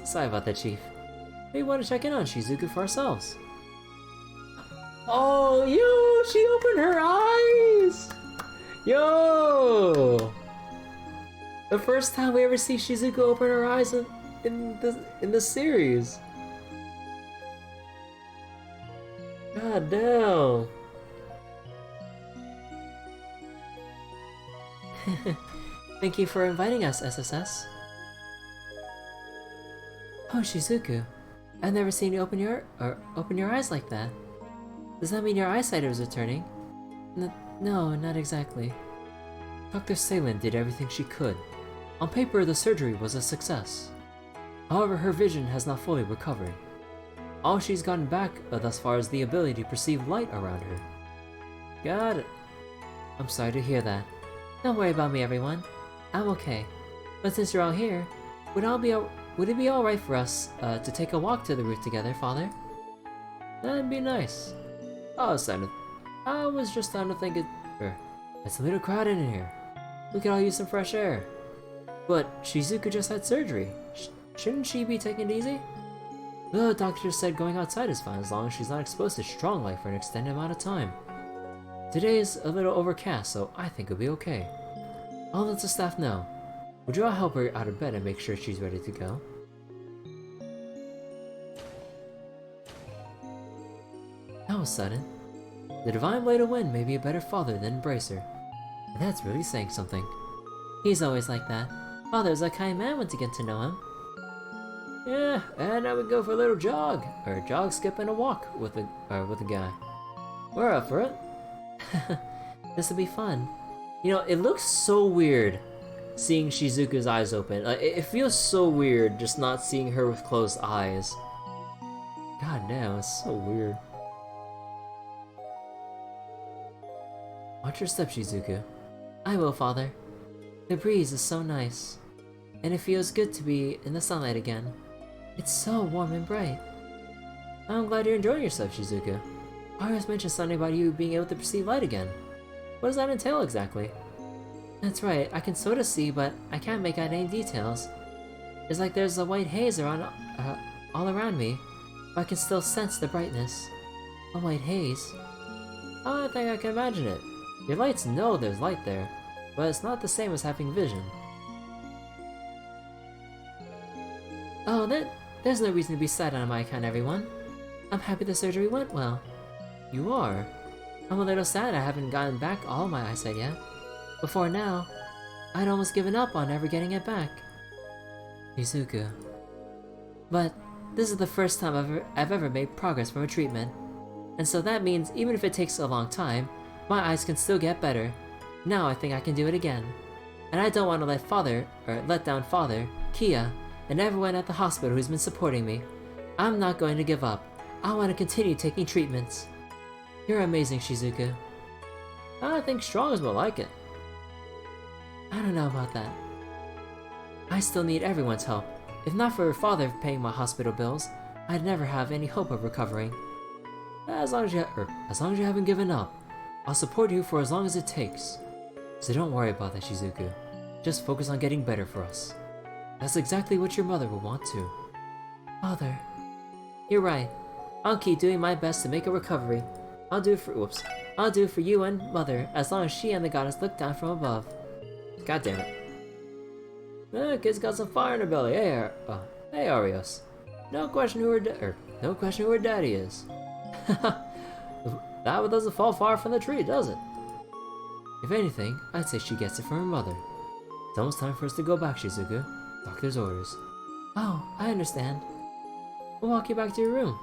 Sorry about that, Chief. We want to check in on Shizuku for ourselves. Oh, yo! She opened her eyes! Yo! The first time we ever see Shizuku open her eyes in the series. God damn. Thank you for inviting us, SSS. Oh, Shizuku. I've never seen you open your eyes like that. Does that mean your eyesight is returning? No, not exactly. Dr. Salen did everything she could. On paper, the surgery was a success. However, her vision has not fully recovered. All she's gotten back thus far is the ability to perceive light around her. Got it. I'm sorry to hear that. Don't worry about me, everyone. I'm okay. But since you're all here, would it be alright for us to take a walk to the roof together, Father? That'd be nice. I was just starting to think it's a little crowded in here. We could all use some fresh air. But Shizuku just had surgery. Shouldn't she be taking it easy? The doctor said going outside is fine as long as she's not exposed to strong light for an extended amount of time. Today is a little overcast, so I think it'll be okay. I'll let the staff know. Would you all help her out of bed and make sure she's ready to go? That was sudden. The divine blade of wind may be a better father than Embracer. That's really saying something. He's always like that. Father's a kind man once you get to know him. Yeah, and now we go for a little jog, skip, and a walk with a guy. We're up for it. This'll be fun. You know, it looks so weird seeing Shizuku's eyes open. It feels so weird just not seeing her with closed eyes. God damn, it's so weird. Watch your step, Shizuku. I will, Father. The breeze is so nice, and it feels good to be in the sunlight again. It's so warm and bright. I'm glad you're enjoying yourself, Shizuku. Arias mentioned something about you being able to perceive light again. What does that entail exactly? That's right, I can sort of see, but I can't make out any details. It's like there's a white haze around, all around me, but I can still sense the brightness. A white haze. I think I can imagine it. Your lights know there's light there, but it's not the same as having vision. Oh, there's no reason to be sad on my account, everyone. I'm happy the surgery went well. You are? I'm a little sad I haven't gotten back all my eyesight yet. Before now, I'd almost given up on ever getting it back. Shizuku. But this is the first time I've ever made progress from a treatment. And so that means even if it takes a long time, my eyes can still get better. Now I think I can do it again. And I don't want to let down Father, Kia, and everyone at the hospital who's been supporting me. I'm not going to give up. I want to continue taking treatments. You're amazing, Shizuku. I think strong is more like it. I don't know about that. I still need everyone's help. If not for Father paying my hospital bills, I'd never have any hope of recovering. As long as you haven't given up, I'll support you for as long as it takes. So don't worry about that, Shizuku. Just focus on getting better for us. That's exactly what your mother will want to. Father, you're right. I'll keep doing my best to make a recovery. I'll do it for you and Mother as long as she and the goddess look down from above. God damn it. The kid's got some fire in her belly. Hey, Arios. No question who her daddy is. That one doesn't fall far from the tree, does it? If anything, I'd say she gets it from her mother. It's almost time for us to go back, Shizuku. Doctor's orders. Oh, I understand. We'll walk you back to your room.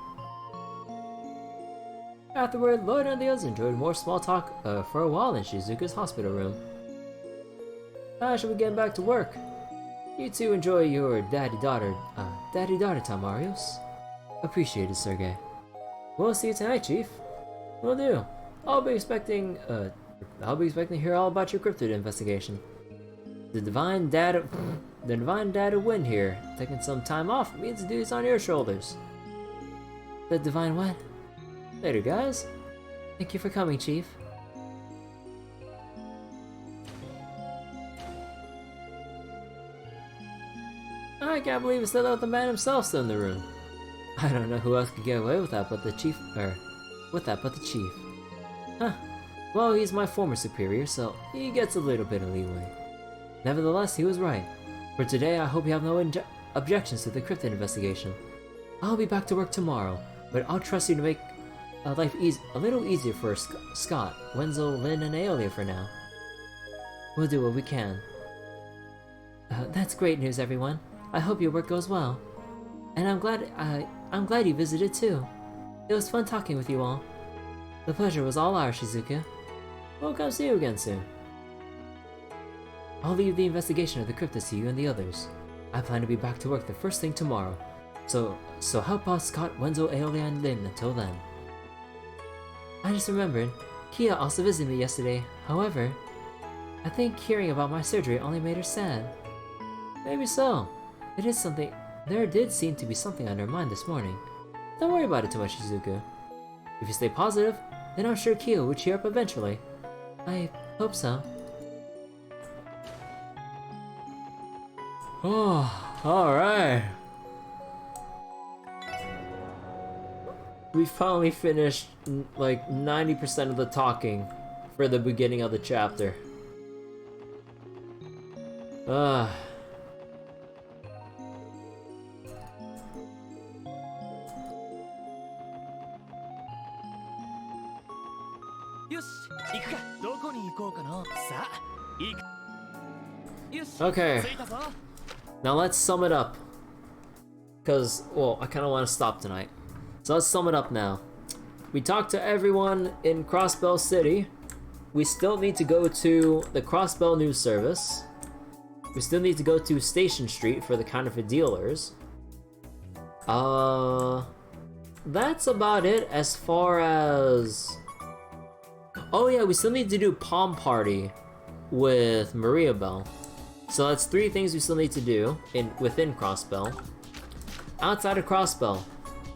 Afterward, Lloyd and the others enjoyed more small talk for a while in Shizuku's hospital room. Shall we get back to work? You two enjoy your daddy-daughter time, Marios. Appreciate it, Sergey. We'll see you tonight, Chief. Will do. I'll be expecting to hear all about your cryptid investigation. The divine data win here. Taking some time off means the duty's on your shoulders. The divine what? Later, guys. Thank you for coming, Chief. I can't believe it's still the man himself still in the room. I don't know who else could get away with that but the chief, Huh. Well, he's my former superior, so he gets a little bit of leeway. Nevertheless, he was right. For today, I hope you have no objections to the cryptid investigation. I'll be back to work tomorrow, but I'll trust you to make life a little easier for Scott, Wenzel, Lynn, and Aeolia for now. We'll do what we can. That's great news, everyone. I hope your work goes well. And I'm glad you visited too. It was fun talking with you all. The pleasure was all ours, Shizuka. We'll come see you again soon. I'll leave the investigation of the cryptid to you and the others. I plan to be back to work the first thing tomorrow. So help out Scott, Wenzel, Aeolia, and Lynn until then. I just remembered, Kia also visited me yesterday. However, I think hearing about my surgery only made her sad. Maybe so. There did seem to be something on her mind this morning. Don't worry about it too much, Shizuku. If you stay positive, then I'm sure Kia will cheer up eventually. I hope so. Oh, alright. We finally finished like 90% of the talking for the beginning of the chapter. Okay, now let's sum it up. Because, well, I kind of want to stop tonight. So let's sum it up now. We talked to everyone in Crossbell City. We still need to go to the Crossbell News Service. We still need to go to Station Street for the counterfeit dealers. That's about it as far as... Oh yeah, we still need to do Palm Party with Maria Bell. So that's 3 things we still need to do within Crossbell. Outside of Crossbell,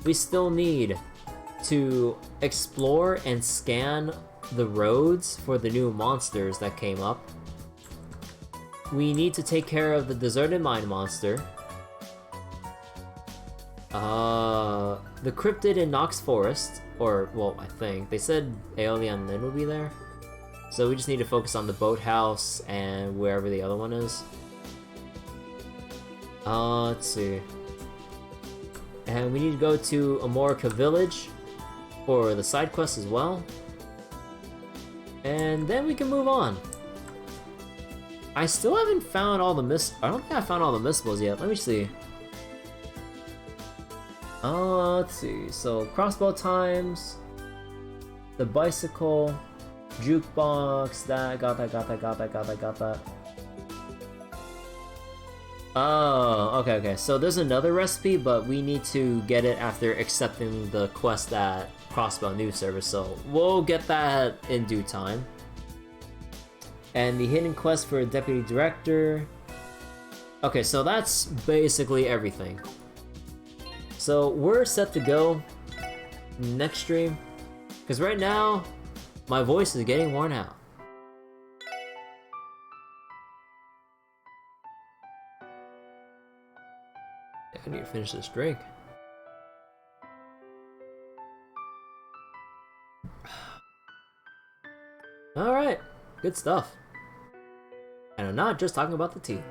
we still need to explore and scan the roads for the new monsters that came up. We need to take care of the deserted mine monster. The cryptid in Nox Forest, or, well, I think. They said Aeolia and Lynn would be there. So we just need to focus on the boathouse and wherever the other one is. Let's see. And we need to go to Amorica Village for the side quest as well. And then we can move on. I still haven't found all the I don't think I found all the missables yet. Let me see. Let's see. So, crossbow times, the bicycle, jukebox, got that. Oh, okay. So there's another recipe, but we need to get it after accepting the quest at Crossbell News Service, so we'll get that in due time. And the hidden quest for Deputy Director. Okay, so that's basically everything. So we're set to go next stream, because right now, my voice is getting worn out. I need to finish this drink. Alright, good stuff. And I'm not just talking about the tea.